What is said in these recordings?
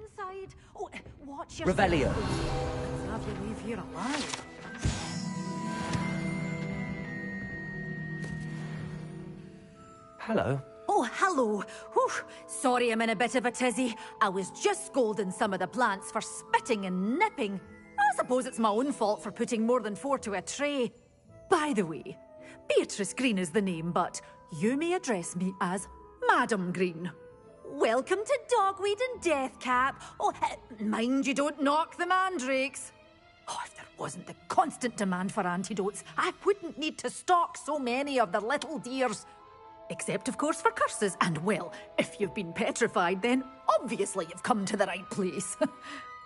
inside. Oh, watch yourself. Revelio. Let's have you leave here alive. Hello. Oh, hello. Whew. Sorry I'm in a bit of a tizzy. I was just scolding some of the plants for spitting and nipping. I suppose it's my own fault for putting more than 4 to a tray. By the way, Beatrice Green is the name, but you may address me as Madam Green. Welcome to Dogweed and Deathcap. Oh, mind you don't knock the mandrakes. Oh, if there wasn't the constant demand for antidotes, I wouldn't need to stock so many of the little dears. Except, of course, for curses. And, well, if you've been petrified, then obviously you've come to the right place.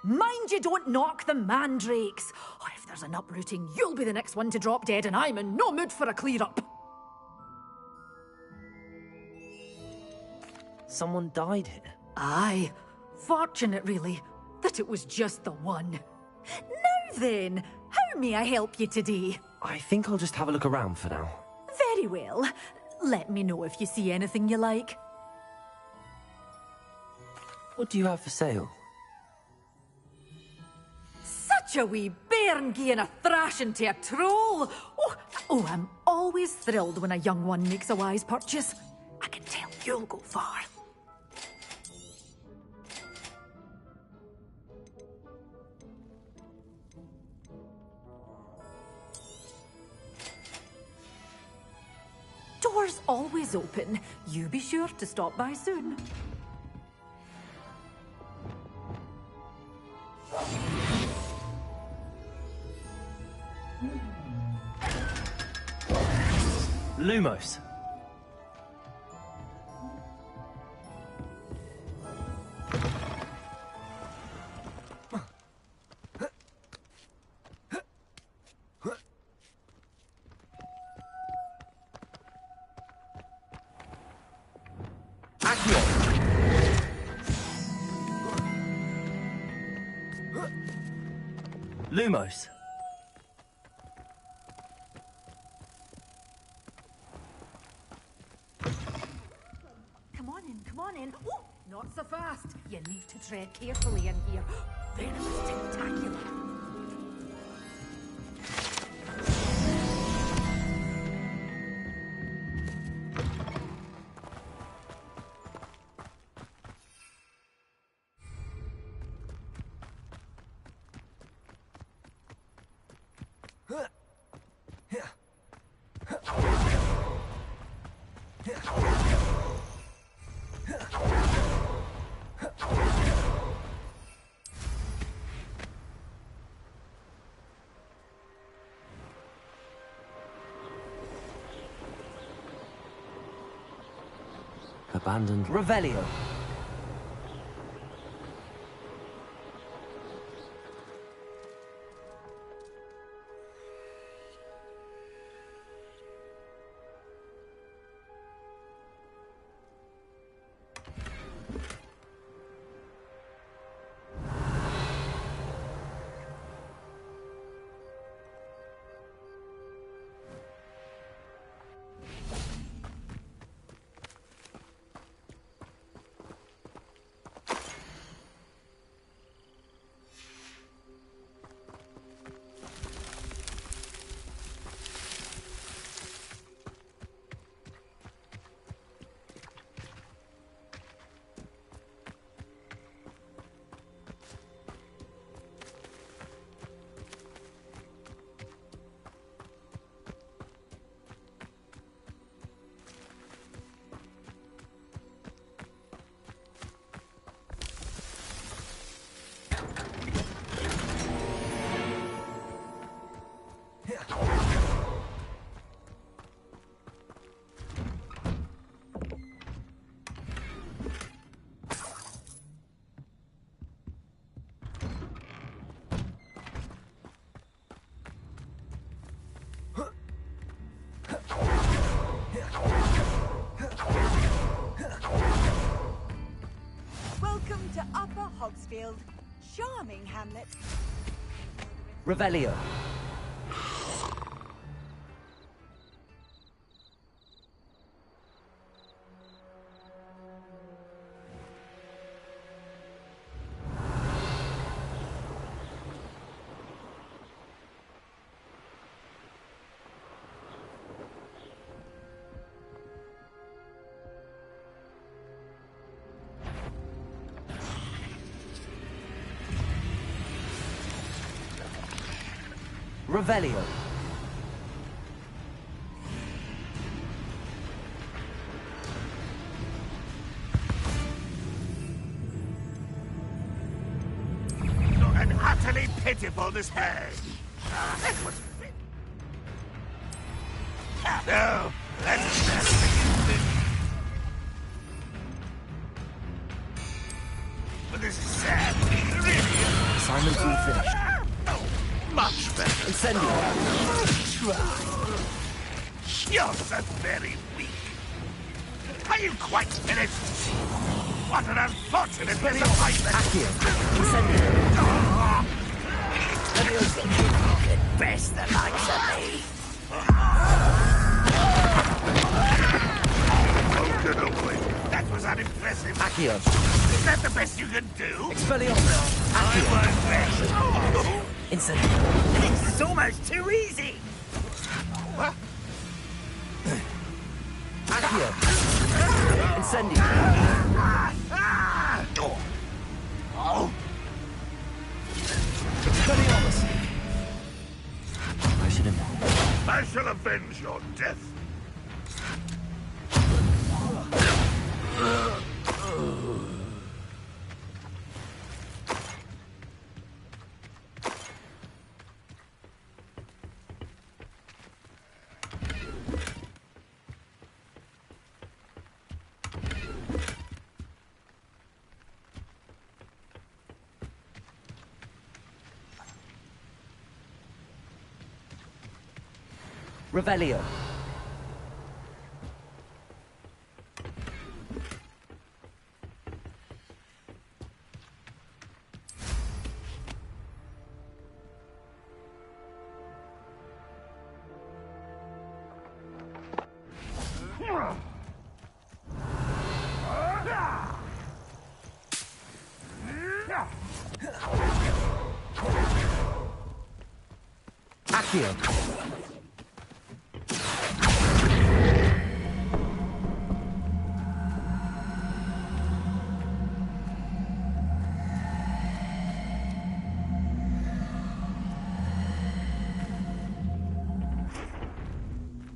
Mind you don't knock the mandrakes. Oh, if there's an uprooting, you'll be the next one to drop dead, and I'm in no mood for a clear-up. Someone died here. Aye. Fortunate, really, that it was just the one. Now then, how may I help you today? I think I'll just have a look around for now. Very well. Let me know if you see anything you like. What do you have for sale? Such a wee bairn gieing a thrashing to a troll! Oh, I'm always thrilled when a young one makes a wise purchase. I can tell you'll go far. Doors always open. You be sure to stop by soon. Lumos. Lumos. Come on in. Oh, not so fast. You need to tread carefully in here. Venomous tentacular. Abandoned Revelio. Welcome to Upper Hogsfield. Charming hamlet. Revelio. Revelio. An utterly pitiful display. That was fit. No, that's but this is sad. Really. Assignment's all finished. Much better. Incendio. You're so very weak. Are you quite finished? What an unfortunate disappointment. Accio. Incendio. The best that likes of me. Oh, good lord. That was unimpressive. Accio. Is that the best you can do? Expelliarmus. I was best. Oh, Incendio. this is almost too easy. What? Accio. Incendio. Oh. Expelliarmus. I should have known. I shall avenge your death. Revelio. Accio.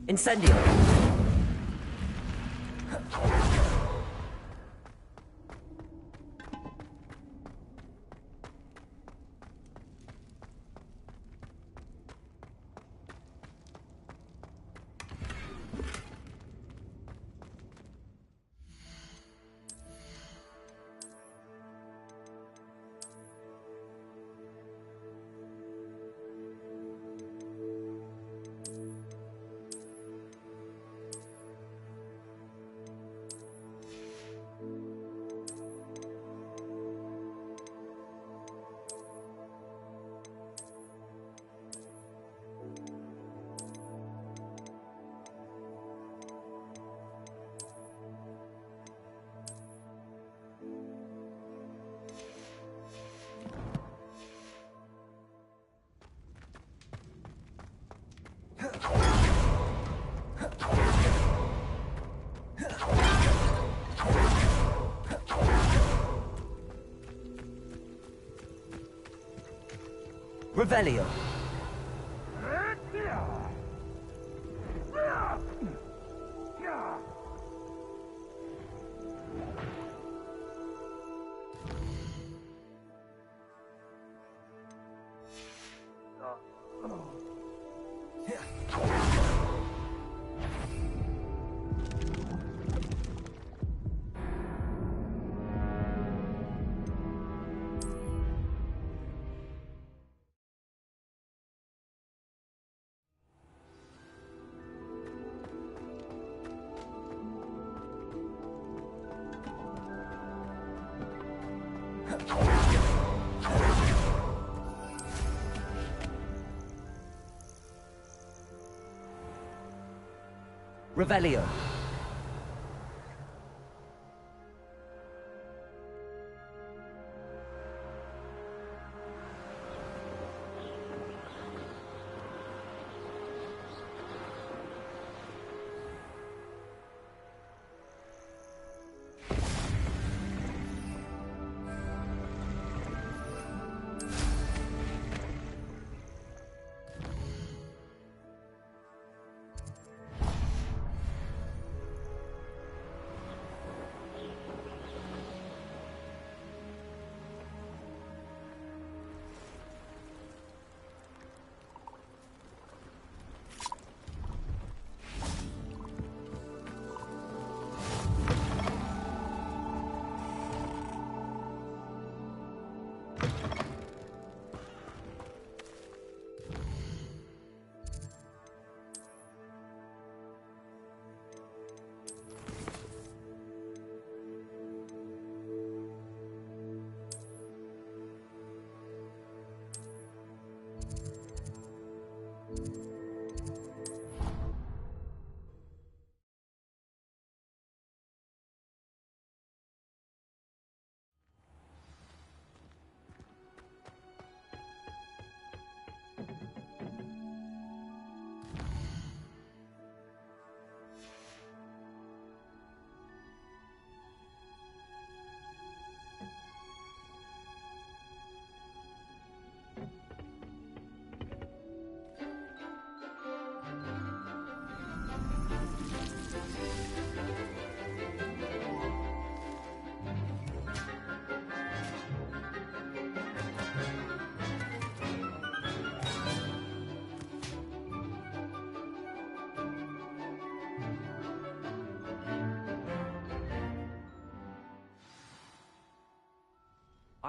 Incendio. Revelio. Revelio.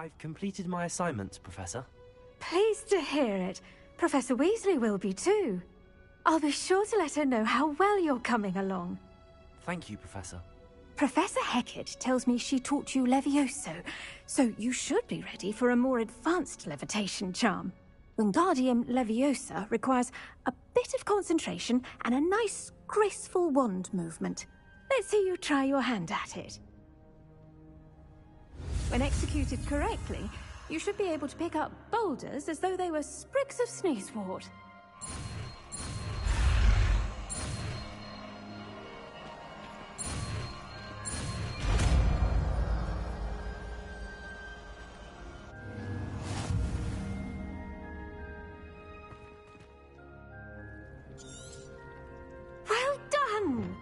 I've completed my assignment, Professor. Pleased to hear it. Professor Weasley will be too. I'll be sure to let her know how well you're coming along. Thank you, Professor. Professor Hecat tells me she taught you Levioso, so you should be ready for a more advanced levitation charm. Wingardium Leviosa requires a bit of concentration and a nice, graceful wand movement. Let's see you try your hand at it. When executed correctly, you should be able to pick up boulders as though they were sprigs of sneezewort. Well done!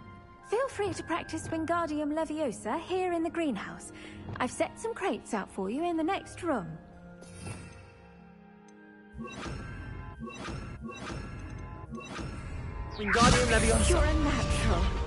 Feel free to practice Wingardium Leviosa here in the greenhouse. I've set some crates out for you in the next room. Wingardium Leviosa! You're a natural.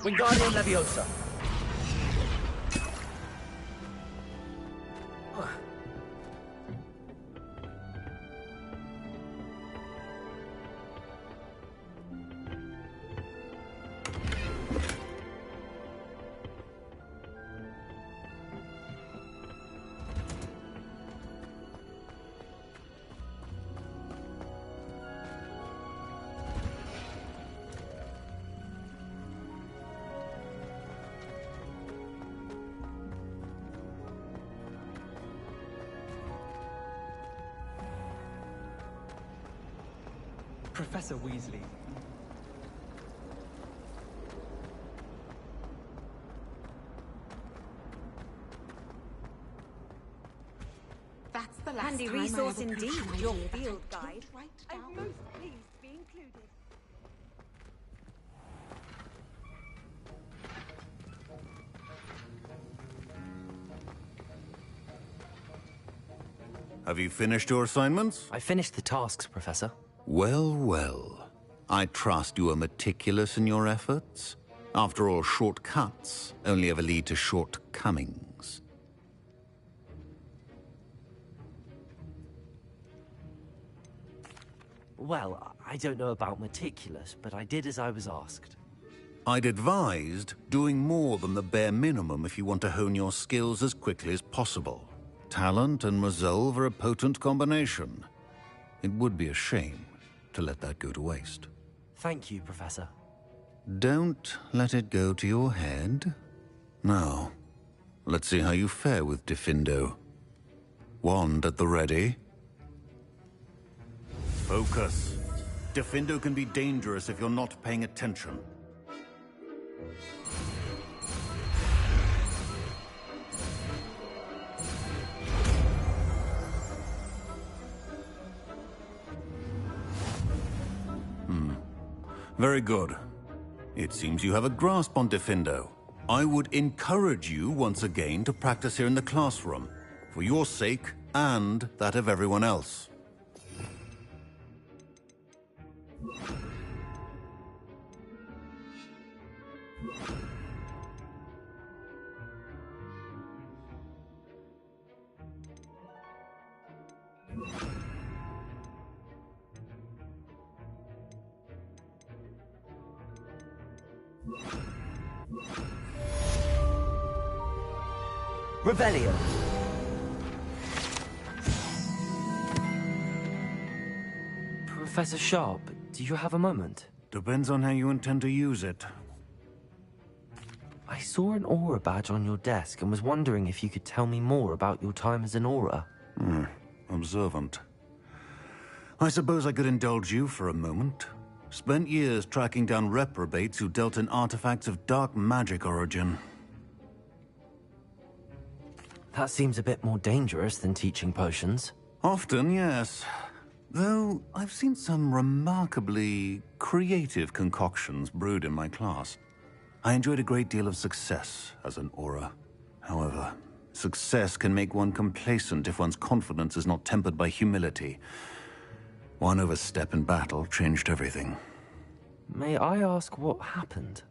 Wingardium Leviosa! Professor Weasley. That's the last Handy time I resource ever indeed, pushed an your idea that I field didn't guide. write I'm most pleased to be included. Have you finished your assignments? I finished the tasks, Professor. Well, well. I trust you are meticulous in your efforts. After all, shortcuts only ever lead to shortcomings. Well, I don't know about meticulous, but I did as I was asked. I'd advised doing more than the bare minimum if you want to hone your skills as quickly as possible. Talent and resolve are a potent combination. It would be a shame to let that go to waste. Thank you, Professor. Don't let it go to your head. Now, let's see how you fare with Gryffindor. Wand at the ready. Focus. Gryffindor can be dangerous if you're not paying attention. Very good. It seems you have a grasp on Diffindo. I would encourage you once again to practice here in the classroom, for your sake and that of everyone else. Rebellion! Professor Sharp, do you have a moment? Depends on how you intend to use it. I saw an aura badge on your desk and was wondering if you could tell me more about your time as an aura. Observant. I suppose I could indulge you for a moment. Spent years tracking down reprobates who dealt in artifacts of dark magic origin. That seems a bit more dangerous than teaching potions. Often, yes. Though I've seen some remarkably creative concoctions brewed in my class. I enjoyed a great deal of success as an aura. However, success can make one complacent if one's confidence is not tempered by humility. One overstep in battle changed everything. May I ask what happened?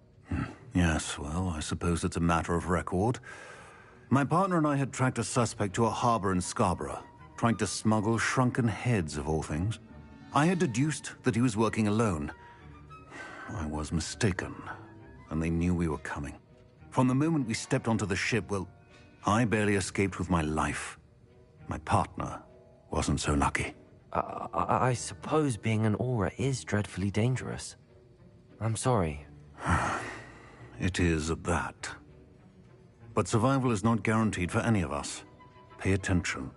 Yes, well, I suppose it's a matter of record. My partner and I had tracked a suspect to a harbor in Scarborough, trying to smuggle shrunken heads of all things. I had deduced that he was working alone. I was mistaken, and they knew we were coming. From the moment we stepped onto the ship, well, I barely escaped with my life. My partner wasn't so lucky. I suppose being an aura is dreadfully dangerous. I'm sorry. It is at that. But survival is not guaranteed for any of us. Pay attention.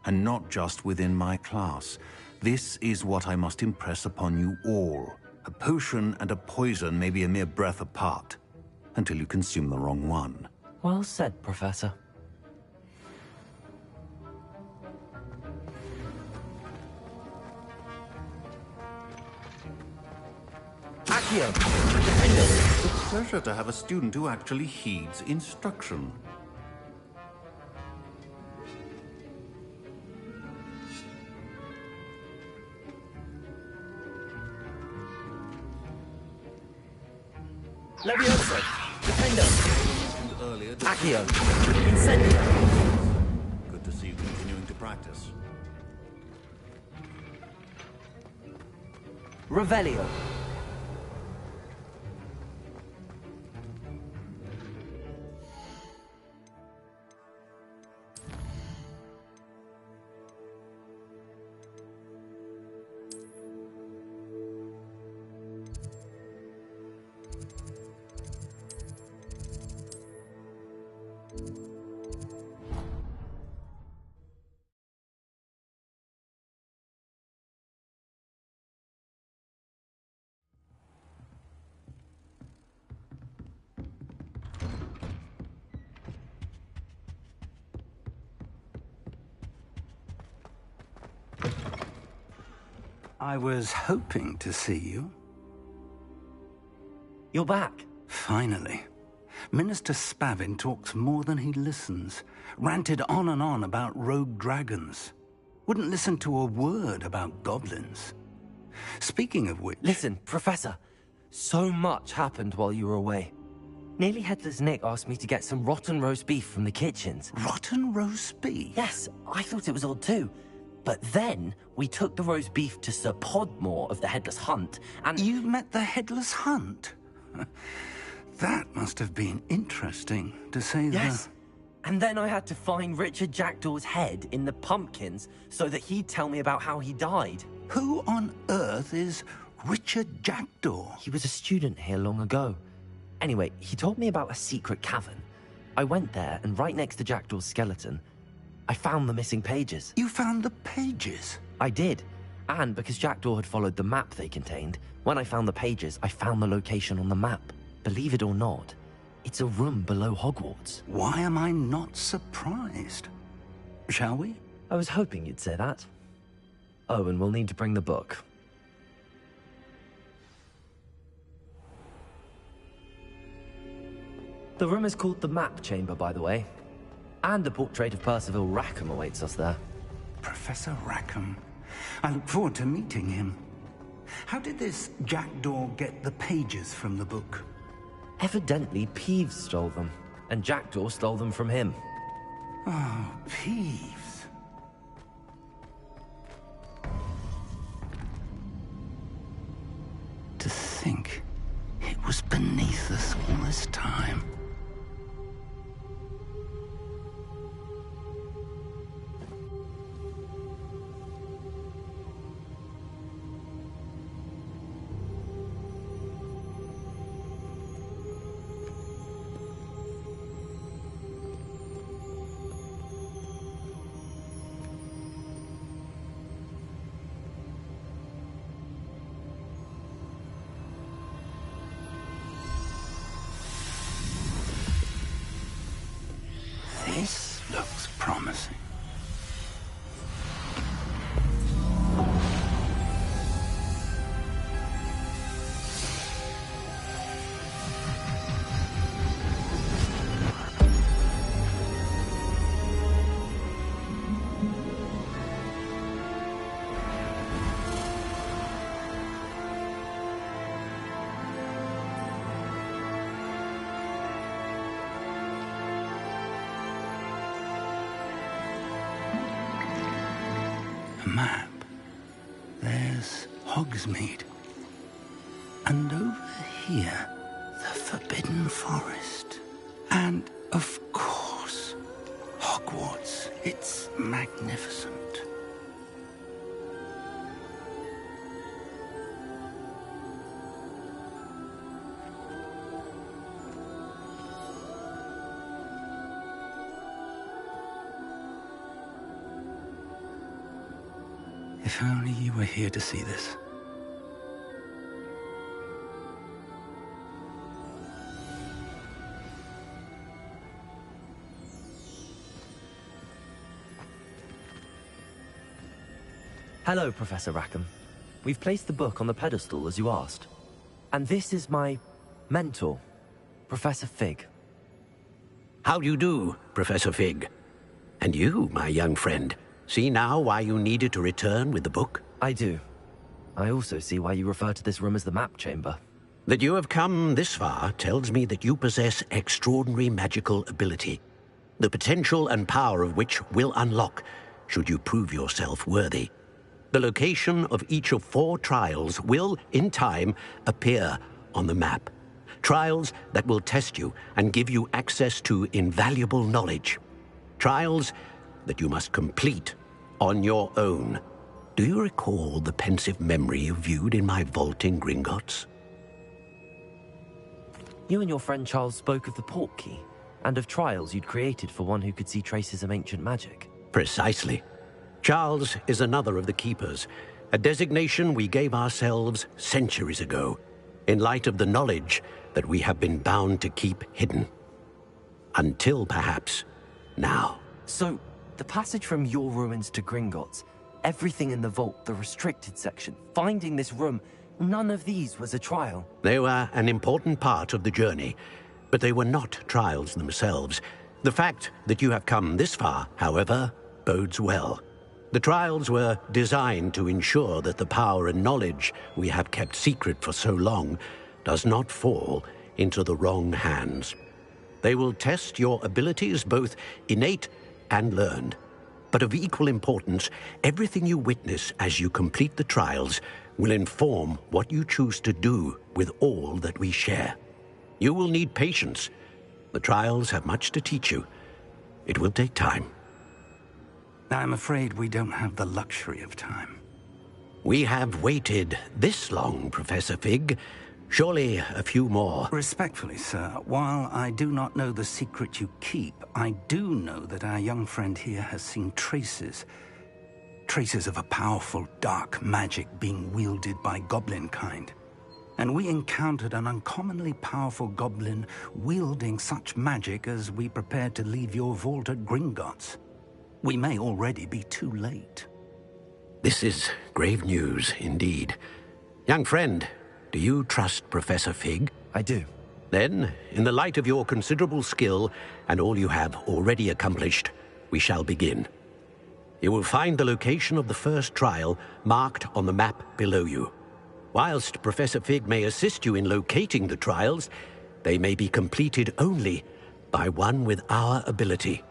And not just within my class. This is what I must impress upon you all. A potion and a poison may be a mere breath apart, until you consume the wrong one. Well said, Professor. Accio! It's a pleasure to have a student who actually heeds instruction. Levioso! Defendo! Earlier, Accio! Incendio! good to see you continuing to practice. Revelio! I was hoping to see you. You're back. Finally. Minister Spavin talks more than he listens. Ranted on and on about rogue dragons. Wouldn't listen to a word about goblins. Speaking of which... Listen, Professor. So much happened while you were away. Nearly Headless Nick asked me to get some rotten roast beef from the kitchens. Rotten roast beef? Yes, I thought it was odd too. But then, we took the roast beef to Sir Podmore of the Headless Hunt, and... You met the Headless Hunt? That must have been interesting, to say the... Yes. And then I had to find Richard Jackdaw's head in the pumpkins so that he'd tell me about how he died. Who on earth is Richard Jackdaw? He was a student here long ago. Anyway, he told me about a secret cavern. I went there, and right next to Jackdaw's skeleton, I found the missing pages. You found the pages? I did. And because Jackdaw had followed the map they contained, when I found the pages, I found the location on the map. Believe it or not, it's a room below Hogwarts. Why am I not surprised? Shall we? I was hoping you'd say that. Oh, and we'll need to bring the book. The room is called the Map Chamber, by the way. And a portrait of Percival Rackham awaits us there. Professor Rackham. I look forward to meeting him. How did this Jackdaw get the pages from the book? Evidently, Peeves stole them, and Jackdaw stole them from him. Oh, Peeves. To think it was beneath us all this time. This looks promising. Map. There's Hogsmeade. And over here, the Forbidden Forest. And, of course, Hogwarts. It's magnificent. If only you were here to see this. Hello, Professor Rackham. We've placed the book on the pedestal as you asked. And this is my mentor, Professor Fig. How do you do, Professor Fig? And you, my young friend, see now why you needed to return with the book? I do. I also see why you refer to this room as the Map Chamber. That you have come this far tells me that you possess extraordinary magical ability, the potential and power of which will unlock should you prove yourself worthy. The location of each of 4 trials will, in time, appear on the map. Trials that will test you and give you access to invaluable knowledge. Trials that you must complete on your own. Do you recall the pensive memory you viewed in my vault in Gringotts? You and your friend Charles spoke of the Portkey, and of trials you'd created for one who could see traces of ancient magic. Precisely. Charles is another of the Keepers, a designation we gave ourselves centuries ago, in light of the knowledge that we have been bound to keep hidden. Until, perhaps, now. So, the passage from your ruins to Gringotts, everything in the vault, the restricted section, finding this room, none of these was a trial. They were an important part of the journey, but they were not trials themselves. The fact that you have come this far, however, bodes well. The trials were designed to ensure that the power and knowledge we have kept secret for so long does not fall into the wrong hands. They will test your abilities, both innate and learned. But of equal importance, everything you witness as you complete the trials will inform what you choose to do with all that we share. You will need patience. The trials have much to teach you. It will take time. I'm afraid we don't have the luxury of time. We have waited this long, Professor Fig. Surely a few more. Respectfully, sir, while I do not know the secret you keep, I do know that our young friend here has seen traces of a powerful dark magic being wielded by goblin kind. And we encountered an uncommonly powerful goblin wielding such magic as we prepared to leave your vault at Gringotts. We may already be too late. This is grave news, indeed. Young friend, do you trust Professor Fig? I do. Then, in the light of your considerable skill and all you have already accomplished, we shall begin. You will find the location of the first trial marked on the map below you. Whilst Professor Fig may assist you in locating the trials, they may be completed only by one with our ability.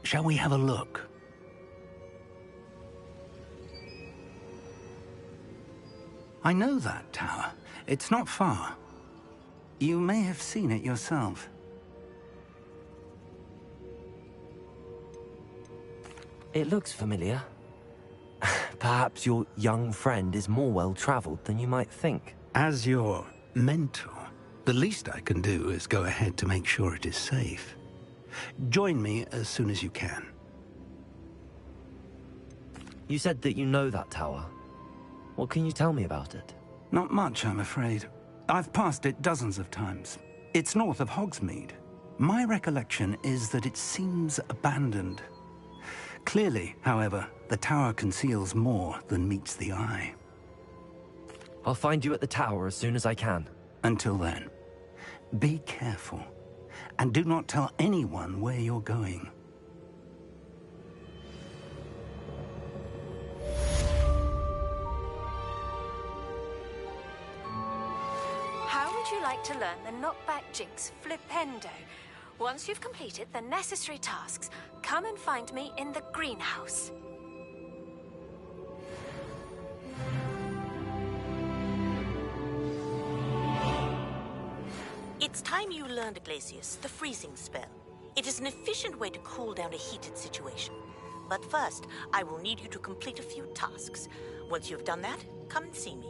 Shall we have a look? I know that tower. It's not far. You may have seen it yourself. It looks familiar. Perhaps your young friend is more well-traveled than you might think. As your mentor, the least I can do is go ahead to make sure it is safe. Join me as soon as you can. You said that you know that tower. What can you tell me about it? Not much, I'm afraid. I've passed it dozens of times. It's north of Hogsmeade. My recollection is that it seems abandoned. Clearly, however, the tower conceals more than meets the eye. I'll find you at the tower as soon as I can. Until then, be careful, and do not tell anyone where you're going. How would you like to learn the knockback jinx flipendo? Once you've completed the necessary tasks, come and find me in the greenhouse. It's time you learned, Glacius, the freezing spell. It is an efficient way to cool down a heated situation. But first, I will need you to complete a few tasks. Once you've done that, come and see me.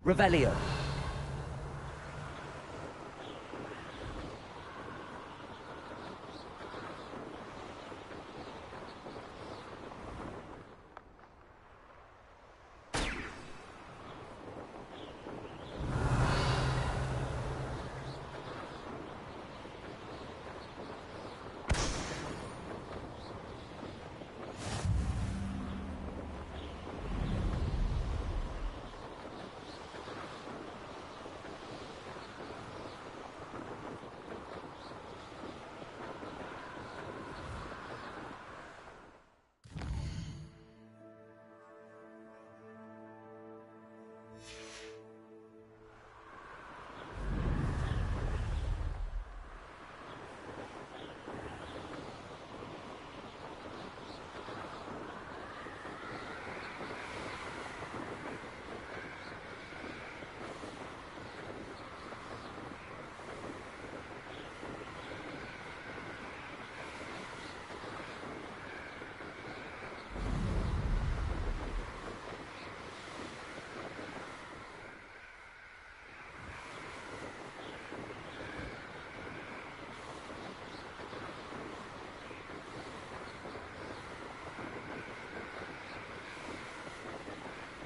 Revelio.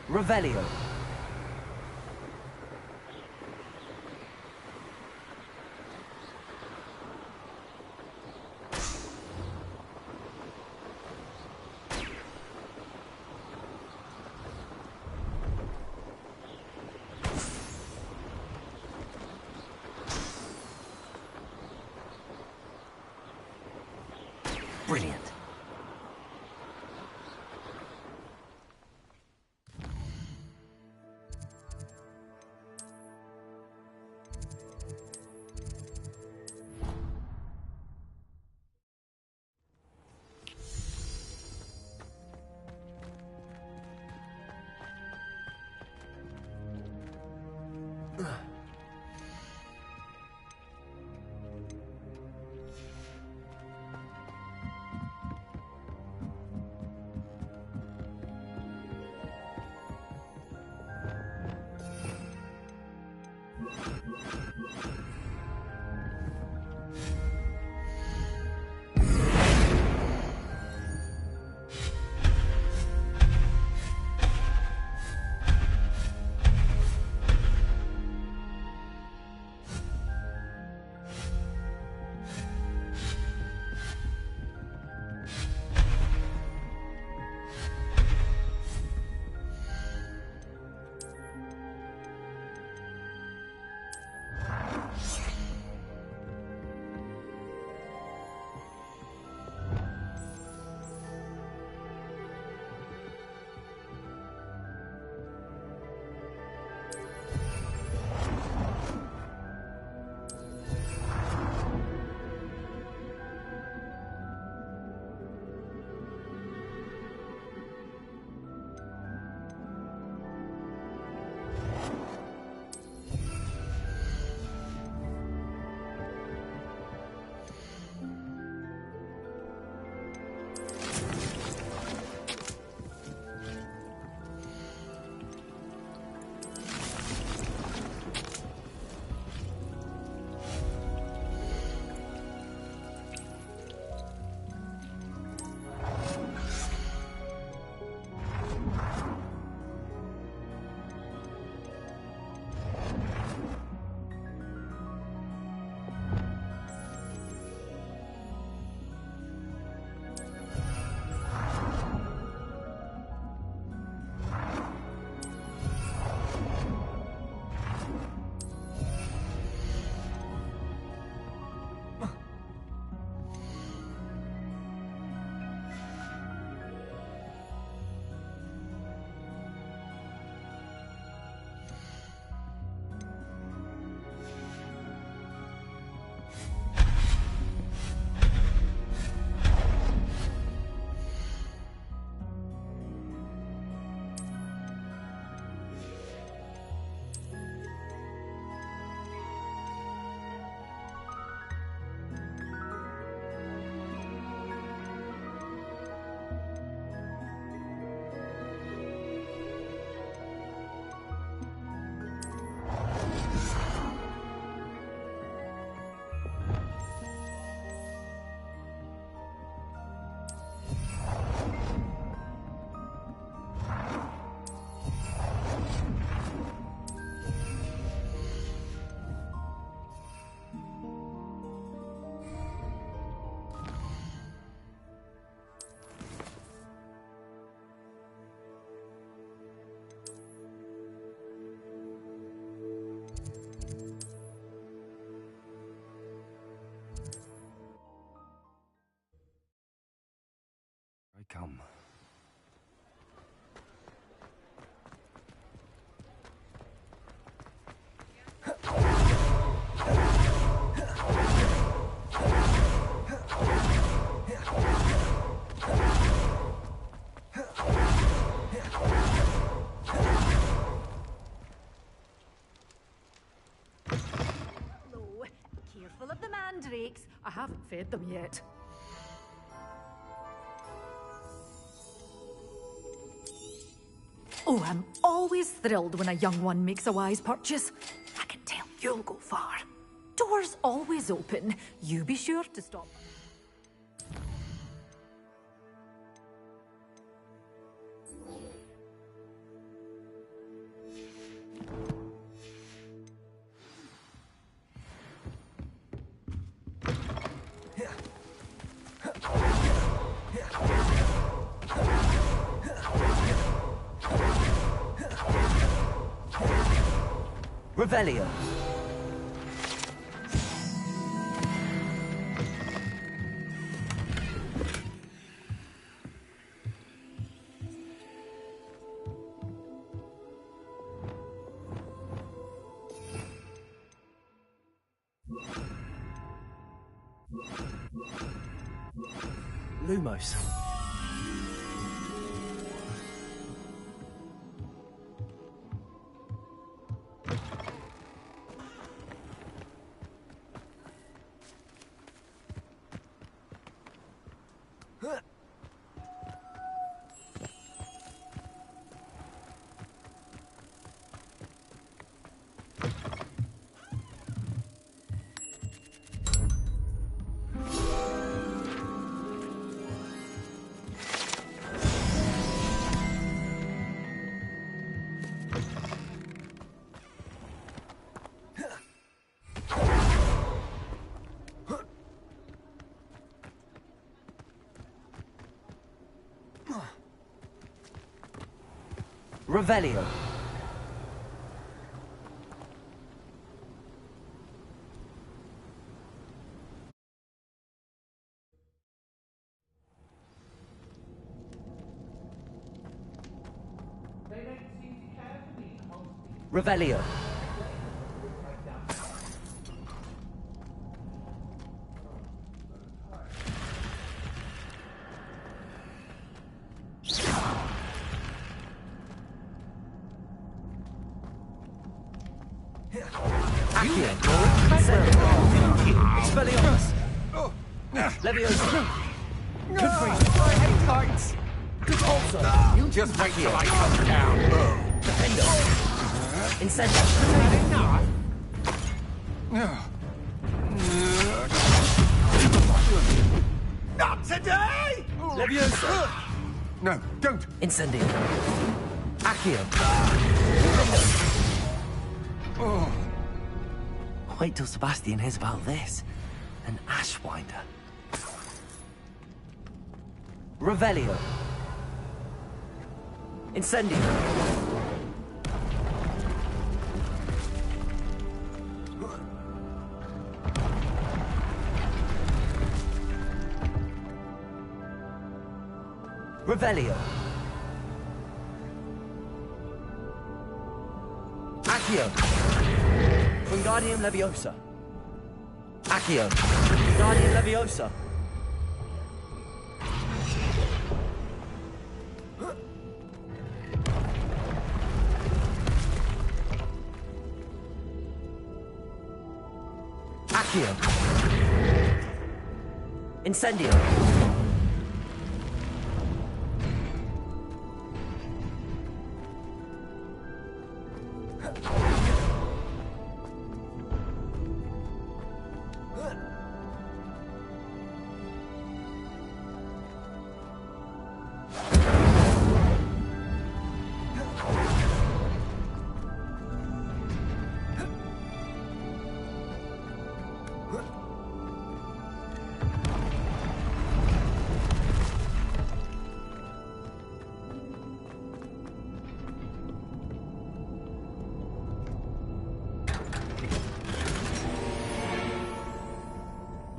Revelio. Brilliant. I come. Hello. Careful of the mandrakes. I haven't fed them yet. Oh, I'm always thrilled when a young one makes a wise purchase. I can tell you'll go far. Doors always open. You be sure to stop. Revelio. Lumos. Revelio. Revelio. Accio. Expelliarmus. Leviosa. Confreeze. Headlights. Repulsor. You just wait till I come down. Defender. Incendio. Not today! Leviosa. No, don't. Incendio. Accio. Wait till Sebastian hears about this. An Ashwinder. Revelio. Incendio. Revelio. Accio. Wingardium Leviosa. Accio. Wingardium Leviosa. Accio. Incendio.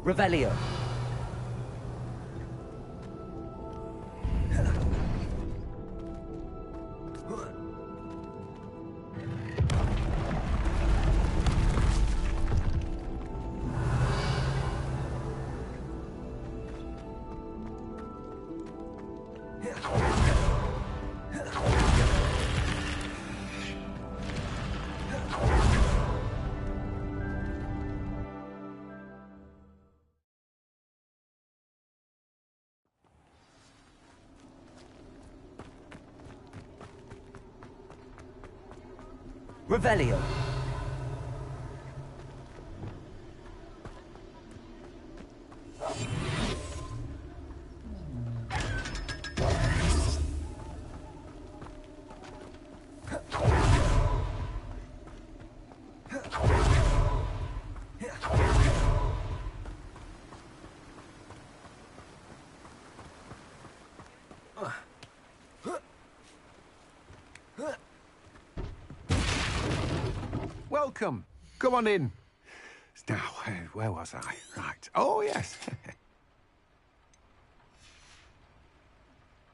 Revelio. Revelio. Welcome. Come on in. Now, where was I? Right. Oh, yes.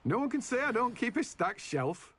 No one can say I don't keep a stacked shelf.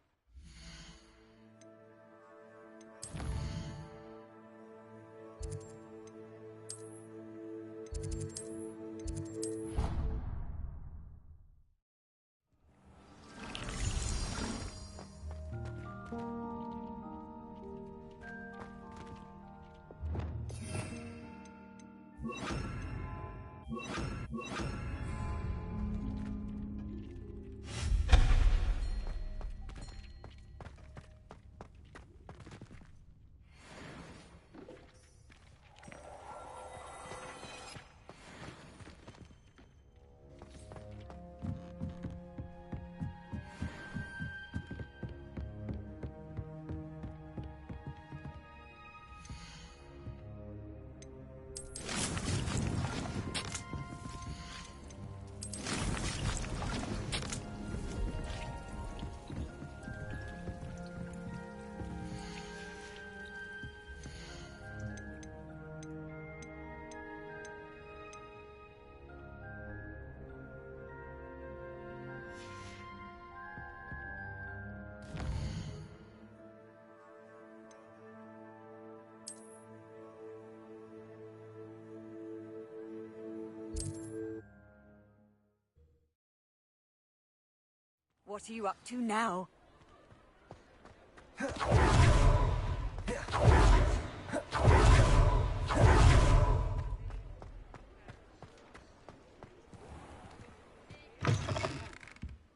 What are you up to now?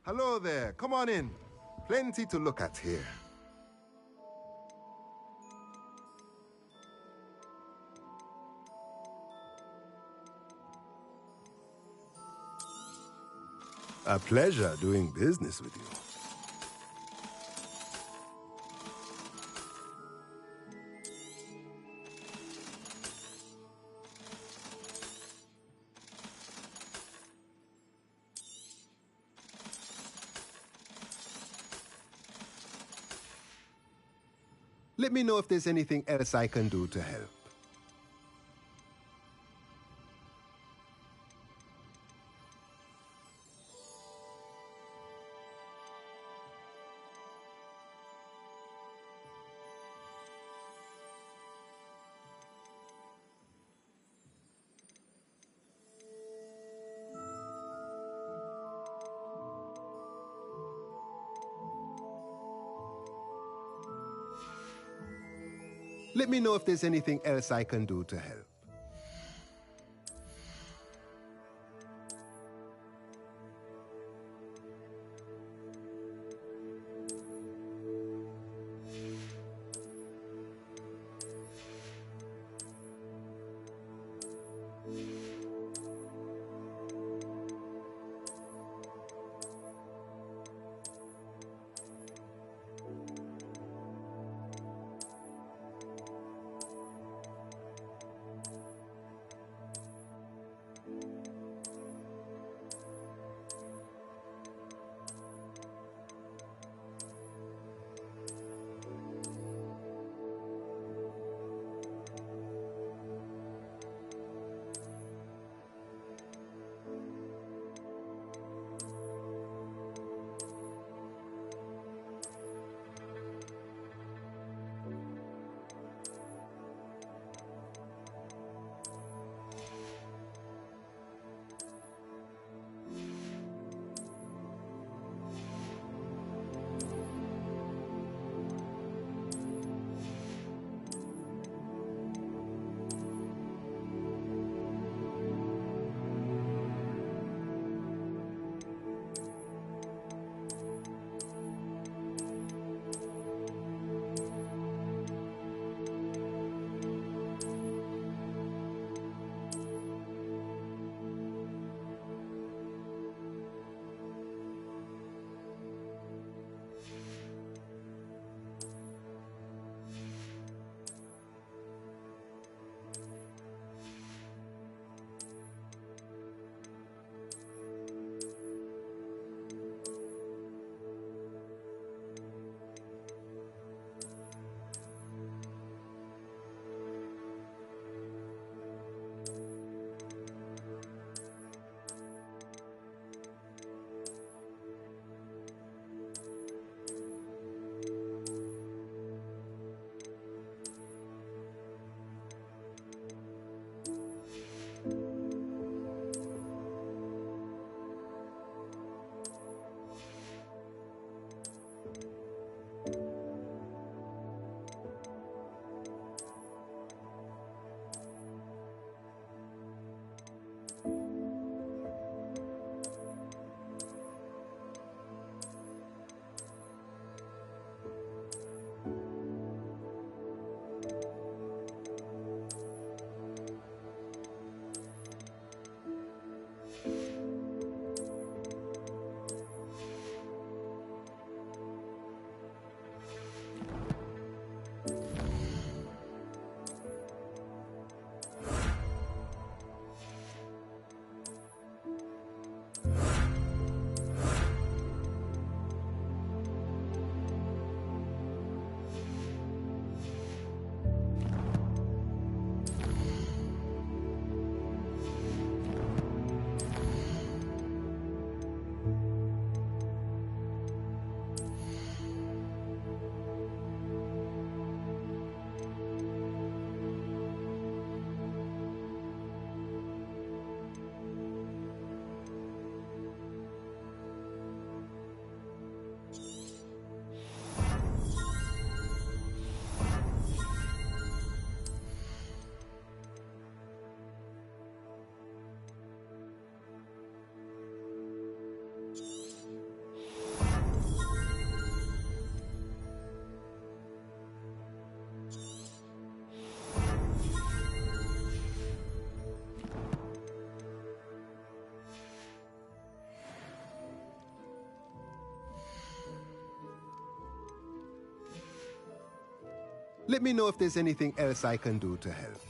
Hello there. Come on in. Plenty to look at here. A pleasure doing business with you. Let me know if there's anything else I can do to help. Let me know if there's anything else I can do to help. Let me know if there's anything else I can do to help.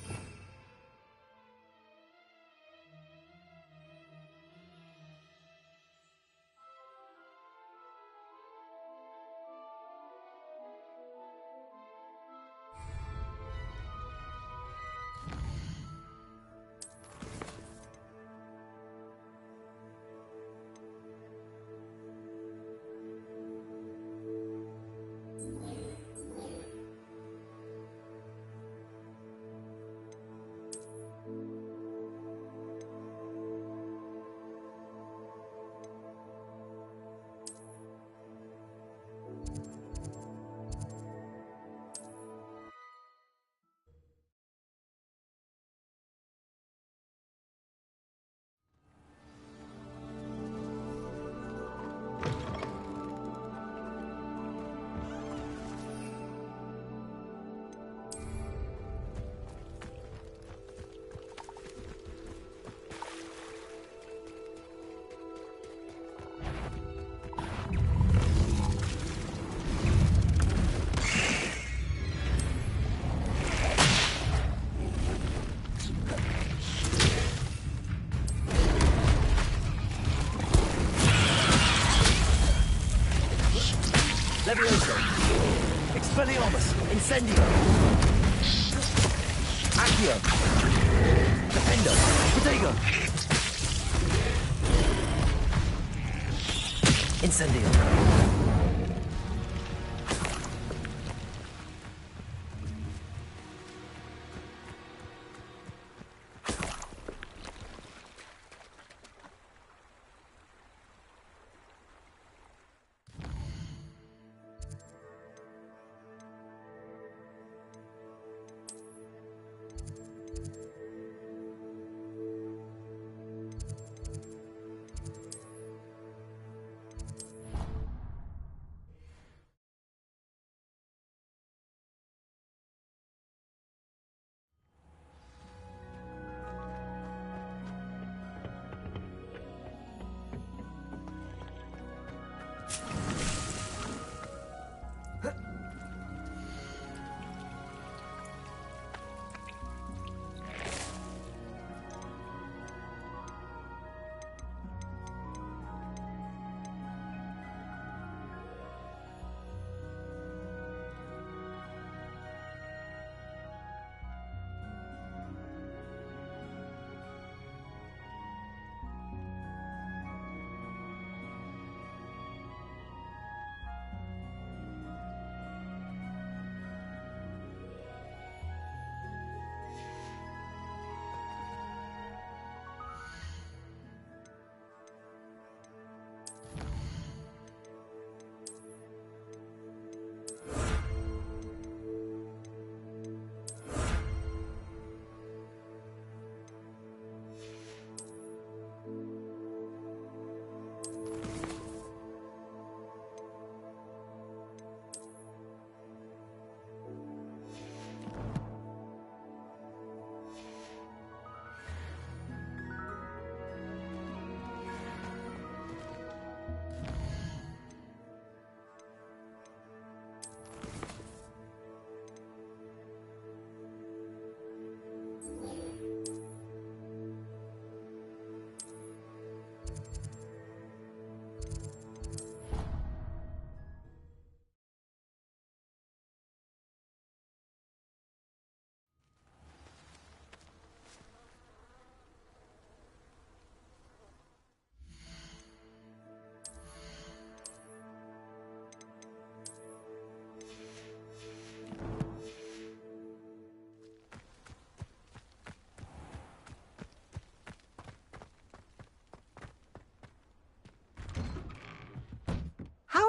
Levioso! Expelliarmus! Incendio! Accio! Defendo! Protego! Incendio!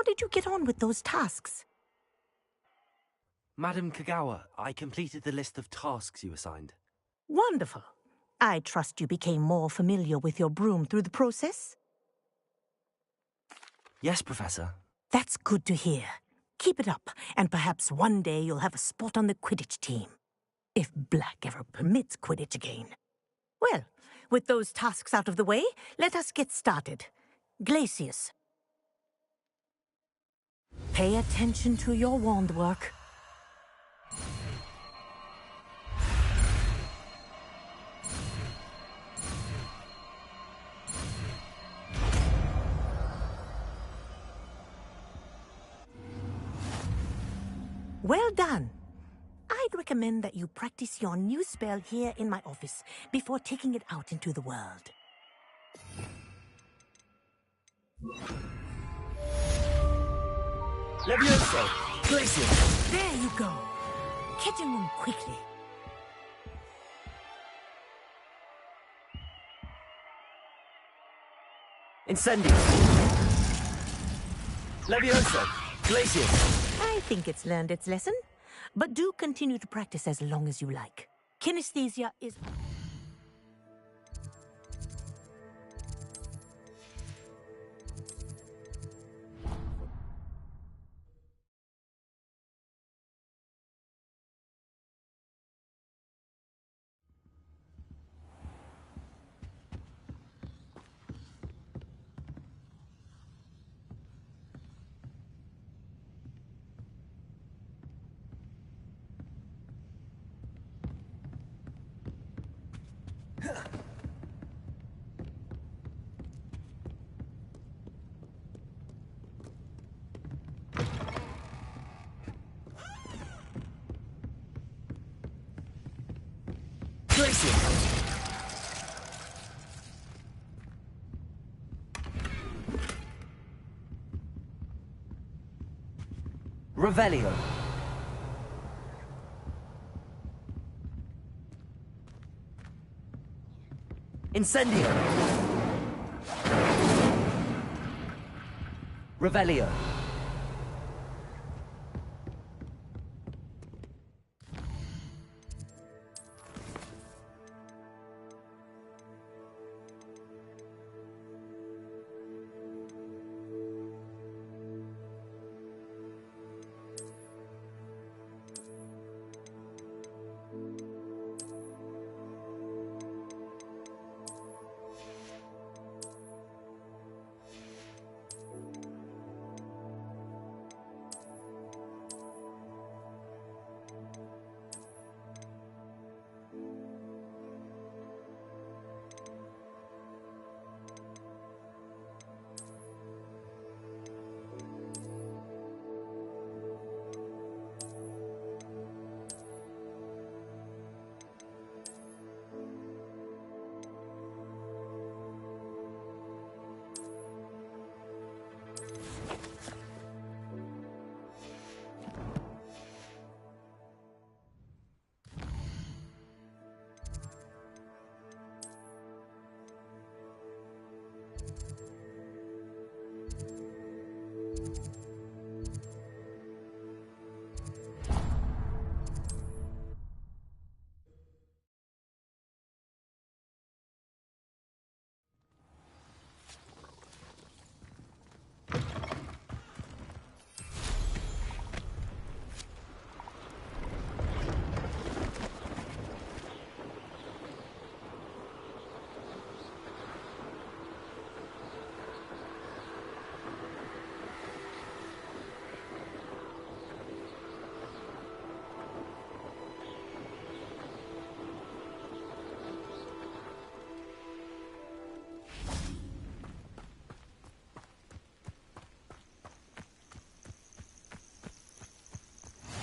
How did you get on with those tasks? Madam Kagawa, I completed the list of tasks you assigned. Wonderful. I trust you became more familiar with your broom through the process? Yes, Professor. That's good to hear. Keep it up, and perhaps one day you'll have a spot on the Quidditch team. If Black ever permits Quidditch again. Well, with those tasks out of the way, let us get started. Glacius. Pay attention to your wand work. Well done. I'd recommend that you practice your new spell here in my office before taking it out into the world. Levioso! Glacius! There you go. Kitchen room quickly. Incendio! Levioso! Glacius! I think it's learned its lesson, but do continue to practice as long as you like. Kinesthesia is... Revelio. Incendio. Revelio.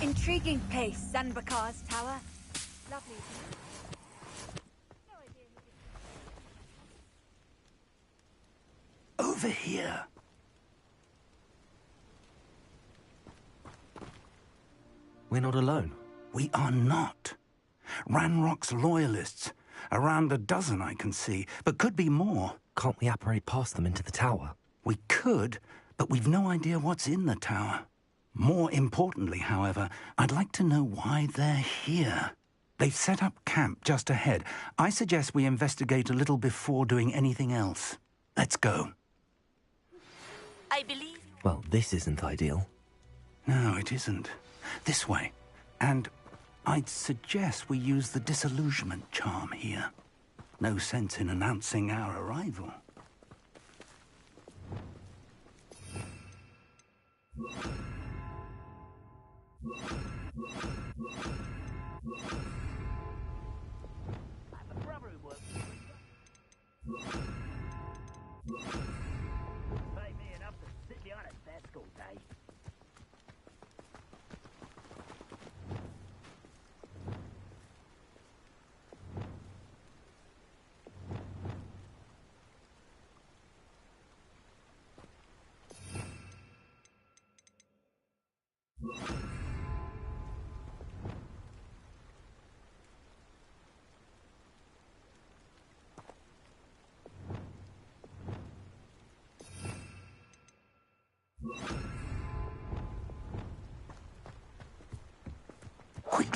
Intriguing place, Zanbakar's tower. Lovely. Over here. We're not alone. We are not. Ranrock's loyalists. Around a dozen I can see, but could be more. Can't we apparate past them into the tower? We could, but we've no idea what's in the tower. More importantly, however, I'd like to know why they're here. They've set up camp just ahead. I suggest we investigate a little before doing anything else. Let's go. I believe... Well, this isn't ideal. No, it isn't. This way. And I'd suggest we use the disillusionment charm here. No sense in announcing our arrival.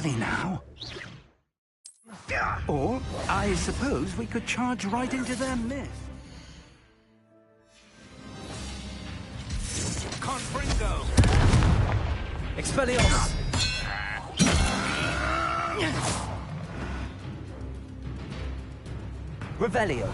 quickly now. Or, I suppose we could charge right into their myth. Confringo! Expelliarmus! Revelio!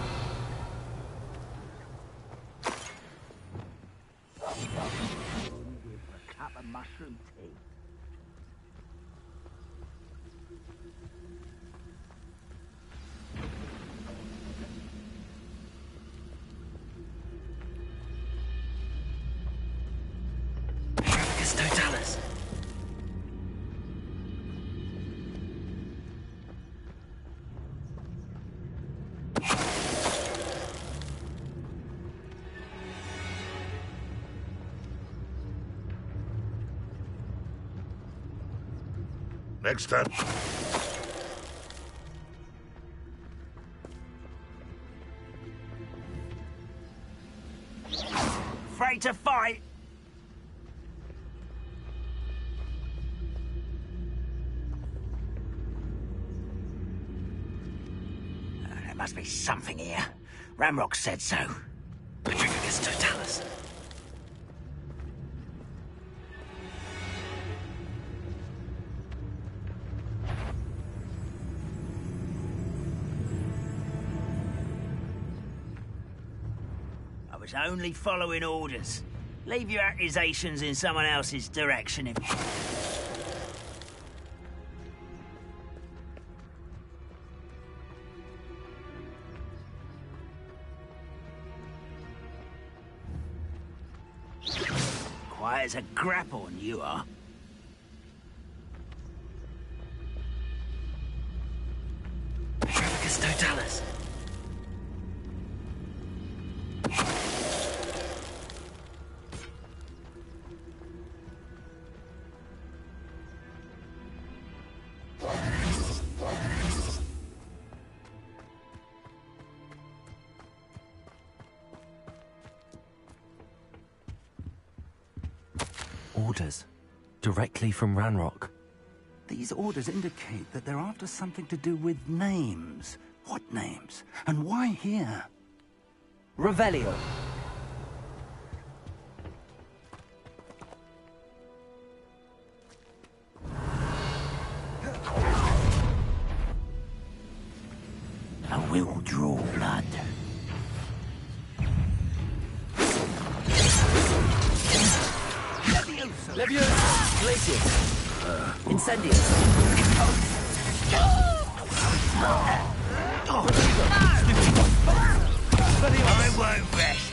Totalis! Next up. Afraid to fight? There must be something here. Ramrock said so. Patricus Totalis. I was only following orders. Leave your accusations in someone else's direction if... Quiet as a grapple, you are. Patricus Totalis. Orders. Directly from Ranrock. These orders indicate that they're after something to do with names. What names? And why here? Revelio. I will draw blood. Leviosa! Glacius! Incendius! I won't rest.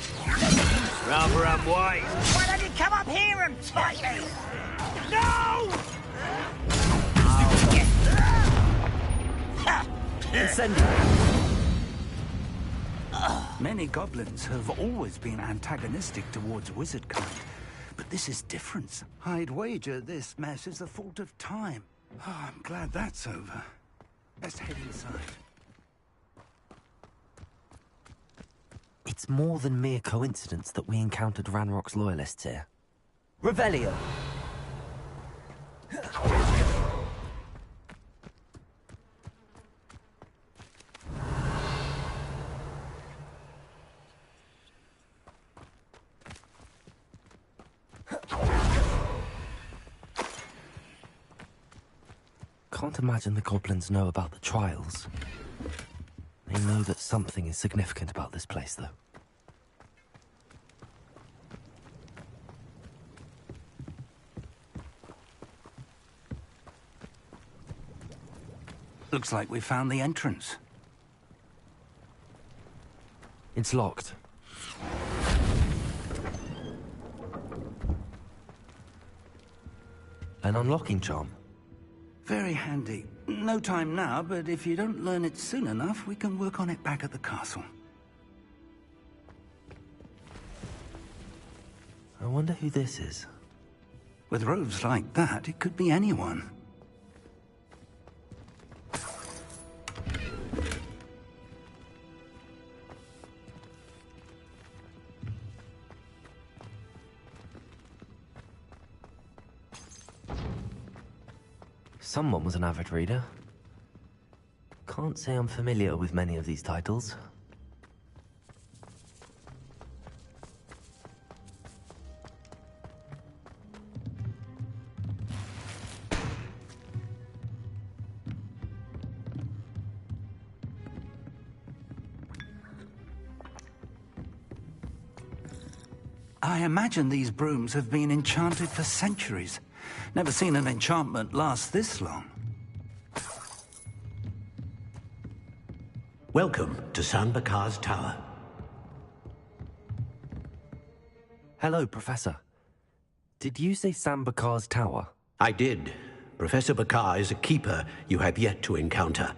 Rather unwise. Why don't you come up here and fight me? No! Incendius! Many goblins have always been antagonistic towards wizard kind. But this is different. I'd wager this mess is the fault of time. Oh, I'm glad that's over. Let's head inside. It's more than mere coincidence that we encountered Ranrock's loyalists here. Revelio! Can't imagine the goblins know about the trials. They know that something is significant about this place, though. Looks like we found the entrance. It's locked. An unlocking charm. Very handy. No time now, but if you don't learn it soon enough, we can work on it back at the castle. I wonder who this is. With robes like that, it could be anyone. someone was an avid reader. Can't say I'm familiar with many of these titles. I imagine these brooms have been enchanted for centuries. Never seen an enchantment last this long. Welcome to Sanbakar's Tower. Hello, Professor. Did you say Sambakar's Tower? I did. Professor Bakar is a keeper you have yet to encounter.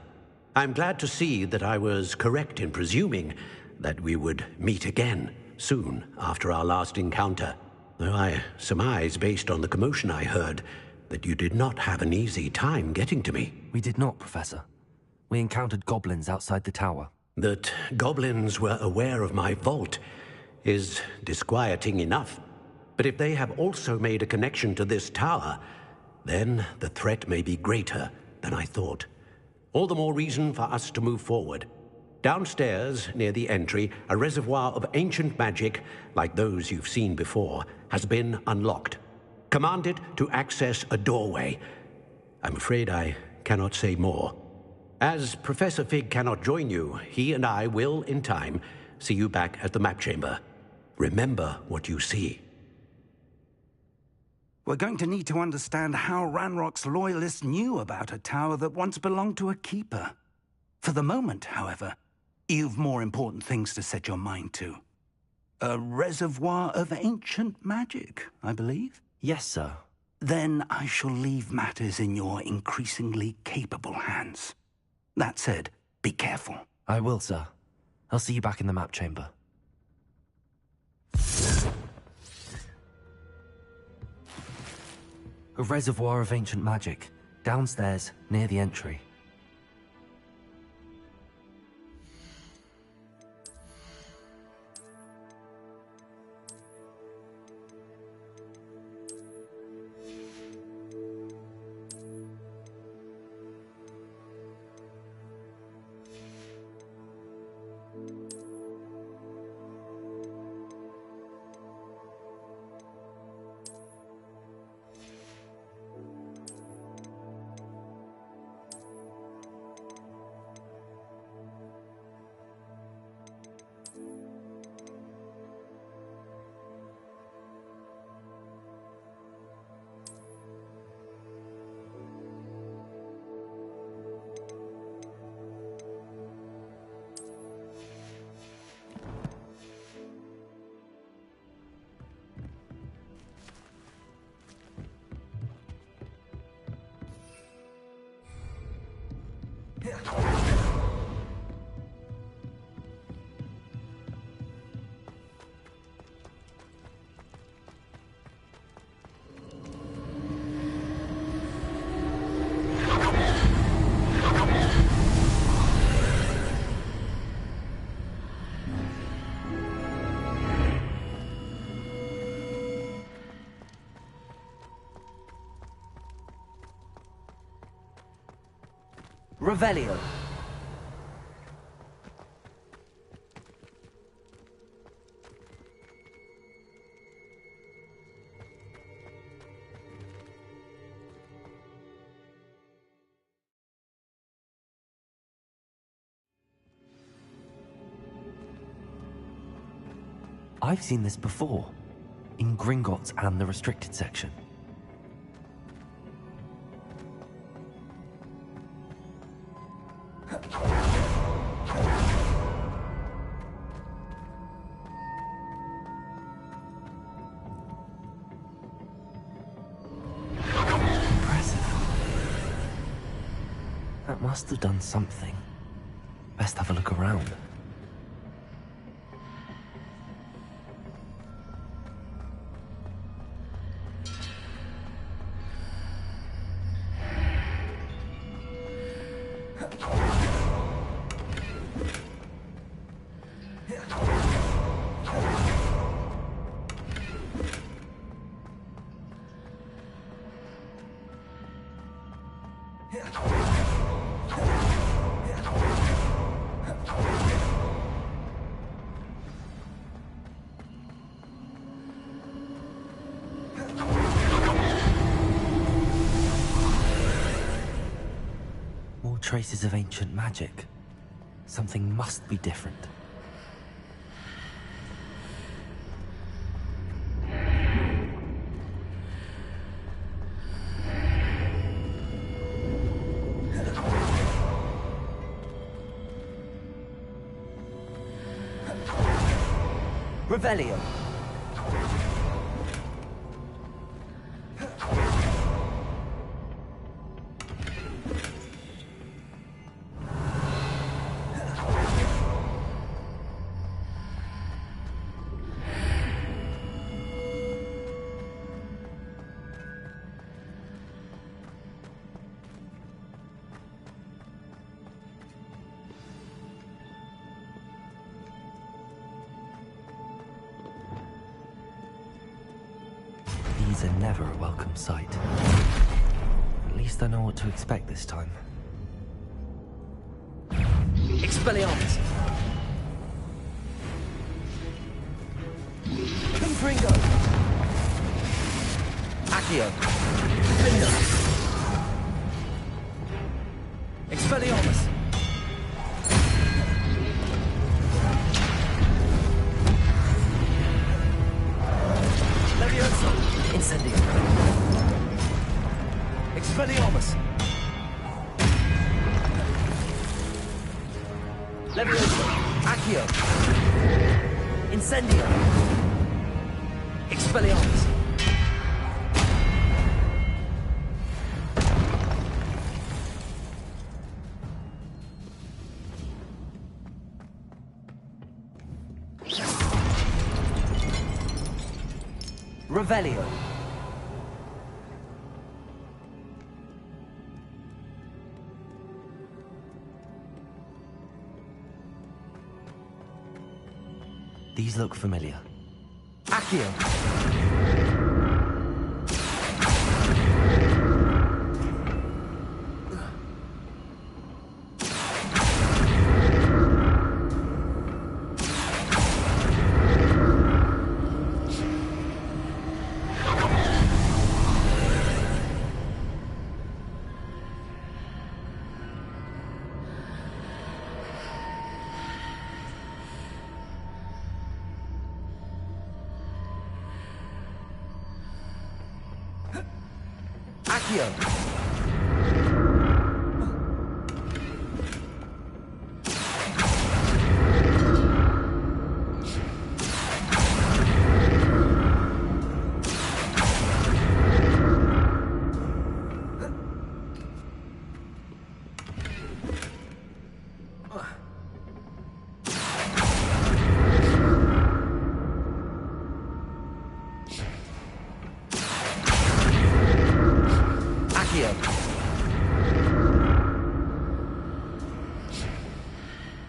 I'm glad to see that I was correct in presuming that we would meet again soon after our last encounter, though I surmise, based on the commotion I heard, that you did not have an easy time getting to me. We did not, Professor. We encountered goblins outside the tower. That goblins were aware of my vault is disquieting enough. But if they have also made a connection to this tower, then the threat may be greater than I thought. All the more reason for us to move forward. Downstairs, near the entry, a reservoir of ancient magic, like those you've seen before, has been unlocked. Command it to access a doorway. I'm afraid I cannot say more. As Professor Fig cannot join you, he and I will, in time, see you back at the map chamber. Remember what you see. We're going to need to understand how Ranrock's loyalists knew about a tower that once belonged to a keeper. For the moment, however, you've more important things to set your mind to. A reservoir of ancient magic, I believe? Yes, sir. Then I shall leave matters in your increasingly capable hands. That said, be careful. I will, sir. I'll see you back in the map chamber. A reservoir of ancient magic, downstairs, near the entry. Revelio. I've seen this before, in Gringotts and the restricted section. That must have done something. Best have a look around. traces of ancient magic. Something must be different. Revelio. These are never a welcome sight. At least I know what to expect this time. Expelliarmus! Confringo! Accio! Lindo! Expelliarmus! Levioso! Incendio! Expelliarmus! Levioso! Accio! Incendio! Expelliarmus! Revelio. These look familiar. Accio. Accio!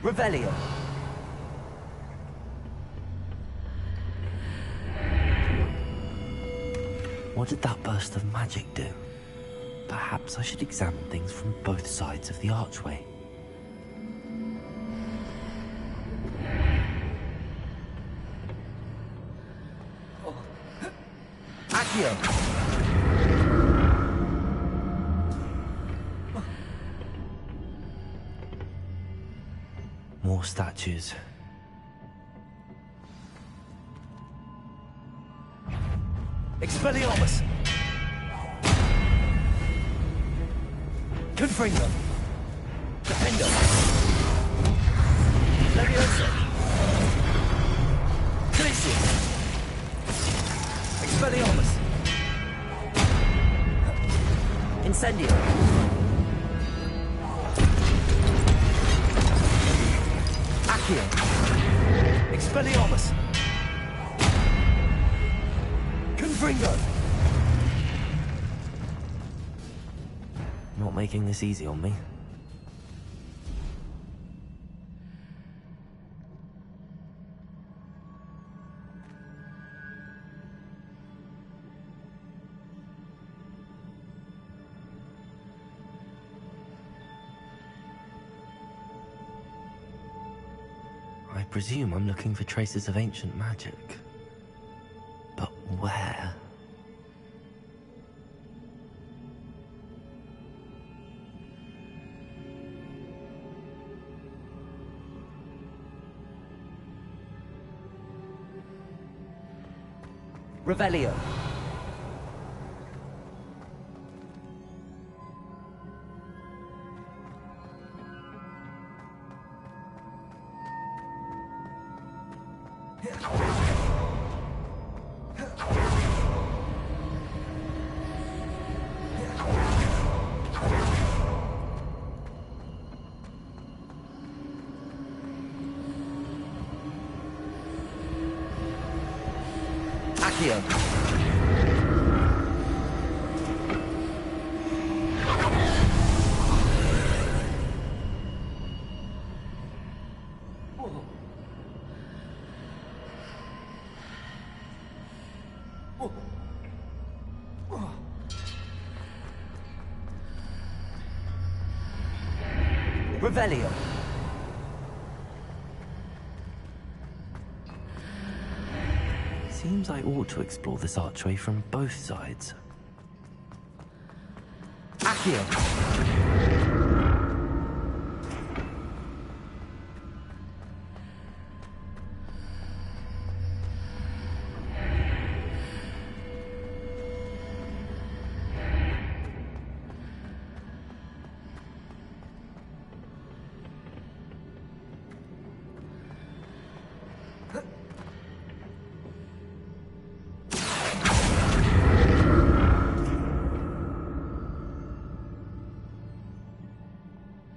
Revelio. What did that burst of magic do? Perhaps I should examine things from both sides of the archway. Accio! More statues. Expelliarmus! Confringo! Defendo! Levioso! Glacius! Expelliarmus! Incendio! Accio! Expelliarmus! Confringo! Not making this easy on me. I presume I'm looking for traces of ancient magic. But where? Revelio. Accio. Revelio. Seems I ought to explore this archway from both sides. Accio.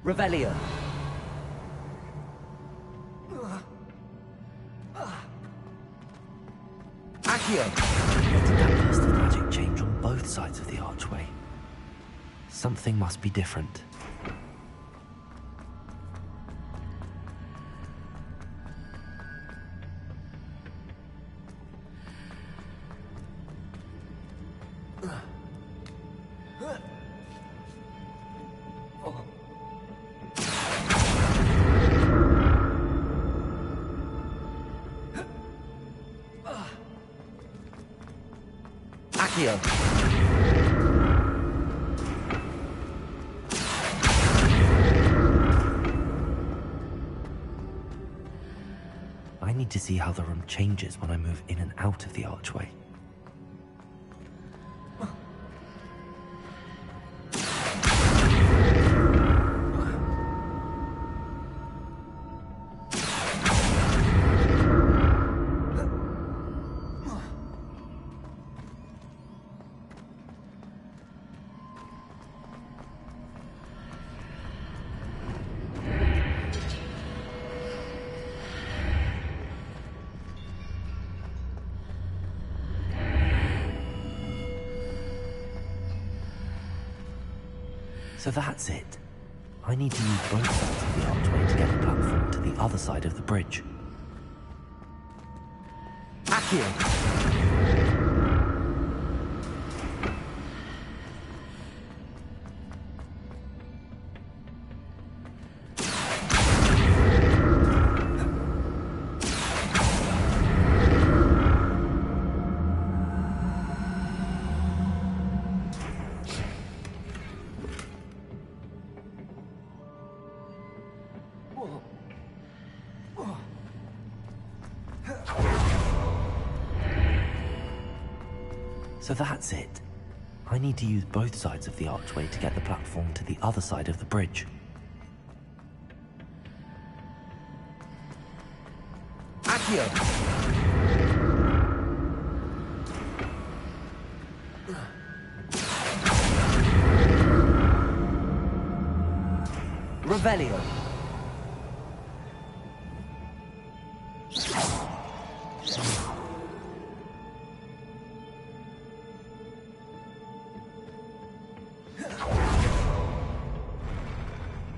Revelio. Accio. What did that burst of magic change on both sides of the archway? Something must be different. Accio. I need to see how the room changes when I move in and out of the archway. So that's it. I need to use both sides of the archway to get the platform to the other side of the bridge. Accio! So that's it. I need to use both sides of the archway to get the platform to the other side of the bridge. Accio! Revelio!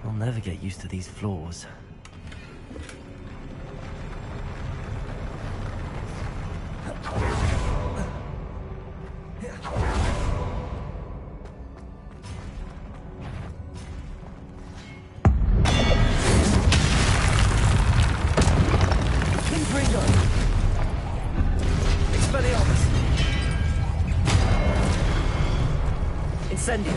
I'll never get used to these floors. Incendio!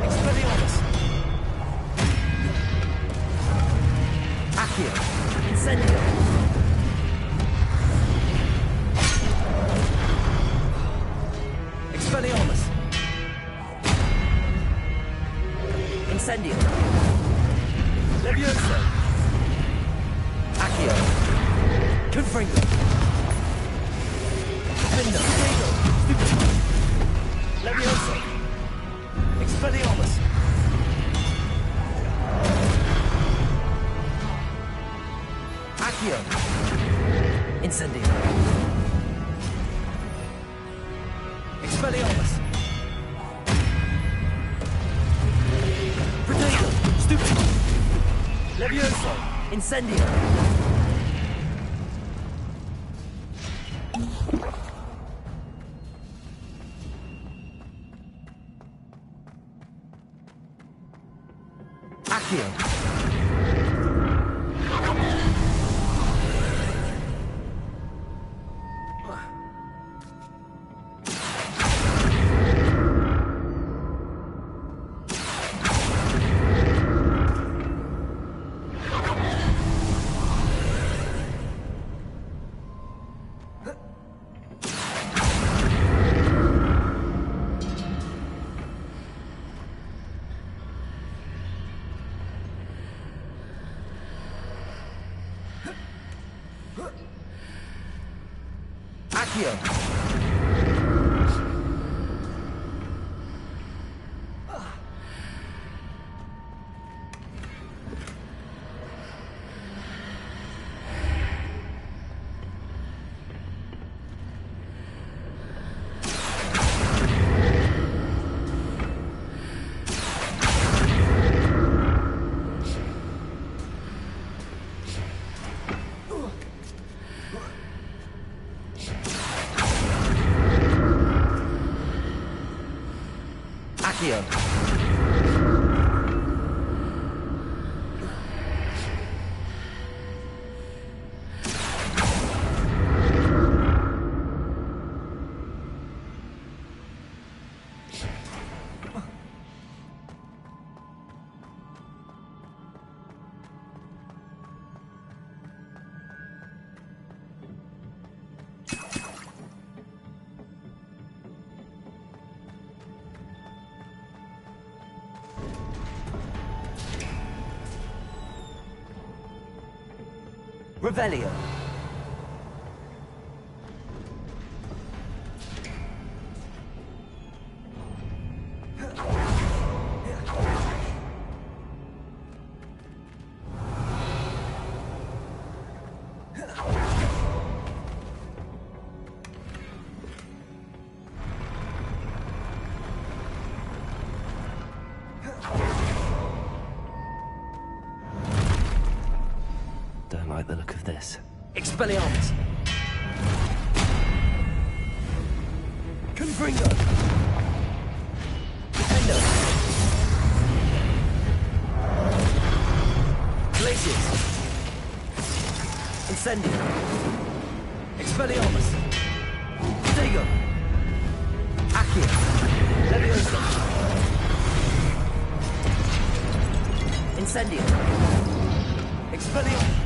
Expelliarmus! Incendio! Expelliarmus! Incendio! Levioso! Accio! Confringo! Findo! Levioso! Expelliarmus! Accio! Incendio! Expelliarmus! Protego! Stupido! Levioso! Incendio! Accio! Accio! Accio! Revelio! Don't like the look of this. Expelliarmus! Confringo! Defendo! Glacius! Incendio! Expelliarmus! Protego! Accio! Levioso! Incendio! Expelliarmus!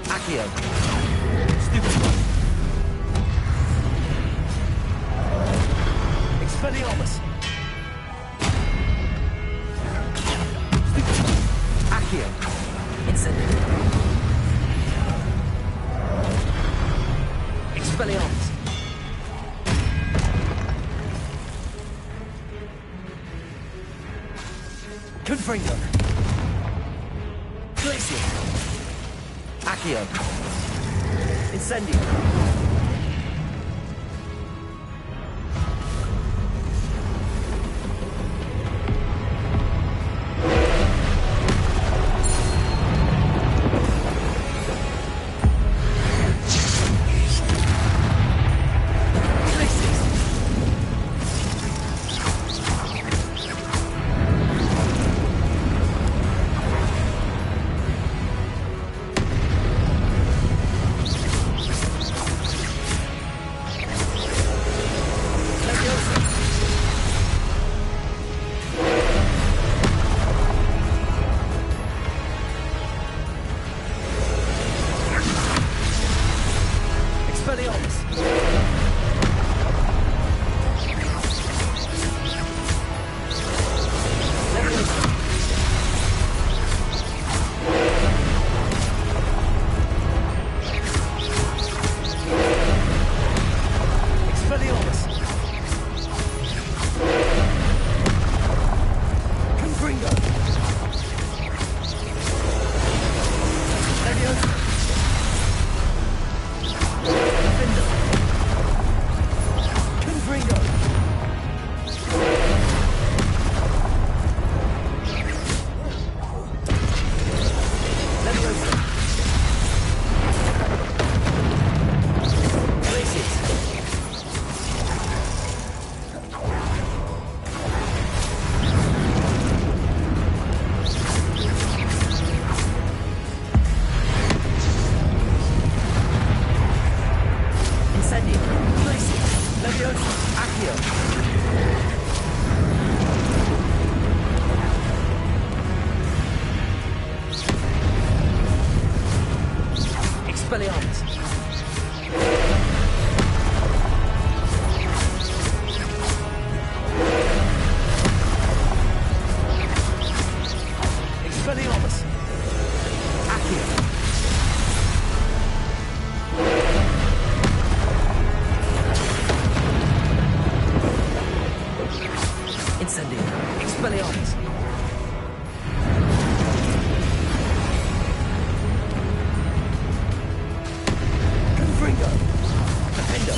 Accio! Stupid one! Expelliarmus! Stupid one! Accio! Incendio! Expelliarmus! Confringo! Glacius! Accio! Incendio! Expelliarmus! Expelliarmus! Accio! Incendio! Expelliarmus! Confringo! Defendo!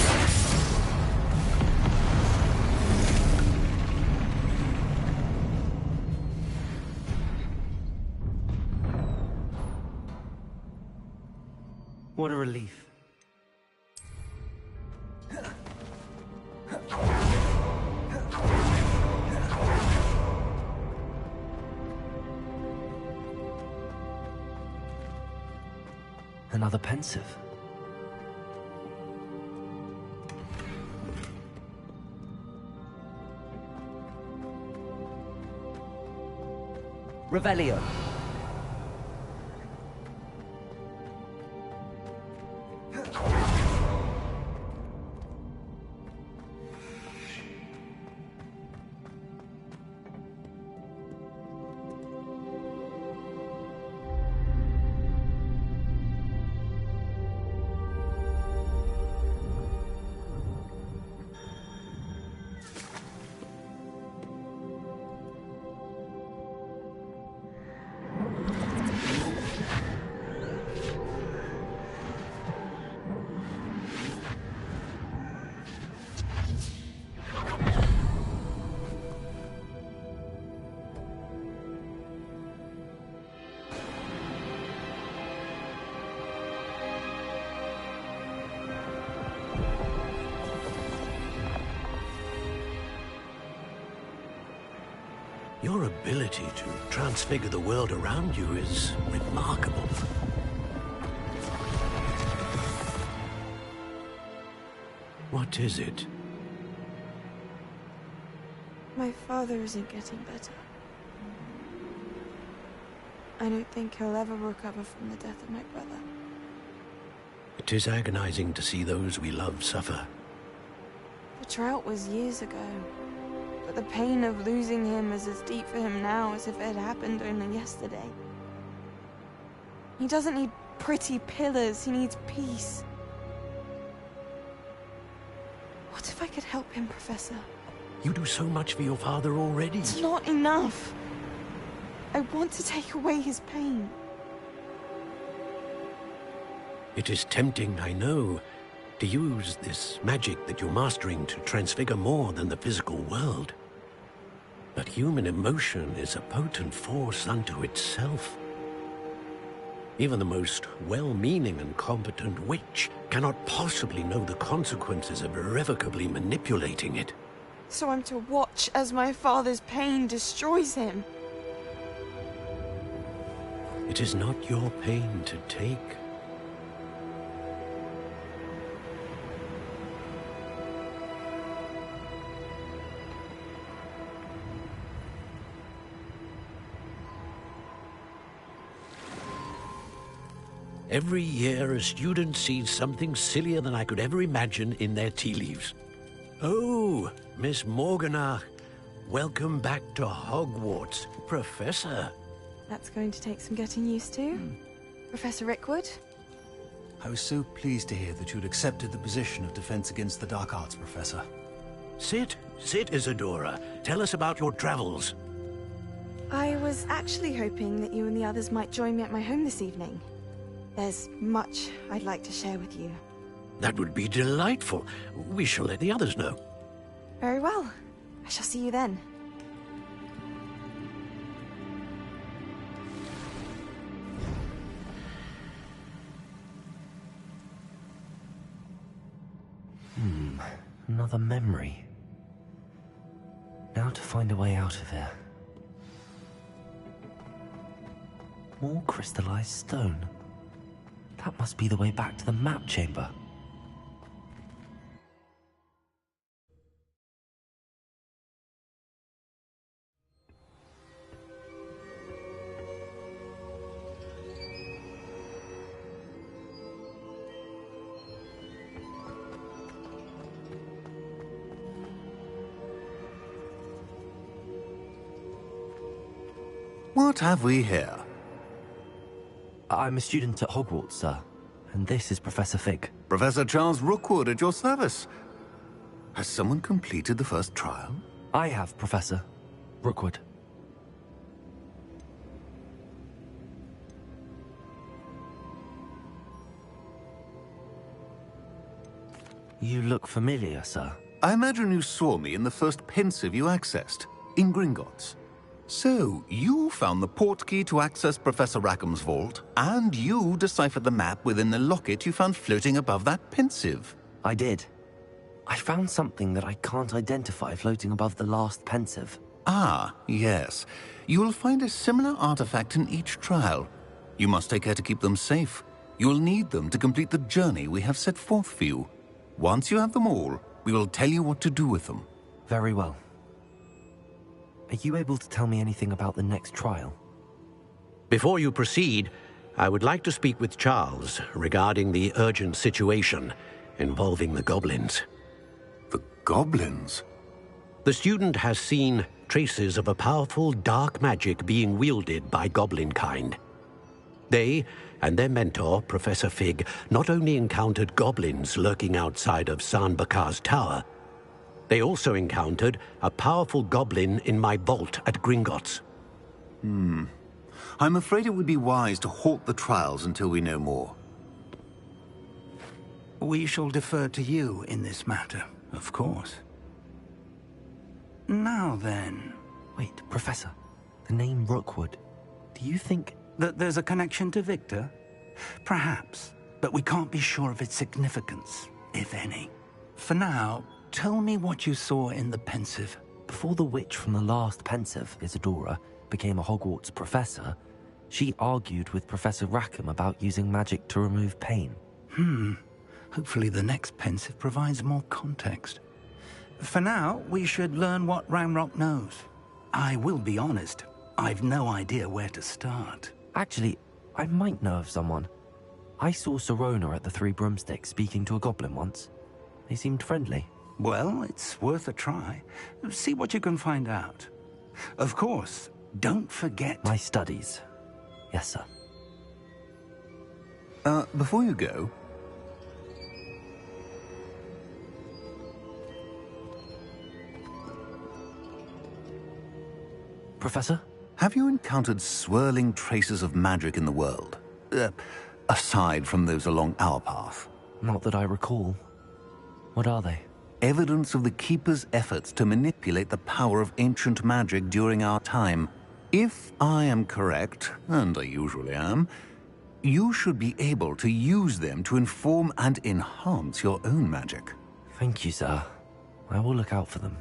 What a relief. Another pensive. Revelio. Your ability to transfigure the world around you is remarkable. What is it? My father isn't getting better. I don't think he'll ever recover from the death of my brother. It is agonizing to see those we love suffer. The drought was years ago, but the pain of losing him is as deep for him now as if it had happened only yesterday. He doesn't need pretty pillars, he needs peace. What if I could help him, Professor? You do so much for your father already. It's not enough. I want to take away his pain. It is tempting, I know, to use this magic that you're mastering to transfigure more than the physical world. But human emotion is a potent force unto itself. Even the most well-meaning and competent witch cannot possibly know the consequences of irrevocably manipulating it. So I'm to watch as my father's pain destroys him. It is not your pain to take. Every year, a student sees something sillier than I could ever imagine in their tea leaves. Oh, Miss Morganach, welcome back to Hogwarts, Professor. That's going to take some getting used to. Professor Rickwood? I was so pleased to hear that you'd accepted the position of Defense Against the Dark Arts, Professor. Sit, Isadora. Tell us about your travels. I was actually hoping that you and the others might join me at my home this evening. There's much I'd like to share with you. That would be delightful. We shall let the others know. Very well. I shall see you then. Another memory. Now to find a way out of here. More crystallized stone. That must be the way back to the map chamber. What have we here? I'm a student at Hogwarts, sir. And this is Professor Fig. Professor Charles Rookwood at your service. Has someone completed the first trial? I have, Professor Rookwood. You look familiar, sir. I imagine you saw me in the first pensive you accessed, in Gringotts. So, you found the portkey to access Professor Rackham's vault, and you deciphered the map within the locket you found floating above that pensive. I did. I found something that I can't identify floating above the last pensive. Ah, yes. You will find a similar artifact in each trial. You must take care to keep them safe. You will need them to complete the journey we have set forth for you. Once you have them all, we will tell you what to do with them. Very well. Are you able to tell me anything about the next trial? Before you proceed, I would like to speak with Charles regarding the urgent situation involving the goblins. The goblins? The student has seen traces of a powerful dark magic being wielded by goblin kind. They and their mentor, Professor Fig, not only encountered goblins lurking outside of Bakar's tower, they also encountered a powerful goblin in my vault at Gringotts. I'm afraid it would be wise to halt the trials until we know more. We shall defer to you in this matter, of course. Now then... Wait, Professor. The name Rookwood. Do you think... that there's a connection to Victor? Perhaps, but we can't be sure of its significance, if any. For now, tell me what you saw in the pensive. Before the witch from the last pensive, Isadora, became a Hogwarts professor, she argued with Professor Rackham about using magic to remove pain. Hopefully the next pensive provides more context. For now, we should learn what Ranrock knows. I will be honest, I've no idea where to start. Actually, I might know of someone. I saw Sirona at the Three Broomsticks speaking to a goblin once. They seemed friendly. Well, it's worth a try. See what you can find out. Of course, don't forget... my studies. Yes, sir. Before you go... Professor? Have you encountered swirling traces of magic in the world? Aside from those along our path? Not that I recall. What are they? Evidence of the Keeper's efforts to manipulate the power of ancient magic during our time. If I am correct, and I usually am, you should be able to use them to inform and enhance your own magic. Thank you, sir. I will look out for them.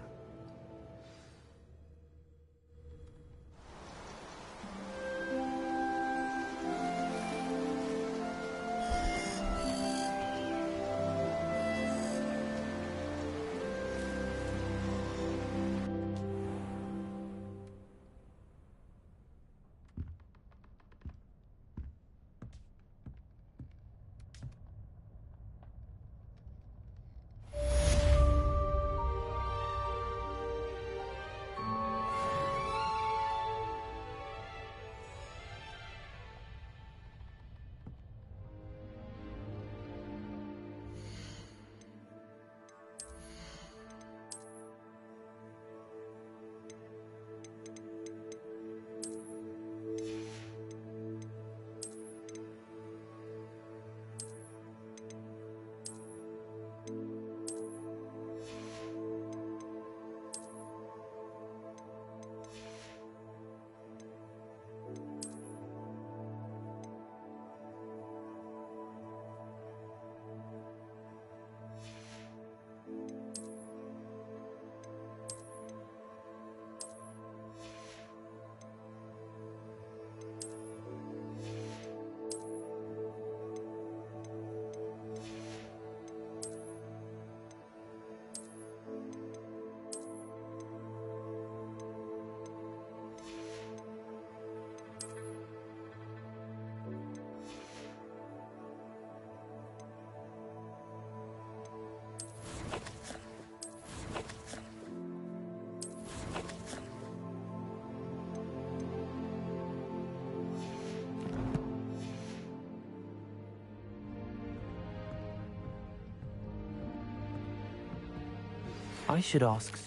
I should ask...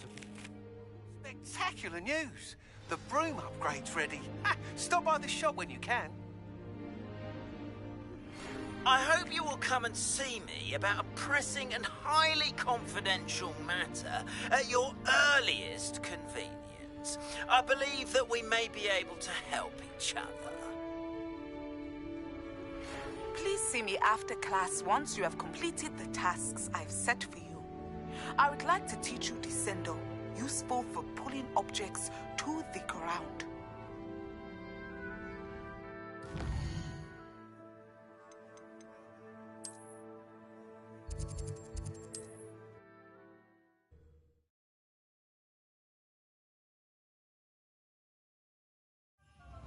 Spectacular news! The broom upgrade's ready. Ha! Stop by the shop when you can. I hope you will come and see me about a pressing and highly confidential matter at your earliest convenience. I believe that we may be able to help each other. Please see me after class once you have completed the tasks I've set for you. I would like to teach you Descendo, useful for pulling objects to the ground.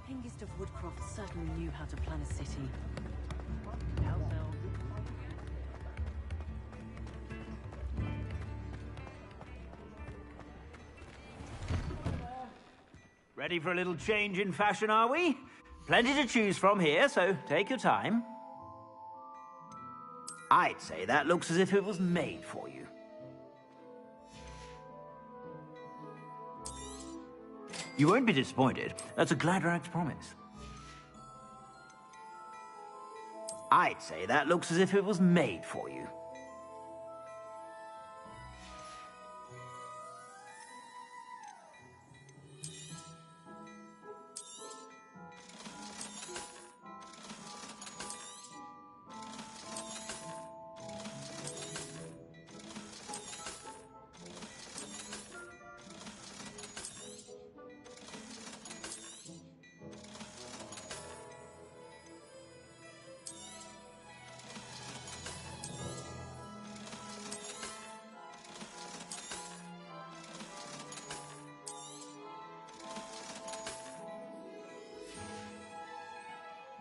Hengist of Woodcroft certainly knew how to plan a city. Ready for a little change in fashion, are we? Plenty to choose from here, so take your time. I'd say that looks as if it was made for you. You won't be disappointed. That's a Gladrag's promise. I'd say that looks as if it was made for you.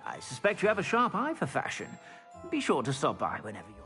I suspect you have a sharp eye for fashion. Be sure to stop by whenever you're...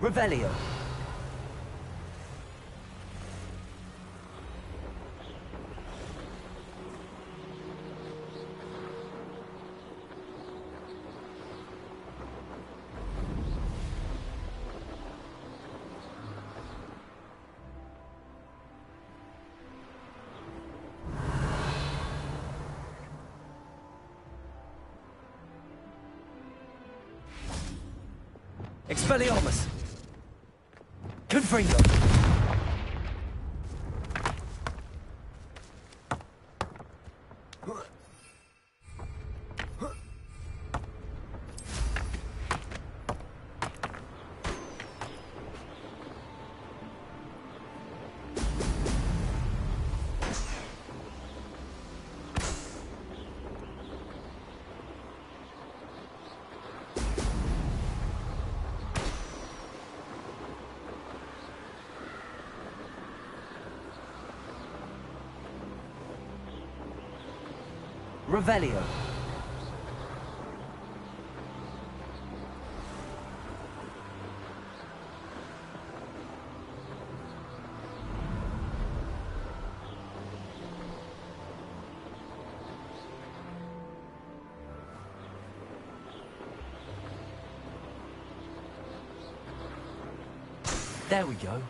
Revelio. Expelliarmus! Confringo! Revelio. There we go.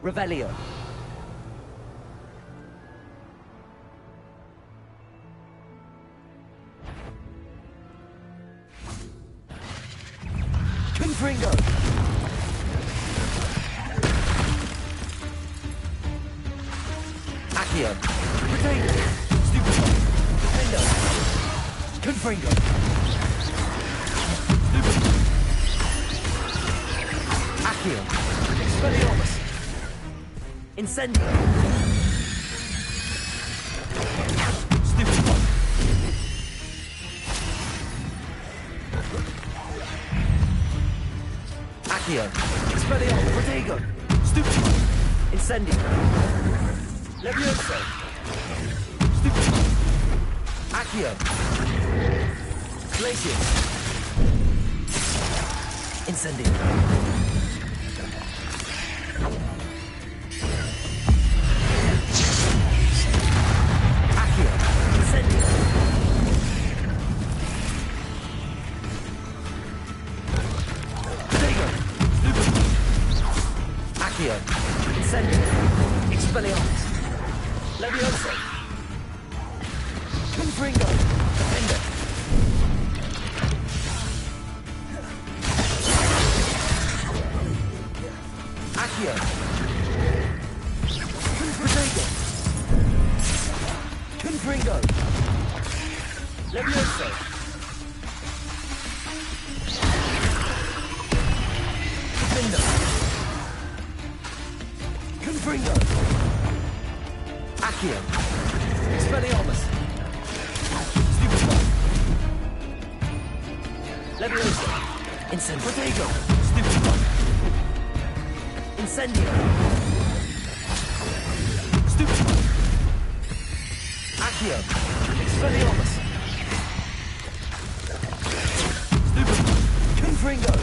Revelio. Confringo. Accio. Potato. Stupefy. Defendo. Confringo. Stupefy. Accio. Expelliarmus. Incendio! Stupefy! Accio! Expelliarmus! Protego! Stupefy! Incendio! Levioso! Stupefy! Accio! Glacius! Incendio! Incendio! Expelliarmus! Levioso! Confringo! Defender! Accio! Protego! Confringo! Levioso! Defender! Confringo! Accio! Expelliarmus! Stupefy! Levioso! Incendio! Protego! Stupefy! Incendio! Stupefy! Accio! Expelliarmus! Stupefy! Confringo!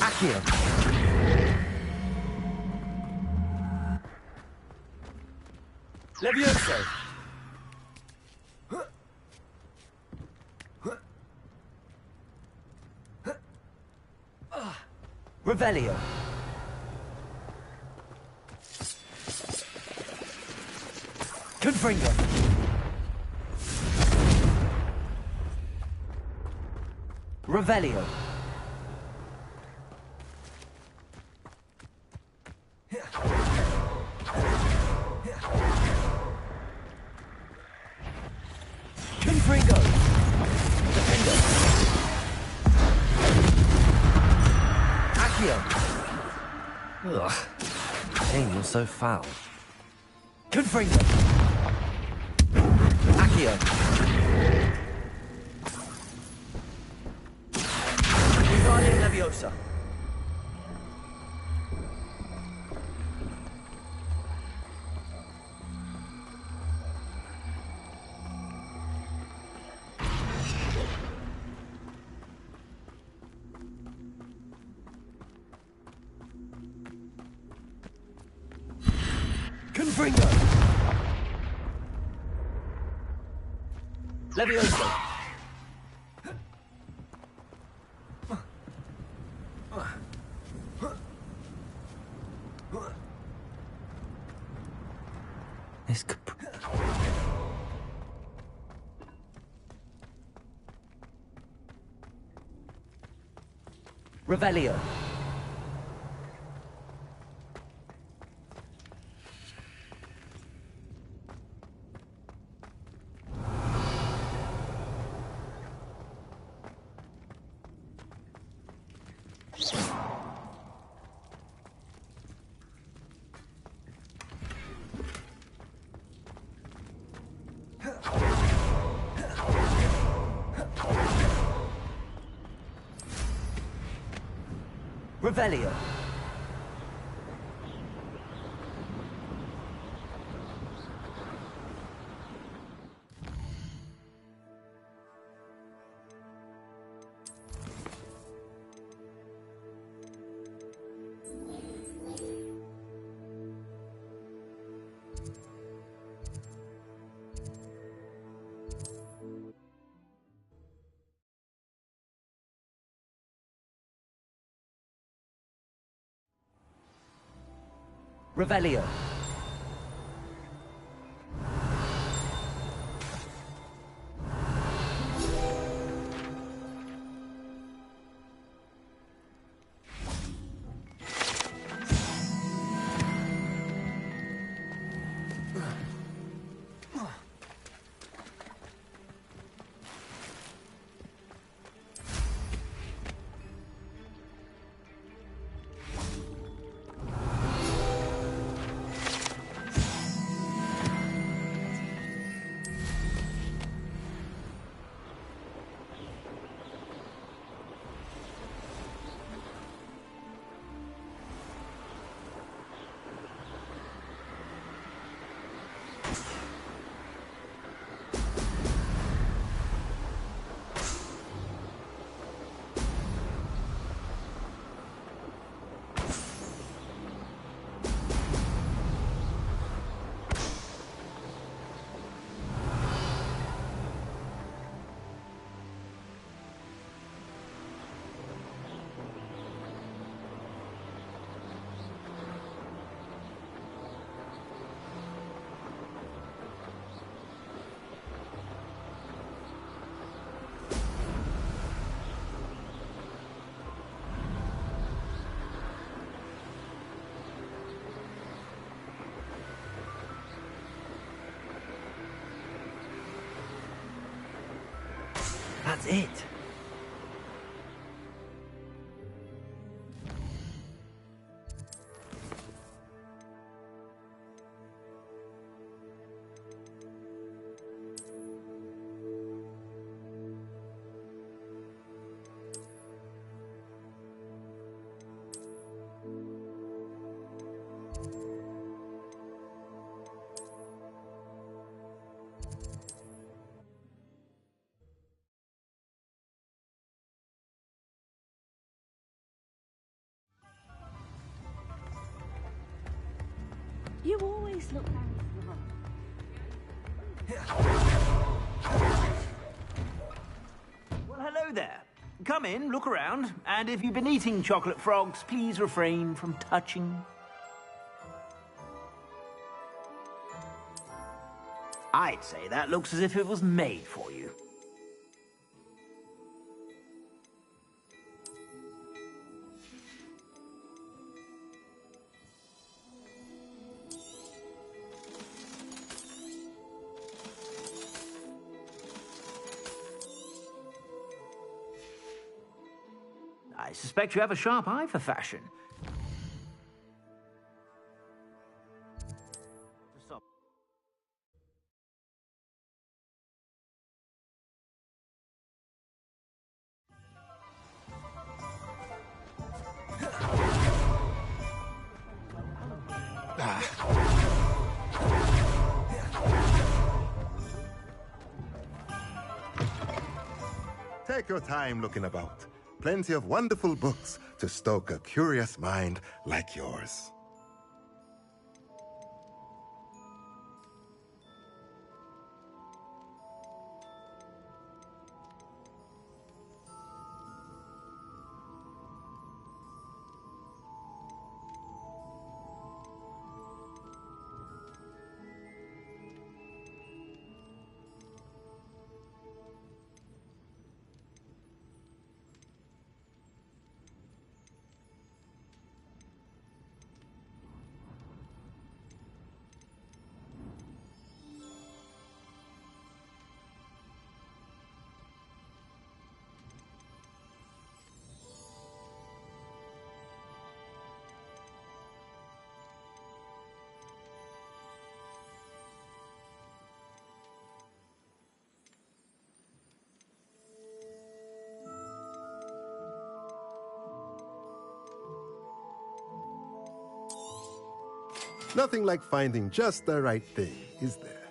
Accio! Levioso! Revelio! Confringo! Revelio! Confringo! Defendo! Accio! Ugh. Dang, you're so foul. Confringo! Accio! Wingardium Leviosa! Confringo! Levioso! This could... Revelio. Revelio. Revelio. That's it. You always look very Well, hello there. Come in, look around, and if you've been eating chocolate frogs, please refrain from touching. I'd say that looks as if it was made for you. I suspect you have a sharp eye for fashion. Take your time looking about. Plenty of wonderful books to stoke a curious mind like yours. Nothing like finding just the right thing, is there?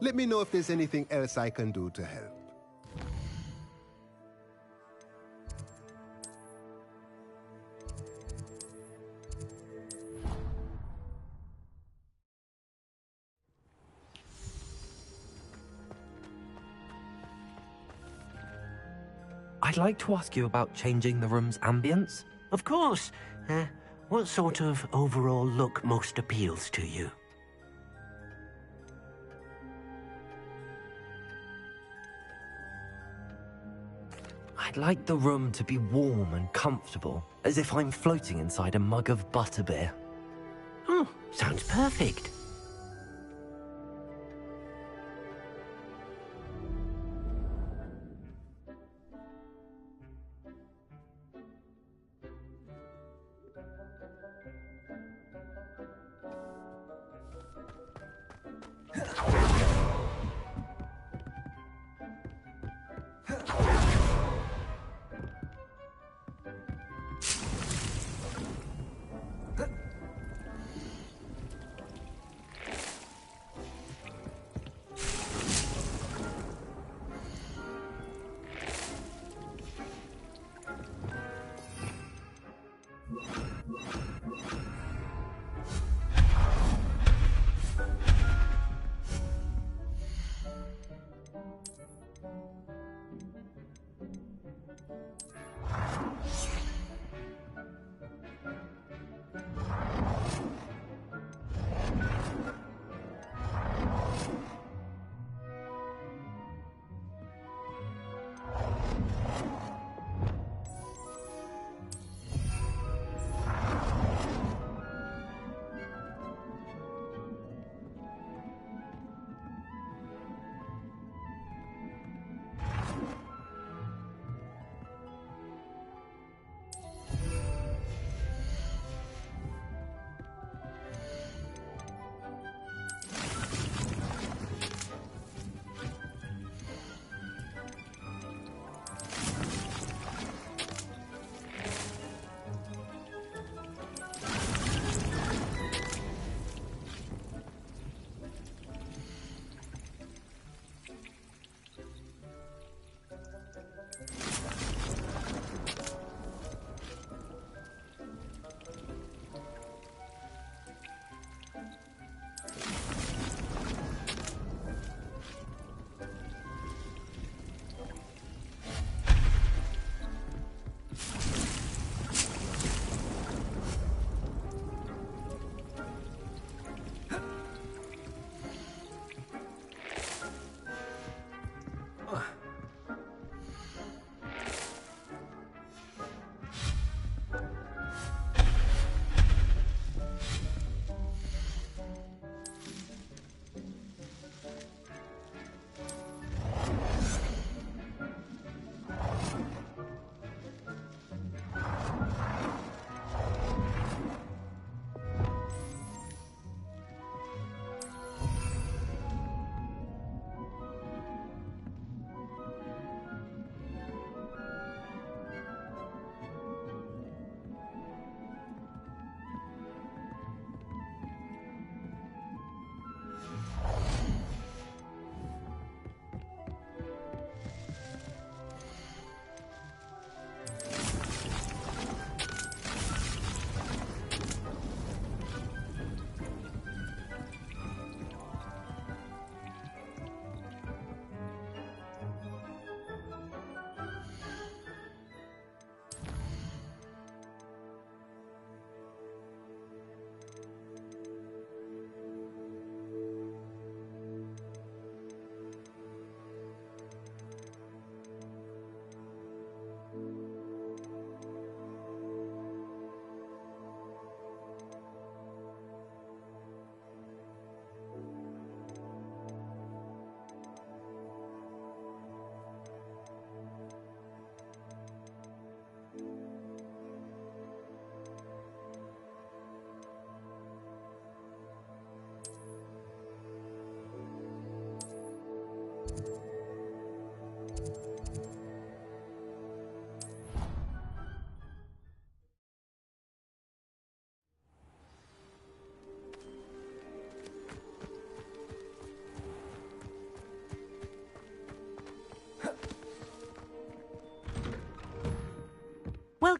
Let me know if there's anything else I can do to help. I'd like to ask you about changing the room's ambience. Of course. What sort of overall look most appeals to you? I'd like the room to be warm and comfortable, as if I'm floating inside a mug of butterbeer. Oh, sounds perfect.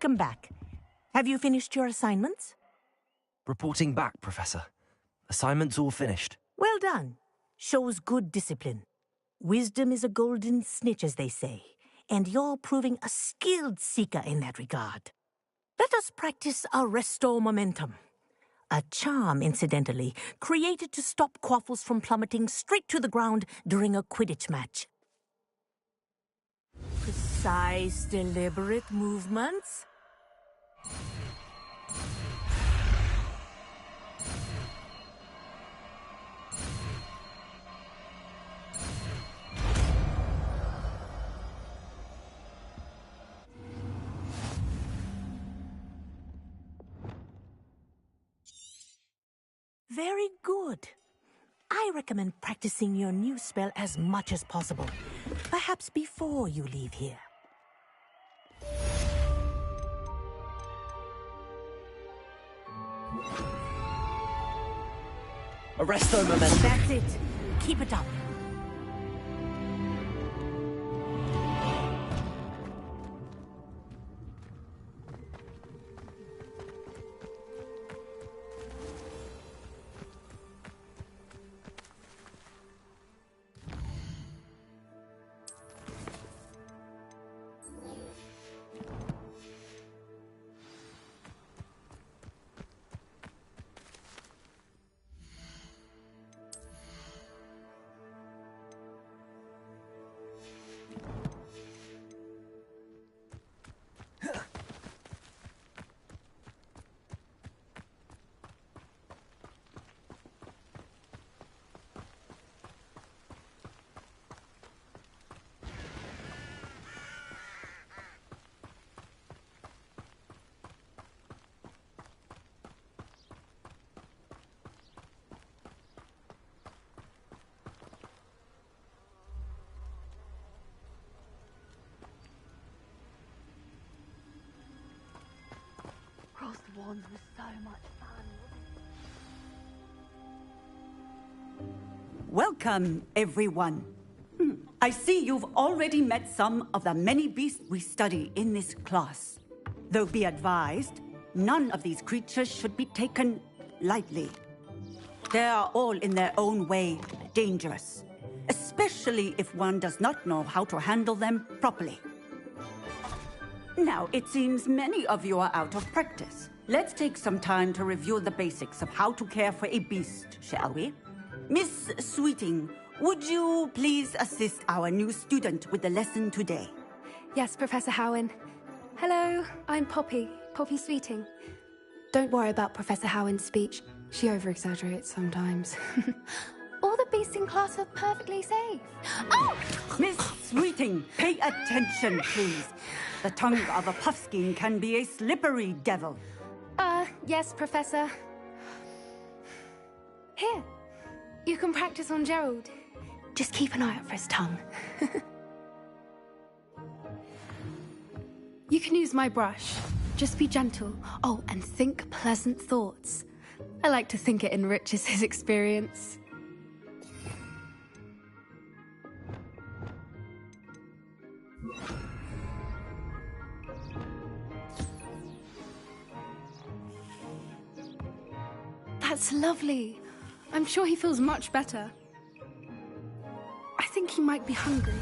Welcome back. Have you finished your assignments? Reporting back, Professor. Assignments all finished. Well done. Shows good discipline. Wisdom is a golden snitch, as they say, and you're proving a skilled seeker in that regard. Let us practice our Restore Momentum. A charm, incidentally, created to stop quaffles from plummeting straight to the ground during a Quidditch match. Precise, deliberate movements. Very good. I recommend practicing your new spell as much as possible, perhaps before you leave here. Arresto momentum. That's it. Keep it up. Cross the Wands was so much fun. Welcome, everyone. I see you've already met some of the many beasts we study in this class. Though be advised, none of these creatures should be taken lightly. They are all in their own way dangerous, especially if one does not know how to handle them properly. Now, it seems many of you are out of practice. Let's take some time to review the basics of how to care for a beast, shall we? Miss Sweeting, would you please assist our new student with the lesson today? Yes, Professor Howen. Hello, I'm Poppy Sweeting. Don't worry about Professor Howen's speech. She over-exaggerates sometimes. All the beasts in class are perfectly safe. Oh! Miss Sweeting, pay attention, please. The tongue of a puffskein can be a slippery devil. Yes, Professor. Here, you can practice on Gerald. Just keep an eye out for his tongue. You can use my brush. Just be gentle. Oh, and think pleasant thoughts. I like to think it enriches his experience. That's lovely. I'm sure he feels much better. I think he might be hungry.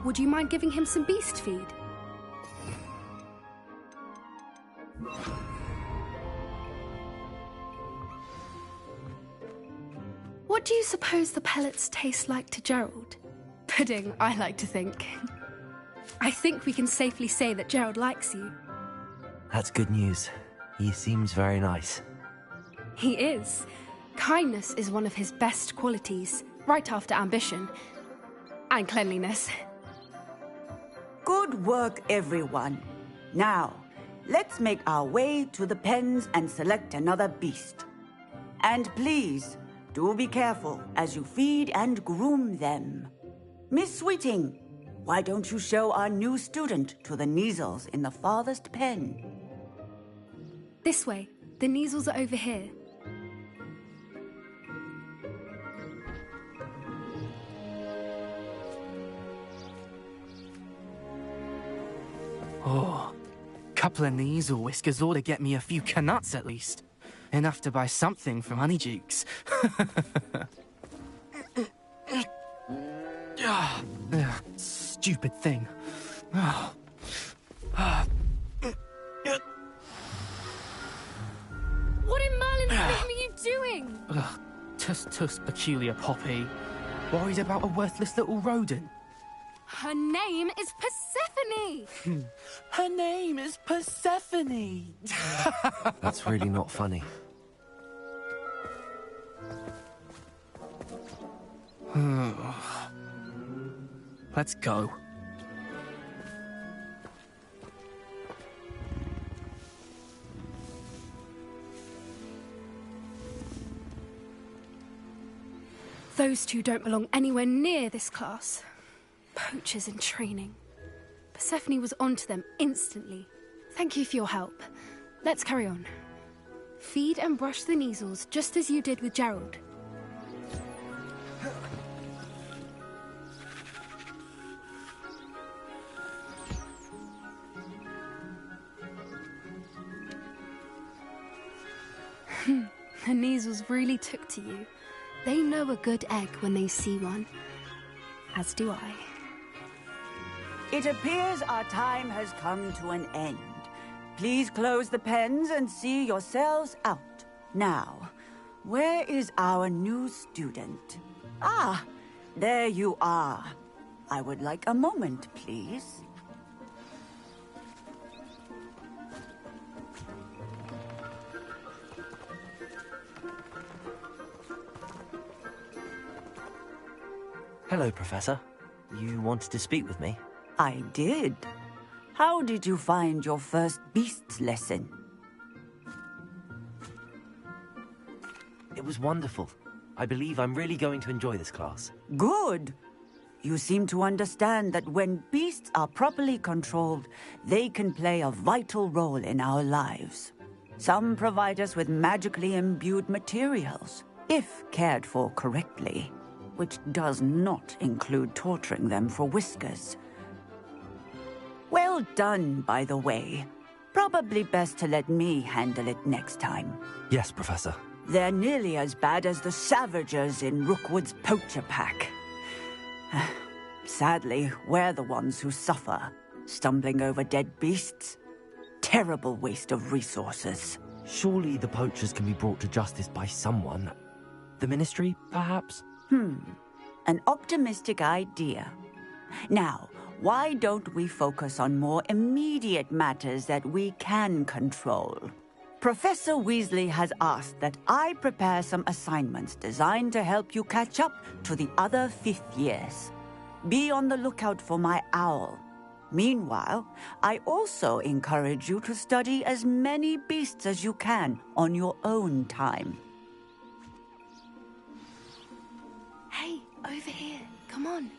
Would you mind giving him some beast feed? What do you suppose the pellets taste like to Gerald? Pudding, I like to think. I think we can safely say that Gerald likes you. That's good news. He seems very nice. He is. Kindness is one of his best qualities, right after ambition. And cleanliness. Good work, everyone. Now, let's make our way to the pens and select another beast. And please, do be careful as you feed and groom them. Miss Sweeting, why don't you show our new student to the Neasels in the farthest pen? This way. The Neasels are over here. Oh, Couple of Neasel whiskers ought to get me a few canuts at least. Enough to buy something from Honeydukes. Stupid thing. What in Merlin's name are you doing? Tuss, peculiar Poppy. Worried about a worthless little rodent? Her name is Persephone! Her name is Persephone! That's really not funny. Let's go. Those two don't belong anywhere near this class. Poachers in training. Persephone was onto them instantly. Thank you for your help. Let's carry on. Feed and brush the Neasels just as you did with Gerald. The Neasels really took to you. They know a good egg when they see one. As do I. It appears our time has come to an end. Please close the pens and see yourselves out. Now, where is our new student? Ah, there you are. I would like a moment, please. Hello, Professor. You wanted to speak with me? I did. How did you find your first beasts lesson? It was wonderful. I believe I'm really going to enjoy this class. Good. You seem to understand that when beasts are properly controlled, they can play a vital role in our lives. Some provide us with magically imbued materials, if cared for correctly, which does not include torturing them for whiskers. Well done, by the way. Probably best to let me handle it next time. Yes, Professor. They're nearly as bad as the Savagers in Rookwood's poacher pack. Sadly, we're the ones who suffer, stumbling over dead beasts. Terrible waste of resources. Surely the poachers can be brought to justice by someone. The Ministry, perhaps? An optimistic idea. Now, why don't we focus on more immediate matters that we can control? Professor Weasley has asked that I prepare some assignments designed to help you catch up to the other fifth years. Be on the lookout for my owl. Meanwhile, I also encourage you to study as many beasts as you can on your own time. Hey, over here. Come on.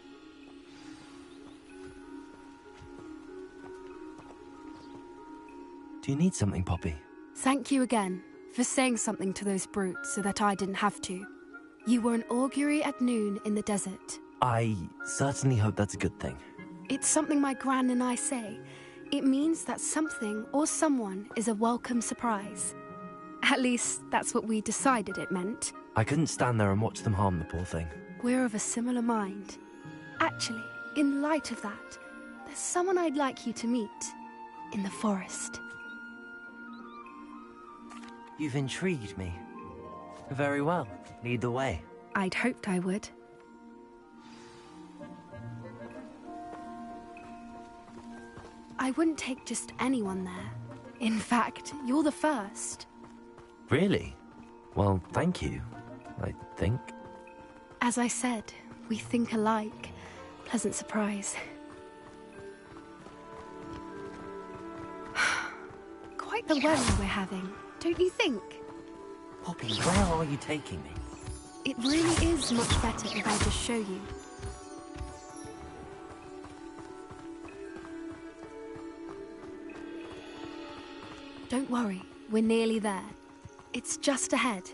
Do you need something, Poppy? Thank you again for saying something to those brutes so that I didn't have to. You were an augury at noon in the desert. I certainly hope that's a good thing. It's something my gran and I say. It means that something or someone is a welcome surprise. At least, that's what we decided it meant. I couldn't stand there and watch them harm the poor thing. We're of a similar mind. Actually, in light of that, there's someone I'd like you to meet. In the forest. You've intrigued me. Very well. Lead the way. I'd hoped I would. I wouldn't take just anyone there. In fact, you're the first. Really? Well, thank you, I think. As I said, we think alike. Pleasant surprise. Quite the weather we're having, don't you think? Poppy, where are you taking me? It really is much better if I just show you. Don't worry, we're nearly there. It's just ahead.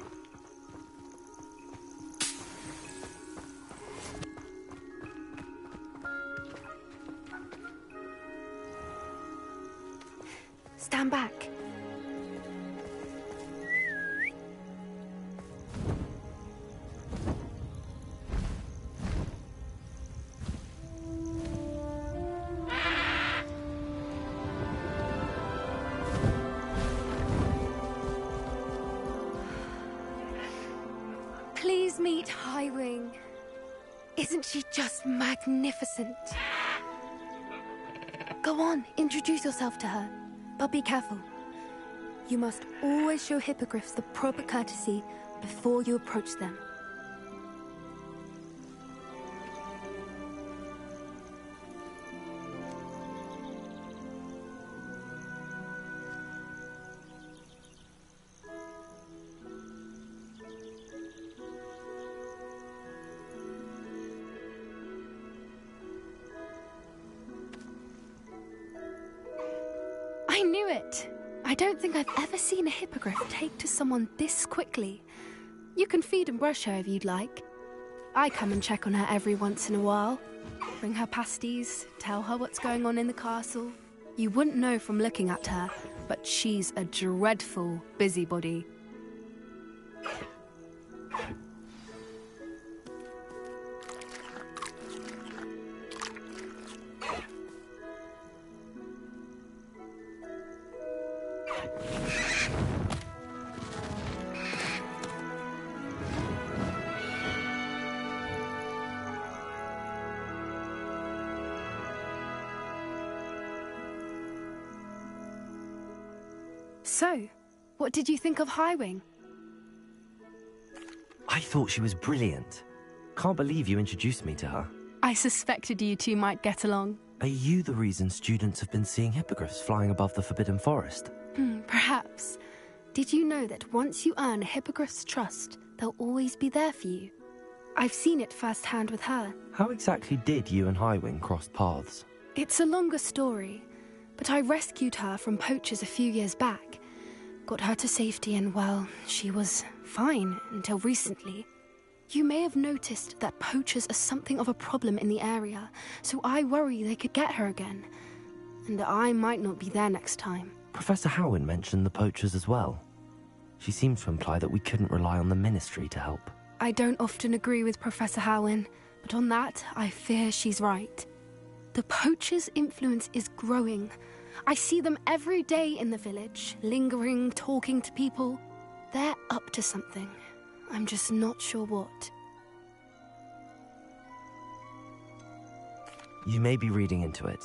Stand back. Please meet Highwing. Isn't she just magnificent? Go on, introduce yourself to her. But be careful. You must always show hippogriffs the proper courtesy before you approach them. I knew it! I don't think I've ever seen a hippogriff take to someone this quickly. You can feed and brush her if you'd like. I come and check on her every once in a while. Bring her pasties, tell her what's going on in the castle. You wouldn't know from looking at her, but she's a dreadful busybody. So, what did you think of Highwing? I thought she was brilliant. Can't believe you introduced me to her. I suspected you two might get along. Are you the reason students have been seeing hippogriffs flying above the Forbidden Forest? Perhaps. Did you know that once you earn a hippogriff's trust, they'll always be there for you? I've seen it firsthand with her. How exactly did you and Highwing cross paths? It's a longer story, but I rescued her from poachers a few years back. Got her to safety and, well, she was fine until recently. You may have noticed that poachers are something of a problem in the area, so I worry they could get her again. And I might not be there next time. Professor Howin mentioned the poachers as well. She seemed to imply that we couldn't rely on the Ministry to help. I don't often agree with Professor Howin, but on that, I fear she's right. The poachers' influence is growing. I see them every day in the village, lingering, talking to people. They're up to something. I'm just not sure what. You may be reading into it.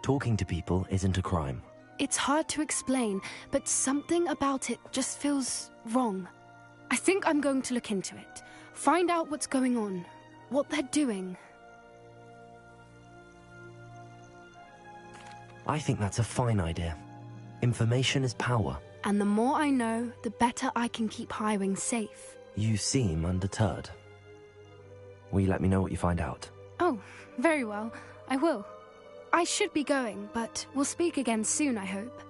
Talking to people isn't a crime. It's hard to explain, but something about it just feels wrong. I think I'm going to look into it. Find out what's going on, what they're doing. I think that's a fine idea. Information is power. And the more I know, the better I can keep Highwing safe. You seem undeterred. Will you let me know what you find out? Oh, very well. I will. I should be going, but we'll speak again soon, I hope.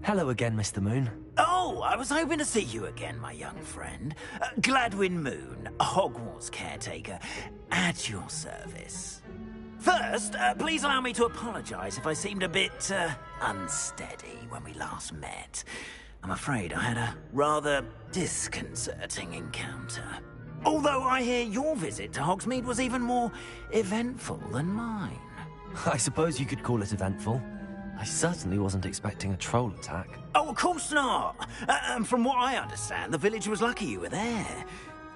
Hello again, Mr. Moon. Oh, I was hoping to see you again, my young friend. Gladwin Moon, Hogwarts caretaker, at your service. First, please allow me to apologize if I seemed a bit, unsteady when we last met. I'm afraid I had a rather disconcerting encounter. Although I hear your visit to Hogsmeade was even more eventful than mine. I suppose you could call it eventful. I certainly wasn't expecting a troll attack. Oh, of course not. From what I understand, the village was lucky you were there.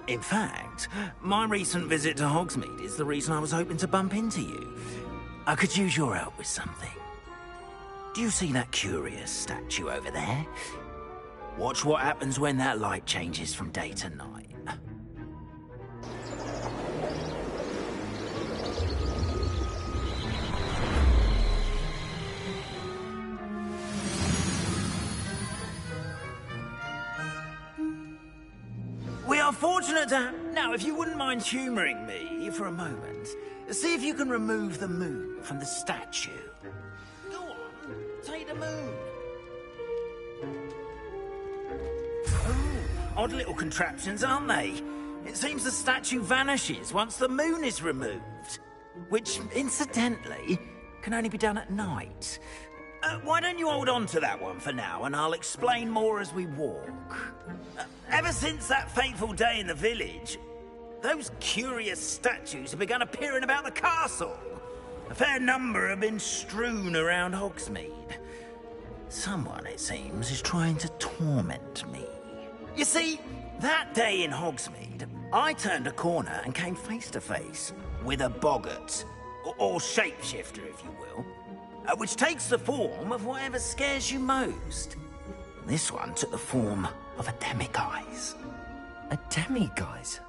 In fact, my recent visit to Hogsmeade is the reason I was hoping to bump into you. I could use your help with something. Do you see that curious statue over there? Watch what happens when that light changes from day to night. We are fortunate to have... Now, if you wouldn't mind humouring me for a moment, see if you can remove the moon from the statue. Go on, take the moon. Oh, odd little contraptions, aren't they? It seems the statue vanishes once the moon is removed. Which, incidentally, can only be done at night. Why don't you hold on to that one for now, and I'll explain more as we walk. Ever since that fateful day in the village, those curious statues have begun appearing about the castle. A fair number have been strewn around Hogsmeade. Someone, it seems, is trying to torment me. You see, that day in Hogsmeade, I turned a corner and came face to face with a boggart, or shapeshifter, if you will. Which takes the form of whatever scares you most. This one took the form of a demiguise. A demiguise?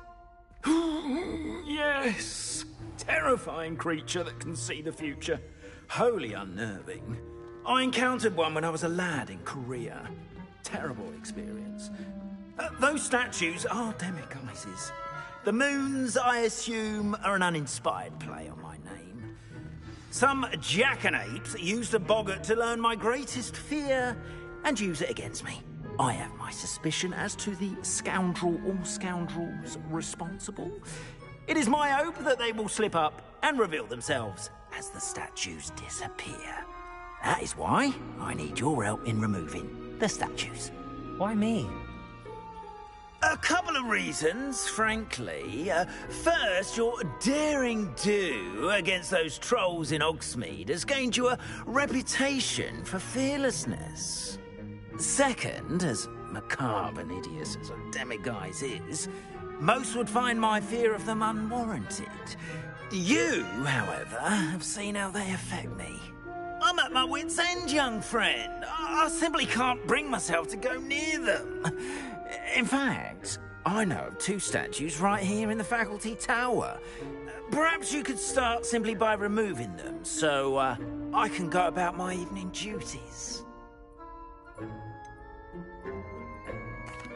Yes. Terrifying creature that can see the future. Wholly unnerving. I encountered one when I was a lad in Korea. Terrible experience. Those statues are demiguises. The moons, I assume, are an uninspired play on my name. Some jackanapes used a boggart to learn my greatest fear and use it against me. I have my suspicion as to the scoundrel or scoundrels responsible. It is my hope that they will slip up and reveal themselves as the statues disappear. That is why I need your help in removing the statues. Why me? A couple of reasons, frankly. First, your daring do against those trolls in Hogsmeade has gained you a reputation for fearlessness. Second, as macabre and hideous as a demiguise is, most would find my fear of them unwarranted. You, however, have seen how they affect me. I'm at my wit's end, young friend. I simply can't bring myself to go near them. In fact, I know of two statues right here in the faculty tower. Perhaps you could start simply by removing them, so I can go about my evening duties.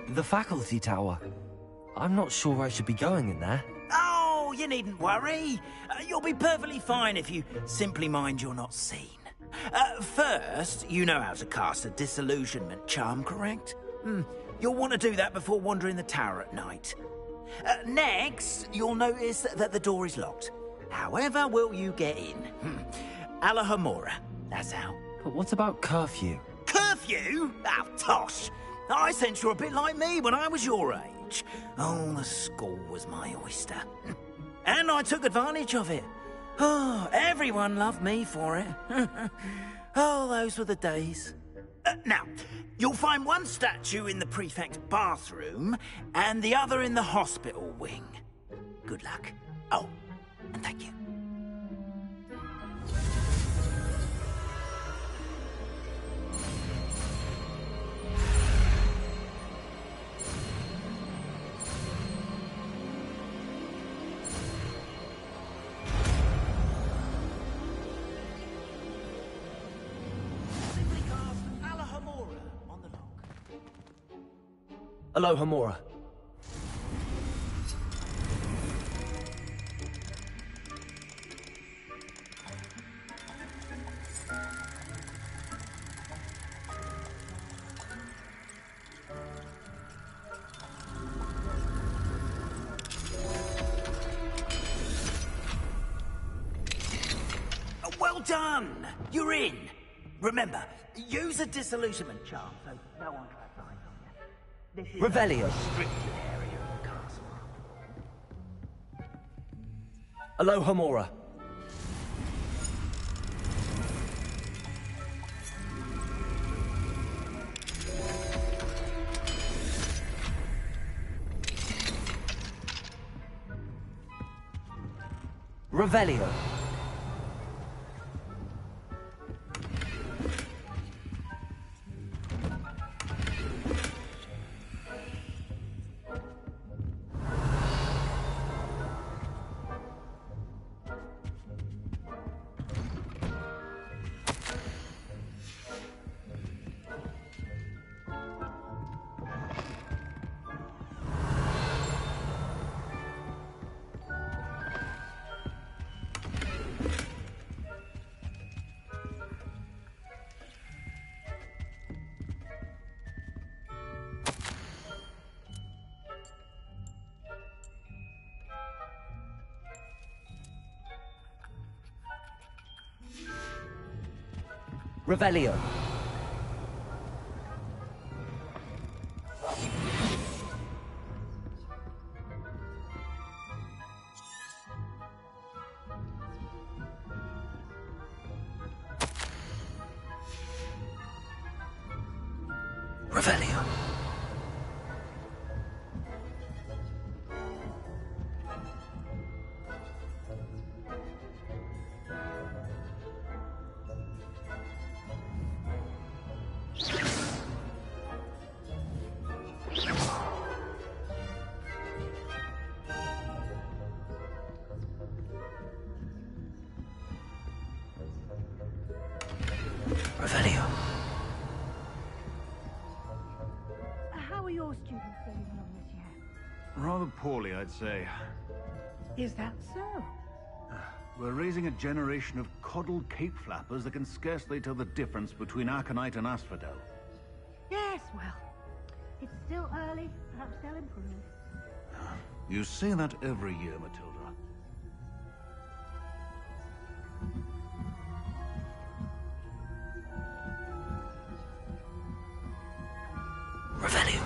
The faculty tower? I'm not sure I should be going in there. Oh, you needn't worry. You'll be perfectly fine if you simply mind you're not seen. First, you know how to cast a disillusionment charm, correct? You'll want to do that before wandering the tower at night. Next, you'll notice that the door is locked. However will you get in? Alahomora, that's how. But what about curfew? Curfew? Oh, tosh. I sense you're a bit like me when I was your age. Oh, the school was my oyster. And I took advantage of it. Oh, everyone loved me for it. Oh, those were the days. Now, you'll find one statue in the prefect's bathroom and the other in the hospital wing. Good luck. Oh, and thank you. Alohomora. done! You're in! Remember, use a disillusionment charm so no one tries to hide on you. This is Revelio. a restricted area of the castle. Aloha Mora. Revelio. Revelio. Revelio. Revelio. How are your students getting along this year? Rather poorly, I'd say. Is that so? We're raising a generation of coddled cape flappers that can scarcely tell the difference between Aconite and Asphodel. Yes, well, it's still early. Perhaps they'll improve. You say that every year, Matilda. Revelio.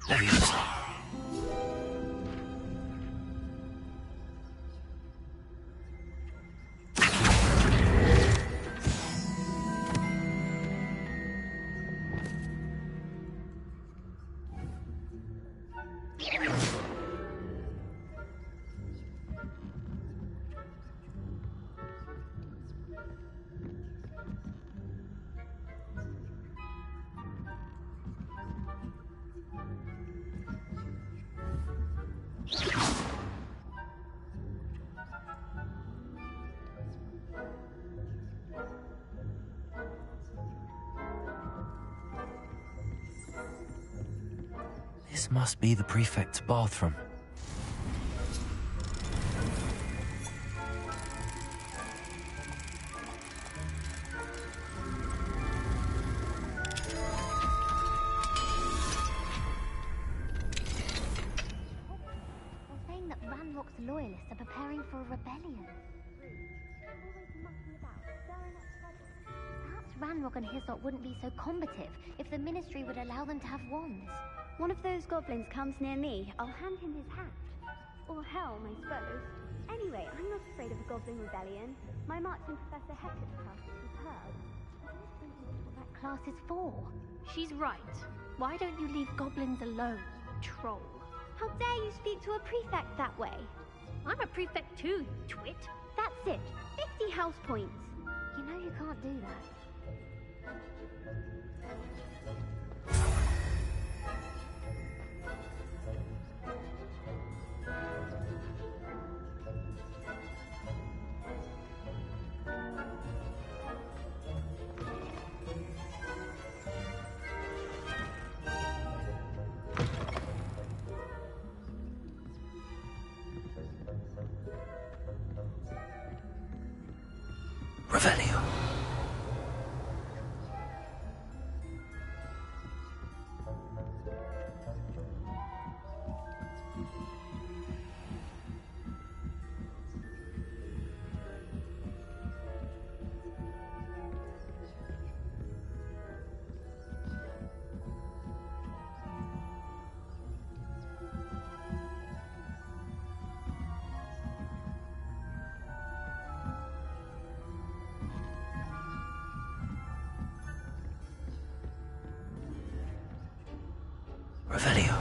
Leviosa. This must be the prefect's bathroom. They're saying that Ranrock's loyalists are preparing for a rebellion. Perhaps Ranrock and his lot wouldn't be so combative if the Ministry would allow them to have wands. One of those goblins comes near me, I'll hand him his hat. Or helm, I suppose. Anyway, I'm not afraid of a goblin rebellion. My marks in Professor Hector's class is superb. I don't think that's what that class is for. She's right. Why don't you leave goblins alone, you troll? How dare you speak to a prefect that way? I'm a prefect too, you twit. That's it. 50 house points. You know you can't do that. Revelio.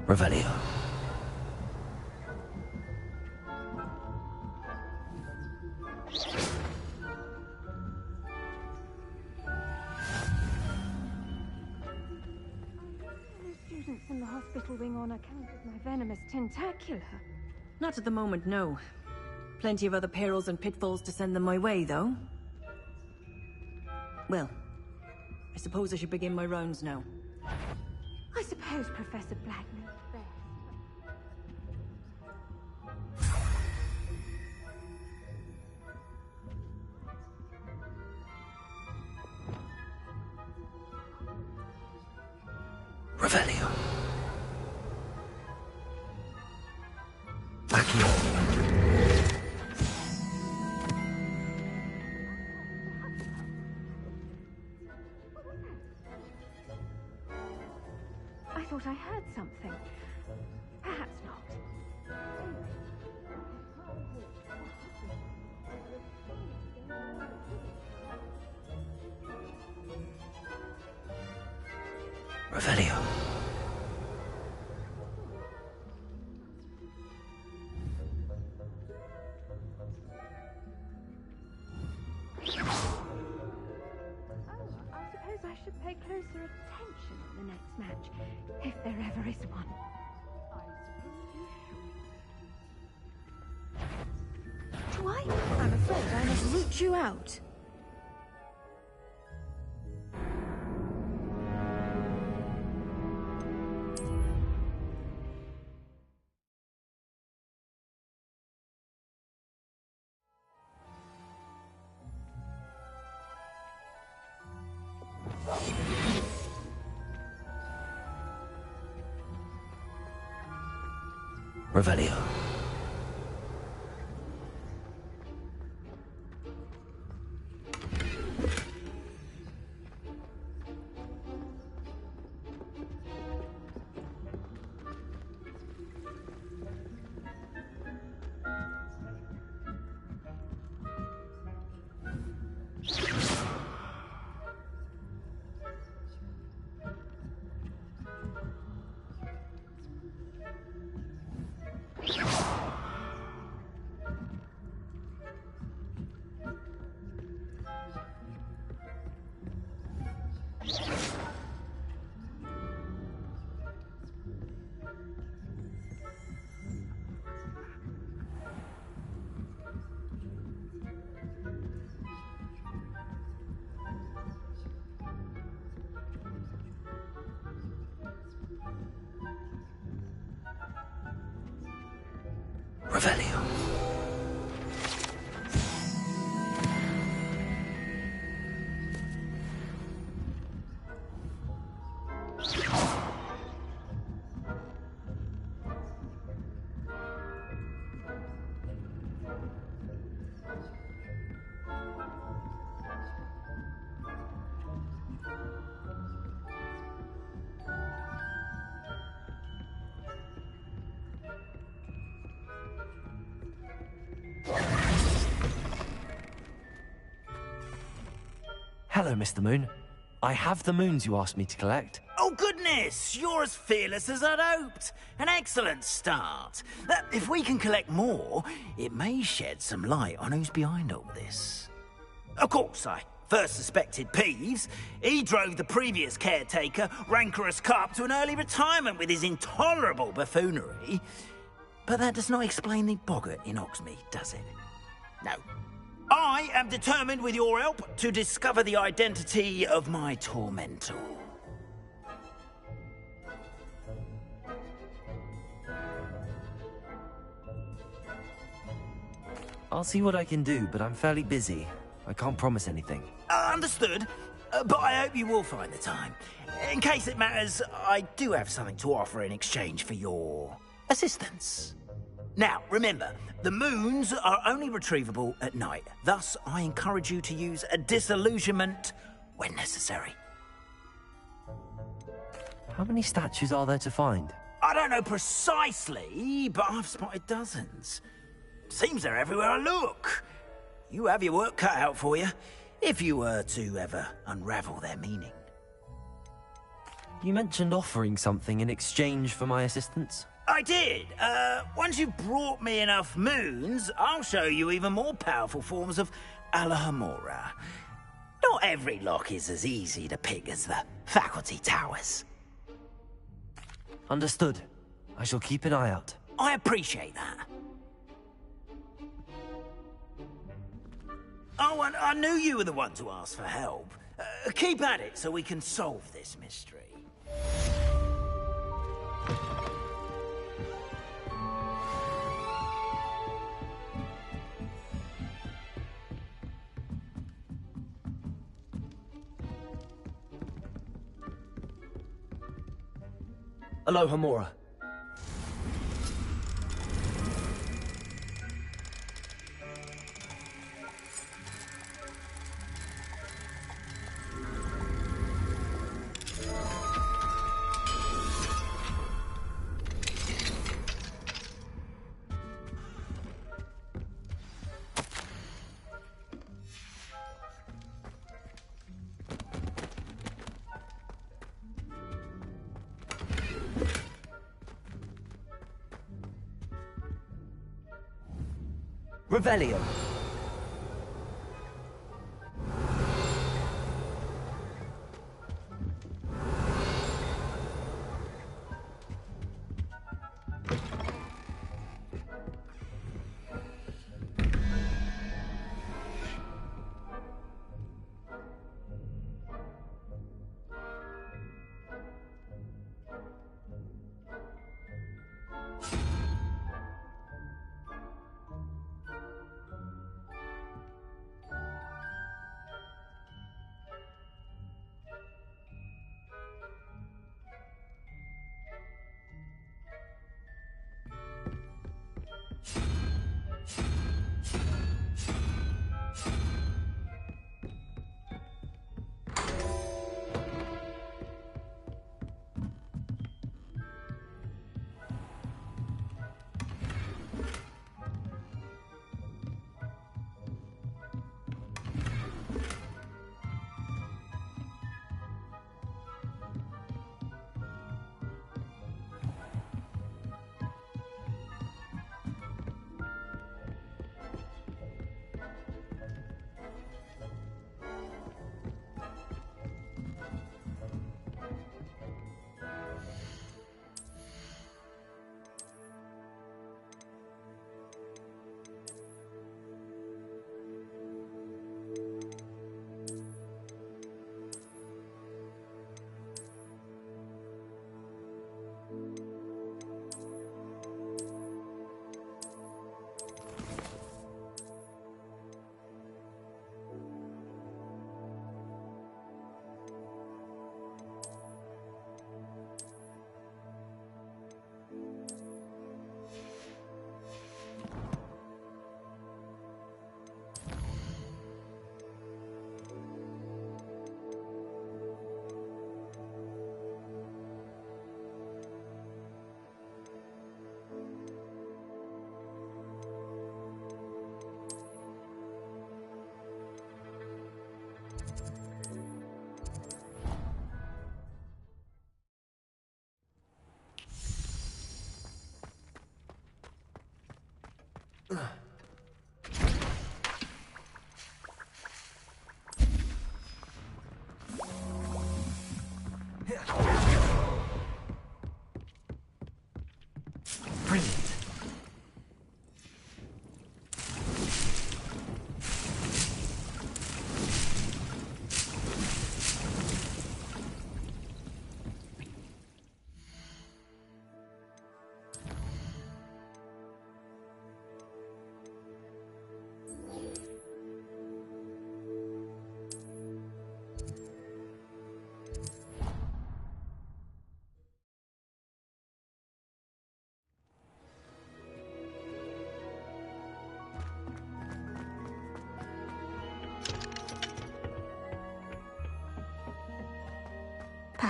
Revelio. Students in the hospital wing on account of my venomous tentacular. Not at the moment, no. Plenty of other perils and pitfalls to send them my way, though. Well, I suppose I should begin my rounds now. I suppose Professor Black knows best. Revelio. Accio. I thought I heard something. Perhaps not. Revelio. I suppose I should pay closer attention on the next match, if there ever is one. Do I? I'm afraid I must root you out. Revelio. Revelio. Hello, Mr. Moon. I have the moons you asked me to collect. Oh, goodness! You're as fearless as I'd hoped. An excellent start. If we can collect more, it may shed some light on who's behind all this. Of course, I first suspected Peeves, he drove the previous caretaker, rancorous Carp, to an early retirement with his intolerable buffoonery. But that does not explain the boggart in Oxmead, does it? No. I am determined, with your help, to discover the identity of my tormentor. I'll see what I can do, but I'm fairly busy. I can't promise anything. Understood, but I hope you will find the time. In case it matters, I do have something to offer in exchange for your assistance. Now, remember, the moons are only retrievable at night. Thus, I encourage you to use a disillusionment when necessary. How many statues are there to find? I don't know precisely, but I've spotted dozens. Seems they're everywhere I look. You have your work cut out for you, if you were to ever unravel their meaning. You mentioned offering something in exchange for my assistance? I did. Once you've brought me enough moons, I'll show you even more powerful forms of Alohomora. Not every lock is as easy to pick as the faculty towers. Understood. I shall keep an eye out. I appreciate that. Oh, and I knew you were the one to ask for help. Keep at it so we can solve this mystery. Alohomora. Revelio.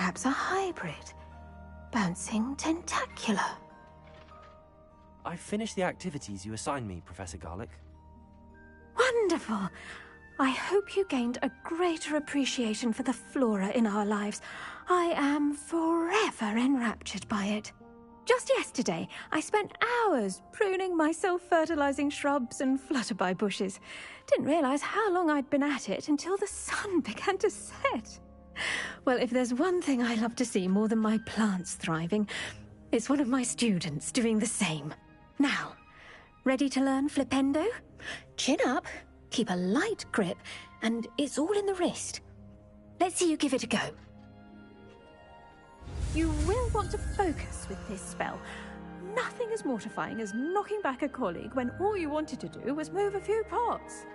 perhaps a hybrid. Bouncing tentacular. I finished the activities you assigned me, Professor Garlick. Wonderful! I hope you gained a greater appreciation for the flora in our lives. I am forever enraptured by it. Just yesterday, I spent hours pruning my self-fertilizing shrubs and flutterby bushes. Didn't realize how long I'd been at it until the sun began to set. Well, if there's one thing I love to see more than my plants thriving, it's one of my students doing the same. Now, ready to learn Flipendo? Chin up, keep a light grip, and it's all in the wrist. Let's see you give it a go. You will want to focus with this spell. Nothing as mortifying as knocking back a colleague when all you wanted to do was move a few pots.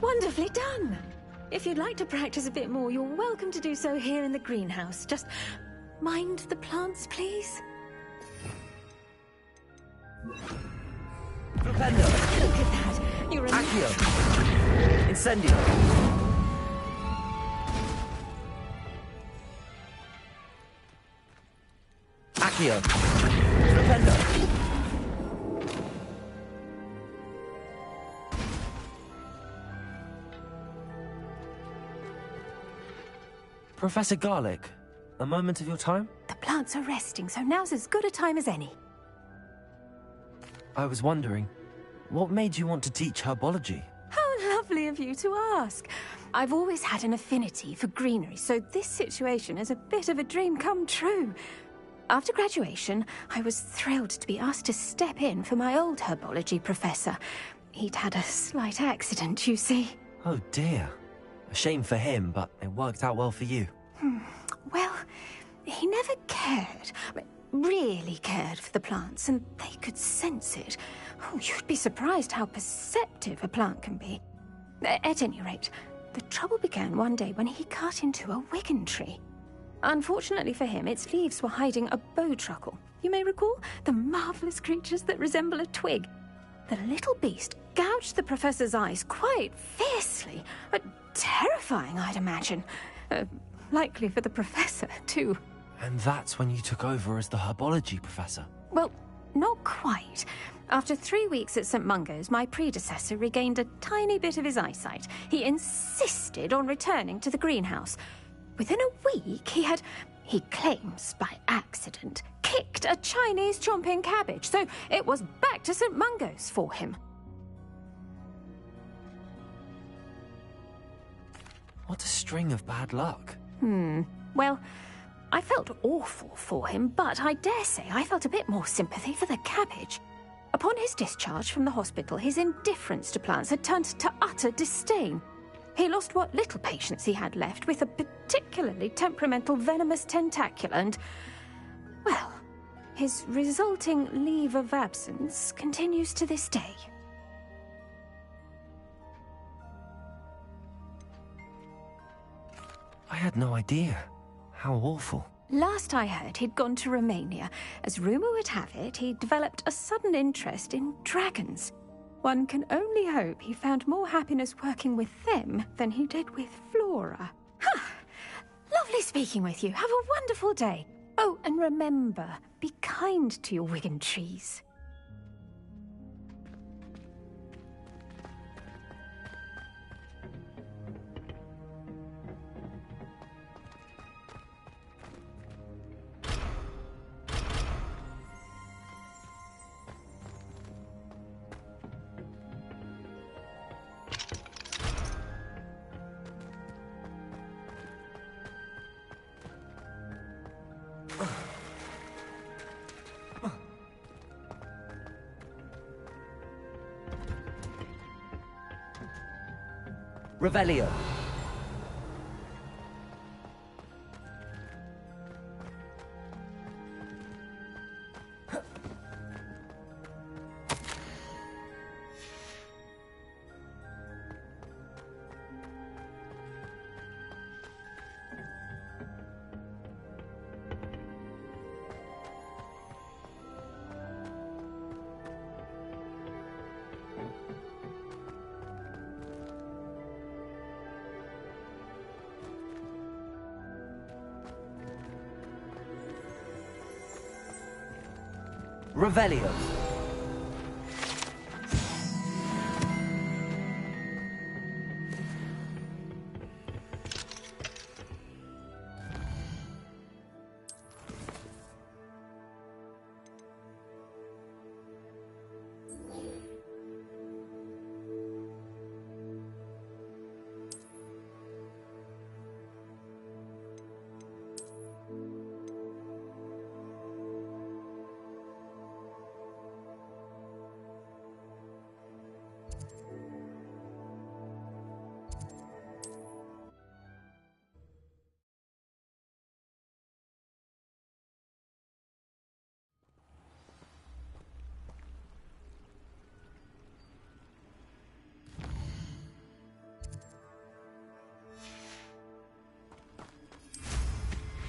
Wonderfully done! If you'd like to practice a bit more, you're welcome to do so here in the greenhouse. Just mind the plants, please. Flipendo! Look at that! You're a... Accio! Incendio! Accio! Flipendo! Professor Garlick, a moment of your time? The plants are resting, so now's as good a time as any. I was wondering, what made you want to teach herbology? How lovely of you to ask. I've always had an affinity for greenery, so this situation is a bit of a dream come true. After graduation, I was thrilled to be asked to step in for my old herbology professor. He'd had a slight accident, you see. Oh dear. A shame for him, but it worked out well for you. Well, he never cared, really cared for the plants, and they could sense it. Oh, you'd be surprised how perceptive a plant can be. At any rate, the trouble began one day when he cut into a wigan tree. Unfortunately for him, its leaves were hiding a bowtruckle. You may recall the marvelous creatures that resemble a twig. The little beast gouged the professor's eyes quite fiercely. Terrifying, I'd imagine. Likely for the professor, too. And that's when you took over as the herbology professor? Well, not quite. After 3 weeks at St. Mungo's, my predecessor regained a tiny bit of his eyesight. He insisted on returning to the greenhouse. Within a week, he claims by accident, kicked a Chinese chomping cabbage, so it was back to St. Mungo's for him. What a string of bad luck. Well, I felt awful for him, but I dare say I felt a bit more sympathy for the cabbage. Upon his discharge from the hospital, his indifference to plants had turned to utter disdain. He lost what little patience he had left with a particularly temperamental venomous tentacula and, well, his resulting leave of absence continues to this day. I had no idea. How awful. Last I heard, he'd gone to Romania. As rumour would have it, he developed a sudden interest in dragons. One can only hope he found more happiness working with them than he did with Flora. Lovely speaking with you. Have a wonderful day. Oh, and remember, be kind to your wigan trees. Revelio. Revelio.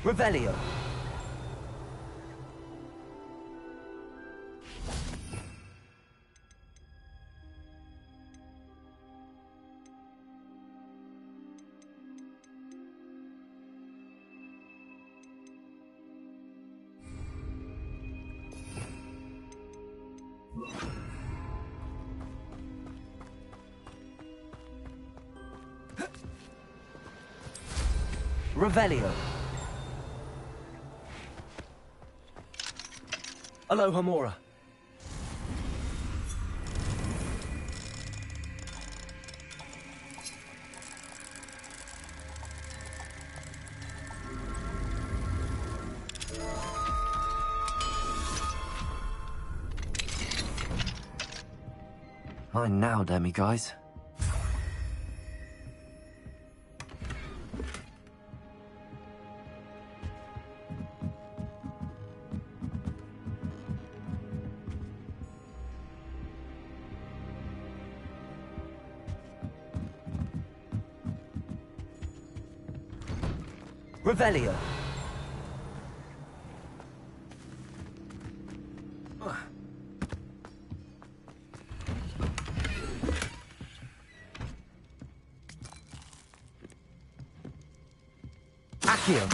Revelio. Revelio. Aloha Mora. Fine now, demi-guys. Revelio. Accio.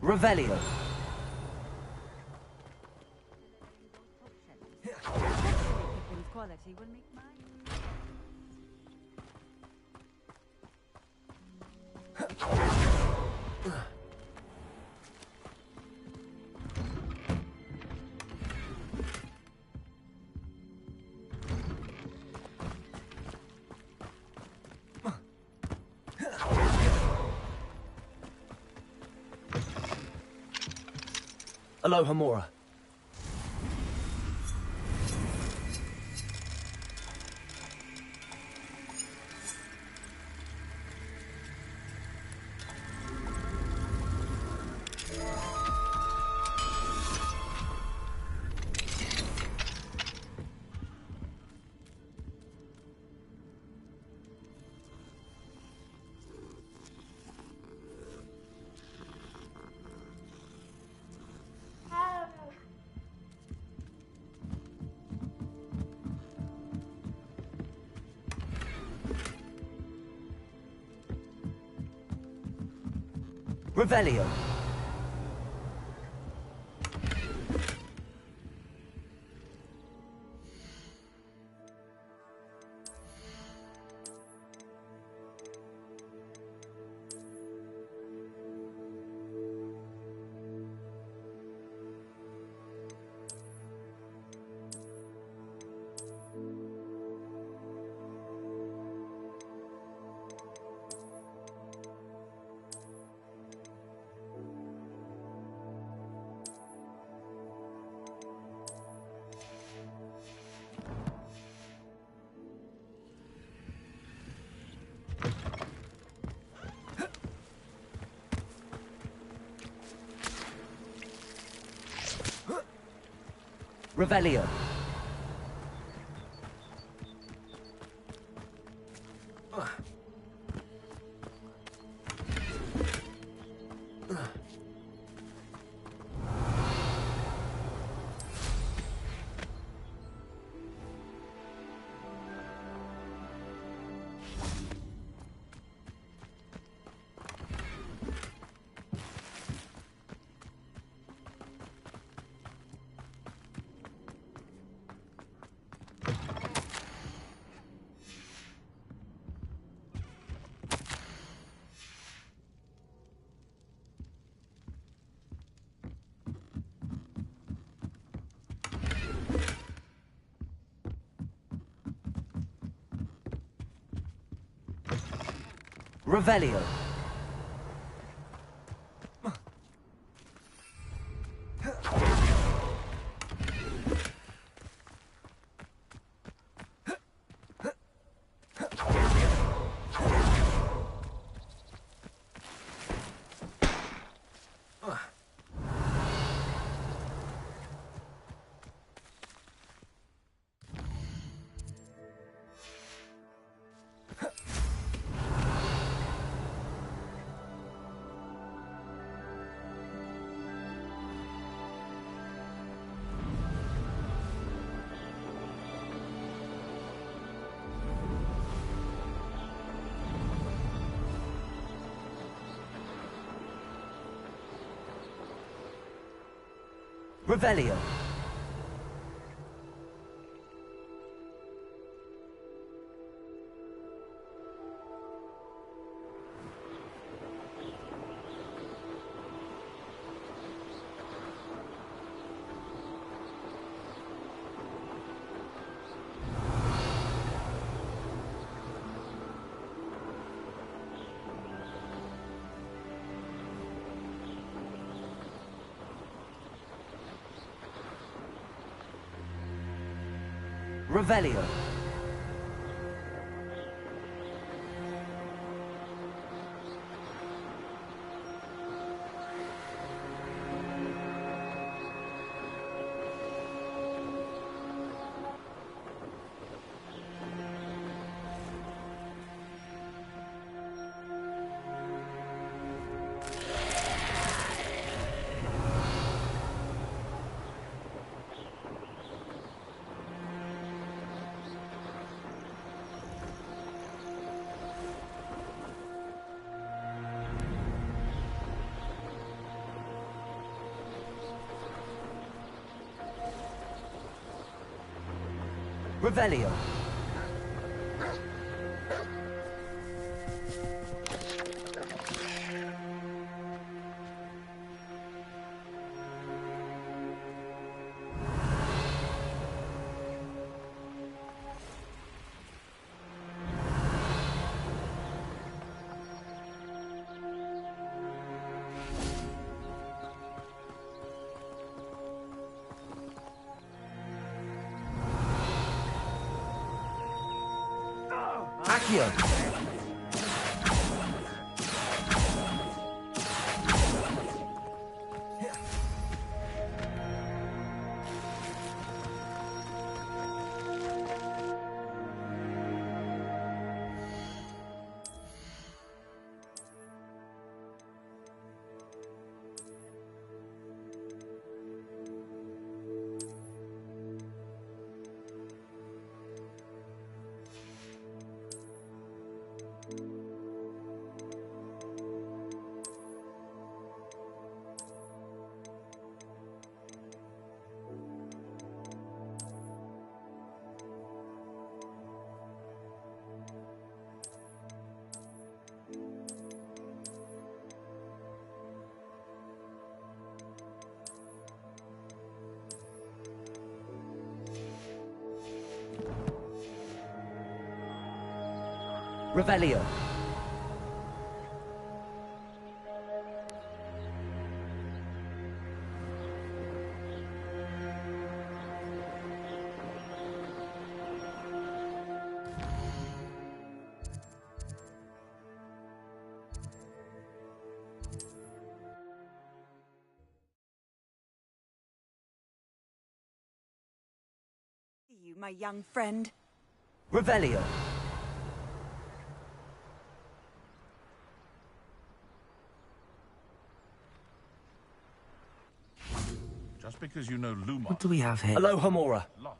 Revelio. Quality will make mine. Aloha Mora. Revelio. Revelio. Revelio. Revelio. Revelio. Revelio. Accio. Revelio. You, my young friend. Revelio. Just because you know Lumos... What do we have here? Hello, Homora. Lost.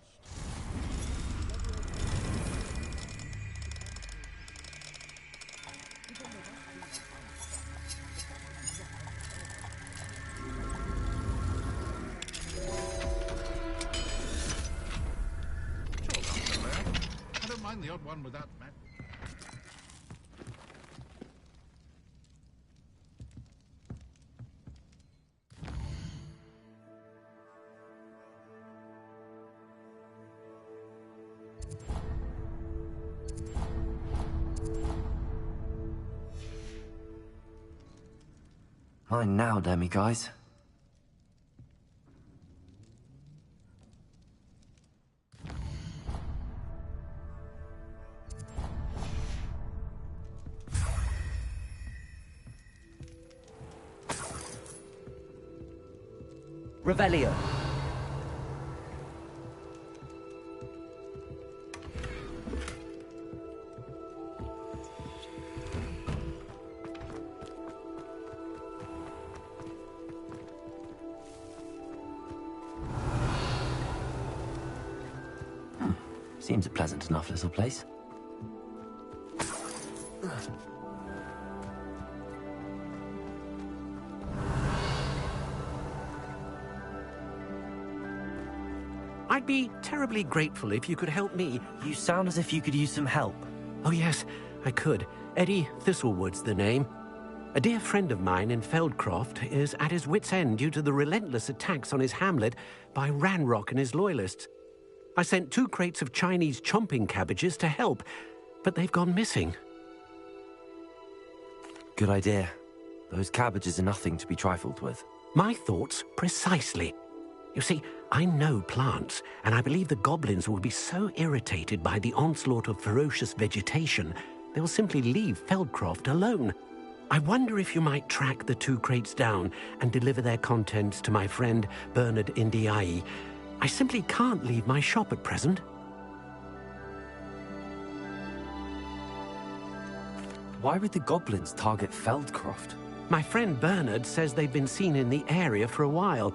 I don't mind the odd one without magic. Mine now, Demi guys. Revelio. Seems a pleasant enough little place. I'd be terribly grateful if you could help me. You sound as if you could use some help. Oh yes, I could. Eddie Thistlewood's the name. A dear friend of mine in Feldcroft is at his wit's end due to the relentless attacks on his hamlet by Ranrock and his loyalists. I sent 2 crates of Chinese chomping cabbages to help, but they've gone missing. Good idea. Those cabbages are nothing to be trifled with. My thoughts precisely. You see, I know plants, and I believe the goblins will be so irritated by the onslaught of ferocious vegetation, they'll simply leave Feldcroft alone. I wonder if you might track the 2 crates down and deliver their contents to my friend Bernard Indiai. I simply can't leave my shop at present. Why would the goblins target Feldcroft? My friend Bernard says they've been seen in the area for a while.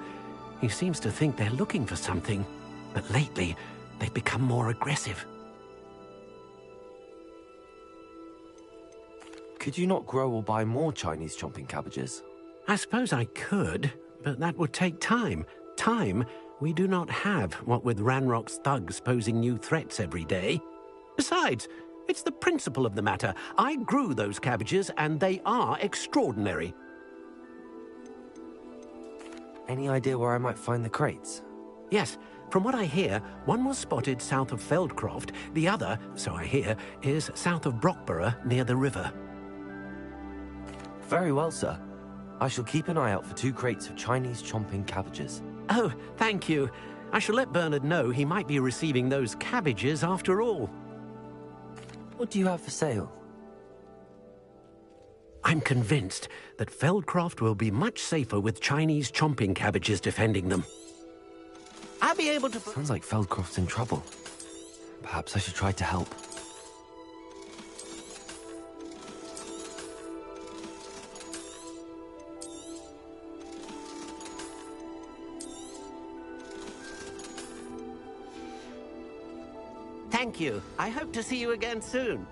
He seems to think they're looking for something, but lately they've become more aggressive. Could you not grow or buy more Chinese chomping cabbages? I suppose I could, but that would take time. Time we do not have, what with Ranrock's thugs posing new threats every day. Besides, it's the principle of the matter. I grew those cabbages, and they are extraordinary. Any idea where I might find the crates? Yes. From what I hear, one was spotted south of Feldcroft. The other, so I hear, is south of Brockborough, near the river. Very well, sir. I shall keep an eye out for 2 crates of Chinese chomping cabbages. Oh, thank you. I shall let Bernard know he might be receiving those cabbages after all. What do you have for sale? I'm convinced that Feldcroft will be much safer with Chinese chomping cabbages defending them. I'll be able to... Sounds like Feldcroft's in trouble. Perhaps I should try to help. Thank you. I hope to see you again soon.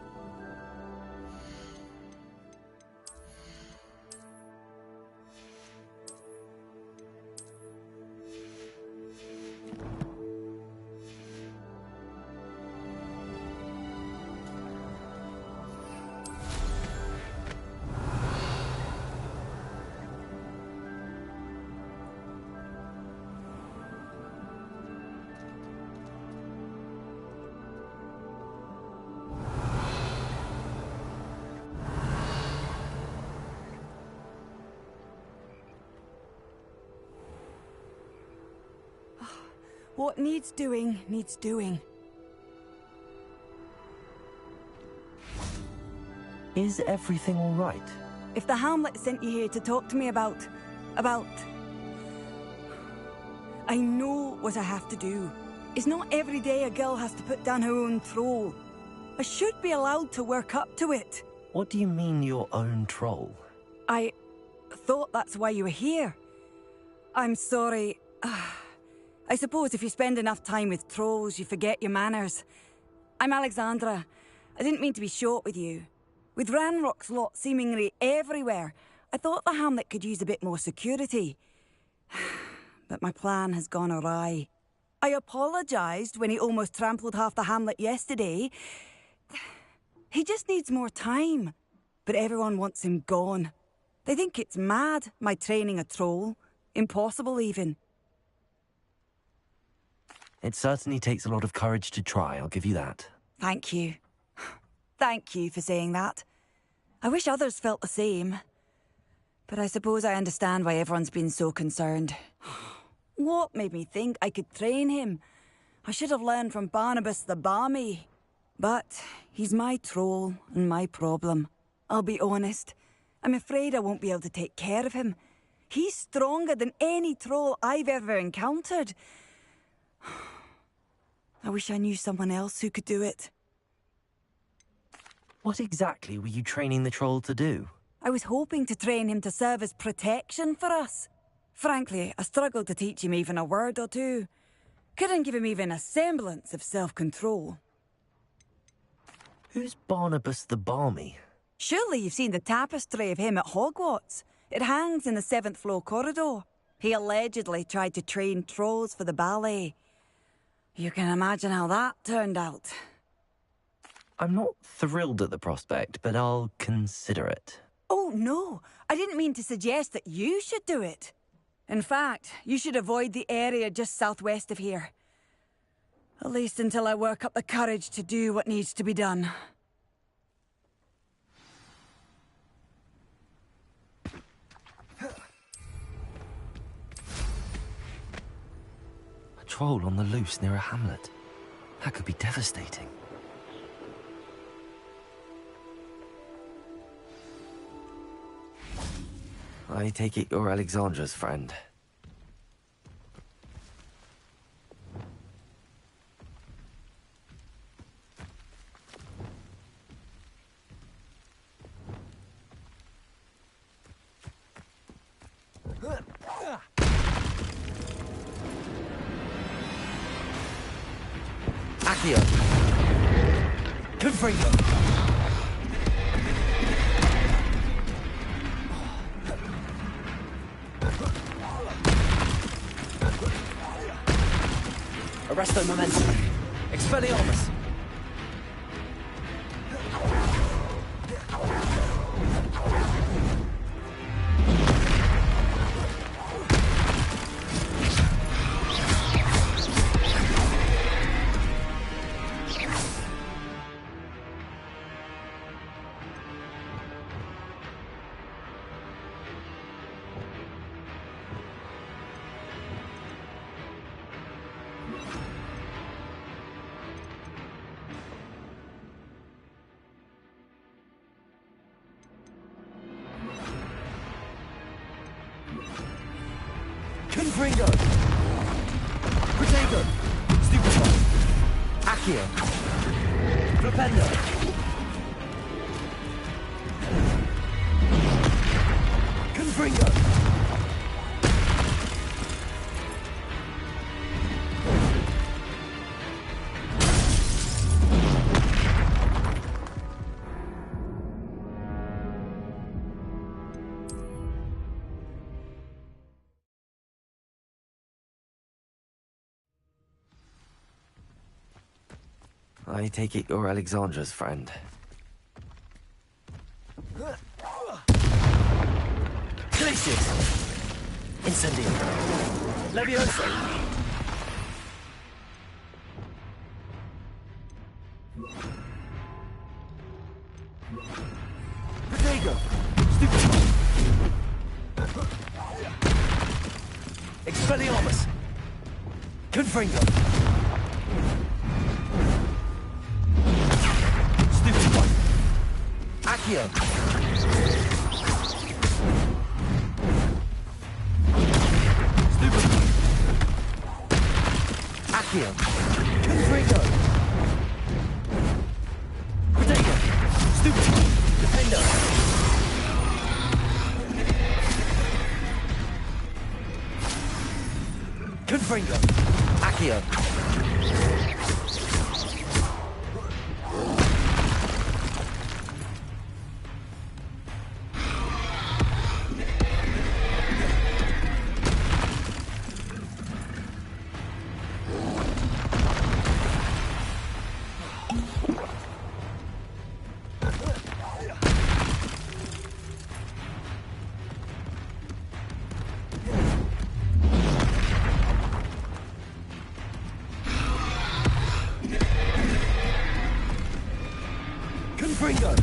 What needs doing, needs doing. Is everything all right? If the Hamlet sent you here to talk to me about... I know what I have to do. It's not every day a girl has to put down her own troll. I should be allowed to work up to it. What do you mean, your own troll? I thought that's why you were here. I'm sorry. I suppose if you spend enough time with trolls, you forget your manners. I'm Alexandra. I didn't mean to be short with you. With Ranrock's lot seemingly everywhere, I thought the hamlet could use a bit more security. But my plan has gone awry. I apologised when he almost trampled half the hamlet yesterday. He just needs more time. But everyone wants him gone. They think it's mad, my training a troll. Impossible, even. It certainly takes a lot of courage to try, I'll give you that. Thank you. Thank you for saying that. I wish others felt the same. But I suppose I understand why everyone's been so concerned. What made me think I could train him? I should have learned from Barnabas the Balmy. But he's my troll and my problem. I'll be honest. I'm afraid I won't be able to take care of him. He's stronger than any troll I've ever encountered. I wish I knew someone else who could do it. What exactly were you training the troll to do? I was hoping to train him to serve as protection for us. Frankly, I struggled to teach him even a word or two. Couldn't give him even a semblance of self-control. Who's Barnabas the Balmy? Surely you've seen the tapestry of him at Hogwarts. It hangs in the 7th floor corridor. He allegedly tried to train trolls for the ballet. You can imagine how that turned out. I'm not thrilled at the prospect, but I'll consider it. Oh, no. I didn't mean to suggest that you should do it. In fact, you should avoid the area just southwest of here. At least until I work up the courage to do what needs to be done. A troll on the loose near a hamlet. That could be devastating. I take it you're Alexandra's friend. Accio! Gryffindor! Arresto momentum. Expelliarmus. Confringo! Protego! Stupefy! Accio! Flipendo! Confringo! I take it you're Alexandra's friend. Glacius! Incendio! Levioso! Protego! Stupefy! Expelliarmus! Confringo! Accio! Stupefy! Accio! Confringo! Protego! Stupefy! Defendo! Confringo! Accio! Confringo!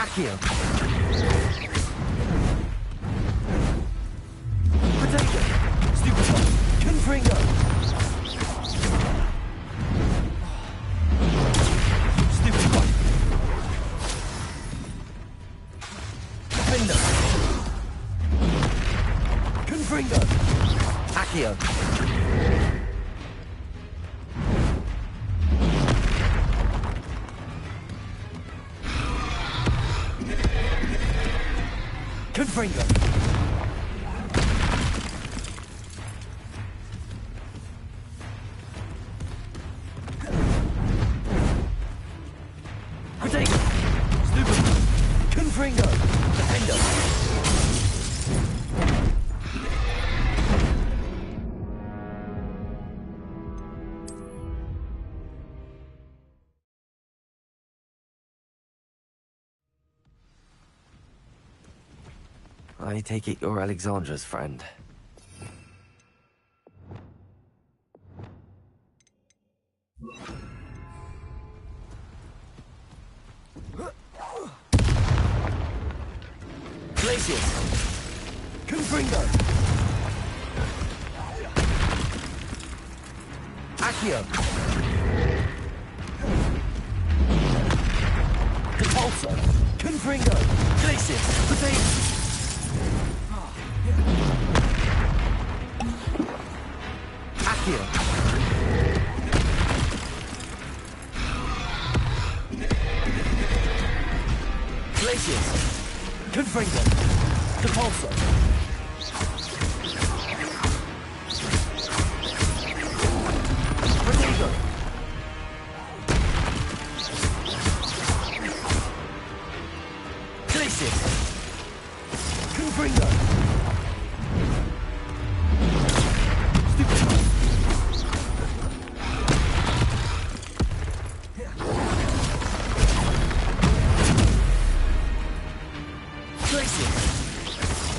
Accio. Potato. Stupefy. Confringo. Stupefy. Defender. Confringo. Accio. Confringo. Potato. Stupid. Confringo. Defender. I take it you're Alexandra's friend. Glacius! Confringo! Accio! Depulso! Confringo! Glacius! Potato! Accio! Glacius! Confringo! Depulso! Potato! Glacius! Confringo!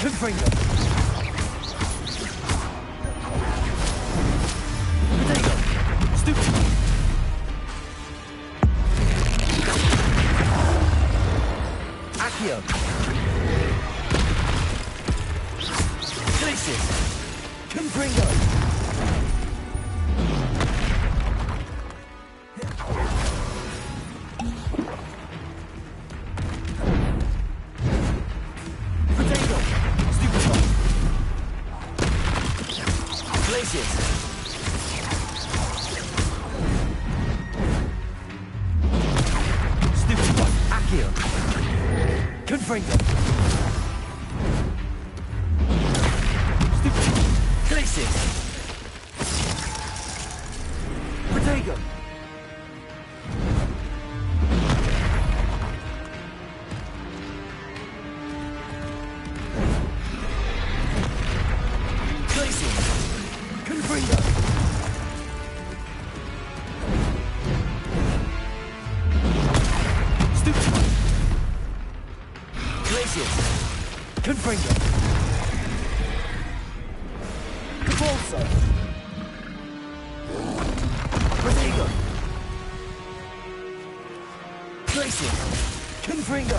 Confringo! Potato! Stupid! Accio! Glacius! Confringo! Glacius! Stupid one! Accio! Confringo! Stupid! Glacius! Potato! Glacius! Confringo! Stupid! Glacius! Confringo! Depulso! Potato! Glacius! Confringo!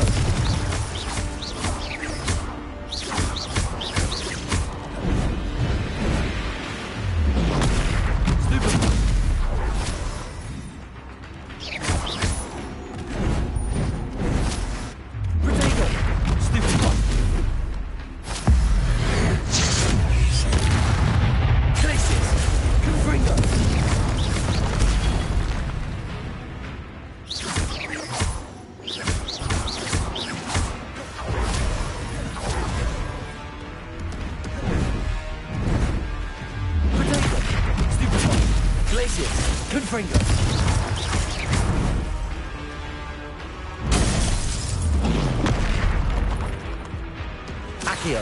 Confringo! Accio!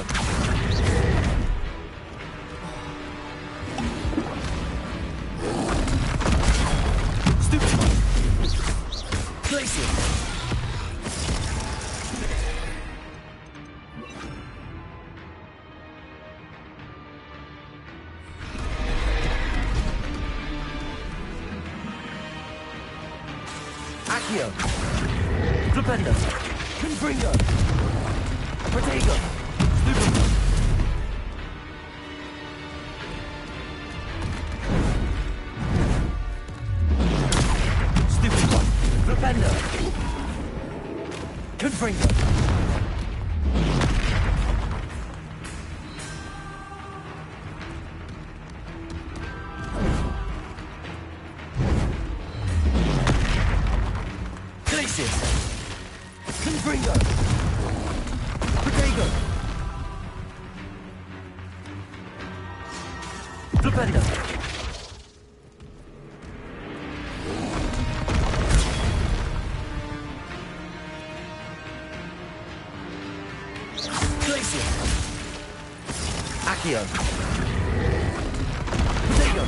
Stupid! Glacius! Accio! Flipendo! Confringo! Protego! Stupid! Stupid one! Flipendo! Confringo! Confringo! Protego! Flipendo! Glacier! Accio! Protego!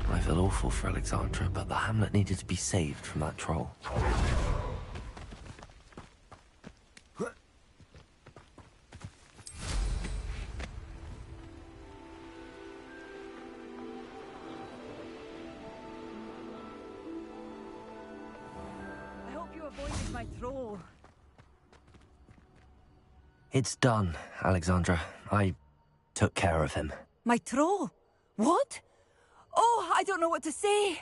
I feel awful for Alexandra, but the hamlet needed to be saved from that troll. I hope you avoided my troll. It's done, Alexandra. I took care of him. My troll? What? Oh, I don't know what to say.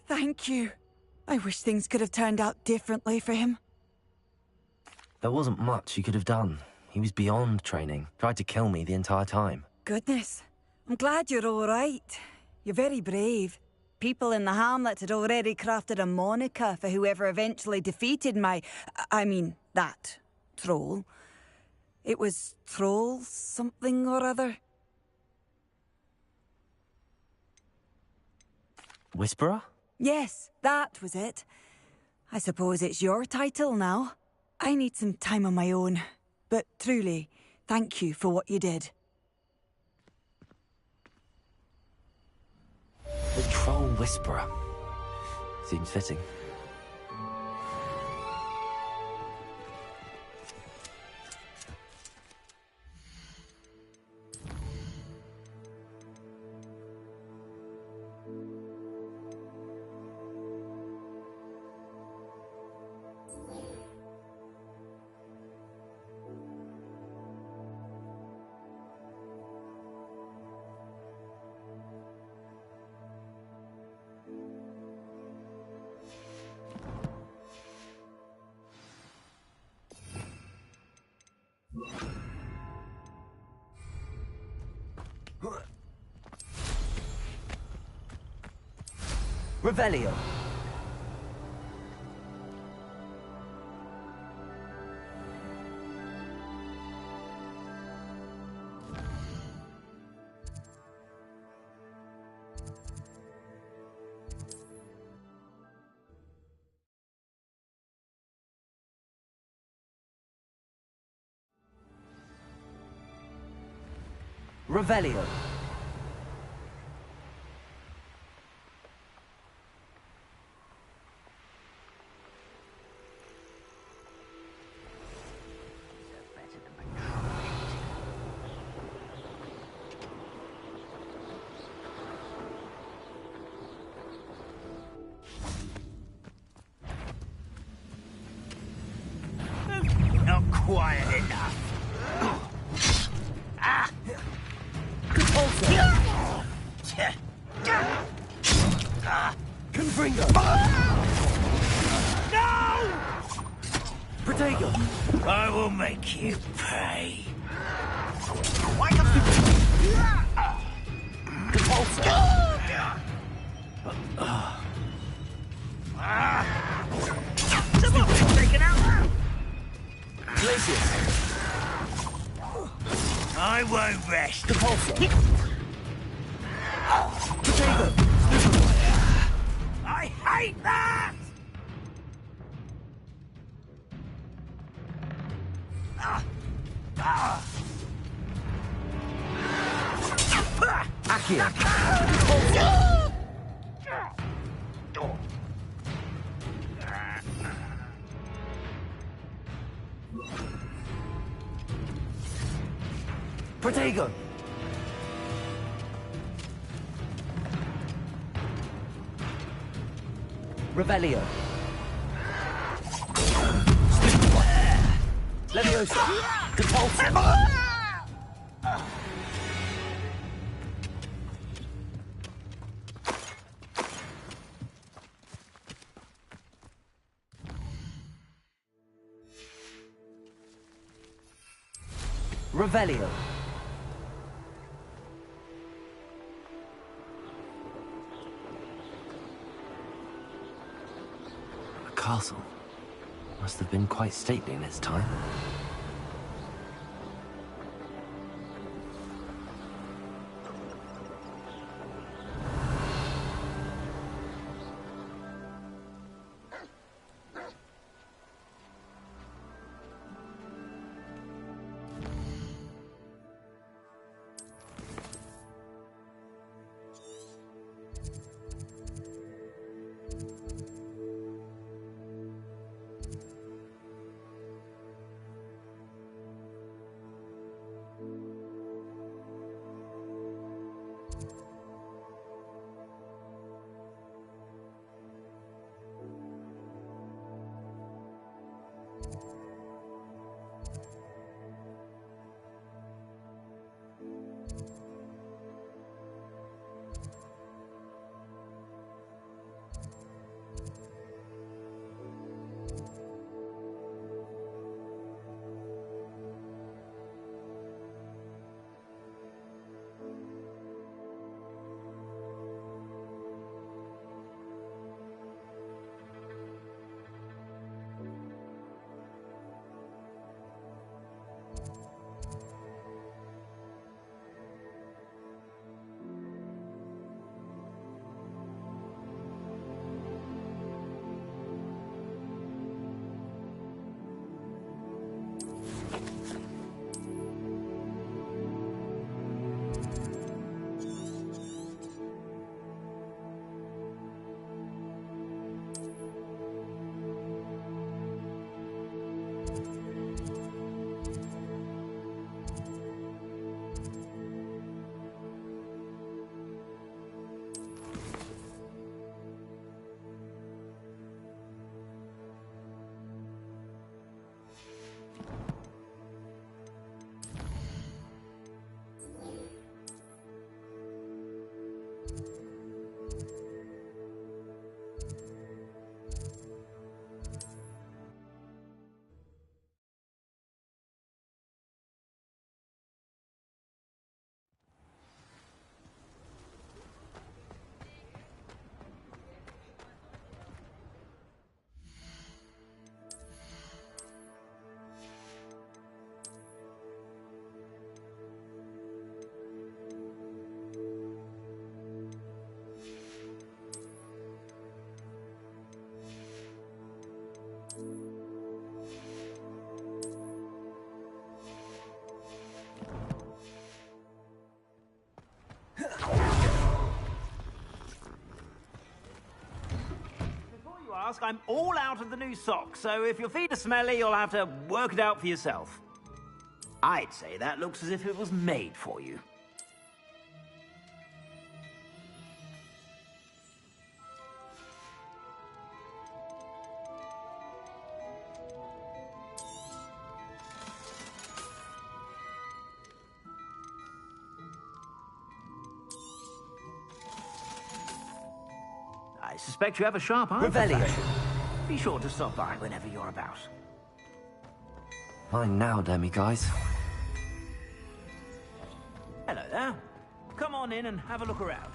Thank you. I wish things could have turned out differently for him. There wasn't much you could have done. He was beyond training. Tried to kill me the entire time. Goodness. I'm glad you're all right. You're very brave. People in the hamlet had already crafted a moniker for whoever eventually defeated that troll. It was Troll something or other. Whisperer? Yes, that was it. I suppose it's your title now. I need some time on my own. But truly, thank you for what you did. The Troll Whisperer. Seems fitting. Revelio. Revelio. Not quiet enough. Confringo! No! Protego! I will make you pay. Wake up, Someone's taken out. Glacius! I won't rest. Repulsor! Protego! I hate that! Accio! Protego! Revelio. Leviosa. Compulsive. Revelio. A castle. Must have been quite stately in its time. I'm all out of the new socks, so if your feet are smelly, you'll have to work it out for yourself. I'd say that looks as if it was made for you. I suspect you have a sharp eye for fashion. Be sure to stop by whenever you're about. Fine now, demi-guys. Hello there. Come on in and have a look around.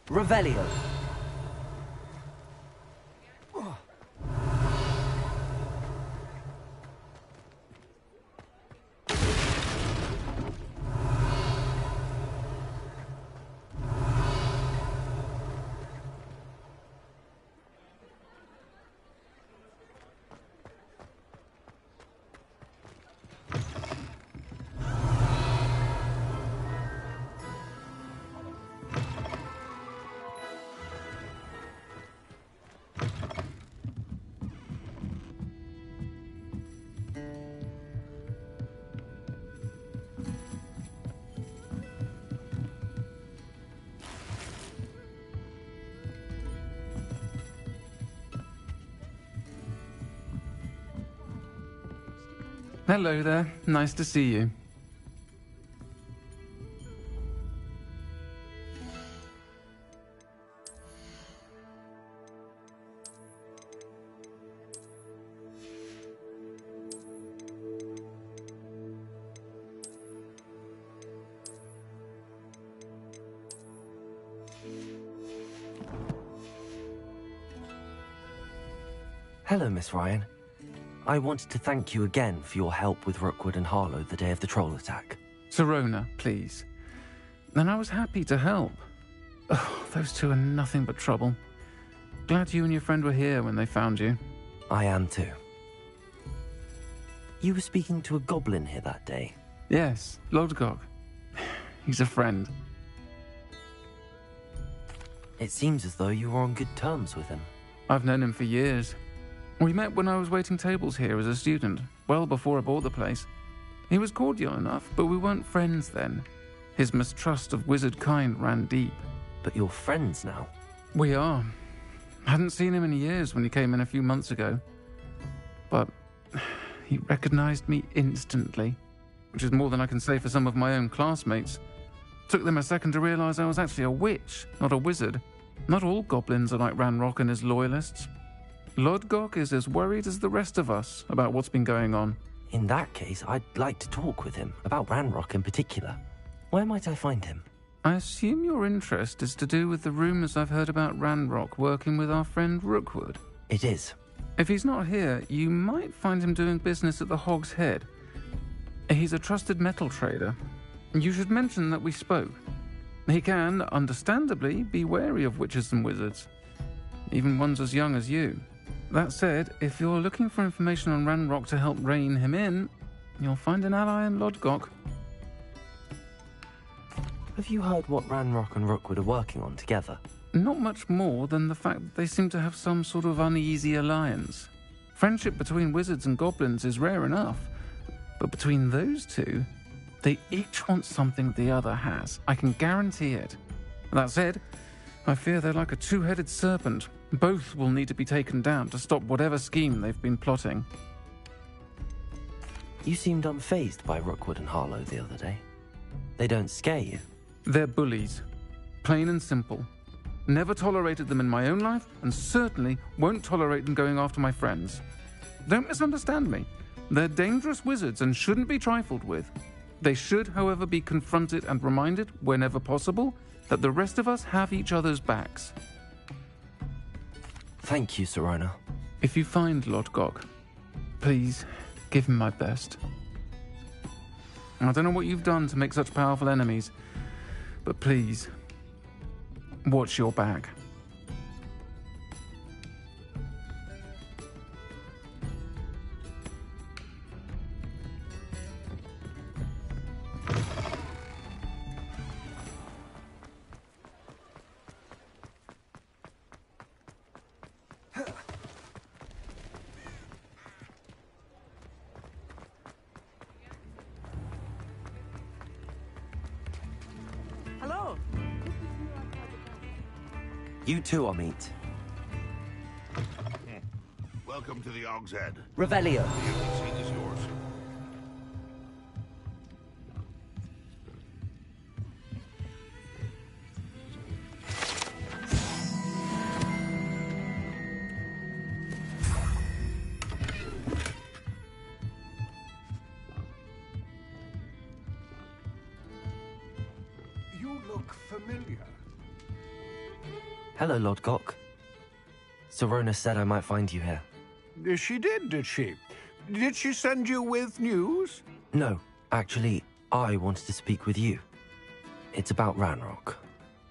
Revelio. Hello there. Nice to see you. Hello, Miss Ryan. I wanted to thank you again for your help with Rookwood and Harlow the day of the troll attack. Sirona, please. And I was happy to help. Oh, those two are nothing but trouble. Glad you and your friend were here when they found you. I am too. You were speaking to a goblin here that day? Yes, Lodgok. He's a friend. It seems as though you were on good terms with him. I've known him for years. We met when I was waiting tables here as a student, well before I bought the place. He was cordial enough, but we weren't friends then. His mistrust of wizard kind ran deep. But you're friends now? We are. Hadn't seen him in years when he came in a few months ago. But he recognized me instantly, which is more than I can say for some of my own classmates. Took them a second to realize I was actually a witch, not a wizard. Not all goblins are like Ranrock and his loyalists. Lodgok is as worried as the rest of us about what's been going on. In that case, I'd like to talk with him, about Ranrock in particular. Where might I find him? I assume your interest is to do with the rumors I've heard about Ranrock working with our friend Rookwood. It is. If he's not here, you might find him doing business at the Hog's Head. He's a trusted metal trader. You should mention that we spoke. He can, understandably, be wary of witches and wizards, even ones as young as you. That said, if you're looking for information on Ranrock to help rein him in, you'll find an ally in Lodgok. Have you heard what Ranrock and Rookwood are working on together? Not much more than the fact that they seem to have some sort of uneasy alliance. Friendship between wizards and goblins is rare enough, but between those two, they each want something the other has. I can guarantee it. That said, I fear they're like a two-headed serpent. Both will need to be taken down to stop whatever scheme they've been plotting. You seemed unfazed by Rookwood and Harlow the other day. They don't scare you? They're bullies. Plain and simple. Never tolerated them in my own life, and certainly won't tolerate them going after my friends. Don't misunderstand me. They're dangerous wizards and shouldn't be trifled with. They should, however, be confronted and reminded, whenever possible, that the rest of us have each other's backs. Thank you, Sirona. If you find Lodgok, please give him my best. I don't know what you've done to make such powerful enemies, but please, watch your back. You too, Amit. Welcome to the Hog's Head. Revelio. The seat is yours. You look familiar. Hello, Lodgok. Sirona said I might find you here. She did she? Did she send you with news? No, actually, I wanted to speak with you. It's about Ranrock.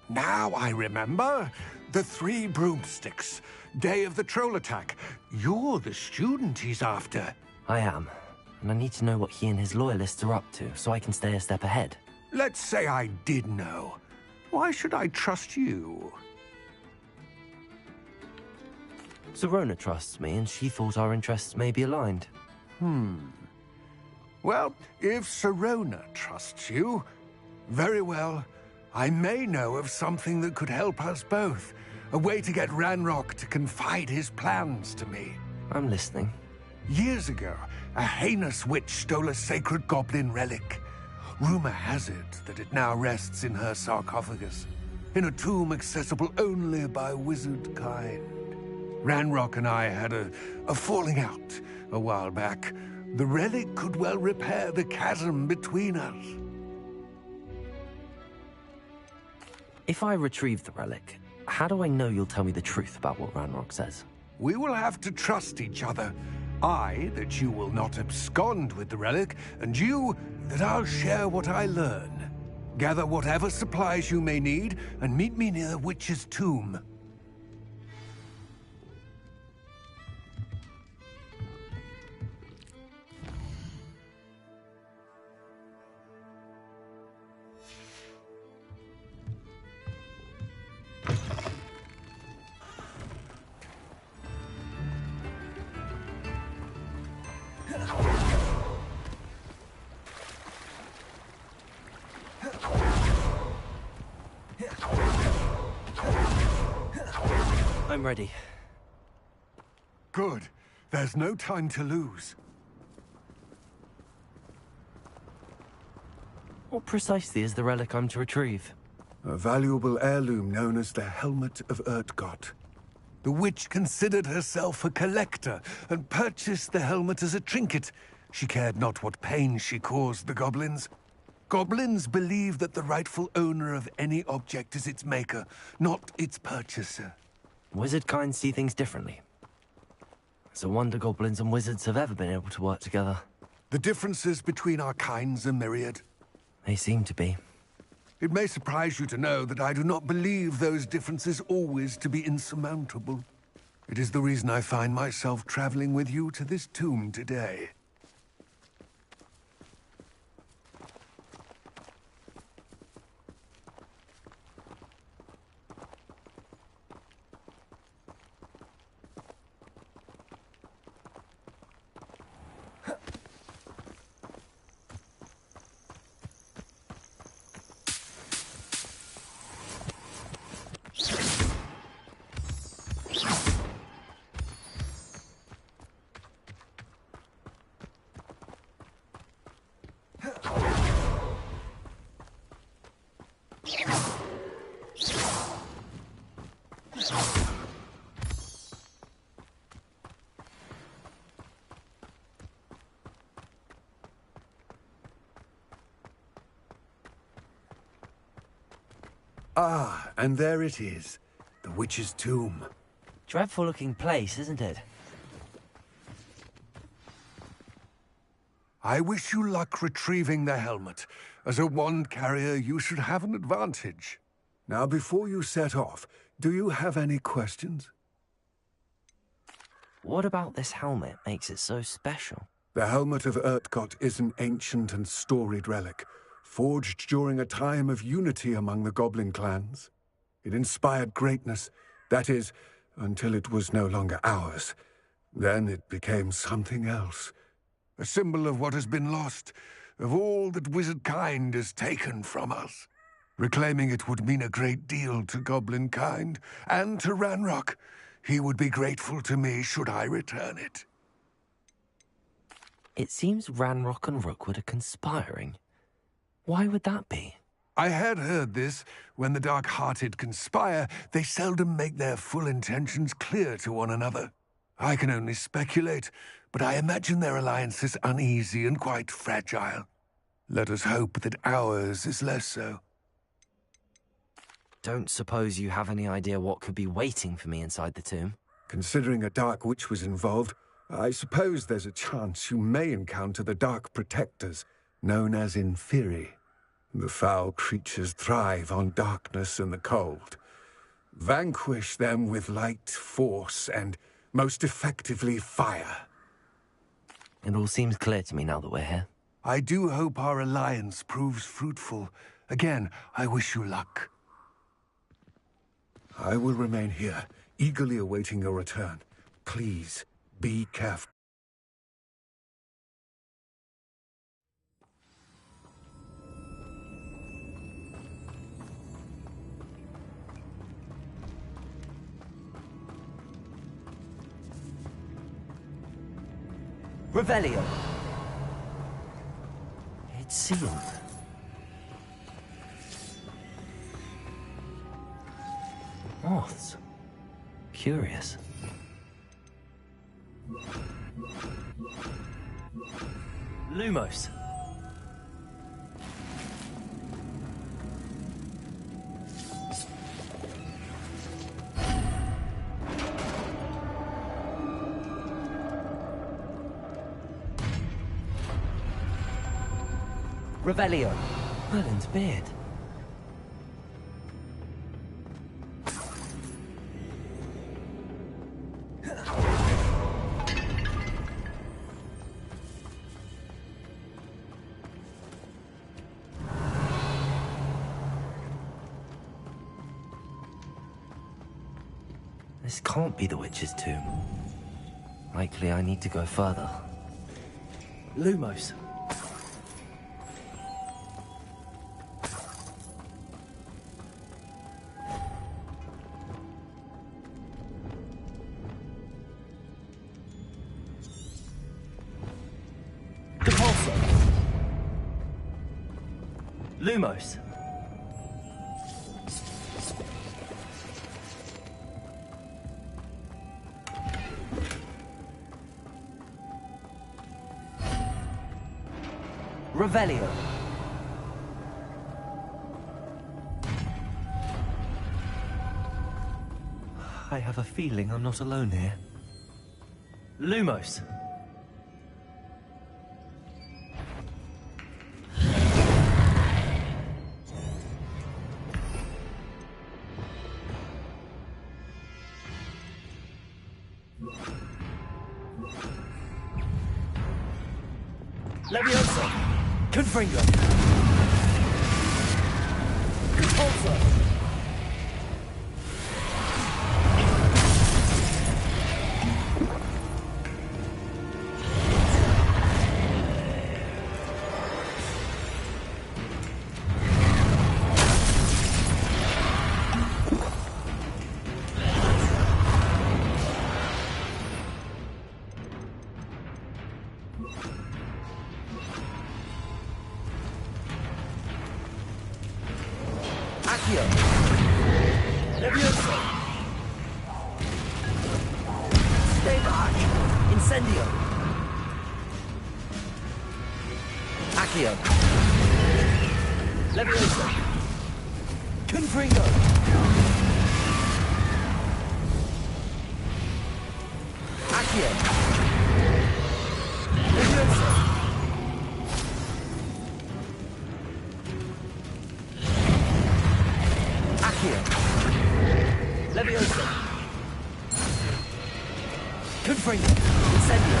Now I remember. The 3 broomsticks. Day of the troll attack. You're the student he's after. I am, and I need to know what he and his loyalists are up to so I can stay a step ahead. Let's say I did know. Why should I trust you? Sirona trusts me, and she thought our interests may be aligned. Well, if Sirona trusts you, very well. I may know of something that could help us both. A way to get Ranrock to confide his plans to me. I'm listening. Years ago, a heinous witch stole a sacred goblin relic. Rumor has it that it now rests in her sarcophagus, in a tomb accessible only by wizard kind. Ranrock and I had a falling out a while back. The relic could well repair the chasm between us. If I retrieve the relic, how do I know you'll tell me the truth about what Ranrock says? We will have to trust each other. I, that you will not abscond with the relic, and you, that I'll share what I learn. Gather whatever supplies you may need, and meet me near the witch's tomb. I'm ready. Good. There's no time to lose. What precisely is the relic I'm to retrieve? A valuable heirloom known as the Helmet of Urtkot. The witch considered herself a collector and purchased the helmet as a trinket. She cared not what pain she caused the goblins. Goblins believe that the rightful owner of any object is its maker, not its purchaser. Wizard kind see things differently. It's a wonder goblins and wizards have ever been able to work together. The differences between our kinds are myriad. They seem to be. It may surprise you to know that I do not believe those differences always to be insurmountable. It is the reason I find myself traveling with you to this tomb today. Ah, and there it is. The witch's tomb. Dreadful looking place, isn't it? I wish you luck retrieving the helmet. As a wand carrier, you should have an advantage. Now, before you set off, do you have any questions? What about this helmet makes it so special? The Helmet of Urtkot is an ancient and storied relic, forged during a time of unity among the goblin clans. It inspired greatness, that is, until it was no longer ours. Then it became something else. A symbol of what has been lost, of all that wizard kind has taken from us. Reclaiming it would mean a great deal to goblin kind, and to Ranrock. He would be grateful to me should I return it. It seems Ranrock and Rookwood are conspiring. Why would that be? I had heard this. When the dark-hearted conspire, they seldom make their full intentions clear to one another. I can only speculate, but I imagine their alliance is uneasy and quite fragile. Let us hope that ours is less so. Don't suppose you have any idea what could be waiting for me inside the tomb? Considering a dark witch was involved, I suppose there's a chance you may encounter the Dark Protectors, known as Inferi. The foul creatures thrive on darkness and the cold. Vanquish them with light, force, and, most effectively, fire. It all seems clear to me now that we're here. I do hope our alliance proves fruitful. Again, I wish you luck. I will remain here, eagerly awaiting your return. Please, be careful. Revelio. It's sealed. Moths. Curious. Lumos. Revelio. Merlin's beard. This can't be the witch's tomb. Likely I need to go further. Lumos. Lumos. Revelio. I have a feeling I'm not alone here. Lumos. Leviosa! Confringo! Repulsor! Accio! Leviosa! Stay back! Incendio! Accio! Leviosa! Confringo! Accio! Leviosa! Leviosa! Confringo! Incendio!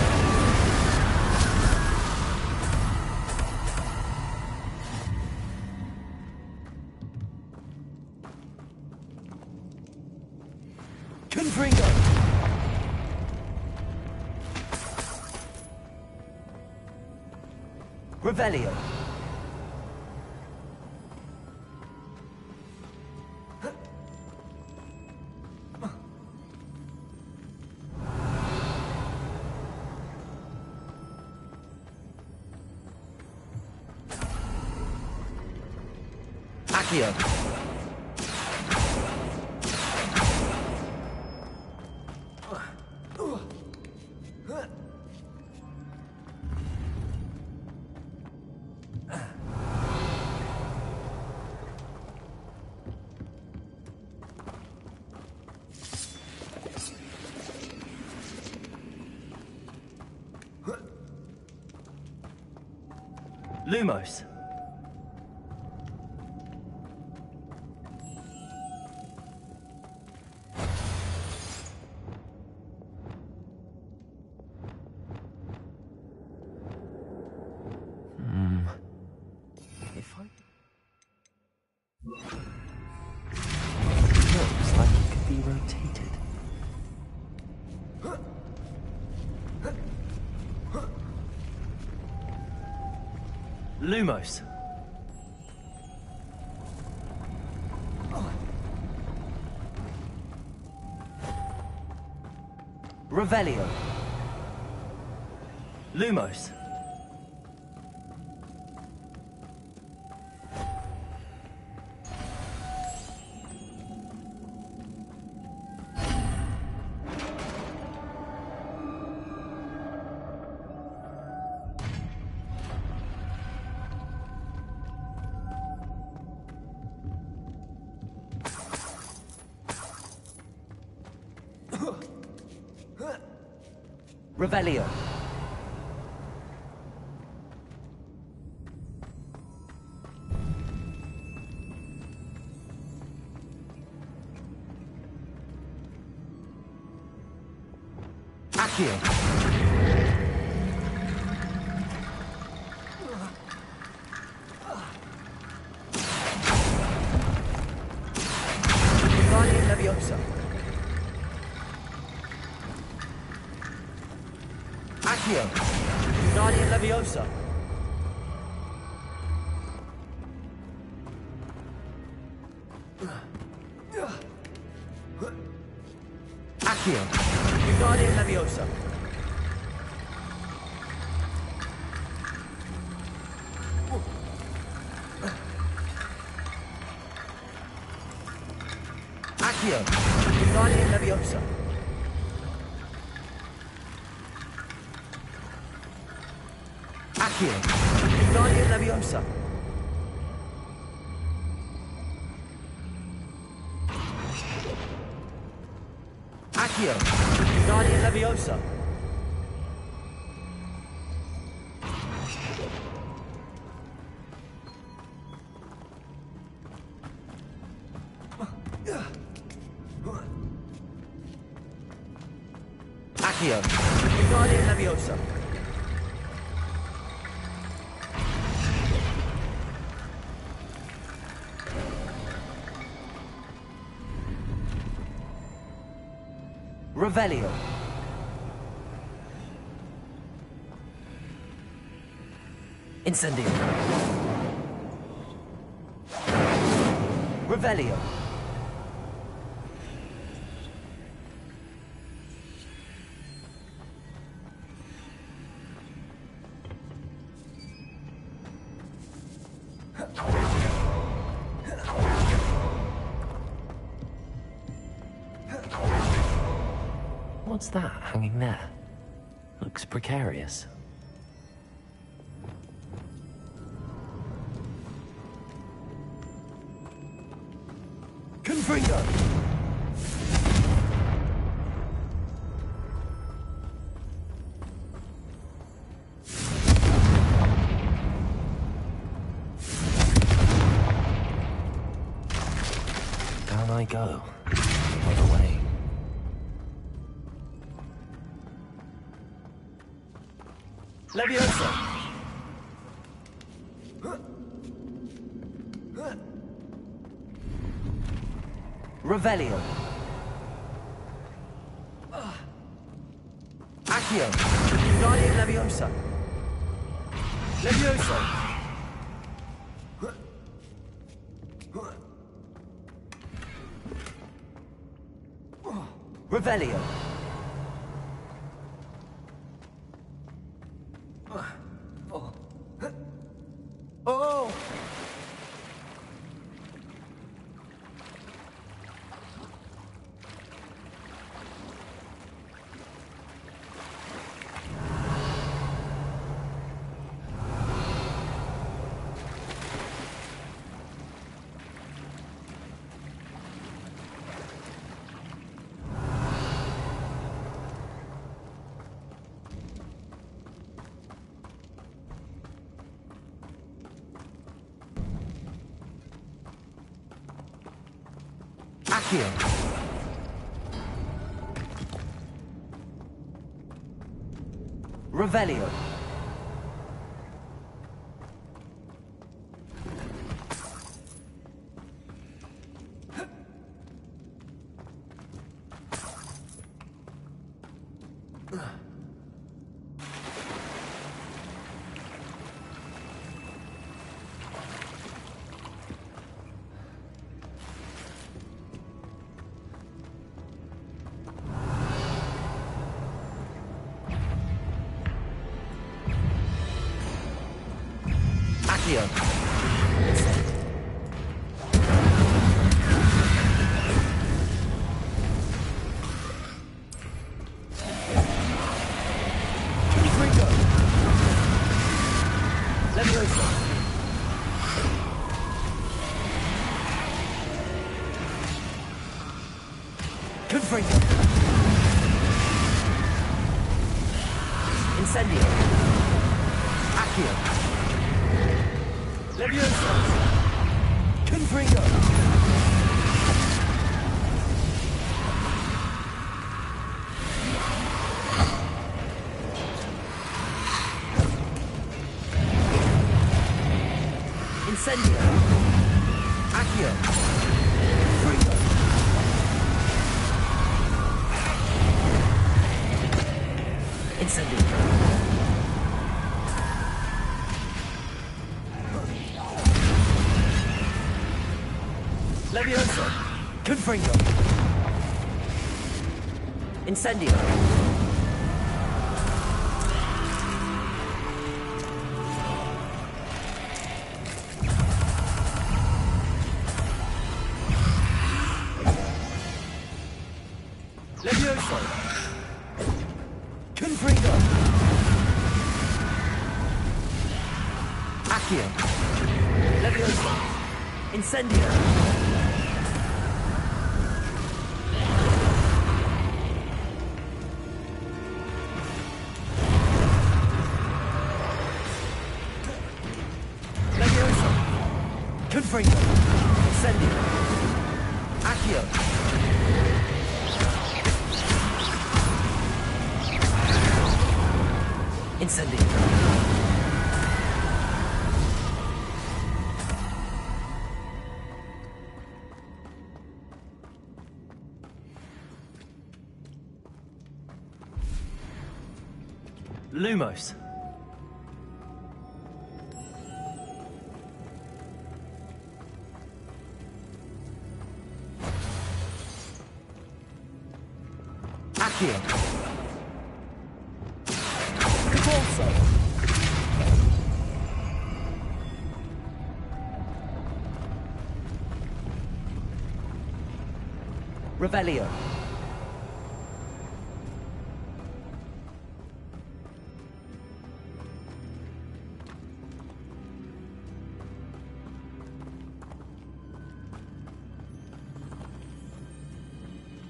Confringo! Revelio! Accio! Lumos. If I... Looks like it could be rotated. Lumos. Revelio. Lumos. Revelio. Accio. Guardian Leviosa. Accio. Guardian Leviosa. Accio. Guardian Leviosa. Accio. Guardian Leviosa. Accio. Guardian Leviosa. Accio. Guardian Leviosa. Accio. Guardian Leviosa. Revelio. Incendio. Revelio. What's that hanging there? Looks precarious. Confringo! Down I go. Other way. Leviosa! Revelio. Accio. Guardian Leviosa. Leviosa. Revelio. Oh! Accio. Revelio. Accio. Confringo. Leviosa. Confringo. Incendio. Accio. Leviosa. Confringo. Incendio. Accio. Confringo. Incendio. Leviosa. Confringo. Incendio. Leviosa. Confringo. Accio. Leviosa. Incendio. Leviosa. Confringo. Incendio. Accio. Incendio. Lumos. Accio. Capolso. Revelio.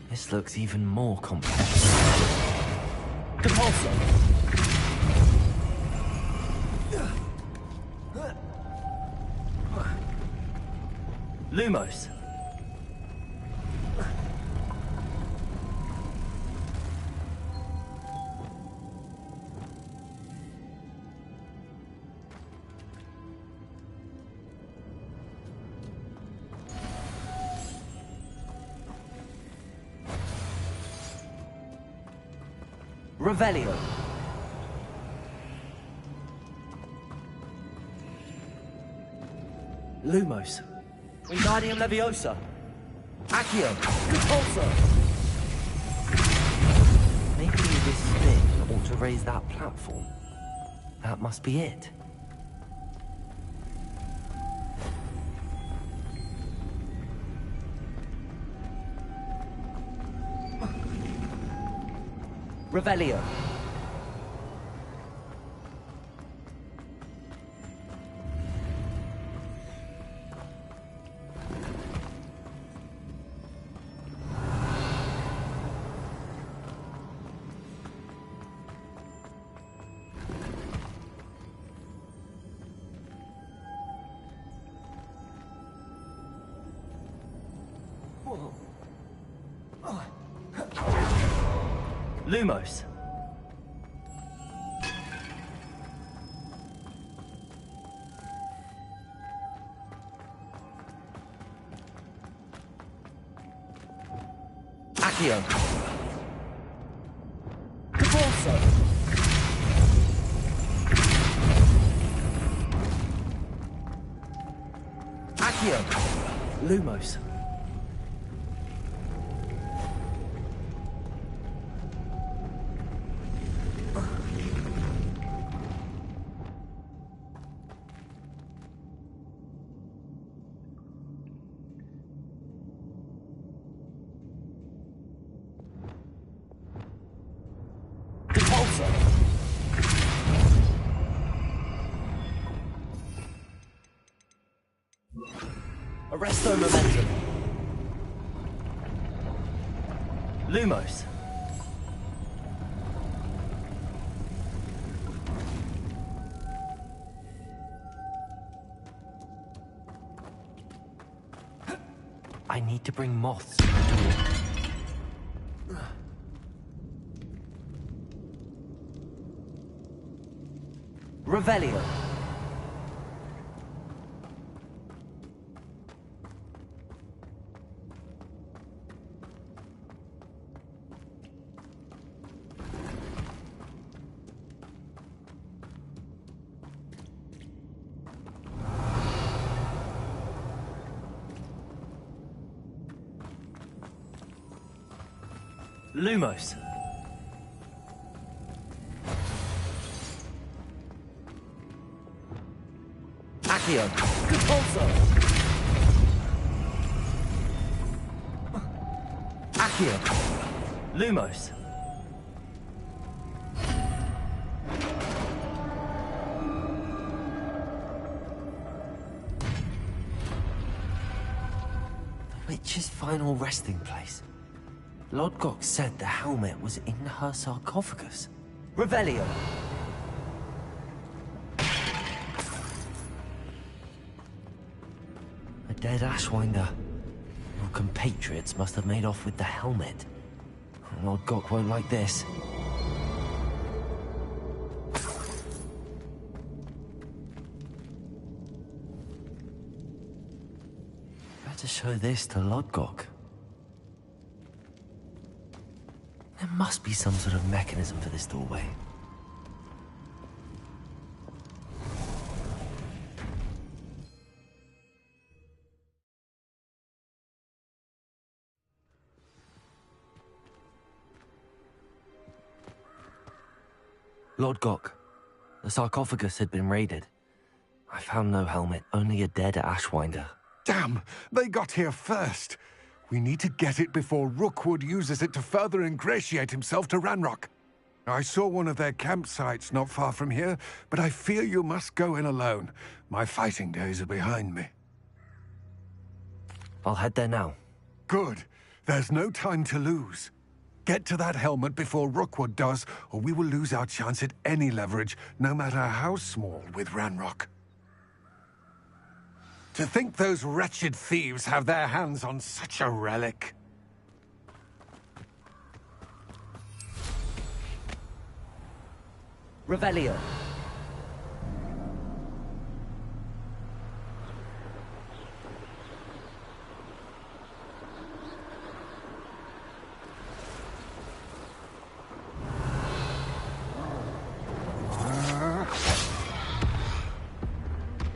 This looks even more complex. Capolso. Lumos. Revelio. Lumos. Wingardium Leviosa. Accio. Capolso. Maybe this spin ought to raise that platform. That must be it. Revelio. Lumos. Accio. Capolso. Accio. Lumos. Arresto momentum. Lumos. I need to bring moths to the door. Revelio. Lumos. Accio. Compulso. Accio. Lumos. The witch's final resting place. Lodgok said the helmet was in her sarcophagus. Revelio. A dead Ashwinder. Your compatriots must have made off with the helmet. Lodgok won't like this. Better show this to Lodgok. There must be some sort of mechanism for this doorway. Lodgok, the sarcophagus had been raided. I found no helmet, only a dead Ashwinder. Damn! They got here first. We need to get it before Rookwood uses it to further ingratiate himself to Ranrock. I saw one of their campsites not far from here, but I fear you must go in alone. My fighting days are behind me. I'll head there now. Good. There's no time to lose. Get to that helmet before Rookwood does, or we will lose our chance at any leverage, no matter how small, with Ranrock. To think those wretched thieves have their hands on such a relic. Revelio.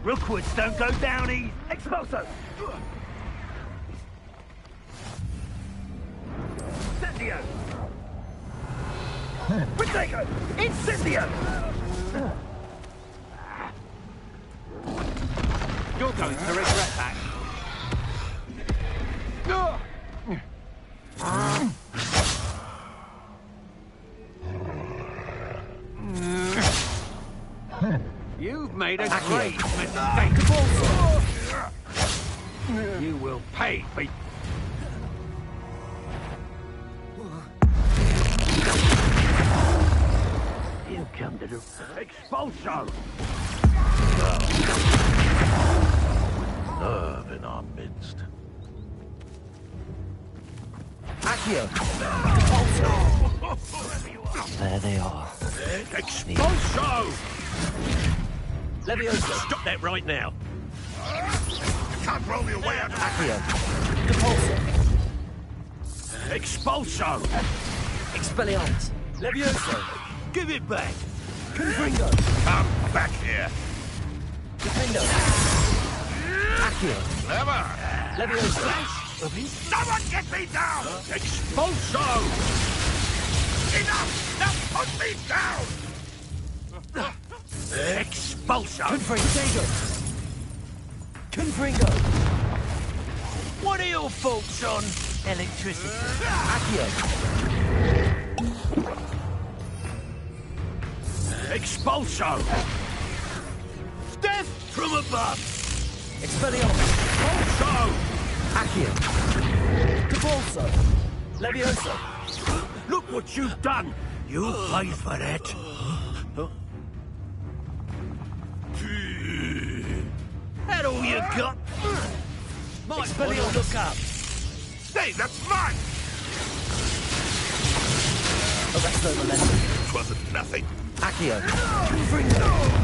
Rookwoods don't go down easy. Expulso! Incendio! Protego! Incendio! You're going to regret that. You've made a great mistake. You will pay for... You come to do... Expulso! Nerve in our midst. Accio! There they are. Expulso! Levioso! Stop that right now! You can't roll your way out of Accio! Compulso! Expulso! Expelliarmus! Levioso! Give it back! Confringo! Come back here! Defendo! Accio! Never! Levioso! Someone get me down! Expulso! Enough! Now put me down! Expulso! Confringo! Confringo! What are your thoughts on electricity? Accio! Expulso! Death from above! Expelliarmus! Also! Accio! Cabalso! Levioso! Look what you've done! You pay for that! That all you got? Might want to look up. Hey, that's mine! Arresto Momentum. Twasn't nothing. Accio!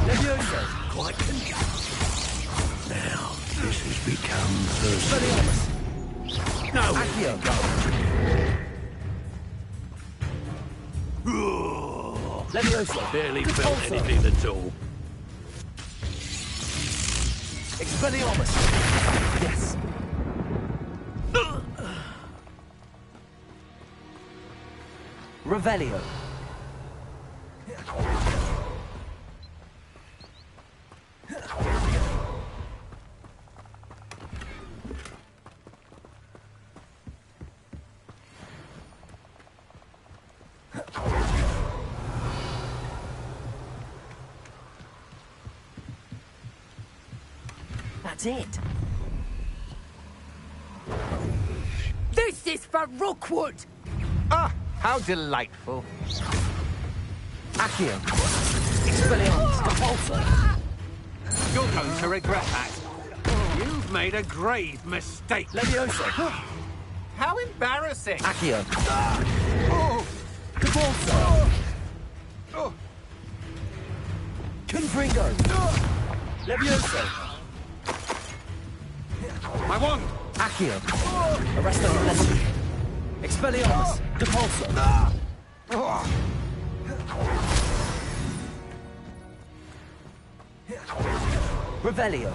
Levioso! Quite. Now, this has become personal. No! Accio! Levioso! Barely felt anything at all. Expelliarmus! Yes! Revelio! That's it! This is for Rookwood! Ah, how delightful. Accio! Expelliarmus! Cabalso! You're going to regret that. You've made a grave mistake. Levioso! How embarrassing! Accio! Oh! Cabalso! Oh! Confringo! Levioso! My wand! Accio! Arresto Momentum! Expelliarmus! Depulso! Revelio!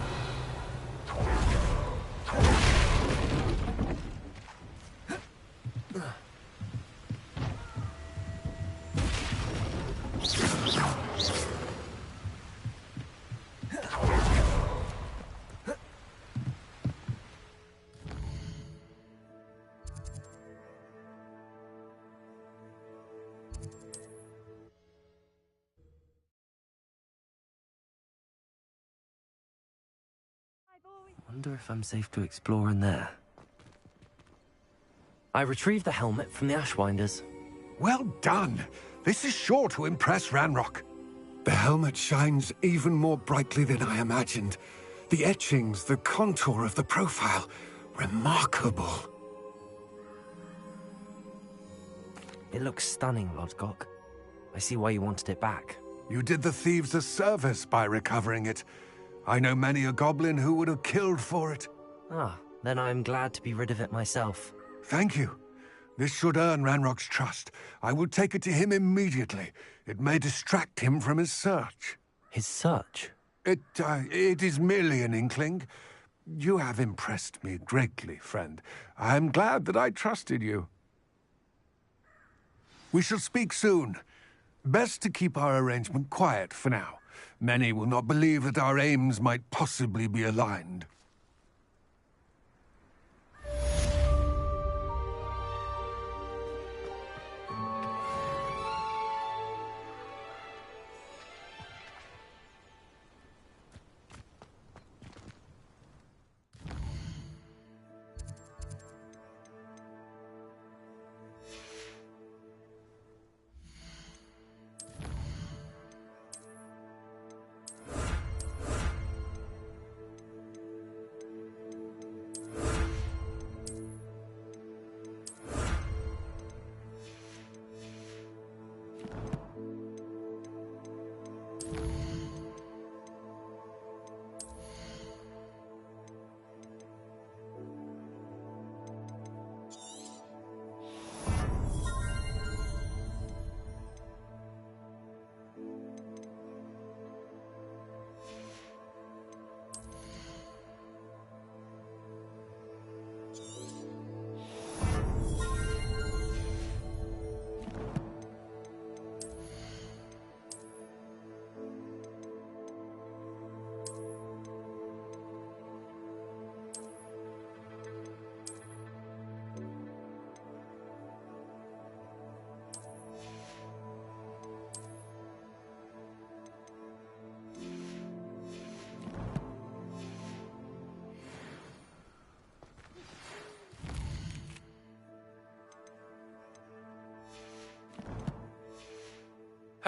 Wonder if I'm safe to explore in there. I retrieved the helmet from the Ashwinders. Well done. This is sure to impress Ranrock. The helmet shines even more brightly than I imagined. The etchings, the contour of the profile. Remarkable. It looks stunning, Lodgok. I see why you wanted it back. You did the thieves a service by recovering it. I know many a goblin who would have killed for it. Ah, then I'm glad to be rid of it myself. Thank you. This should earn Ranrock's trust. I will take it to him immediately. It may distract him from his search. His search? It is merely an inkling. You have impressed me greatly, friend. I am glad that I trusted you. We shall speak soon. Best to keep our arrangement quiet for now. Many will not believe that our aims might possibly be aligned.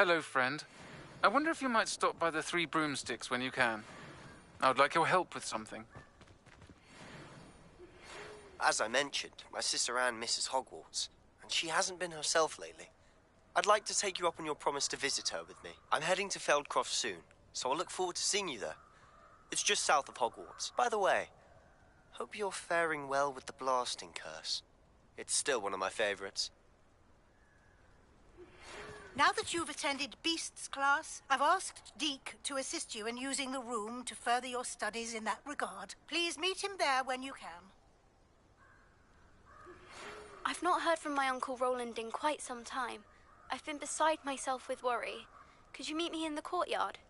Hello, friend. I wonder if you might stop by the Three Broomsticks when you can. I would like your help with something. As I mentioned, my sister Anne misses Hogwarts, and she hasn't been herself lately. I'd like to take you up on your promise to visit her with me. I'm heading to Feldcroft soon, so I look forward to seeing you there. It's just south of Hogwarts. By the way, hope you're faring well with the blasting curse. It's still one of my favorites. Now that you've attended Beasts class, I've asked Deke to assist you in using the room to further your studies in that regard. Please meet him there when you can. I've not heard from my Uncle Roland in quite some time. I've been beside myself with worry. Could you meet me in the courtyard?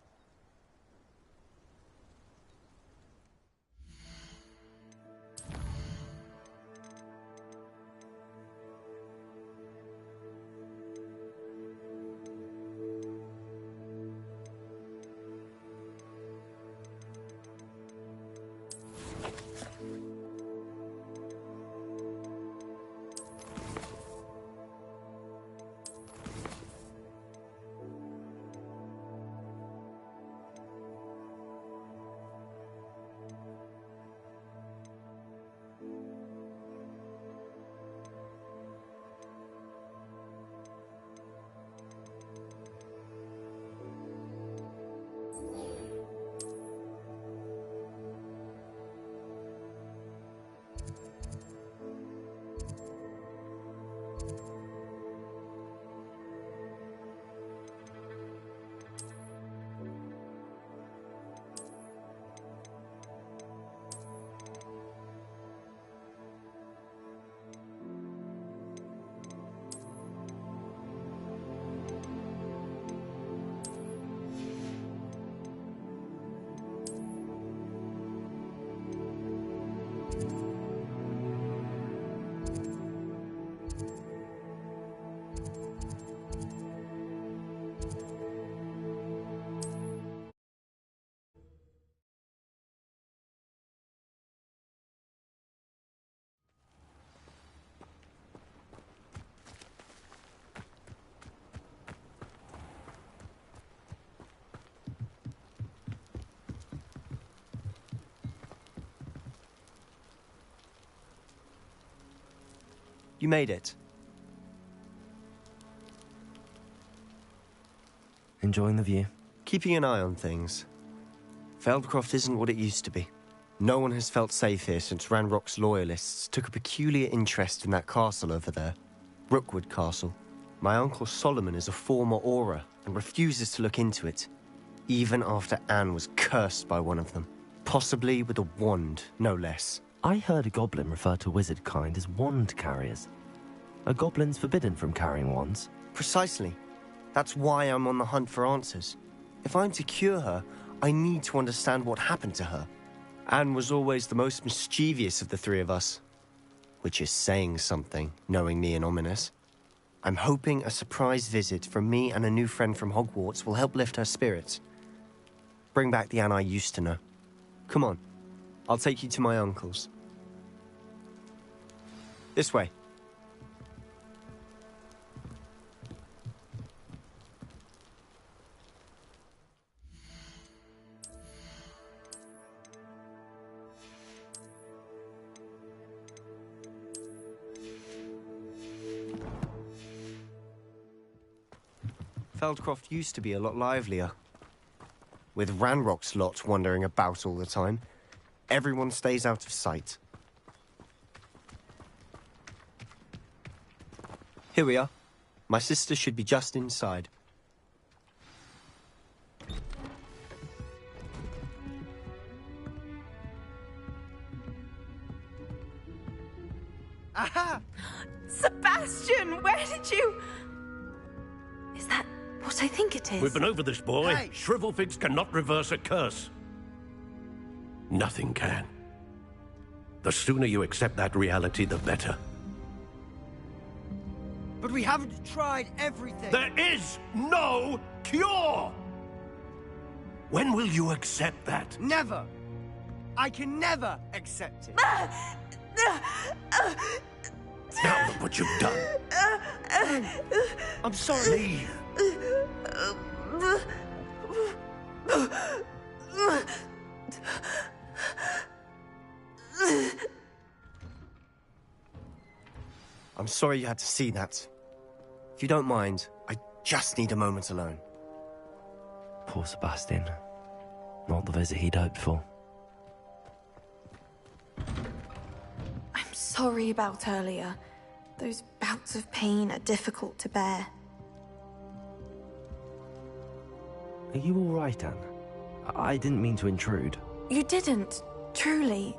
You made it. Enjoying the view? Keeping an eye on things. Feldcroft isn't what it used to be. No one has felt safe here since Ranrock's loyalists took a peculiar interest in that castle over there. Rookwood Castle. My uncle Solomon is a former Auror and refuses to look into it, even after Anne was cursed by one of them. Possibly with a wand, no less. I heard a goblin refer to wizard kind as wand carriers. Are goblins forbidden from carrying wands? Precisely. That's why I'm on the hunt for answers. If I'm to cure her, I need to understand what happened to her. Anne was always the most mischievous of the three of us. Which is saying something, knowing me and Ominous. I'm hoping a surprise visit from me and a new friend from Hogwarts will help lift her spirits. Bring back the Anne I used to know. Come on. I'll take you to my uncle's. This way. Feldcroft used to be a lot livelier. With Ranrock's lot wandering about all the time, everyone stays out of sight. Here we are. My sister should be just inside. Aha! Sebastian, where did you... Is that what I think it is? We've been over this, boy. Hey. Shrivelfigs cannot reverse a curse. Nothing can. The sooner you accept that reality, the better. But we haven't tried everything. There is no cure! When will you accept that? Never. I can never accept it. Now look what you've done. I'm sorry. Leave. I'm sorry you had to see that. If you don't mind, I just need a moment alone. Poor Sebastian. Not the visit he'd hoped for. I'm sorry about earlier. Those bouts of pain are difficult to bear. Are you all right, Anne? I didn't mean to intrude. You didn't, truly.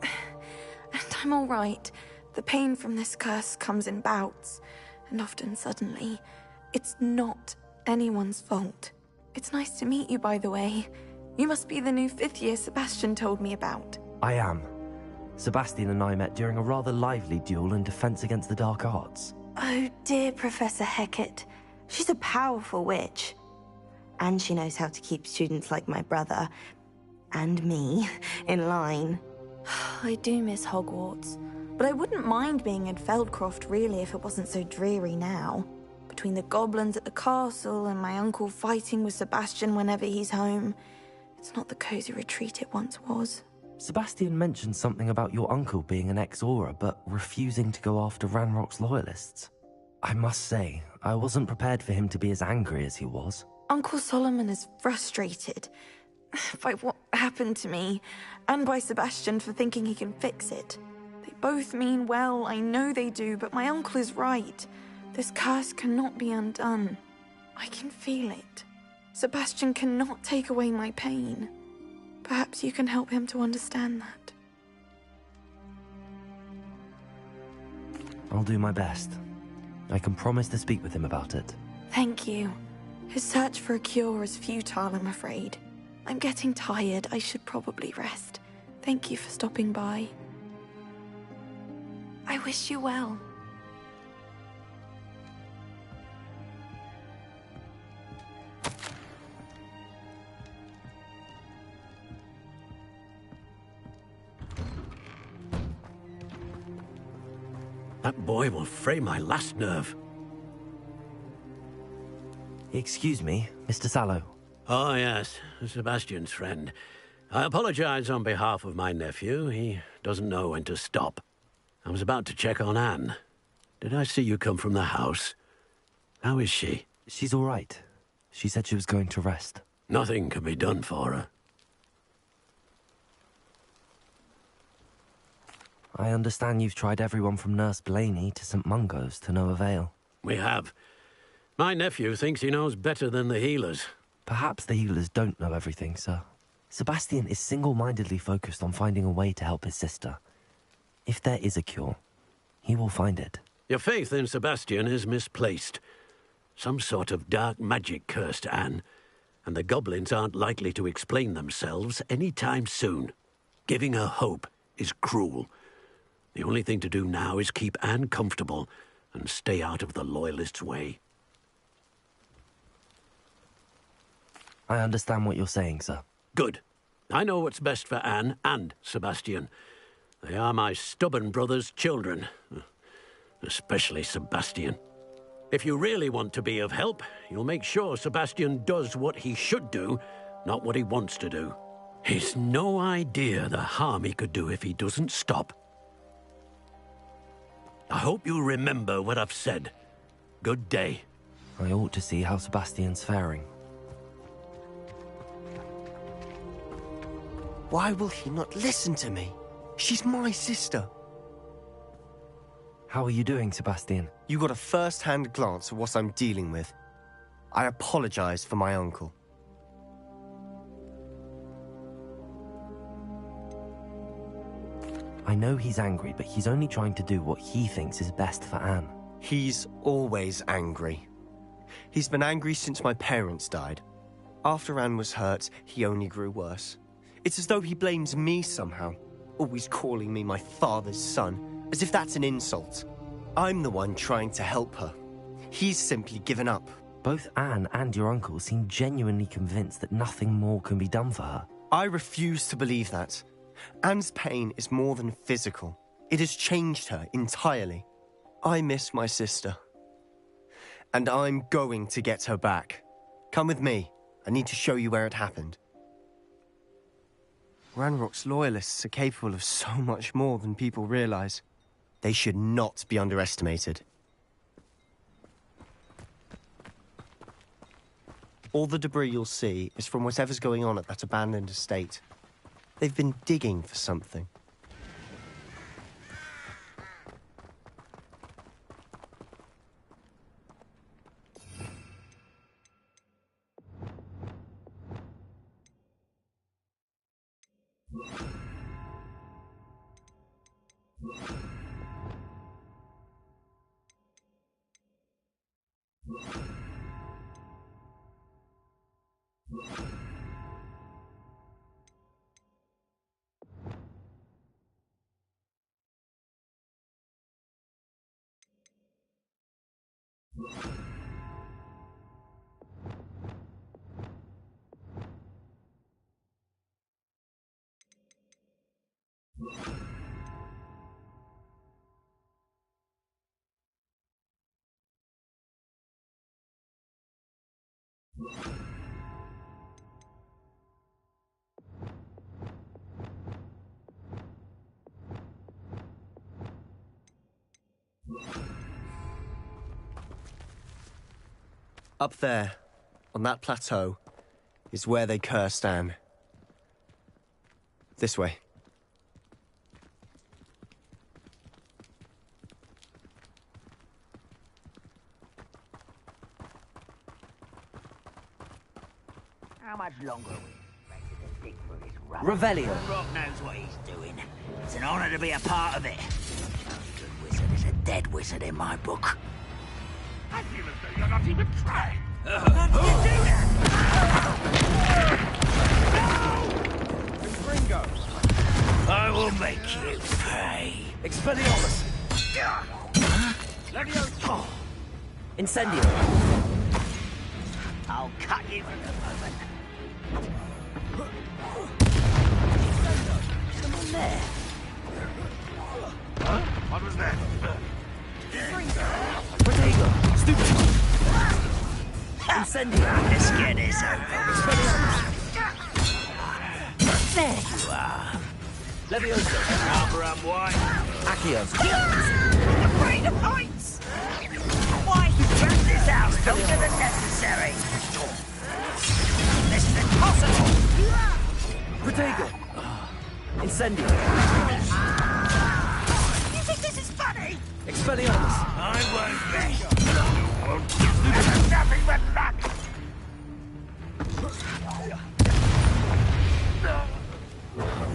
And I'm all right. The pain from this curse comes in bouts, and often suddenly. It's not anyone's fault. It's nice to meet you, by the way. You must be the new 5th year Sebastian told me about. I am. Sebastian and I met during a rather lively duel in Defense Against the Dark Arts. Oh dear, Professor Hecat. She's a powerful witch. And she knows how to keep students like my brother, and me, in line. I do miss Hogwarts, but I wouldn't mind being in Feldcroft really if it wasn't so dreary now. Between the goblins at the castle and my uncle fighting with Sebastian whenever he's home, it's not the cozy retreat it once was. Sebastian mentioned something about your uncle being an ex-Auror, but refusing to go after Ranrock's loyalists. I must say, I wasn't prepared for him to be as angry as he was. Uncle Solomon is frustrated by what happened to me, and by Sebastian for thinking he can fix it. They both mean well, I know they do, but my uncle is right. This curse cannot be undone. I can feel it. Sebastian cannot take away my pain. Perhaps you can help him to understand that. I'll do my best. I can promise to speak with him about it. Thank you. His search for a cure is futile, I'm afraid. I'm getting tired. I should probably rest. Thank you for stopping by. I wish you well. That boy will fray my last nerve. Excuse me, Mr. Sallow. Oh, yes, Sebastian's friend. I apologize on behalf of my nephew. He doesn't know when to stop. I was about to check on Anne. Did I see you come from the house? How is she? She's all right. She said she was going to rest. Nothing can be done for her. I understand you've tried everyone from Nurse Blaney to St. Mungo's to no avail. We have. My nephew thinks he knows better than the healers. Perhaps the healers don't know everything, sir. Sebastian is single-mindedly focused on finding a way to help his sister. If there is a cure, he will find it. Your faith in Sebastian is misplaced. Some sort of dark magic cursed Anne, and the goblins aren't likely to explain themselves any time soon. Giving her hope is cruel. The only thing to do now is keep Anne comfortable and stay out of the Loyalists' way. I understand what you're saying, sir. Good. I know what's best for Anne and Sebastian. They are my stubborn brother's children. Especially Sebastian. If you really want to be of help, you'll make sure Sebastian does what he should do, not what he wants to do. He's no idea the harm he could do if he doesn't stop. I hope you'll remember what I've said. Good day. I ought to see how Sebastian's faring. Why will he not listen to me? She's my sister. How are you doing, Sebastian? You got a first-hand glance at what I'm dealing with. I apologize for my uncle. I know he's angry, but he's only trying to do what he thinks is best for Anne. He's always angry. He's been angry since my parents died. After Anne was hurt, he only grew worse. It's as though he blames me somehow, always calling me my father's son, as if that's an insult. I'm the one trying to help her. He's simply given up. Both Anne and your uncle seem genuinely convinced that nothing more can be done for her. I refuse to believe that. Anne's pain is more than physical. It has changed her entirely. I miss my sister. And I'm going to get her back. Come with me. I need to show you where it happened. Ranrock's loyalists are capable of so much more than people realize. They should not be underestimated. All the debris you'll see is from whatever's going on at that abandoned estate. They've been digging for something. Up there, on that plateau, is where they cursed Anne. This way. How much longer are we expected to dig for his rubbish? Revelio. Rock knows what he's doing. It's an honor to be a part of it. No good wizard is a dead wizard in my book. I feel as though you're not even trying. How did you do that? No! Gringo! I will make you pay. Expelliarmus! Levioso! Incendio! I'll cut you in a moment. Someone there. Huh? What was that? Protego! Stupid! Incendio! Let's get this over. There you are. Levioso! Harbour and White. Accio! Afraid of heights! Why you burn this house longer than necessary? This is impossible! Protego! Incendio! You think this is funny? Expelliarmus! I won't bet. There's nothing but luck!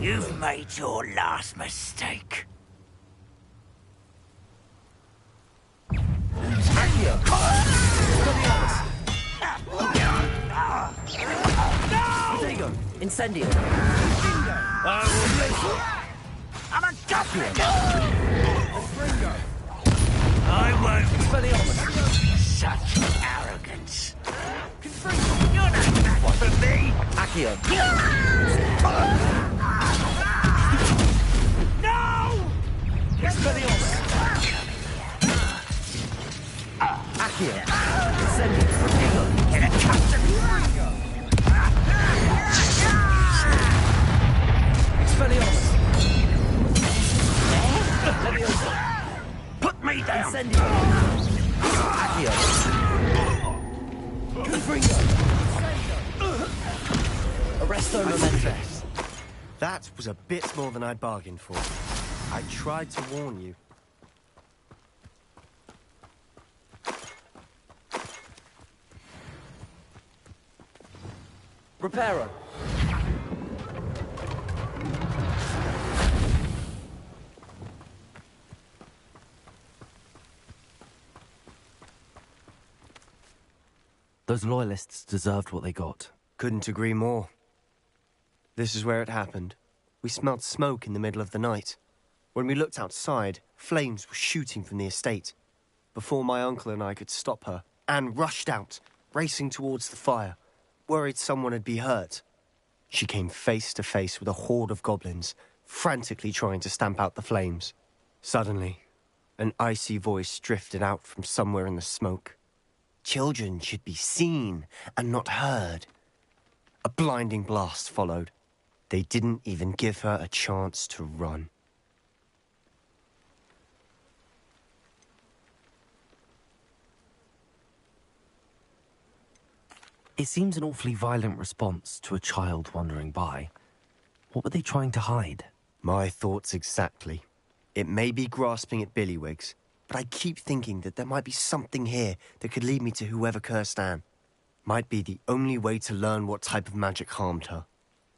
You've made your last mistake. Accio! Protego! Incendio! I will make you. I'm a goblin! I won't. Expelliarmus! Such arrogance. You're not back for me! Accio! No! Expelliarmus! Accio! Incendio! Protego! Get accustomed to Expelliarmus! Levioso! Put me down! Incendio! Accio! Confringo! Arresto Memento! That was a bit more than I'd bargained for. I tried to warn you. Reparo! Those loyalists deserved what they got. Couldn't agree more. This is where it happened. We smelled smoke in the middle of the night. When we looked outside, flames were shooting from the estate. Before my uncle and I could stop her, Anne rushed out, racing towards the fire, worried someone had been hurt. She came face to face with a horde of goblins, frantically trying to stamp out the flames. Suddenly, an icy voice drifted out from somewhere in the smoke. Children should be seen and not heard. A blinding blast followed. They didn't even give her a chance to run. It seems an awfully violent response to a child wandering by. What were they trying to hide? My thoughts exactly. It may be grasping at Billywigs, but I keep thinking that there might be something here that could lead me to whoever cursed Anne. Might be the only way to learn what type of magic harmed her,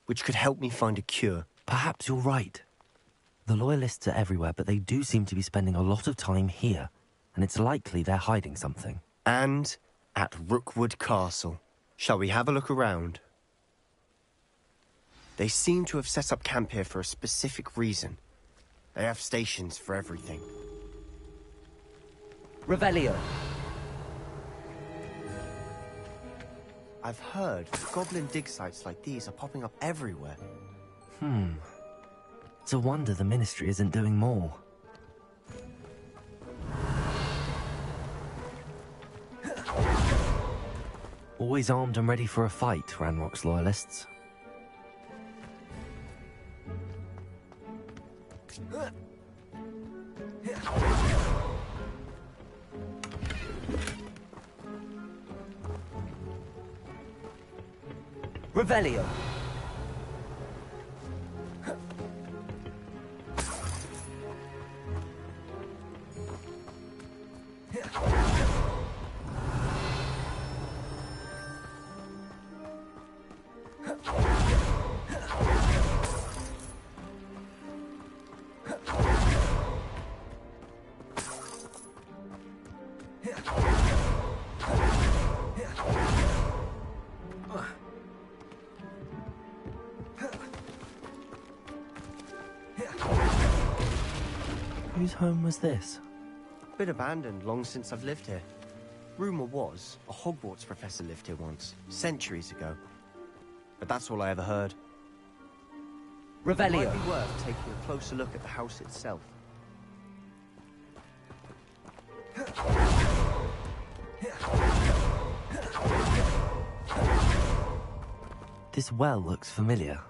which could help me find a cure. Perhaps you're right. The Loyalists are everywhere, but they do seem to be spending a lot of time here, and it's likely they're hiding something. And at Rookwood Castle. Shall we have a look around? They seem to have set up camp here for a specific reason. They have stations for everything. Revelio. I've heard goblin dig sites like these are popping up everywhere. It's a wonder the Ministry isn't doing more. Always armed and ready for a fight, Ranrock's Loyalists. Revelio. Whose home was this? Been abandoned long since I've lived here. Rumour was, a Hogwarts professor lived here once, centuries ago. But that's all I ever heard. Revelio. It might be worth taking a closer look at the house itself. This well looks familiar.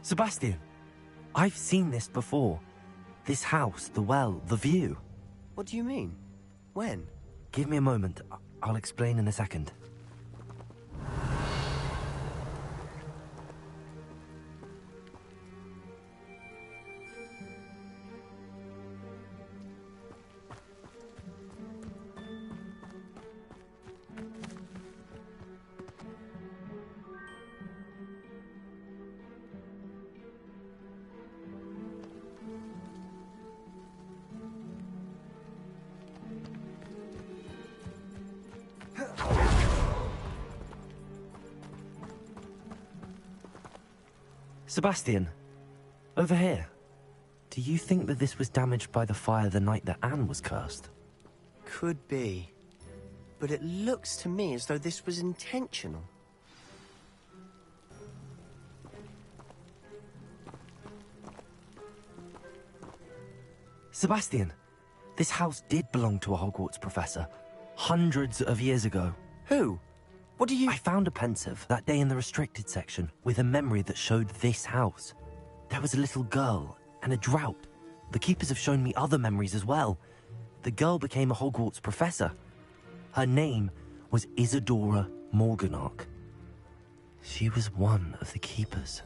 Sebastian! I've seen this before. This house, the well, the view. What do you mean? When? Give me a moment. I'll explain in a second. Sebastian, over here. Do you think that this was damaged by the fire the night that Anne was cursed? Could be. But it looks to me as though this was intentional. Sebastian, this house did belong to a Hogwarts professor. Hundreds of years ago. Who? What do you... I found a pensive that day in the restricted section with a memory that showed this house. There was a little girl and a drought. The keepers have shown me other memories as well. The girl became a Hogwarts professor. Her name was Isadora Morganach. She was one of the keepers.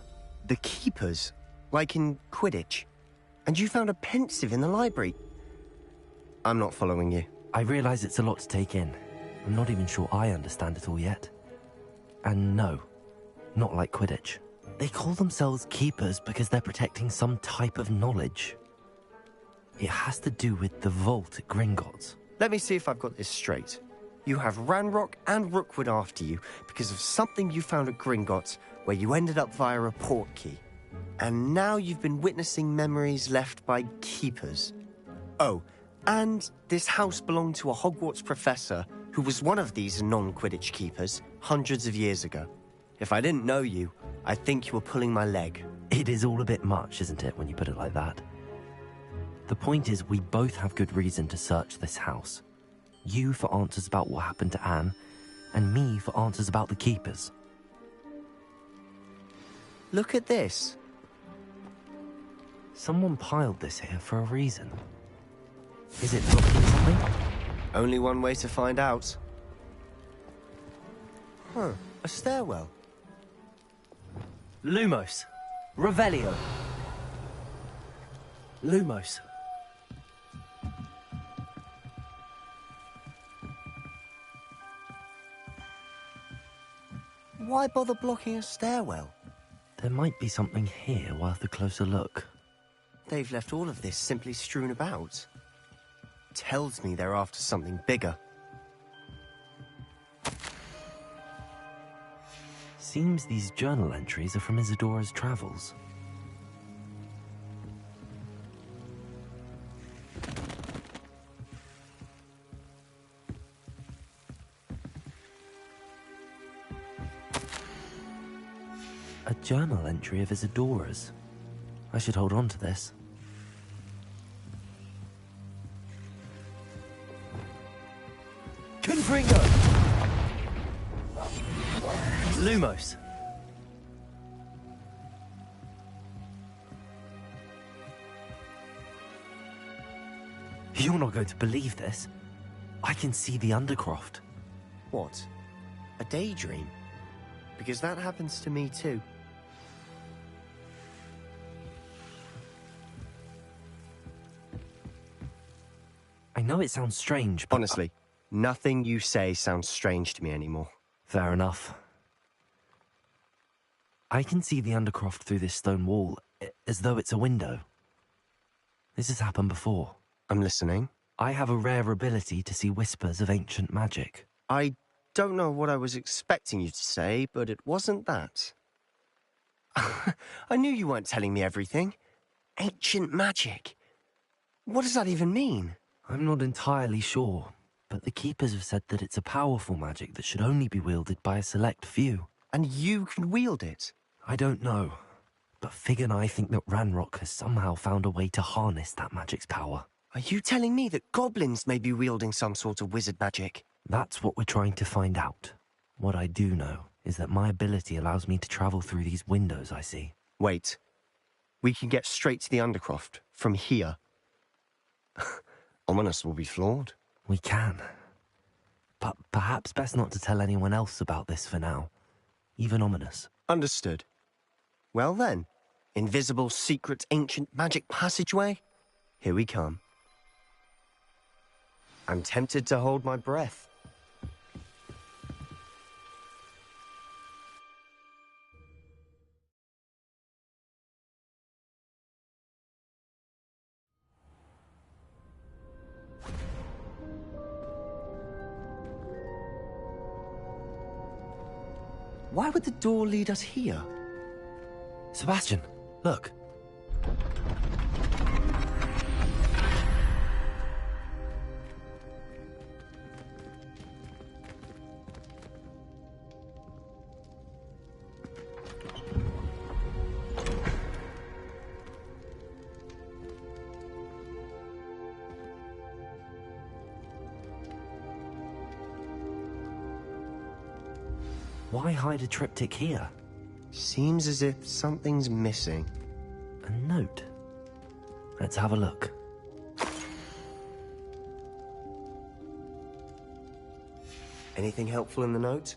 The keepers? Like in Quidditch? And you found a pensive in the library? I'm not following you. I realize it's a lot to take in. I'm not even sure I understand it all yet. And no, not like Quidditch. They call themselves keepers because they're protecting some type of knowledge. It has to do with the vault at Gringotts. Let me see if I've got this straight. You have Ranrock and Rookwood after you because of something you found at Gringotts where you ended up via a portkey. And now you've been witnessing memories left by keepers. Oh, and this house belonged to a Hogwarts professor who was one of these non-Quidditch keepers hundreds of years ago. If I didn't know you, I'd think you were pulling my leg. It is all a bit much, isn't it, when you put it like that? The point is, we both have good reason to search this house. You for answers about what happened to Anne, and me for answers about the Keepers. Look at this. Someone piled this here for a reason. Is it blocking something? Only one way to find out. Huh, a stairwell. Lumos. Revelio. Lumos. Why bother blocking a stairwell? There might be something here worth a closer look. They've left all of this simply strewn about. Tells me they're after something bigger. Seems these journal entries are from Isadora's travels. A journal entry of Isadora's. I should hold on to this. Confringo! Lumos. You're not going to believe this. I can see the Undercroft. What? A daydream? Because that happens to me too. I know it sounds strange, but... Honestly, nothing you say sounds strange to me anymore. Fair enough. I can see the Undercroft through this stone wall, as though it's a window. This has happened before. I'm listening. I have a rare ability to see whispers of ancient magic. I don't know what I was expecting you to say, but it wasn't that. I knew you weren't telling me everything. Ancient magic. What does that even mean? I'm not entirely sure, but the Keepers have said that it's a powerful magic that should only be wielded by a select few. And you can wield it? I don't know, but Fig and I think that Ranrock has somehow found a way to harness that magic's power. Are you telling me that goblins may be wielding some sort of wizard magic? That's what we're trying to find out. What I do know is that my ability allows me to travel through these windows I see. Wait. We can get straight to the Undercroft from here. Ominous will be floored. We can. But perhaps best not to tell anyone else about this for now. Even Ominous. Understood. Well then, invisible, secret, ancient magic passageway? Here we come. I'm tempted to hold my breath. Why would the door lead us here? Sebastian, look. Why hide a triptych here? Seems as if something's missing. A note. Let's have a look. Anything helpful in the note?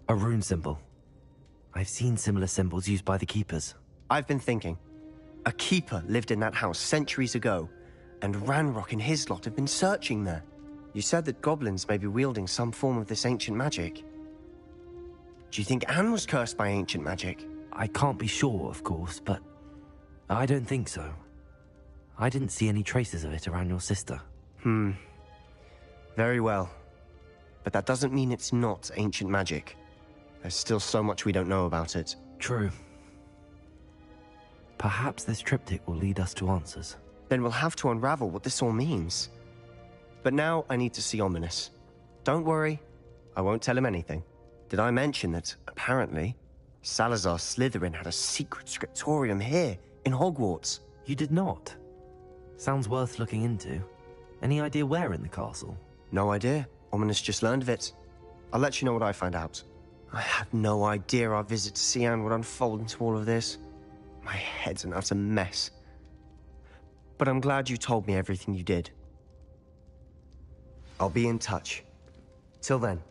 A rune symbol. I've seen similar symbols used by the Keepers. I've been thinking. A keeper lived in that house centuries ago, and Ranrock and his lot have been searching there. You said that goblins may be wielding some form of this ancient magic. Do you think Anne was cursed by ancient magic? I can't be sure, of course, but I don't think so. I didn't see any traces of it around your sister. Very well. But that doesn't mean it's not ancient magic. There's still so much we don't know about it. True. Perhaps this triptych will lead us to answers. Then we'll have to unravel what this all means. But now I need to see Ominous. Don't worry, I won't tell him anything. Did I mention that, apparently, Salazar Slytherin had a secret scriptorium here, in Hogwarts? You did not. Sounds worth looking into. Any idea where in the castle? No idea. Ominous just learned of it. I'll let you know what I find out. I had no idea our visit to Sian would unfold into all of this. My head's an utter mess. But I'm glad you told me everything you did. I'll be in touch. Till then.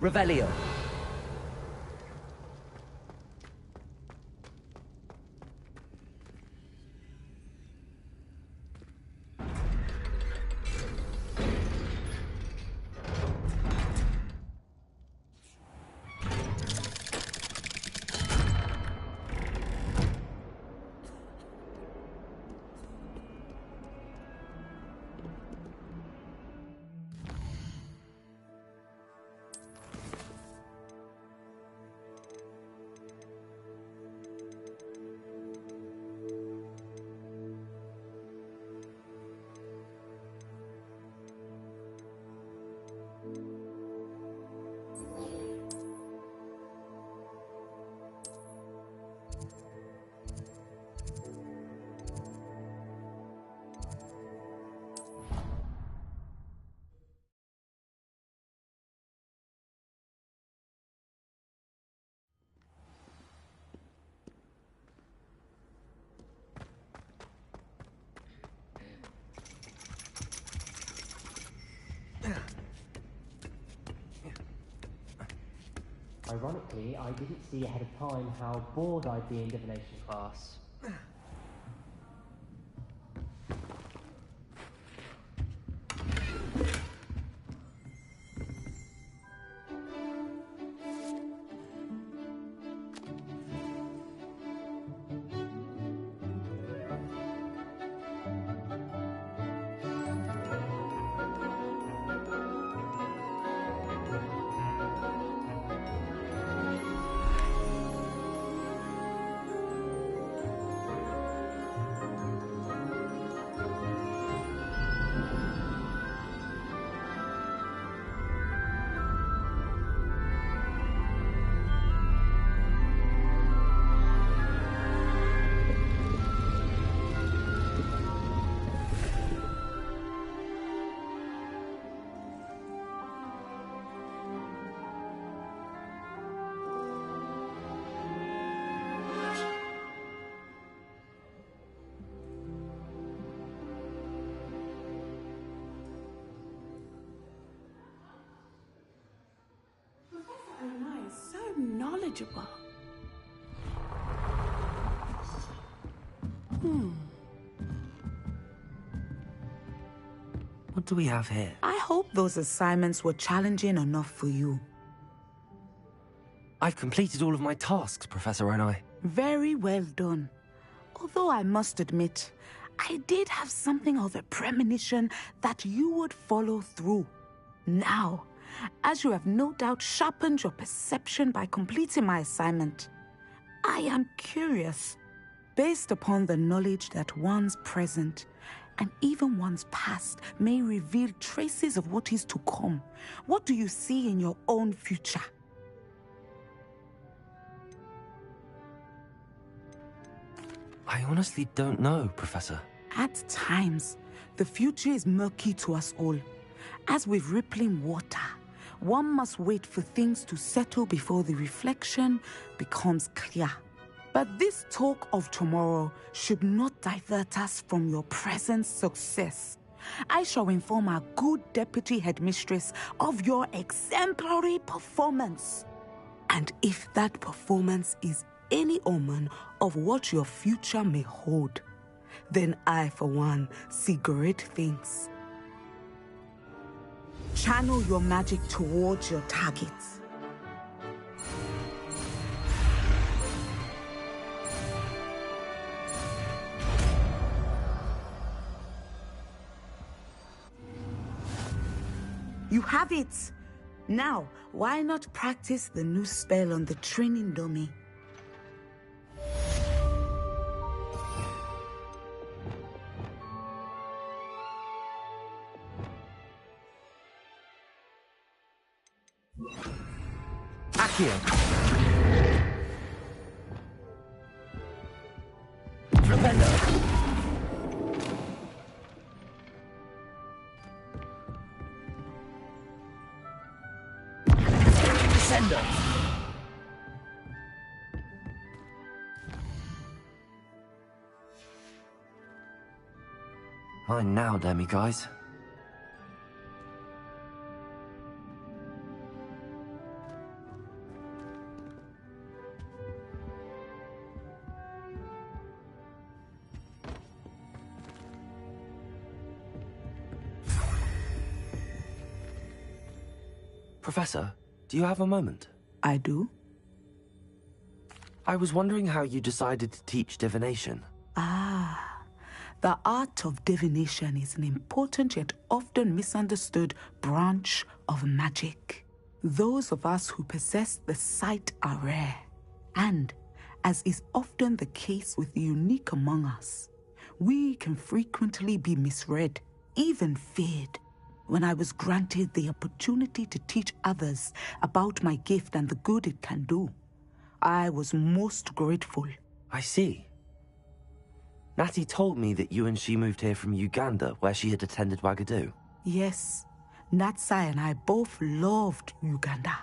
Revelio. Ironically, I didn't see ahead of time how bored I'd be in divination class. Knowledgeable. What do we have here? I hope those assignments were challenging enough for you. I've completed all of my tasks, Professor Onai. Very well done. Although I must admit, I did have something of a premonition that you would follow through. Now, as you have no doubt sharpened your perception by completing my assignment, I am curious, based upon the knowledge that one's present and even one's past may reveal traces of what is to come. What do you see in your own future? I honestly don't know, Professor. At times, the future is murky to us all. As with rippling water, one must wait for things to settle before the reflection becomes clear. But this talk of tomorrow should not divert us from your present success. I shall inform our good deputy headmistress of your exemplary performance. And if that performance is any omen of what your future may hold, then I, for one, see great things. Channel your magic towards your targets. You have it! Now, why not practice the new spell on the training dummy? Accio! Flipendo! Descendo! Mine now, demi-guys. Professor, do you have a moment? I do. I was wondering how you decided to teach divination. Ah, the art of divination is an important yet often misunderstood branch of magic. Those of us who possess the sight are rare, and, as is often the case with the unique among us, we can frequently be misread, even feared. When I was granted the opportunity to teach others about my gift and the good it can do, I was most grateful. I see. Natty told me that you and she moved here from Uganda, where she had attended Wagadu. Yes, Natsai and I both loved Uganda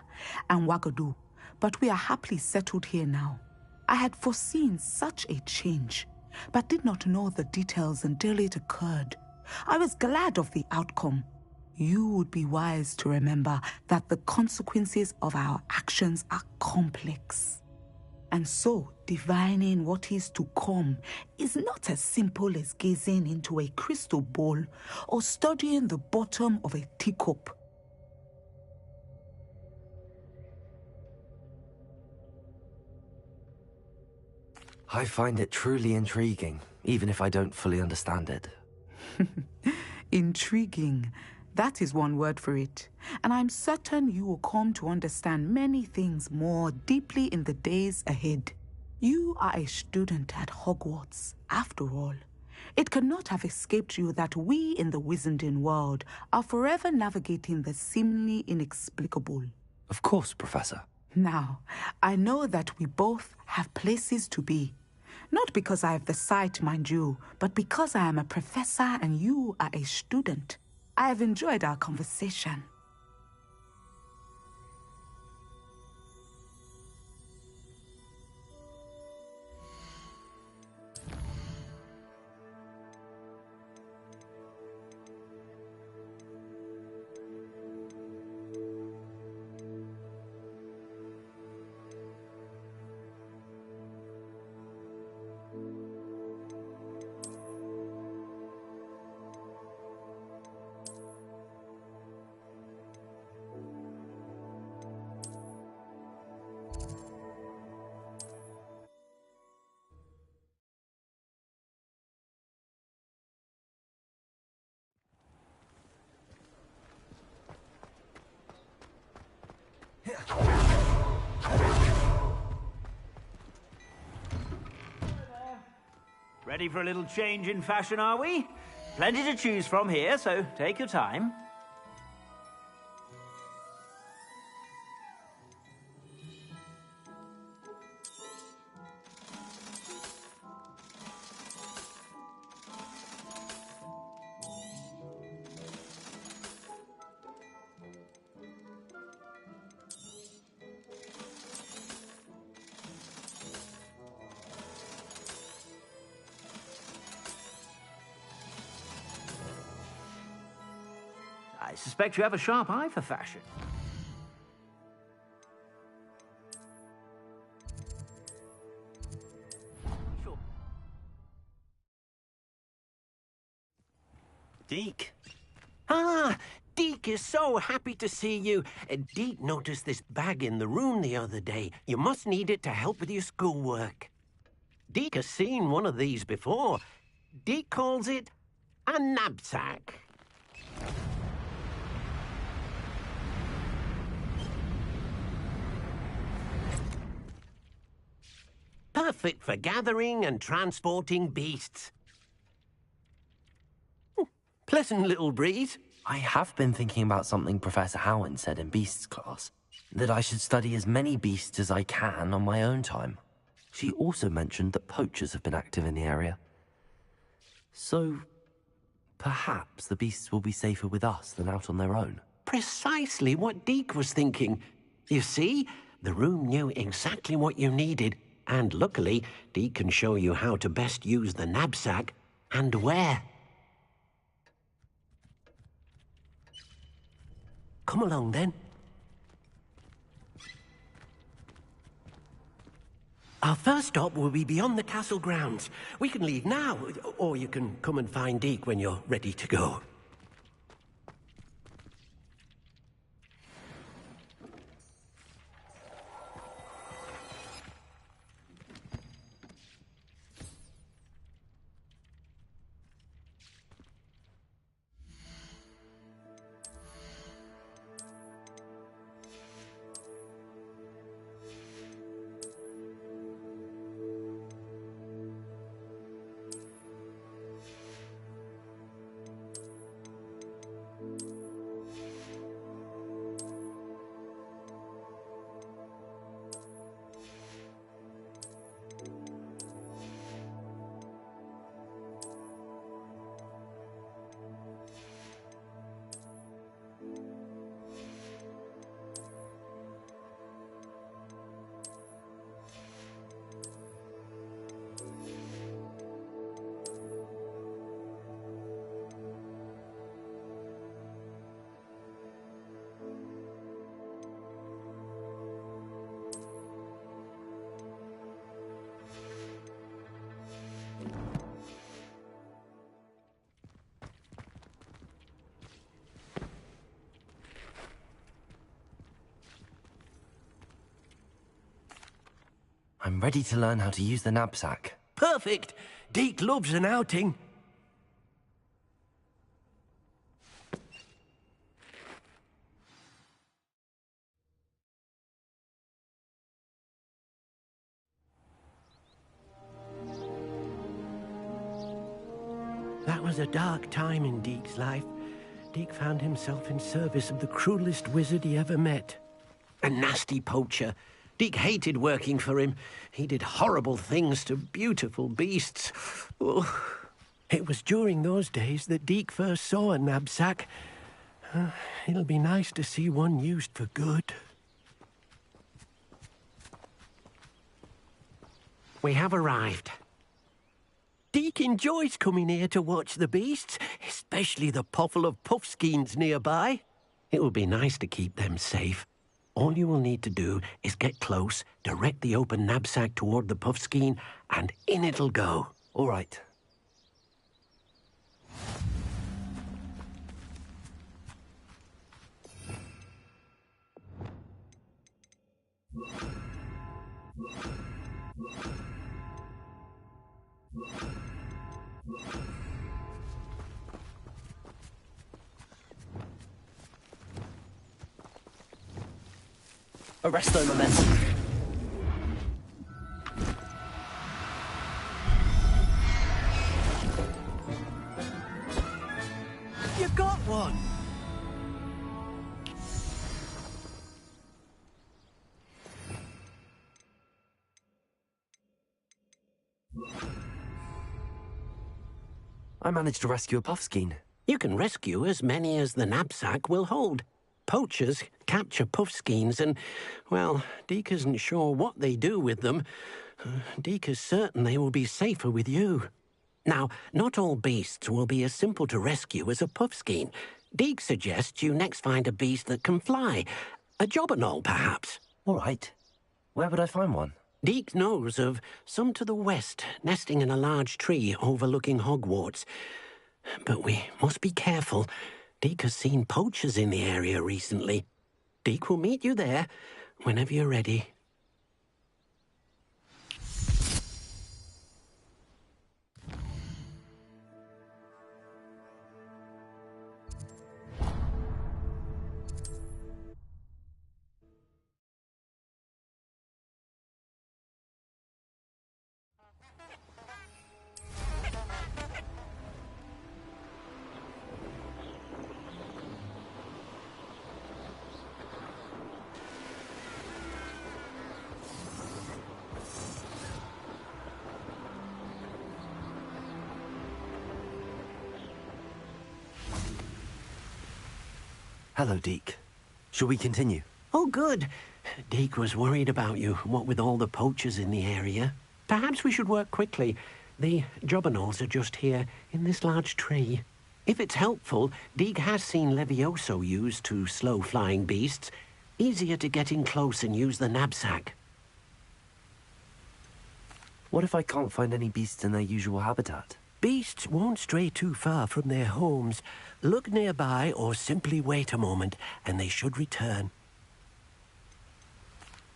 and Wagadu, but we are happily settled here now. I had foreseen such a change, but did not know the details until it occurred. I was glad of the outcome. You would be wise to remember that the consequences of our actions are complex. And so, divining what is to come is not as simple as gazing into a crystal ball or studying the bottom of a teacup. I find it truly intriguing, even if I don't fully understand it. Intriguing. That is one word for it. And I'm certain you will come to understand many things more deeply in the days ahead. You are a student at Hogwarts, after all. It cannot have escaped you that we in the Wizarding world are forever navigating the seemingly inexplicable. Of course, Professor. Now, I know that we both have places to be. Not because I have the sight, mind you, but because I am a professor and you are a student. I have enjoyed our conversation. Ready for a little change in fashion, are we? Plenty to choose from here, so take your time. I suspect you have a sharp eye for fashion. Deke. Ah, Deke is so happy to see you. Deke noticed this bag in the room the other day. You must need it to help with your schoolwork. Deke has seen one of these before. Deke calls it a knapsack. Perfect for gathering and transporting beasts. Pleasant little breeze. I have been thinking about something Professor Howard said in Beasts class, that I should study as many beasts as I can on my own time. She also mentioned that poachers have been active in the area. So, perhaps the beasts will be safer with us than out on their own. Precisely what Deke was thinking. You see, the room knew exactly what you needed, and luckily, Deke can show you how to best use the knapsack and where. Come along, then. Our first stop will be beyond the castle grounds. We can leave now, or you can come and find Deke when you're ready to go. I'm ready to learn how to use the knapsack. Perfect! Deke loves an outing. That was a dark time in Deke's life. Deke found himself in service of the cruelest wizard he ever met. A nasty poacher. Deke hated working for him. He did horrible things to beautiful beasts. Oh. It was during those days that Deke first saw a knapsack. It'll be nice to see one used for good. We have arrived. Deke enjoys coming here to watch the beasts, especially the potful of puffskeins nearby. It will be nice to keep them safe. All you will need to do is get close, direct the open knapsack toward the puffskein, and in it'll go. All right. Arresto momentum. You got one! I managed to rescue a puffskein. You can rescue as many as the knapsack will hold. Poachers capture puffskeins and, well, Deke isn't sure what they do with them. Deke is certain they will be safer with you. Now, not all beasts will be as simple to rescue as a puffskein. Deke suggests you next find a beast that can fly. A jobberknoll, perhaps. All right. Where would I find one? Deke knows of some to the west, nesting in a large tree overlooking Hogwarts. But we must be careful. Deke has seen poachers in the area recently. Deke will meet you there whenever you're ready. Hello, Deke. Shall we continue? Oh, good. Deke was worried about you, what with all the poachers in the area. Perhaps we should work quickly. The jobberknolls are just here, in this large tree. If it's helpful, Deke has seen Levioso used to slow flying beasts. Easier to get in close and use the knapsack. What if I can't find any beasts in their usual habitat? Beasts won't stray too far from their homes. Look nearby or simply wait a moment, and they should return.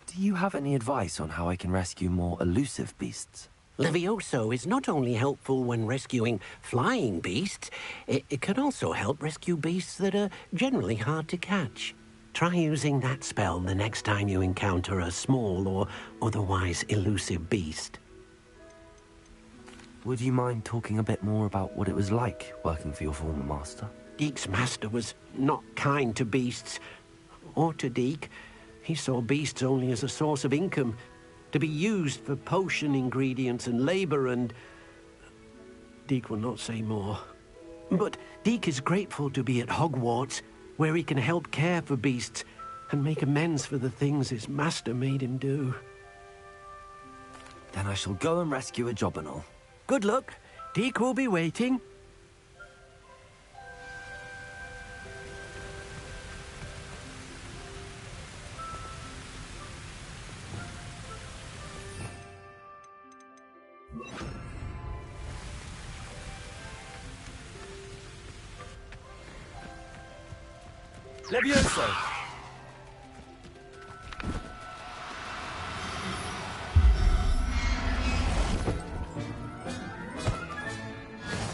Do you have any advice on how I can rescue more elusive beasts? Levioso is not only helpful when rescuing flying beasts, it can also help rescue beasts that are generally hard to catch. Try using that spell the next time you encounter a small or otherwise elusive beast. Would you mind talking a bit more about what it was like working for your former master? Deke's master was not kind to beasts, or to Deke. He saw beasts only as a source of income, to be used for potion ingredients and labor, and Deke will not say more. But Deke is grateful to be at Hogwarts, where he can help care for beasts and make amends for the things his master made him do. Then I shall go and rescue a jobberknoll. Good luck. Deke will be waiting. Levioso!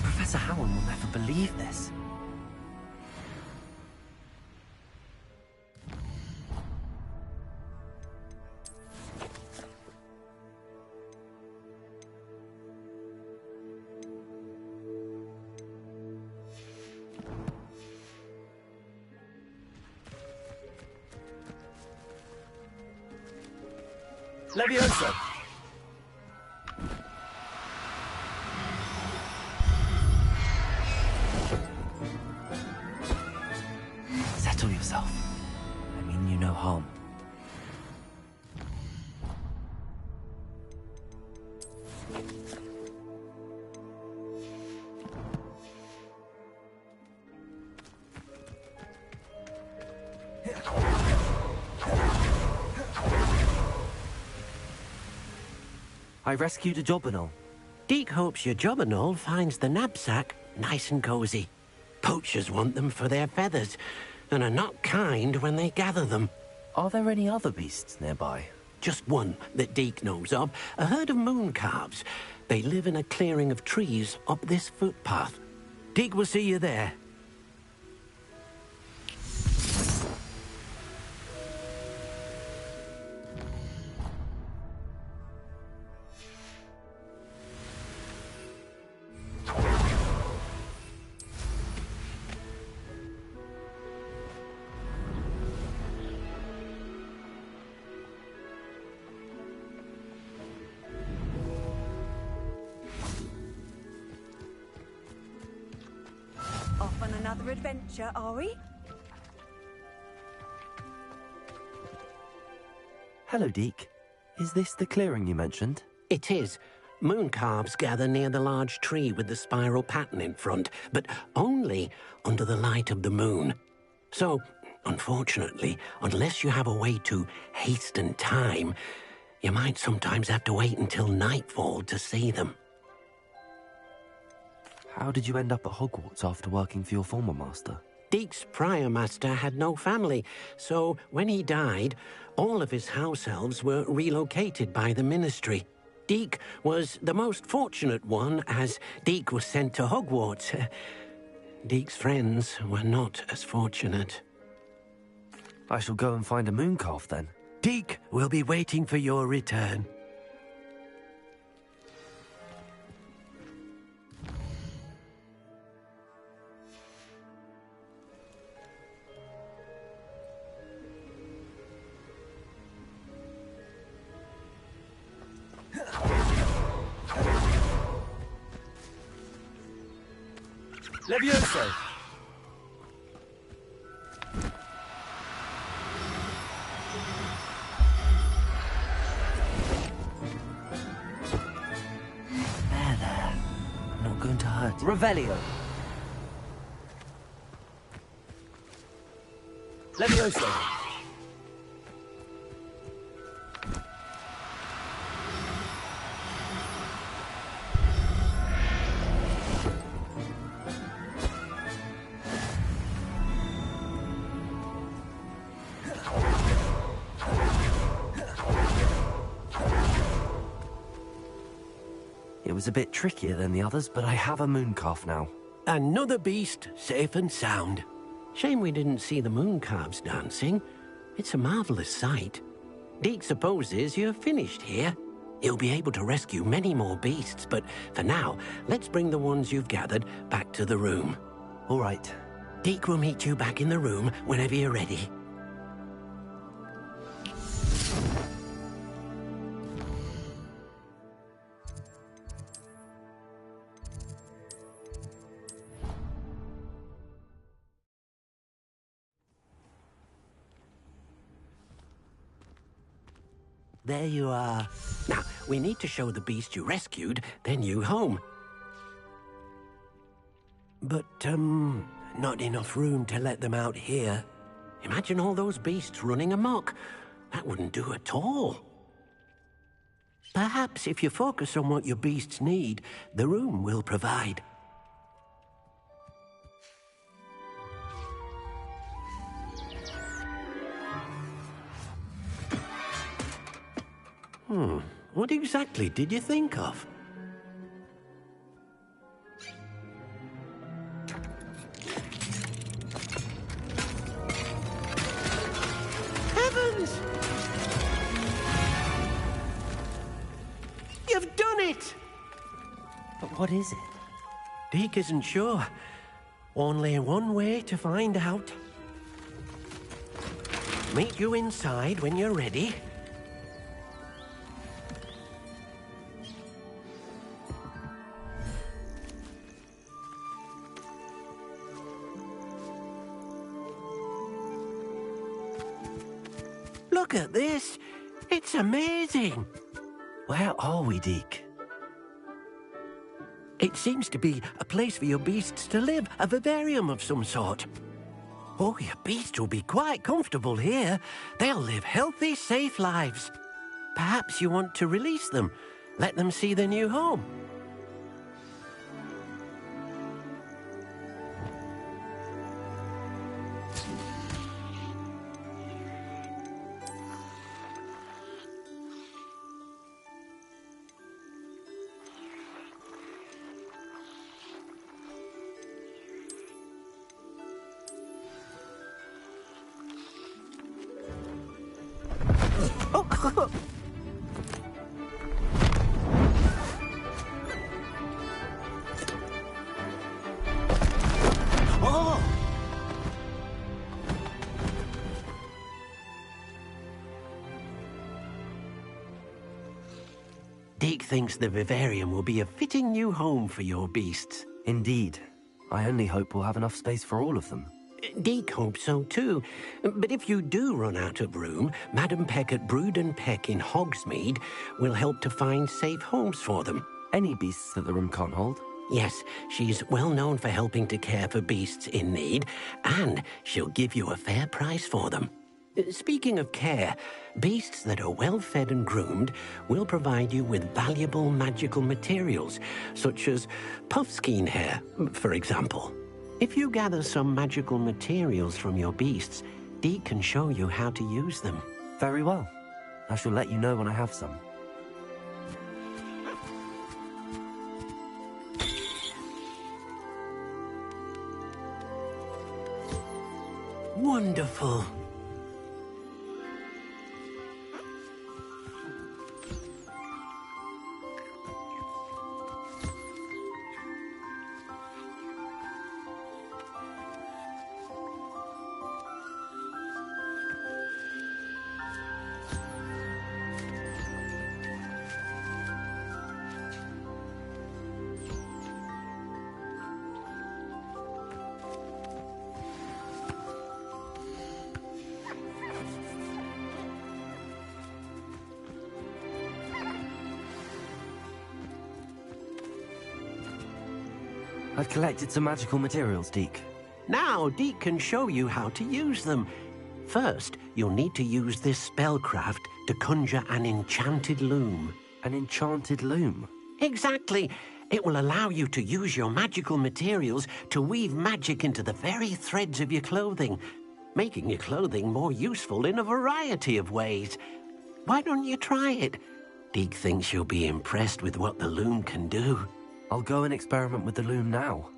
Professor Howard will never believe this. Levioso! Settle yourself. I mean you no harm. I rescued a jobberknoll. Deke hopes your jobberknoll finds the knapsack nice and cozy. Poachers want them for their feathers, and are not kind when they gather them. Are there any other beasts nearby? Just one that Deke knows of, a herd of moon calves. They live in a clearing of trees up this footpath. Deke will see you there. Off on another adventure, are we? Hello, Deke. Is this the clearing you mentioned? It is. Mooncalves gather near the large tree with the spiral pattern in front, but only under the light of the moon. So, unfortunately, unless you have a way to hasten time, you might sometimes have to wait until nightfall to see them. How did you end up at Hogwarts after working for your former master? Deek's prior master had no family, so when he died, all of his house elves were relocated by the ministry. Deek was the most fortunate one, as Deek was sent to Hogwarts. Deek's friends were not as fortunate. I shall go and find a mooncalf then. Deek will be waiting for your return. Levioso! There. Not going to hurt. Revelio! Levioso! It was a bit trickier than the others, but I have a mooncalf now. Another beast, safe and sound. Shame we didn't see the mooncalves dancing. It's a marvelous sight. Deek supposes you're finished here. He'll be able to rescue many more beasts, but for now, let's bring the ones you've gathered back to the room. All right. Deek will meet you back in the room whenever you're ready. There you are. Now, we need to show the beast you rescued their new home. But, not enough room to let them out here. Imagine all those beasts running amok. That wouldn't do at all. Perhaps if you focus on what your beasts need, the room will provide. What exactly did you think of? Heavens! You've done it! But what is it? Deek isn't sure. Only one way to find out. Meet you inside when you're ready. Look at this. It's amazing. Where are we, Deek? It seems to be a place for your beasts to live, a vivarium of some sort. Oh, your beasts will be quite comfortable here. They'll live healthy, safe lives. Perhaps you want to release them, let them see their new home. Deek thinks the vivarium will be a fitting new home for your beasts. Indeed. I only hope we'll have enough space for all of them. Deek hopes so too. But if you do run out of room, Madam Peck at Brood and Peck in Hogsmeade will help to find safe homes for them. Any beasts that the room can't hold? Yes, she's well known for helping to care for beasts in need, and she'll give you a fair price for them. Speaking of care, beasts that are well fed and groomed will provide you with valuable magical materials, such as puffskein hair, for example. If you gather some magical materials from your beasts, Dee can show you how to use them. Very well. I shall let you know when I have some. Wonderful. I've collected some magical materials, Deke. Now, Deke can show you how to use them. First, you'll need to use this spellcraft to conjure an enchanted loom. An enchanted loom? Exactly. It will allow you to use your magical materials to weave magic into the very threads of your clothing, making your clothing more useful in a variety of ways. Why don't you try it? Deke thinks you'll be impressed with what the loom can do. I'll go and experiment with the loom now.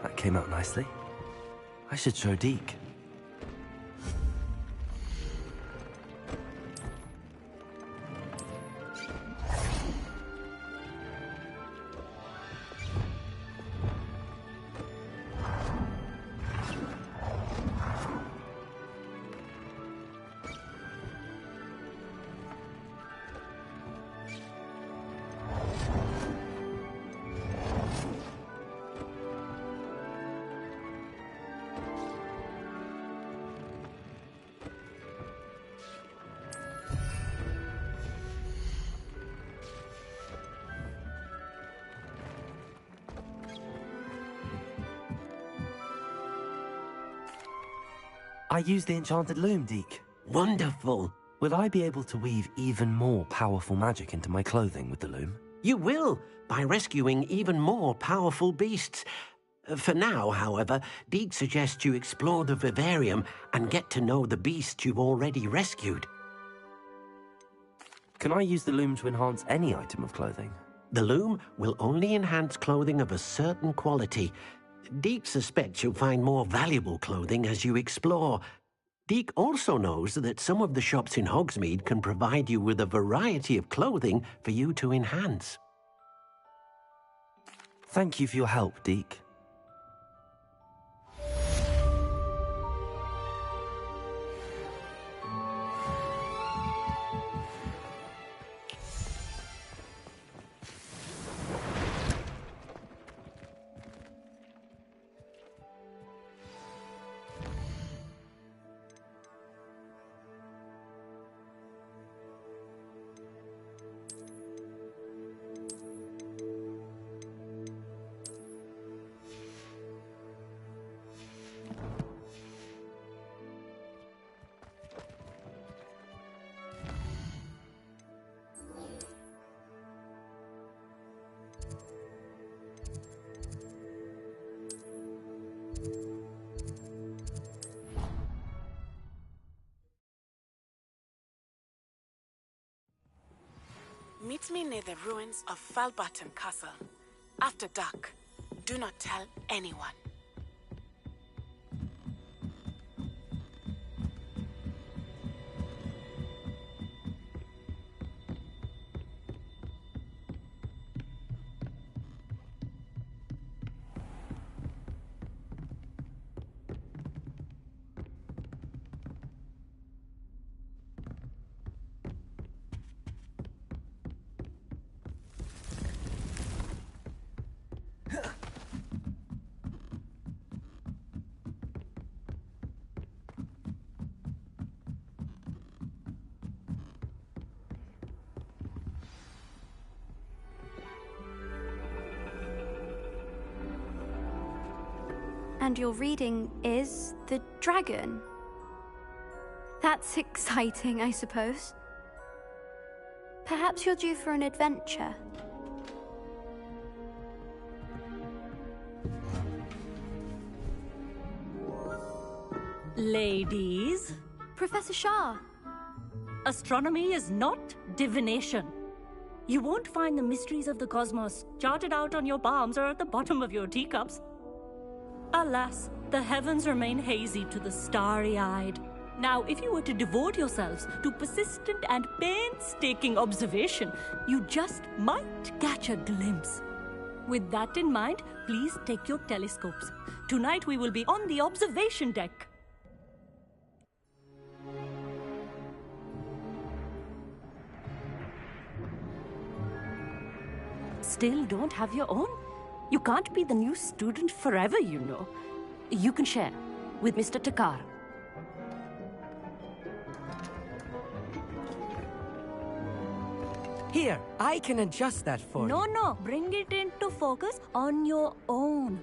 That came out nicely. I should show Deke. I used the enchanted loom, Deke. Wonderful. Will I be able to weave even more powerful magic into my clothing with the loom? You will, by rescuing even more powerful beasts. For now, however, Deke suggests you explore the vivarium and get to know the beasts you've already rescued. Can I use the loom to enhance any item of clothing? The loom will only enhance clothing of a certain quality. Deke suspects you'll find more valuable clothing as you explore. Deke also knows that some of the shops in Hogsmeade can provide you with a variety of clothing for you to enhance. Thank you for your help, Deke. Meet me near the ruins of Falbaton Castle. After dark. Do not tell anyone. And your reading is the dragon. That's exciting, I suppose. Perhaps you're due for an adventure. Ladies. Professor Shah. Astronomy is not divination. You won't find the mysteries of the cosmos charted out on your palms or at the bottom of your teacups. Alas, the heavens remain hazy to the starry-eyed. Now, if you were to devote yourselves to persistent and painstaking observation, you just might catch a glimpse. With that in mind, please take your telescopes. Tonight we will be on the observation deck. Still don't have your own? You can't be the new student forever, you know. You can share with Mr. Takar. Here, I can adjust that for you. No, bring it into focus on your own.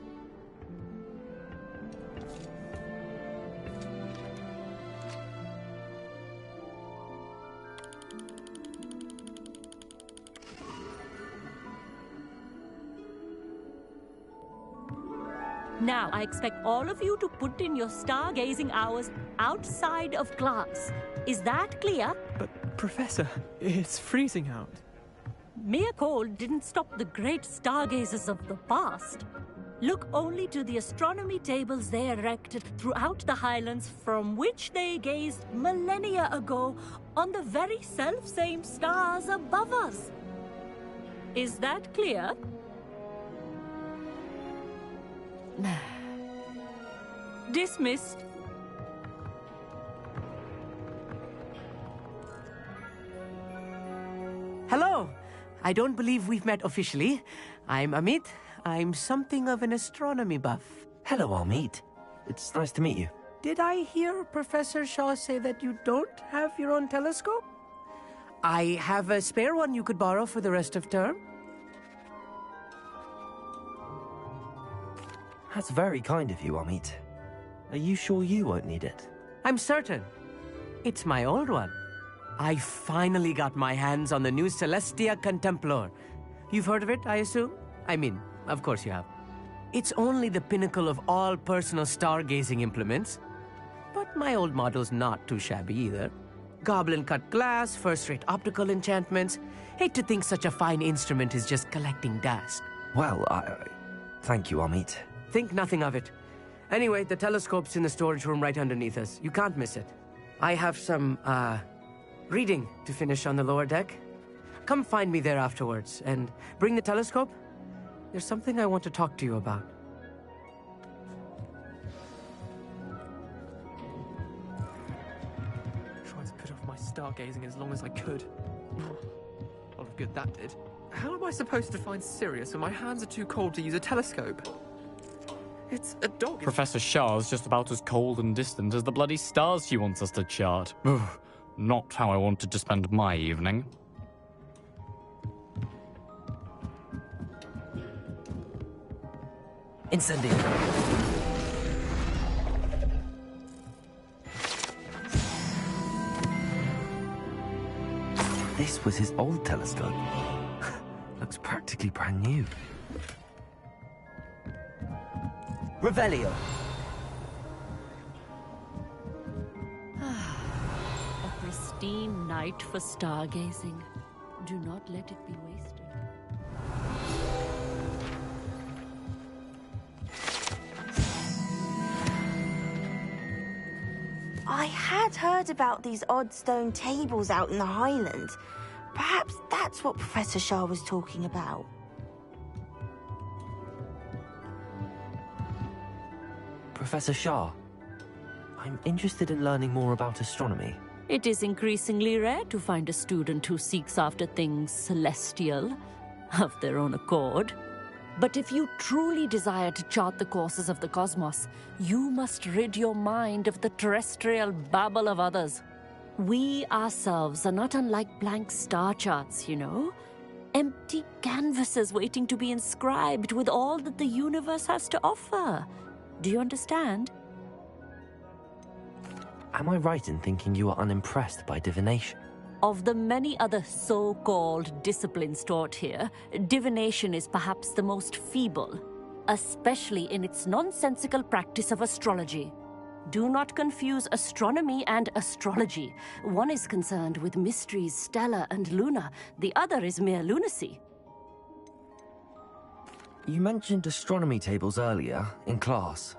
Now, I expect all of you to put in your stargazing hours outside of class. Is that clear? But, Professor, it's freezing out. Mere cold didn't stop the great stargazers of the past. Look only to the astronomy tables they erected throughout the Highlands from which they gazed millennia ago on the very self-same stars above us. Is that clear? Dismissed. Hello. I don't believe we've met officially. I'm Amit. I'm something of an astronomy buff. Hello, Amit. It's nice to meet you. Did I hear Professor Shaw say that you don't have your own telescope? I have a spare one you could borrow for the rest of term. That's very kind of you, Amit. Are you sure you won't need it? I'm certain. It's my old one. I finally got my hands on the new Celestia Contemplar. You've heard of it, I assume? I mean, of course you have. It's only the pinnacle of all personal stargazing implements. But my old model's not too shabby either. Goblin-cut glass, first-rate optical enchantments. Hate to think such a fine instrument is just collecting dust. Well, thank you, Amit. Think nothing of it. Anyway, the telescope's in the storage room right underneath us. You can't miss it. I have some, reading to finish on the lower deck. Come find me there afterwards, and bring the telescope. There's something I want to talk to you about. Tried to put off my stargazing as long as I could. A lot of good that did. How am I supposed to find Sirius when my hands are too cold to use a telescope? It's a dog. Professor Shah's just about as cold and distant as the bloody stars she wants us to chart. Ugh, not how I wanted to spend my evening. Incendio. This was his old telescope. Looks practically brand new. Revelio. pristine night for stargazing. Do not let it be wasted. I had heard about these odd stone tables out in the Highlands. Perhaps that's what Professor Shah was talking about. Professor Shah, I'm interested in learning more about astronomy. It is increasingly rare to find a student who seeks after things celestial, of their own accord. But if you truly desire to chart the courses of the cosmos, you must rid your mind of the terrestrial babble of others. We ourselves are not unlike blank star charts, you know. Empty canvases waiting to be inscribed with all that the universe has to offer. Do you understand? Am I right in thinking you are unimpressed by divination? Of the many other so-called disciplines taught here, divination is perhaps the most feeble, especially in its nonsensical practice of astrology. Do not confuse astronomy and astrology. One is concerned with mysteries stellar and lunar, the other is mere lunacy. You mentioned astronomy tables earlier, in class.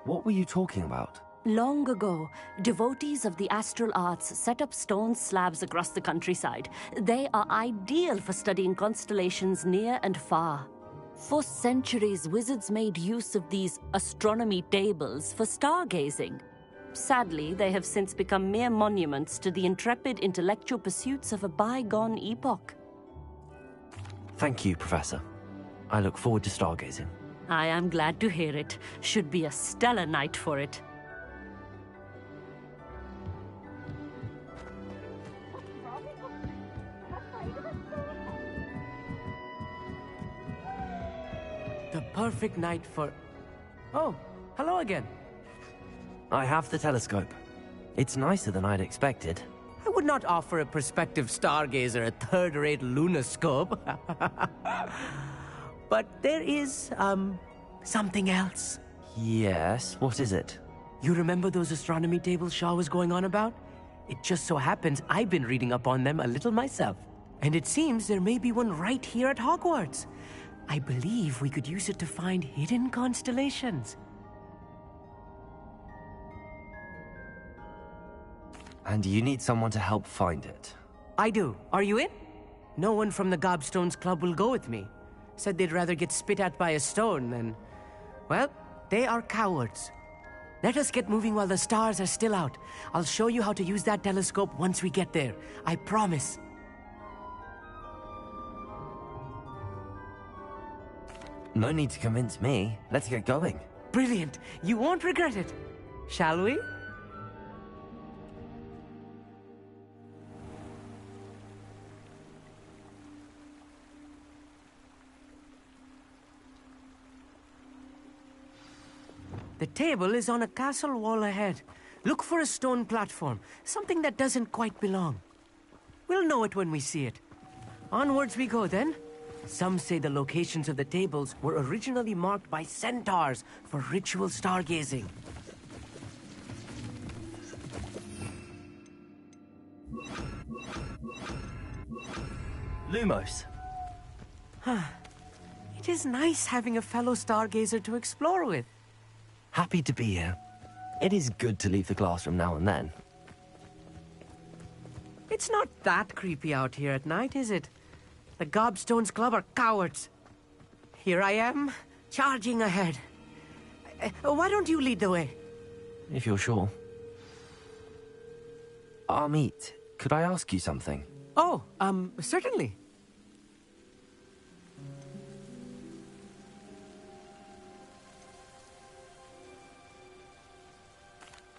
What were you talking about? Long ago, devotees of the astral arts set up stone slabs across the countryside. They are ideal for studying constellations near and far. For centuries, wizards made use of these astronomy tables for stargazing. Sadly, they have since become mere monuments to the intrepid intellectual pursuits of a bygone epoch. Thank you, Professor. I look forward to stargazing. I am glad to hear it. Should be a stellar night for it. The perfect night for... Oh, hello again. I have the telescope. It's nicer than I'd expected. I would not offer a prospective stargazer a third-rate lunoscope. But there is, something else. Yes, what is it? You remember those astronomy tables Shaw was going on about? It just so happens I've been reading up on them a little myself. And it seems there may be one right here at Hogwarts. I believe we could use it to find hidden constellations. And you need someone to help find it. I do. Are you in? No one from the Gobstones Club will go with me. Said they'd rather get spit at by a stone than... Well, they are cowards. Let us get moving while the stars are still out. I'll show you how to use that telescope once we get there. I promise. No need to convince me. Let's get going. Brilliant. You won't regret it. Shall we? The table is on a castle wall ahead. Look for a stone platform, something that doesn't quite belong. We'll know it when we see it. Onwards we go then. Some say the locations of the tables were originally marked by centaurs for ritual stargazing. Lumos. It is nice having a fellow stargazer to explore with. Happy to be here. It is good to leave the classroom now and then. It's not that creepy out here at night, is it? The Gobstones Club are cowards. Here I am, charging ahead. Why don't you lead the way? If you're sure. Amit, could I ask you something? Oh, certainly.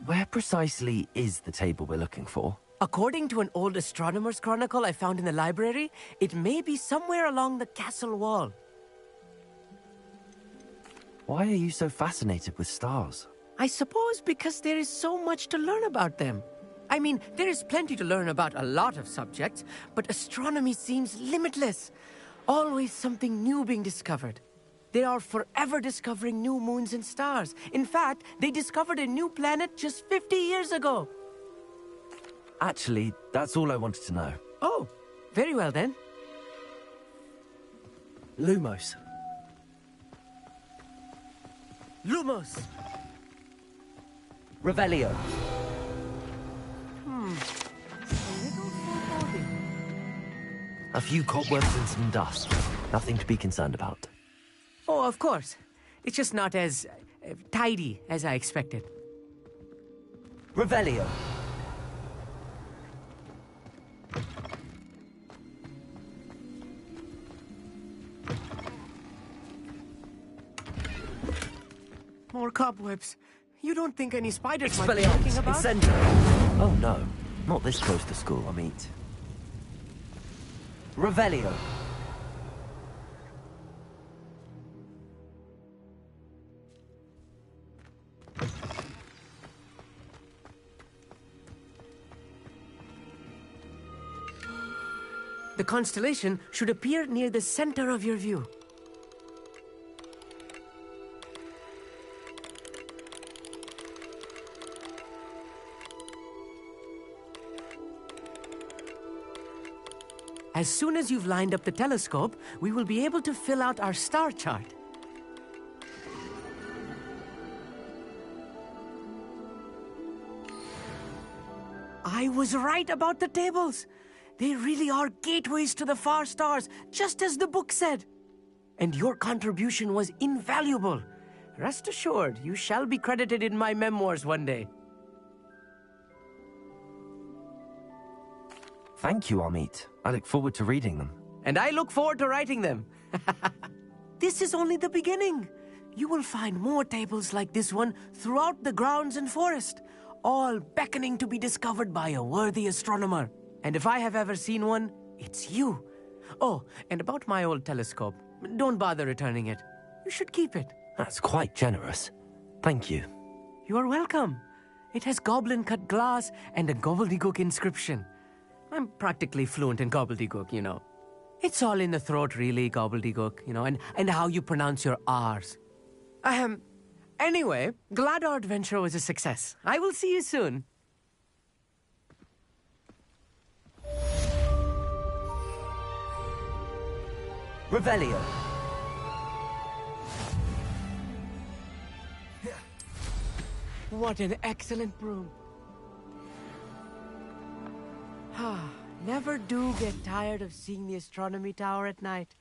Where precisely is the table we're looking for? According to an old astronomer's chronicle I found in the library, it may be somewhere along the castle wall. Why are you so fascinated with stars? I suppose because there is so much to learn about them. I mean, there is plenty to learn about a lot of subjects, but astronomy seems limitless. Always something new being discovered. They are forever discovering new moons and stars. In fact, they discovered a new planet just 50 years ago. Actually, that's all I wanted to know. Oh, very well then. Lumos. Lumos! Revelio. A few cobwebs and some dust. Nothing to be concerned about. Oh, of course. It's just not as tidy as I expected. Revelio. More cobwebs. You don't think any spiders might be lurking about? Incendio. Oh no, not this close to school, I mean. Revelio. The constellation should appear near the center of your view. As soon as you've lined up the telescope, we will be able to fill out our star chart. I was right about the tables. They really are gateways to the far stars, just as the book said. And your contribution was invaluable. Rest assured, you shall be credited in my memoirs one day. Thank you, Amit. I look forward to reading them. And I look forward to writing them. This is only the beginning. You will find more tables like this one throughout the grounds and forest, all beckoning to be discovered by a worthy astronomer. And if I have ever seen one, it's you. Oh, and about my old telescope, don't bother returning it. You should keep it. That's quite generous. Thank you. You are welcome. It has goblin-cut glass and a gobbledygook inscription. I'm practically fluent in gobbledygook, you know. It's all in the throat, really, gobbledygook, you know, and how you pronounce your R's. Anyway, glad our adventure was a success. I will see you soon. Revelio. What an excellent broom. Never do get tired of seeing the astronomy tower at night.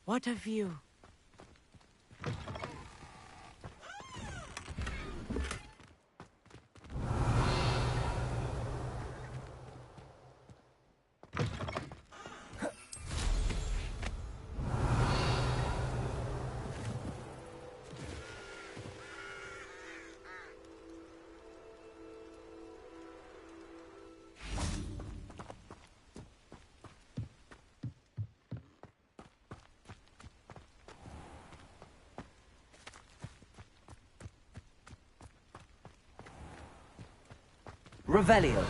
What a view. Revelio.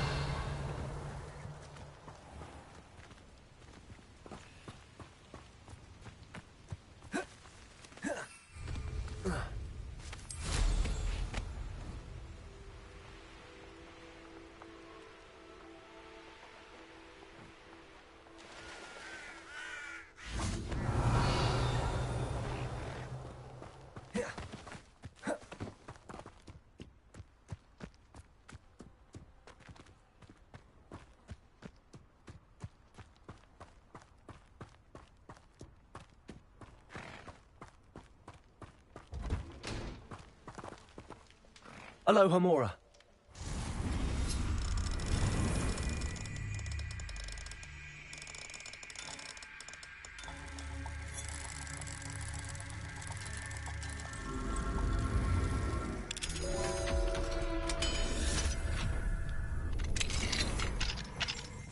Aloha Mora.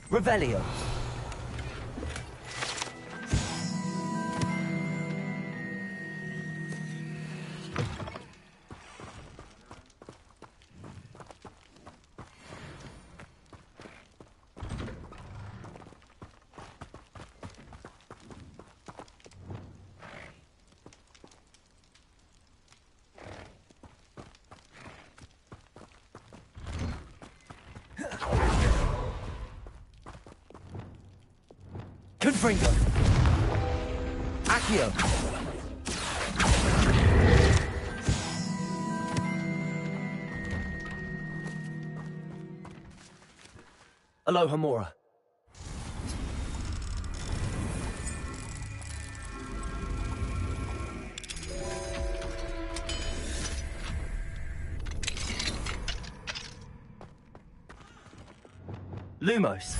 Revelio. Fringo! Accio! Aloha Mora. Lumos.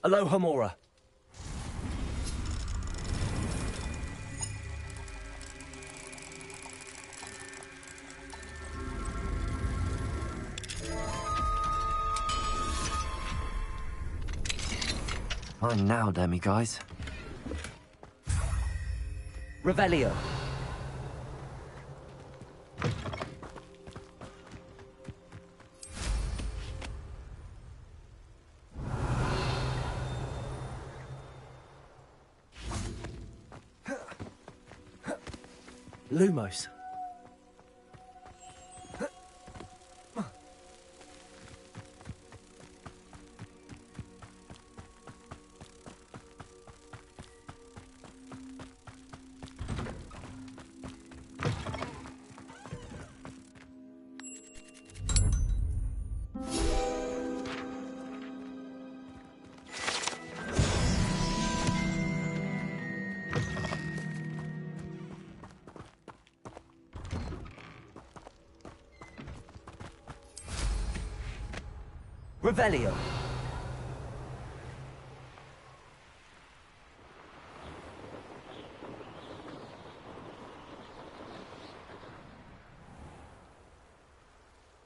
Aloha Mora. Fine now, demi-guys. Revelio. Lumos. Revelio.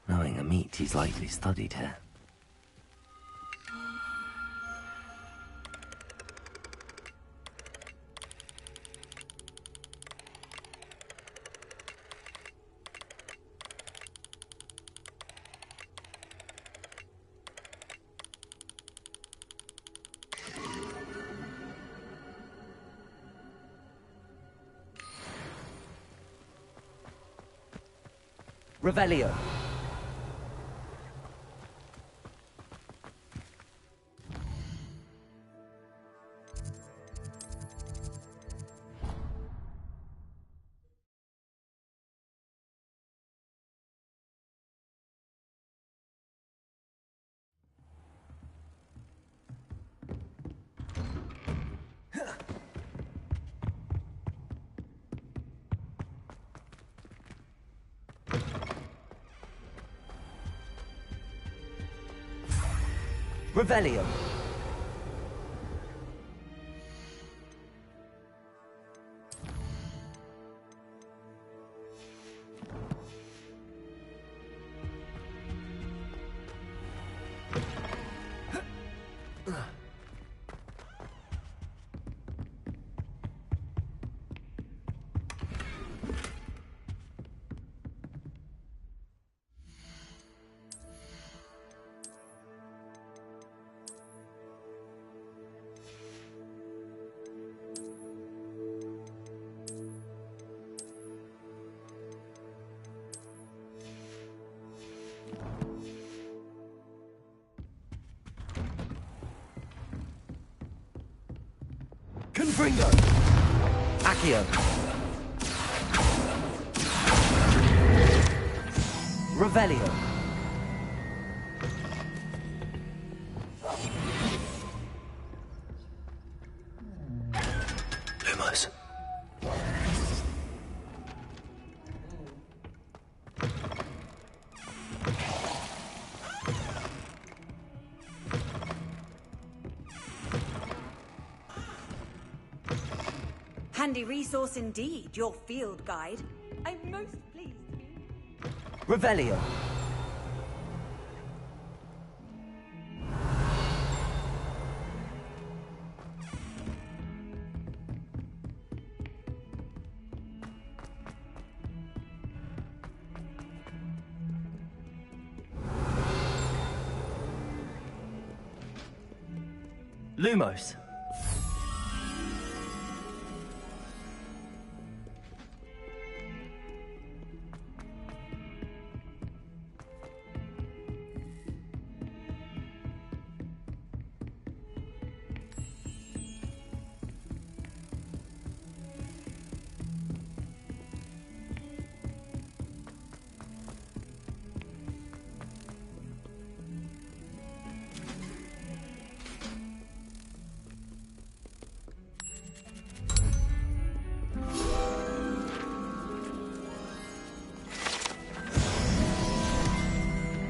Knowing a meat, he's likely studied here. Revelio. Revelio. Gringo! Accio! Revelio! Lumos. Handy resource indeed, your field guide. I'm most pleased to be... Revelio! Lumos.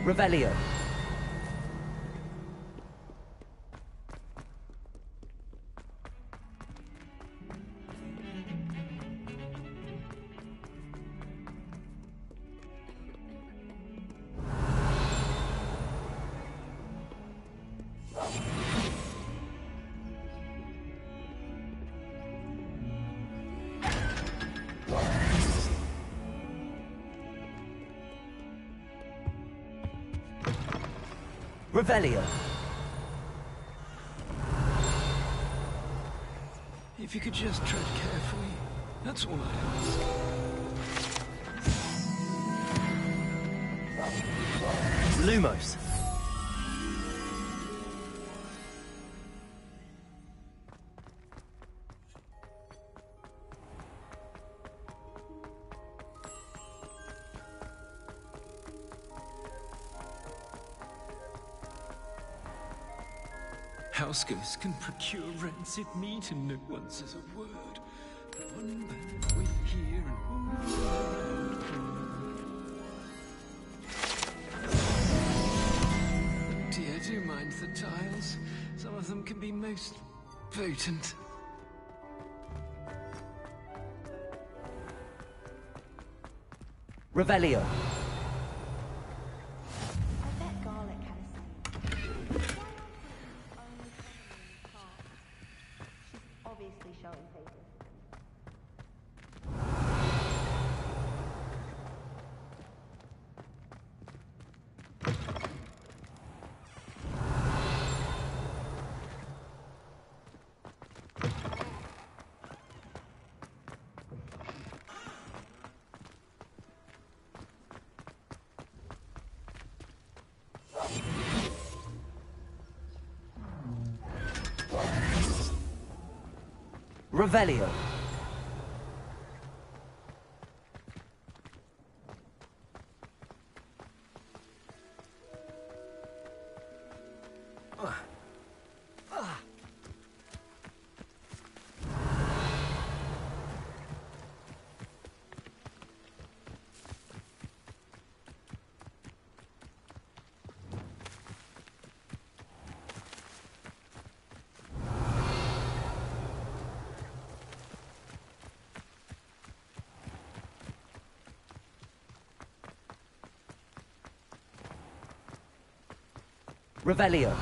Revelio. Revelio. If you could just tread carefully, that's all I ask. Lumos. Housegoats can procure rancid meat and no one says a word. One bad whiff here and oh dear, do mind the tiles. Some of them can be most potent. Revelio. Revelio. Revelio.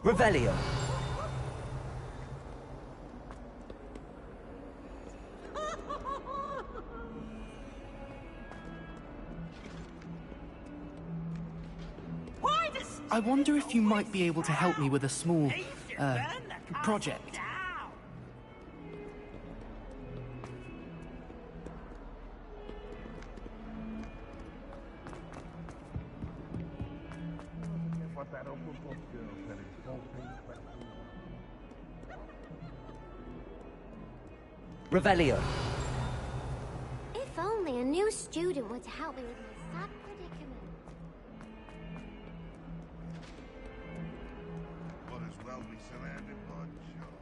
Revelio. I wonder if you might be able to help me with a small, project. Revelio. If only a new student were to help me with my sad predicament. Might as well be surrounded by the shop.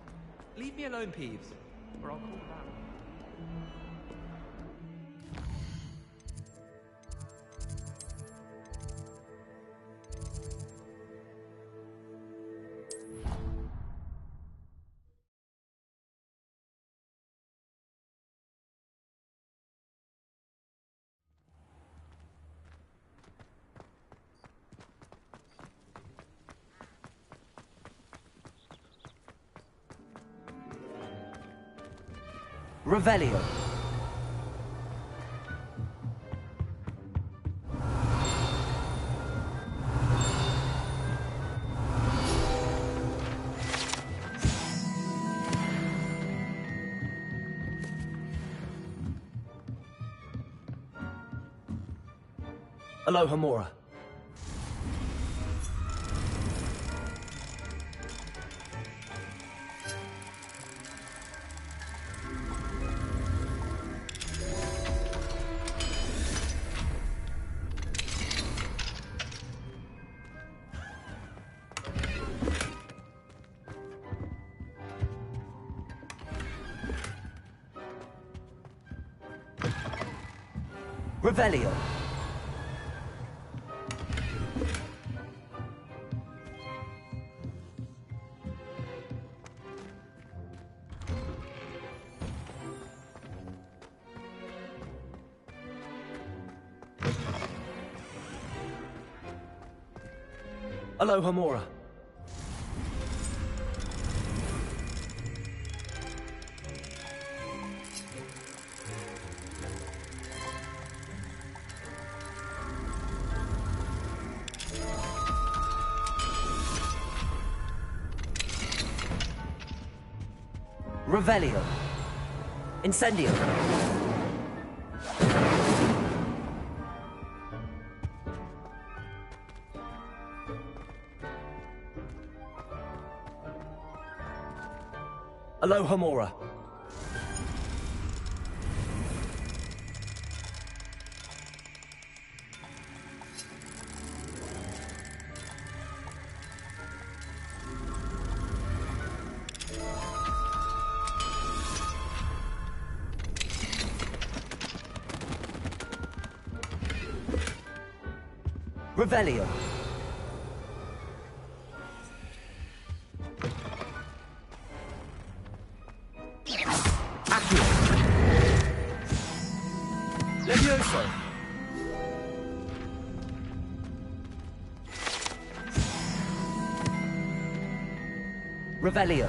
Leave me alone, Peeves, or I'll call the Baron. Revelio. Aloha Mora. Revelio. Aloha Mora. Revelio. Incendio. Aloha Mora. Revelio. Accio. Levioso. Revelio.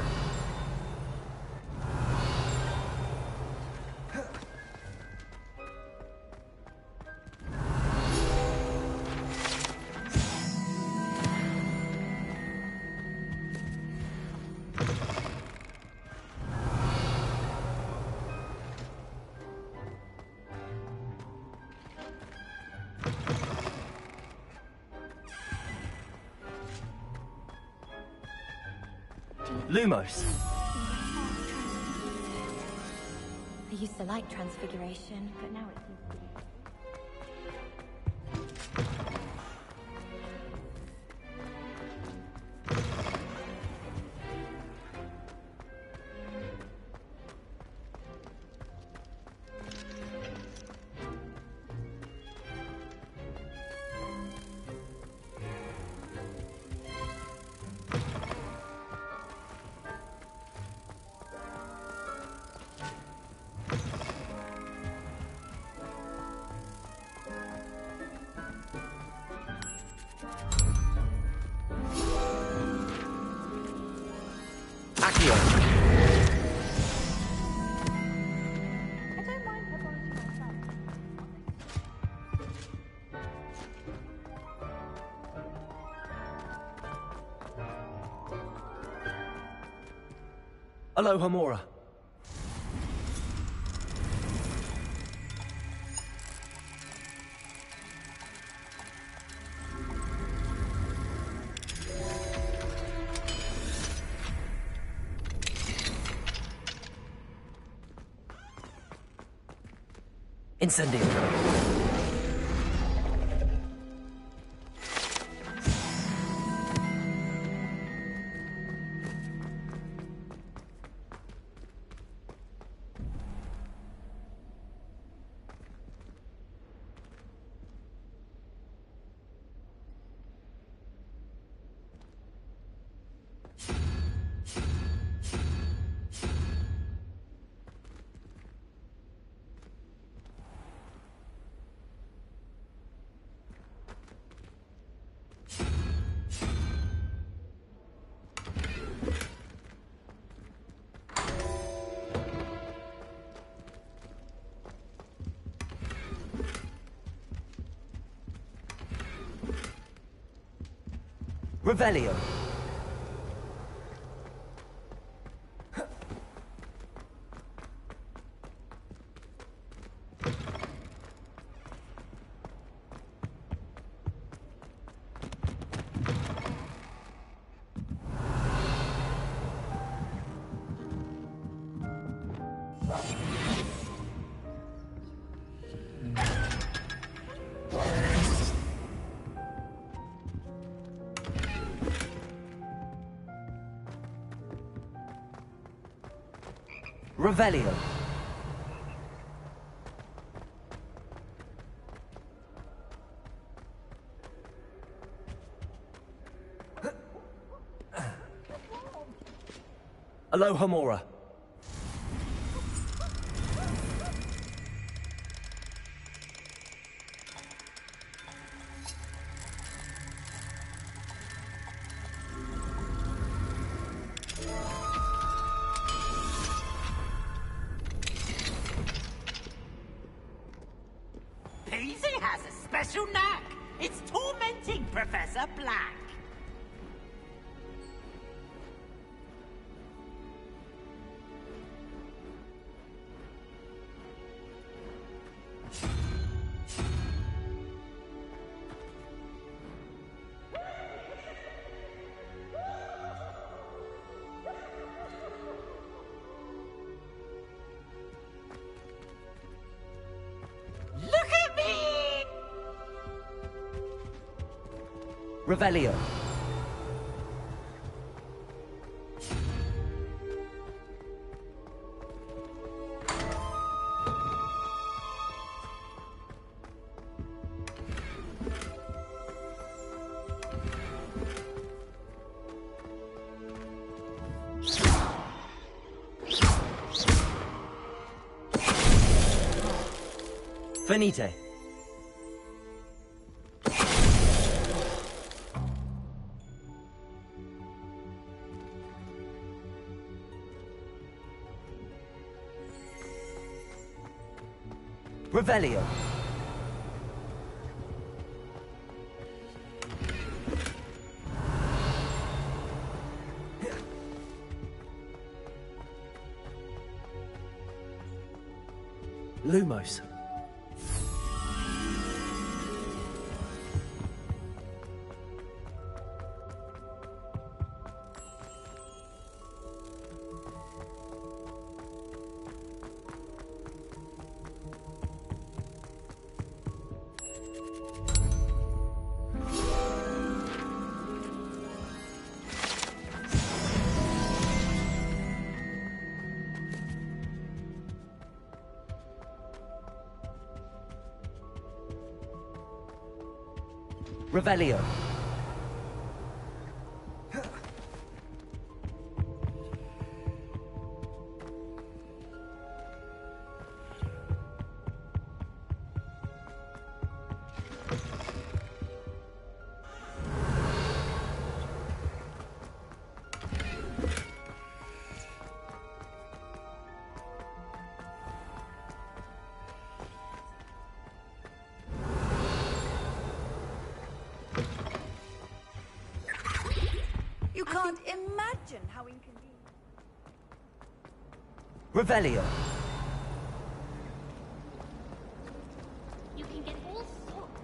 Lumos. I used to like transfiguration, but now it seems to be... Revelio. Aloha Mora. Incendio. Revelio. Revelio. Aloha Mora. Peasy has a special knack. It's tormenting Professor Black. Look at me! Revelio. Finite. Revelio. Lumos. Revelio. can't imagine how inconvenient. Revelio. You can get all sorts.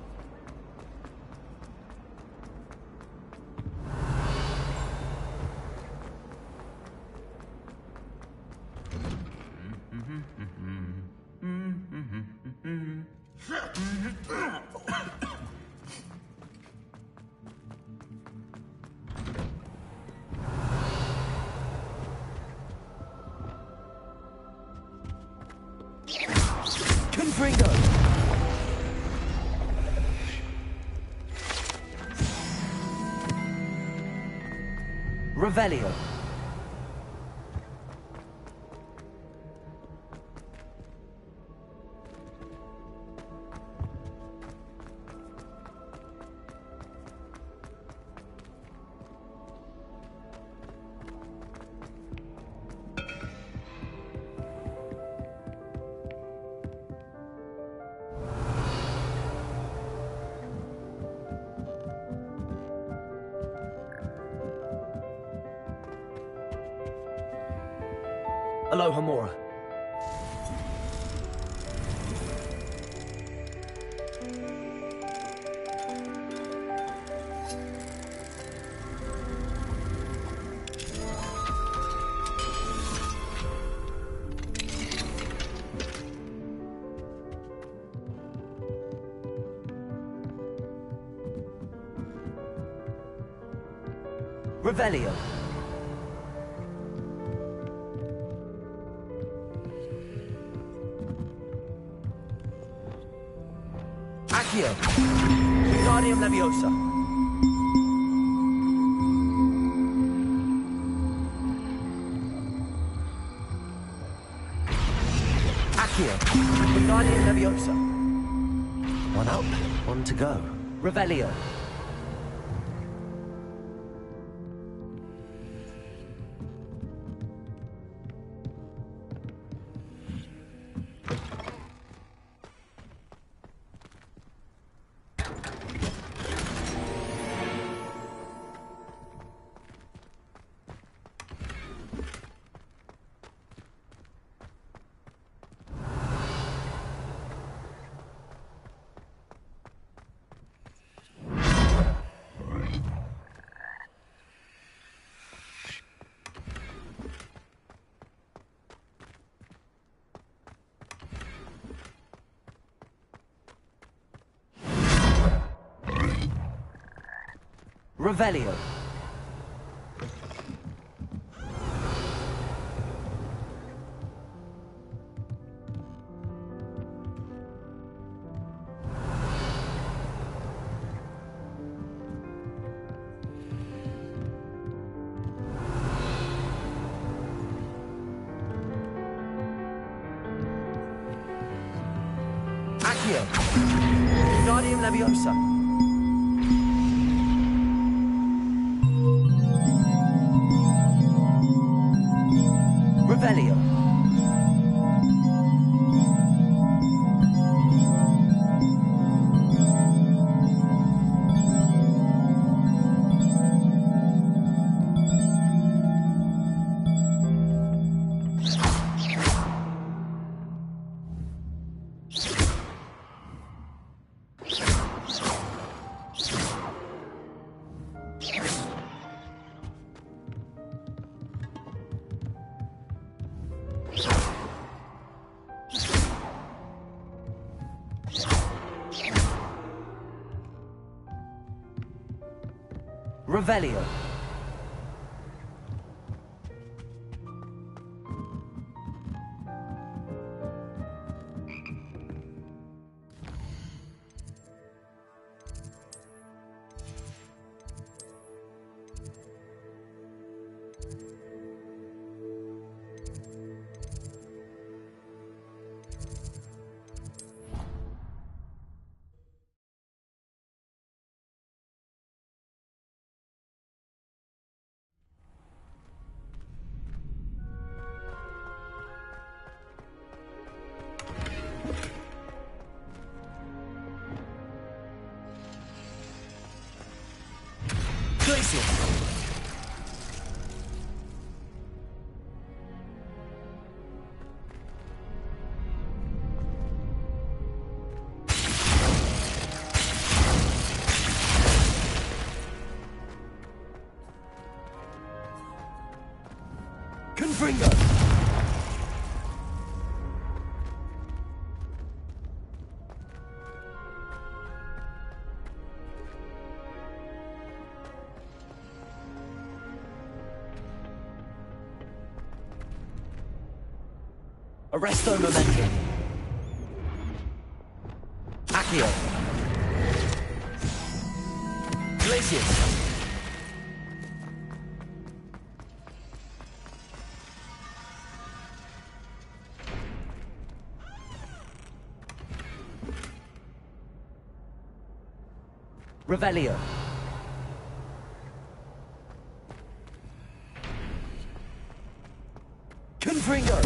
Confringo. Revelio. Aloha Mora. Revelio. Accio. Wingardium Leviosa. Accio. Wingardium Leviosa. One up, one to go. Revelio. Revelio. Accio. Wingardium Leviosa. Revelio. Revelio. Glacier. Confringo! Arresto Momentum. Accio. Glacius. Revelio. Confringo.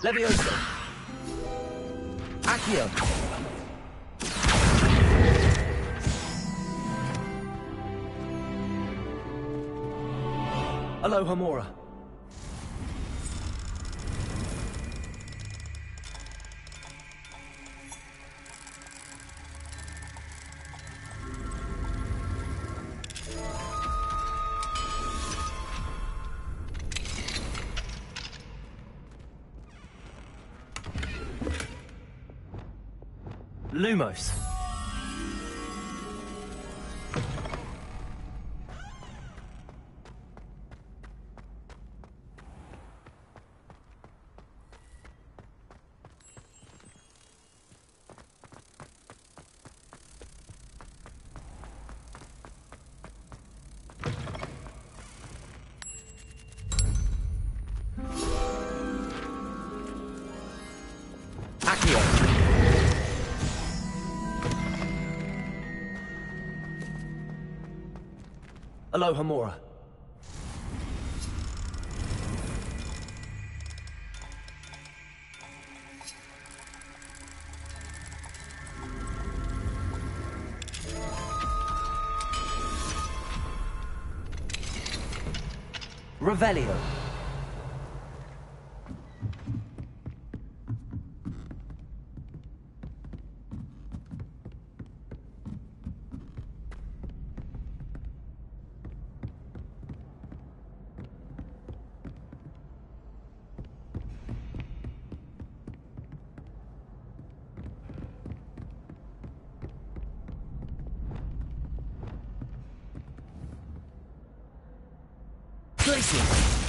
Levioso. Accio. Alohomora. Lumos. Accio. Alohomora. Revelio. Glacius.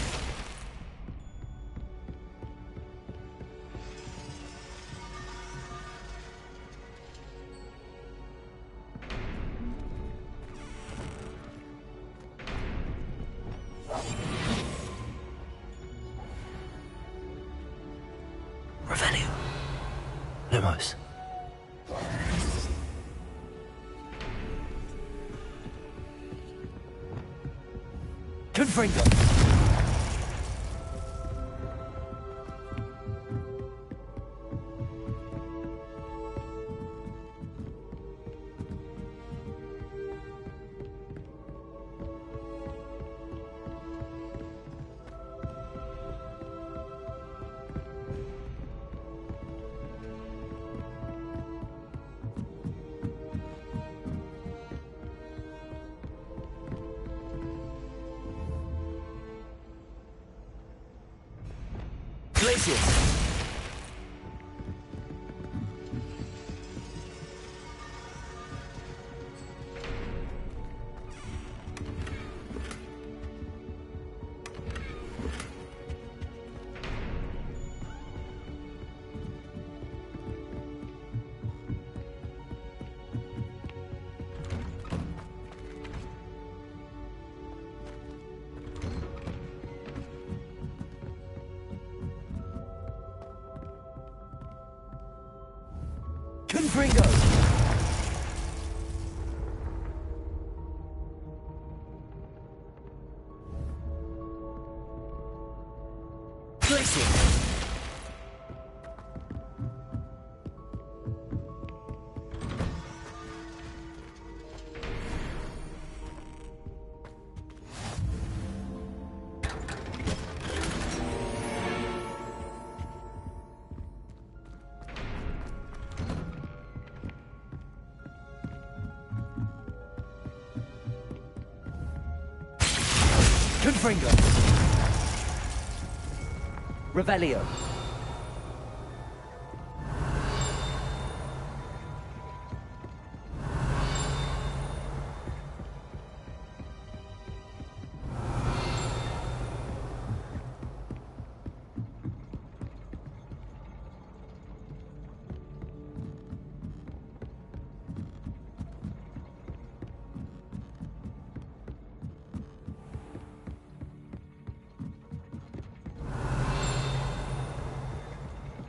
Revelio. Lumos. Confringo. Glacius. Confringo. Glacius. Confringo. Revelio.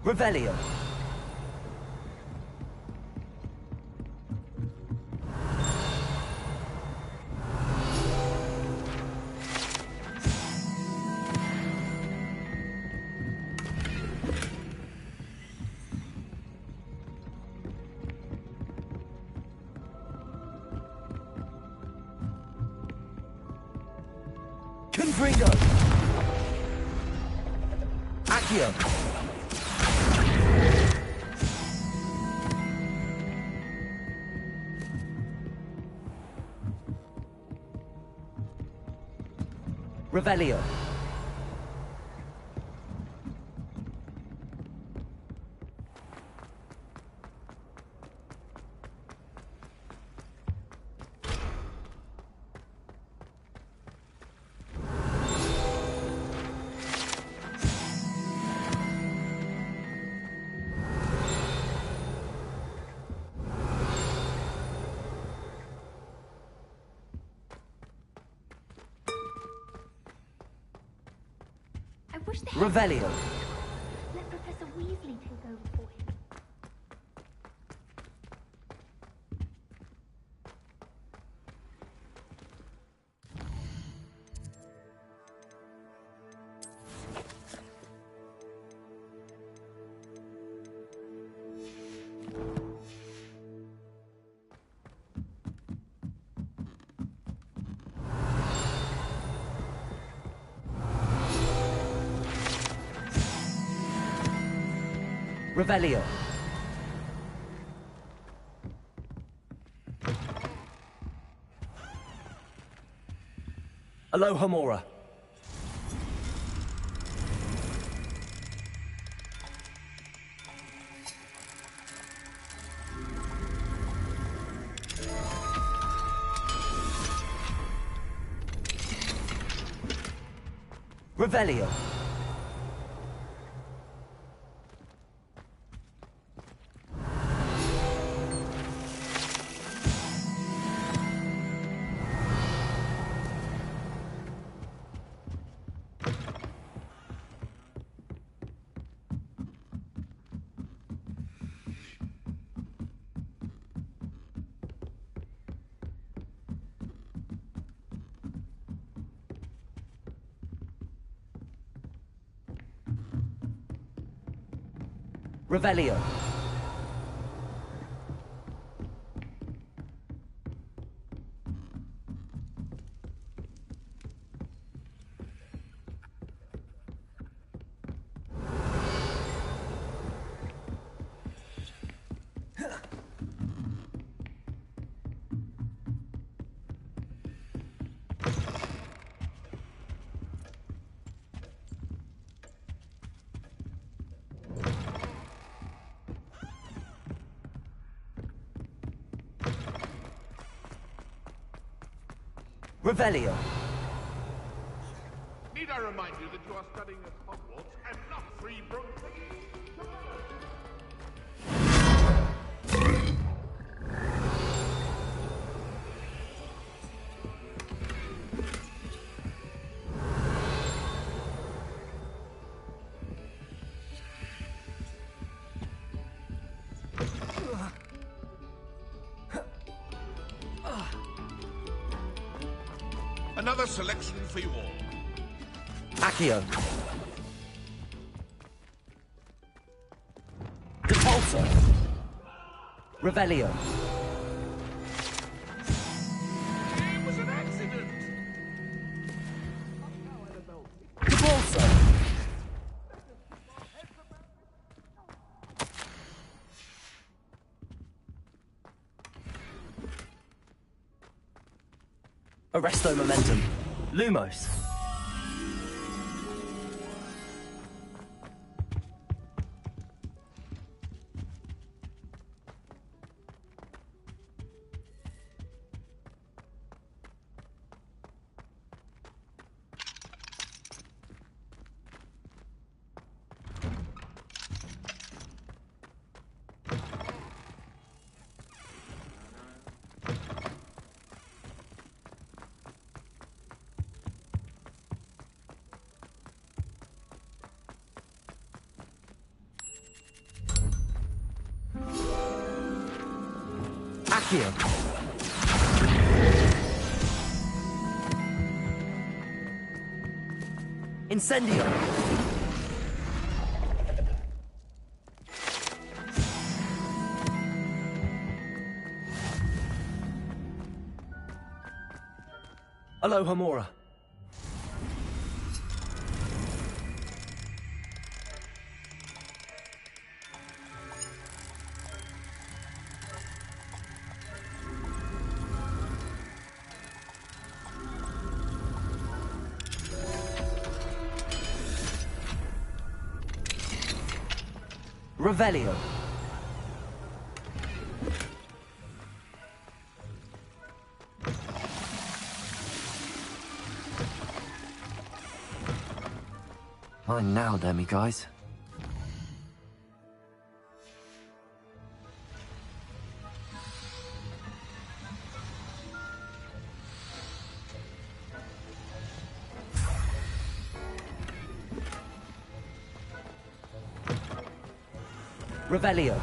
Revelio. Confringo. Accio. Revelio. I wish they Revelio. let Professor Weasley take over for him. Revelio. Alohomora. Revelio. Revelio. Revelio. Need I remind you that you are studying at Hogwarts and not free Broomfield? Another selection for you all. Accio. Depulso. Revelio. It was an accident. Depulso. Arresto momentum. Lumos. Accio. Incendio. Aloha Mora. Revelio. Mine now, Demi guys. Revelio.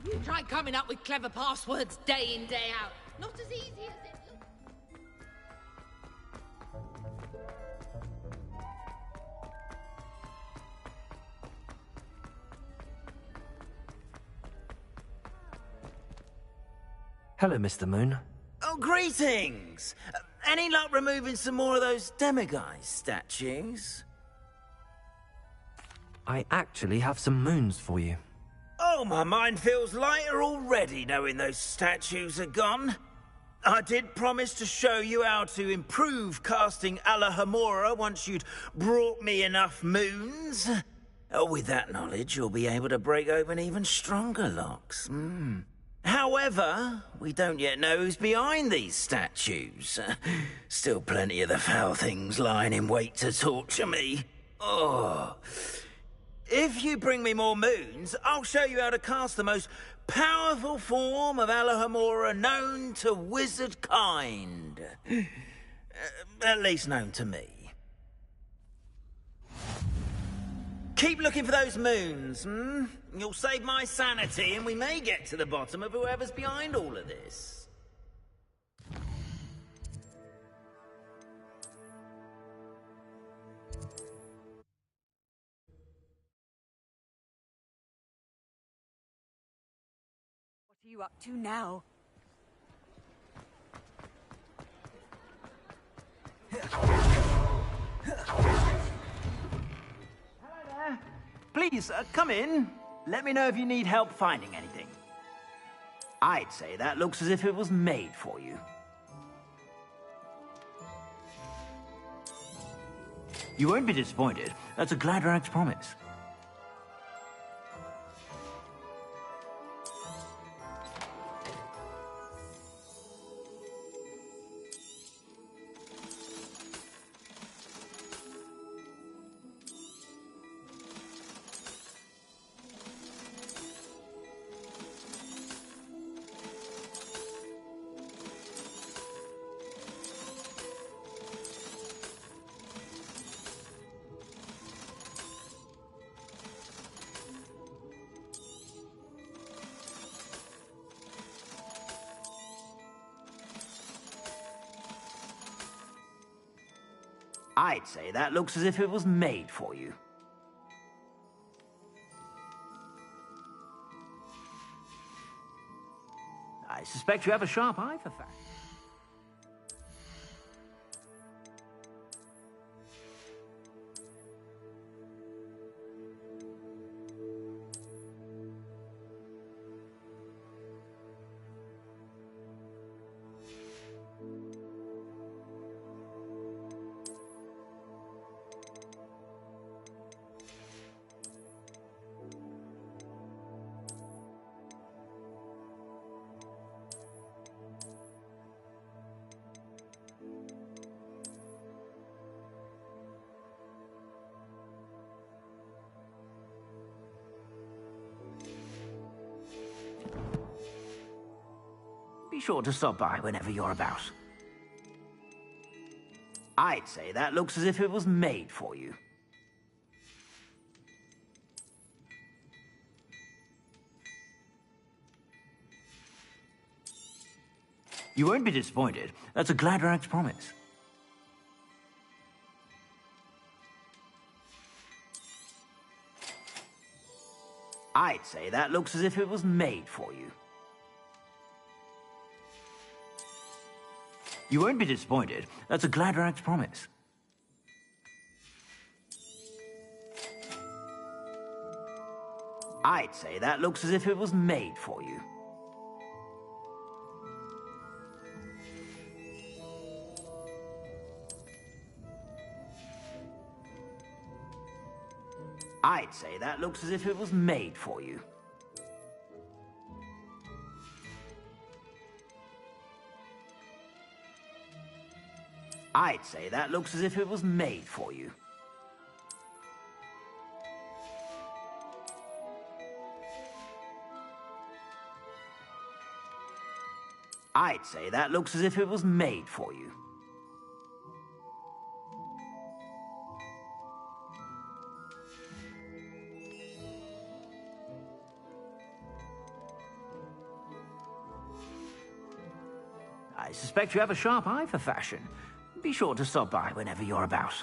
You try coming up with clever passwords day in, day out. Not as easy as it looks. Hello, Mr. Moon. Oh, greetings! Any luck removing some more of those demiguise statues? I actually have some moons for you. Oh, my mind feels lighter already knowing those statues are gone. I did promise to show you how to improve casting Alohomora once you'd brought me enough moons. With that knowledge, you'll be able to break open even stronger locks. However, we don't yet know who's behind these statues. Still plenty of the foul things lying in wait to torture me. Oh. If you bring me more moons, I'll show you how to cast the most powerful form of Alohomora known to wizard kind. At least known to me. Keep looking for those moons, You'll save my sanity and we may get to the bottom of whoever's behind all of this. What are you up to now? Please, come in. Let me know if you need help finding anything. I'd say that looks as if it was made for you. You won't be disappointed. That's a Gladrag's promise. I'd say that looks as if it was made for you. I suspect you have a sharp eye for fashion. Be sure to stop by whenever you're about. I'd say that looks as if it was made for you. You won't be disappointed. That's a Gladrag's promise. I'd say that looks as if it was made for you. You won't be disappointed. That's a Gladrag's promise. I'd say that looks as if it was made for you. I'd say that looks as if it was made for you. I'd say that looks as if it was made for you. I'd say that looks as if it was made for you. I suspect you have a sharp eye for fashion. Be sure to stop by whenever you're about.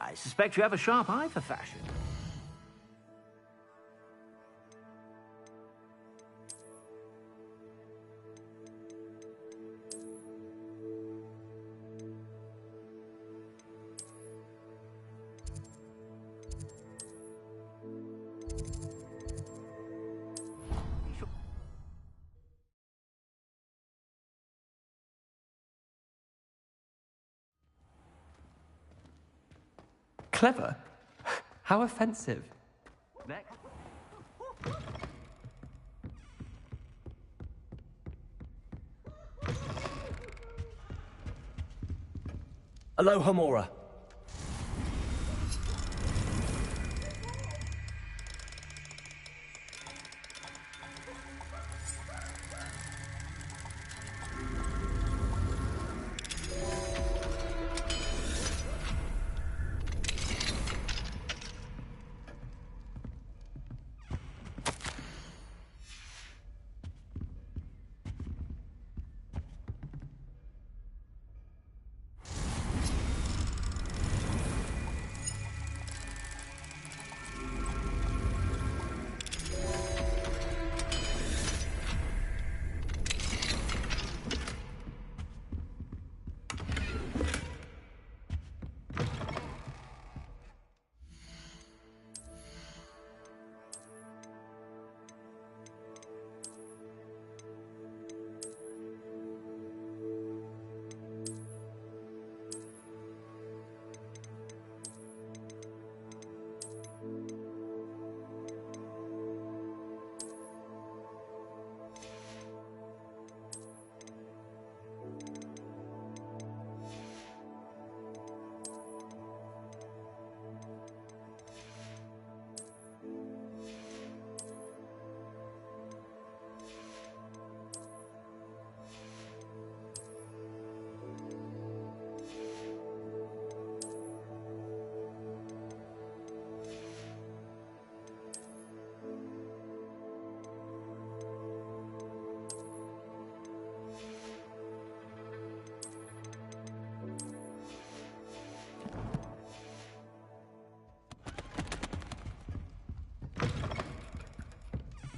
I suspect you have a sharp eye for fashion. Clever? How offensive. Next. Aloha Mora.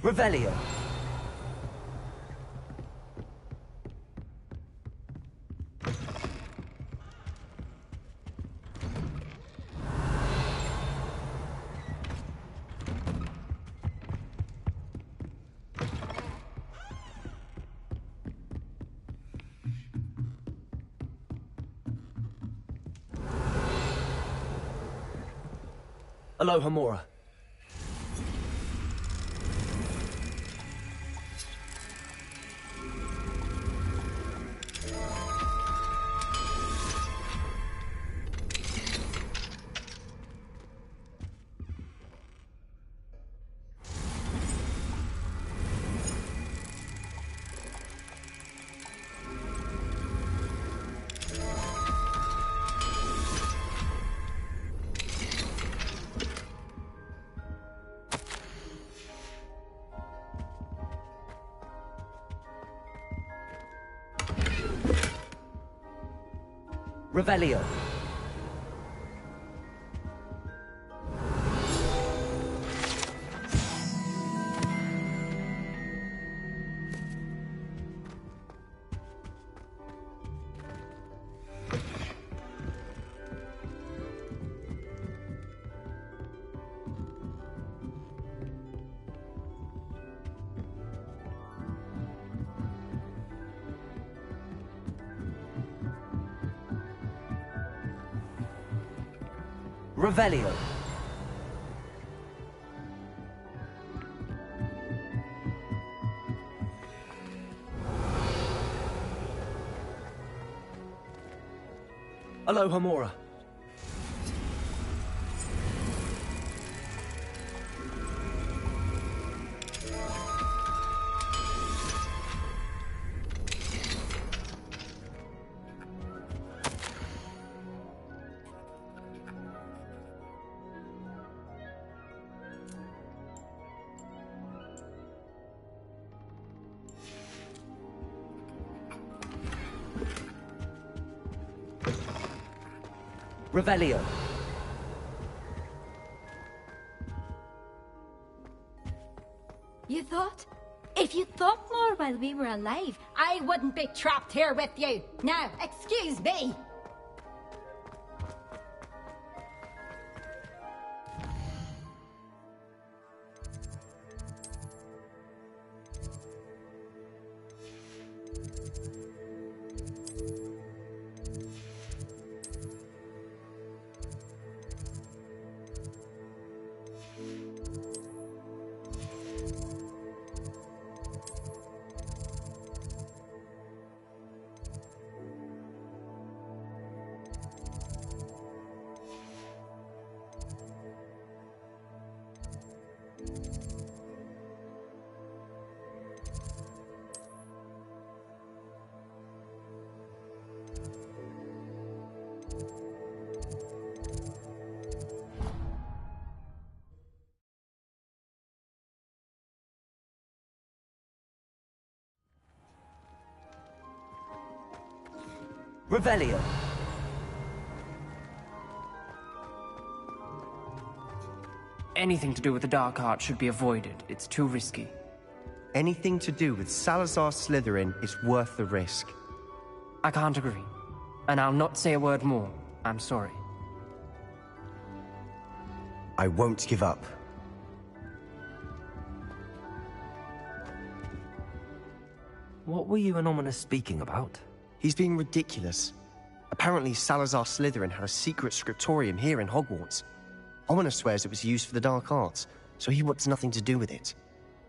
Revelio. Aloha Mora. Revelio. Revelio. Aloha Mora. Revelio. You thought? If you thought more while we were alive, I wouldn't be trapped here with you. Now, excuse me. Revelio. Anything to do with the dark art should be avoided. It's too risky. Anything to do with Salazar Slytherin is worth the risk. I can't agree. And I'll not say a word more. I'm sorry. I won't give up. What were you and Ominous speaking about? He's being ridiculous. Apparently Salazar Slytherin had a secret scriptorium here in Hogwarts. Ominous swears it was used for the dark arts, so he wants nothing to do with it.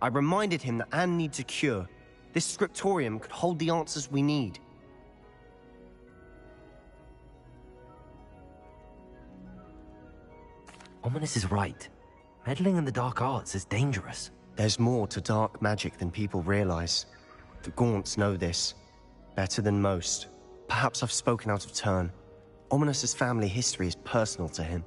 I reminded him that Anne needs a cure. This scriptorium could hold the answers we need. Ominous is right. Meddling in the dark arts is dangerous. There's more to dark magic than people realize. The Gaunts know this. Better than most. Perhaps I've spoken out of turn. Ominous's family history is personal to him.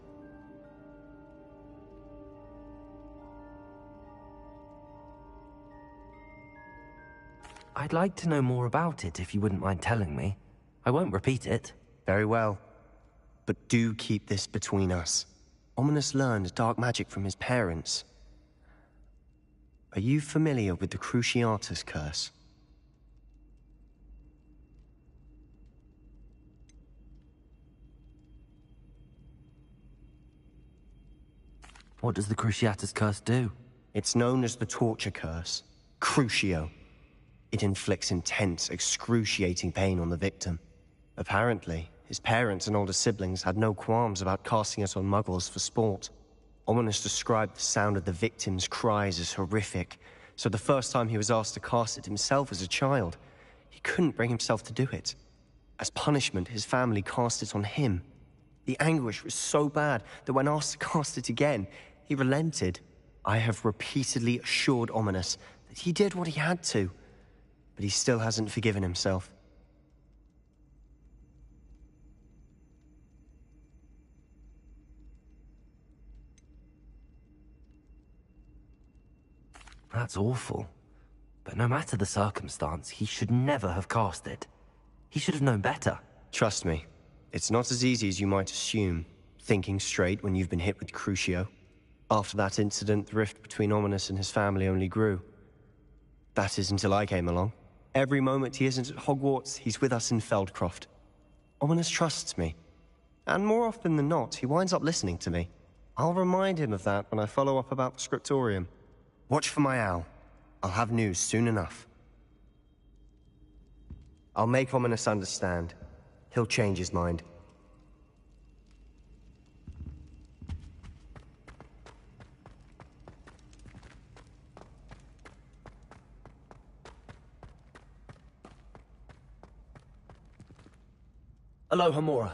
I'd like to know more about it if you wouldn't mind telling me. I won't repeat it. Very well. But do keep this between us. Ominous learned dark magic from his parents. Are you familiar with the Cruciatus curse? What does the Cruciatus curse do? It's known as the torture curse. Crucio. It inflicts intense, excruciating pain on the victim. Apparently, his parents and older siblings had no qualms about casting it on muggles for sport. Ominous described the sound of the victim's cries as horrific, so the first time he was asked to cast it himself as a child, he couldn't bring himself to do it. As punishment, his family cast it on him. The anguish was so bad that when asked to cast it again, he relented. I have repeatedly assured Ominous that he did what he had to, but he still hasn't forgiven himself. That's awful. But no matter the circumstance, he should never have cast it. He should have known better. Trust me, it's not as easy as you might assume, thinking straight when you've been hit with Crucio. After that incident, the rift between Ominous and his family only grew. That is until I came along. Every moment he isn't at Hogwarts, he's with us in Feldcroft. Ominous trusts me. And more often than not, he winds up listening to me. I'll remind him of that when I follow up about the scriptorium. Watch for my owl. I'll have news soon enough. I'll make Ominous understand. He'll change his mind. Alohomora.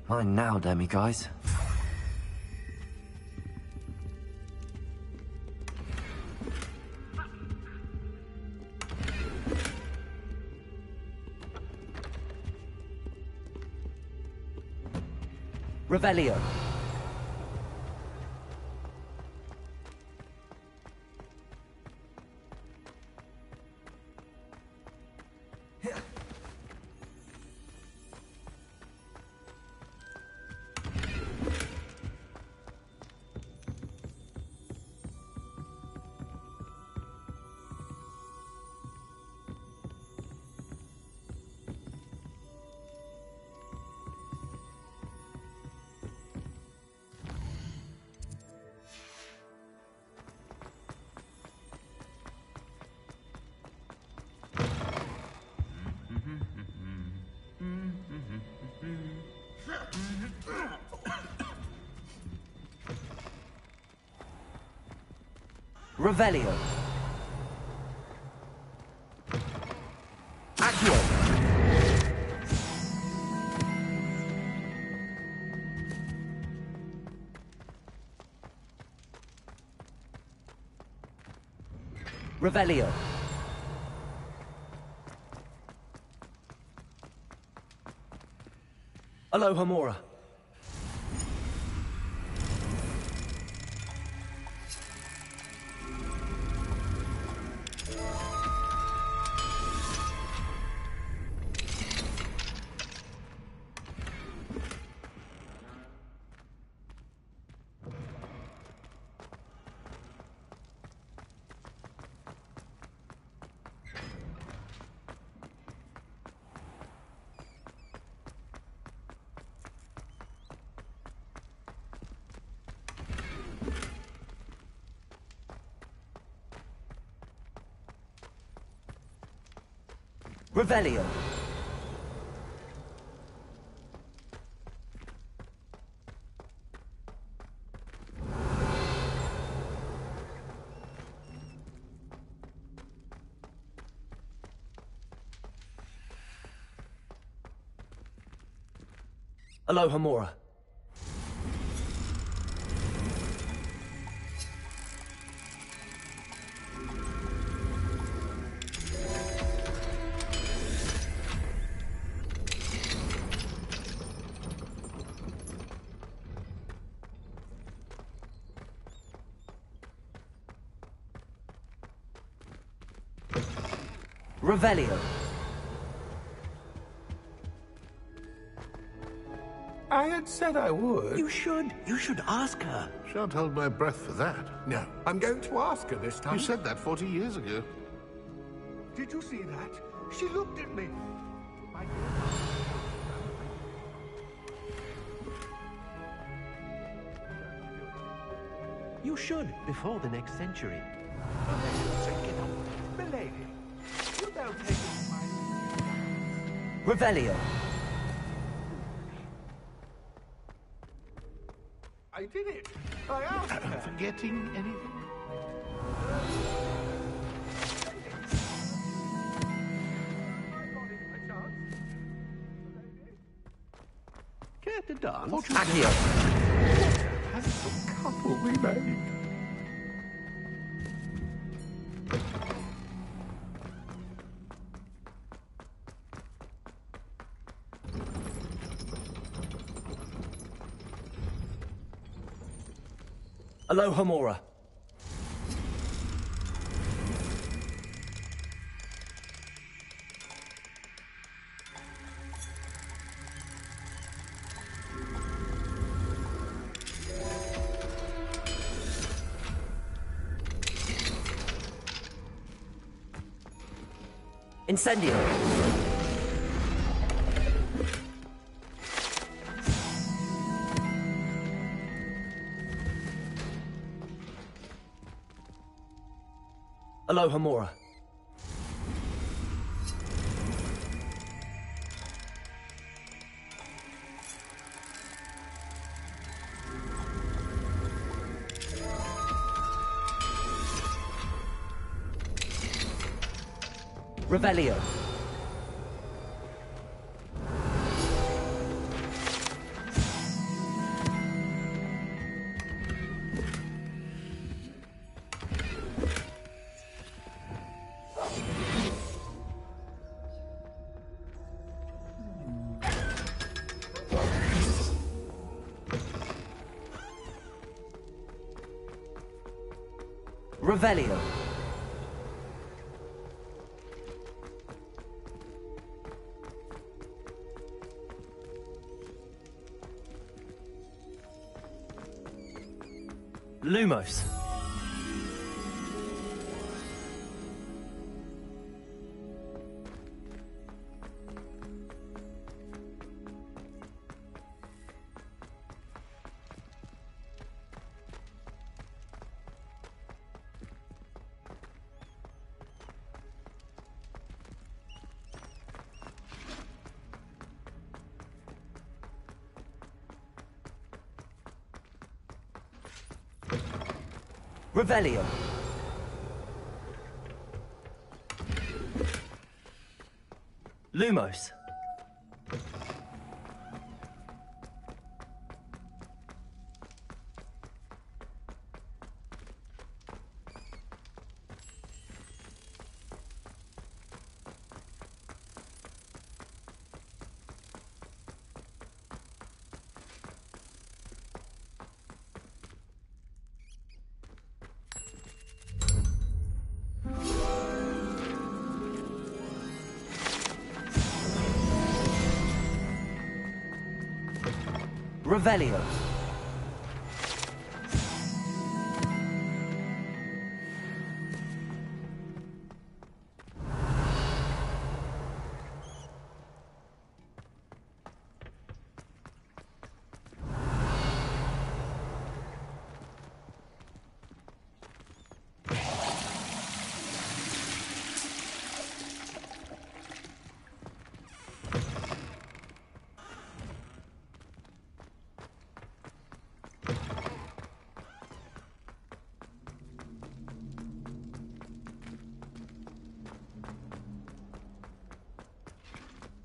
Mine now, Demi guys. Revelio. Revelio. Accio. Revelio. Alohomora. Revelio. Alohomora. Revelio. I had said I would. You should. You should ask her. Shan't hold my breath for that. No, I'm going to ask her this time. You said that 40 years ago. Did you see that? She looked at me. You should, before the next century. Milady, you don't take it my... Revelio. I did it. I asked her. Forgetting anything? Care to dance? Accio. Handsome couple we made. Alohomora. Incendio. Alohomora. Revelio. Revelio. Lumos. Revelio. Lumos. Revelio.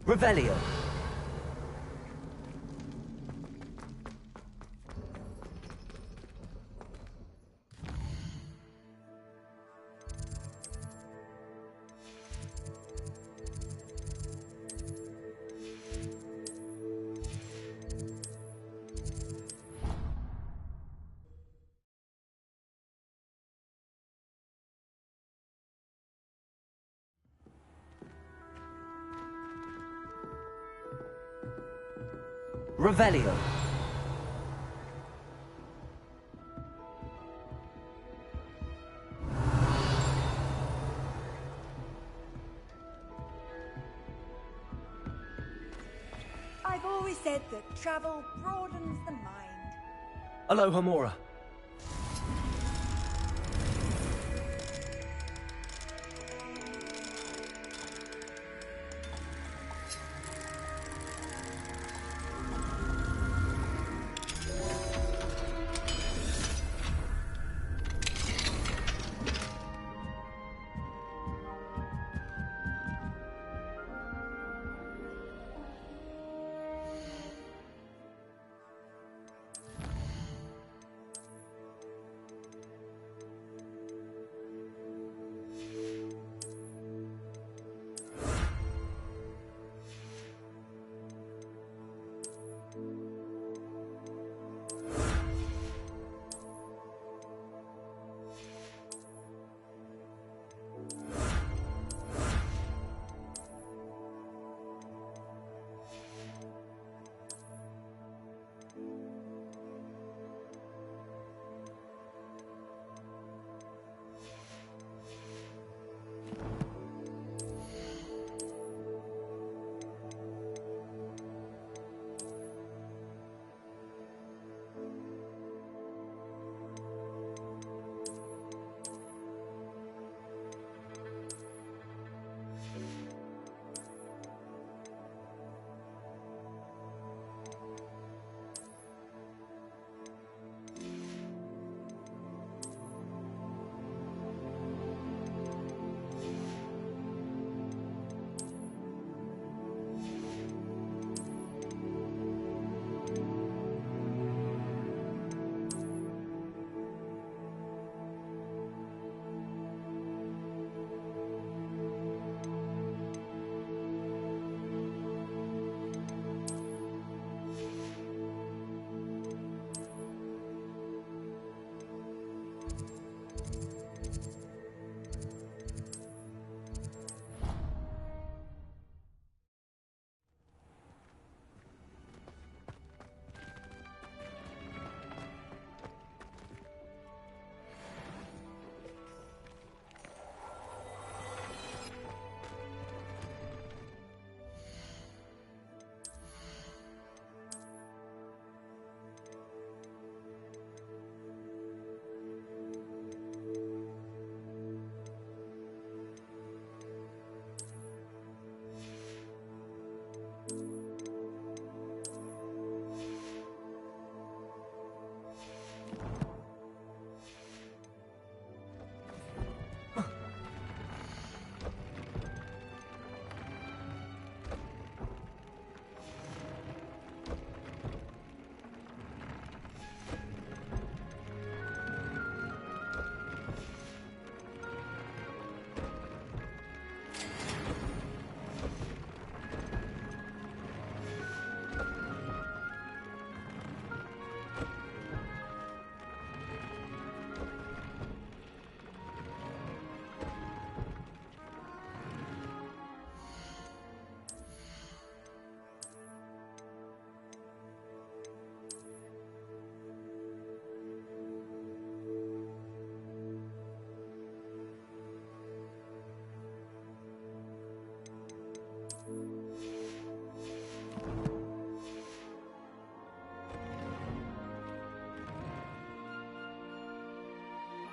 Revelio. Revelio. I've always said that travel broadens the mind. Alohomora.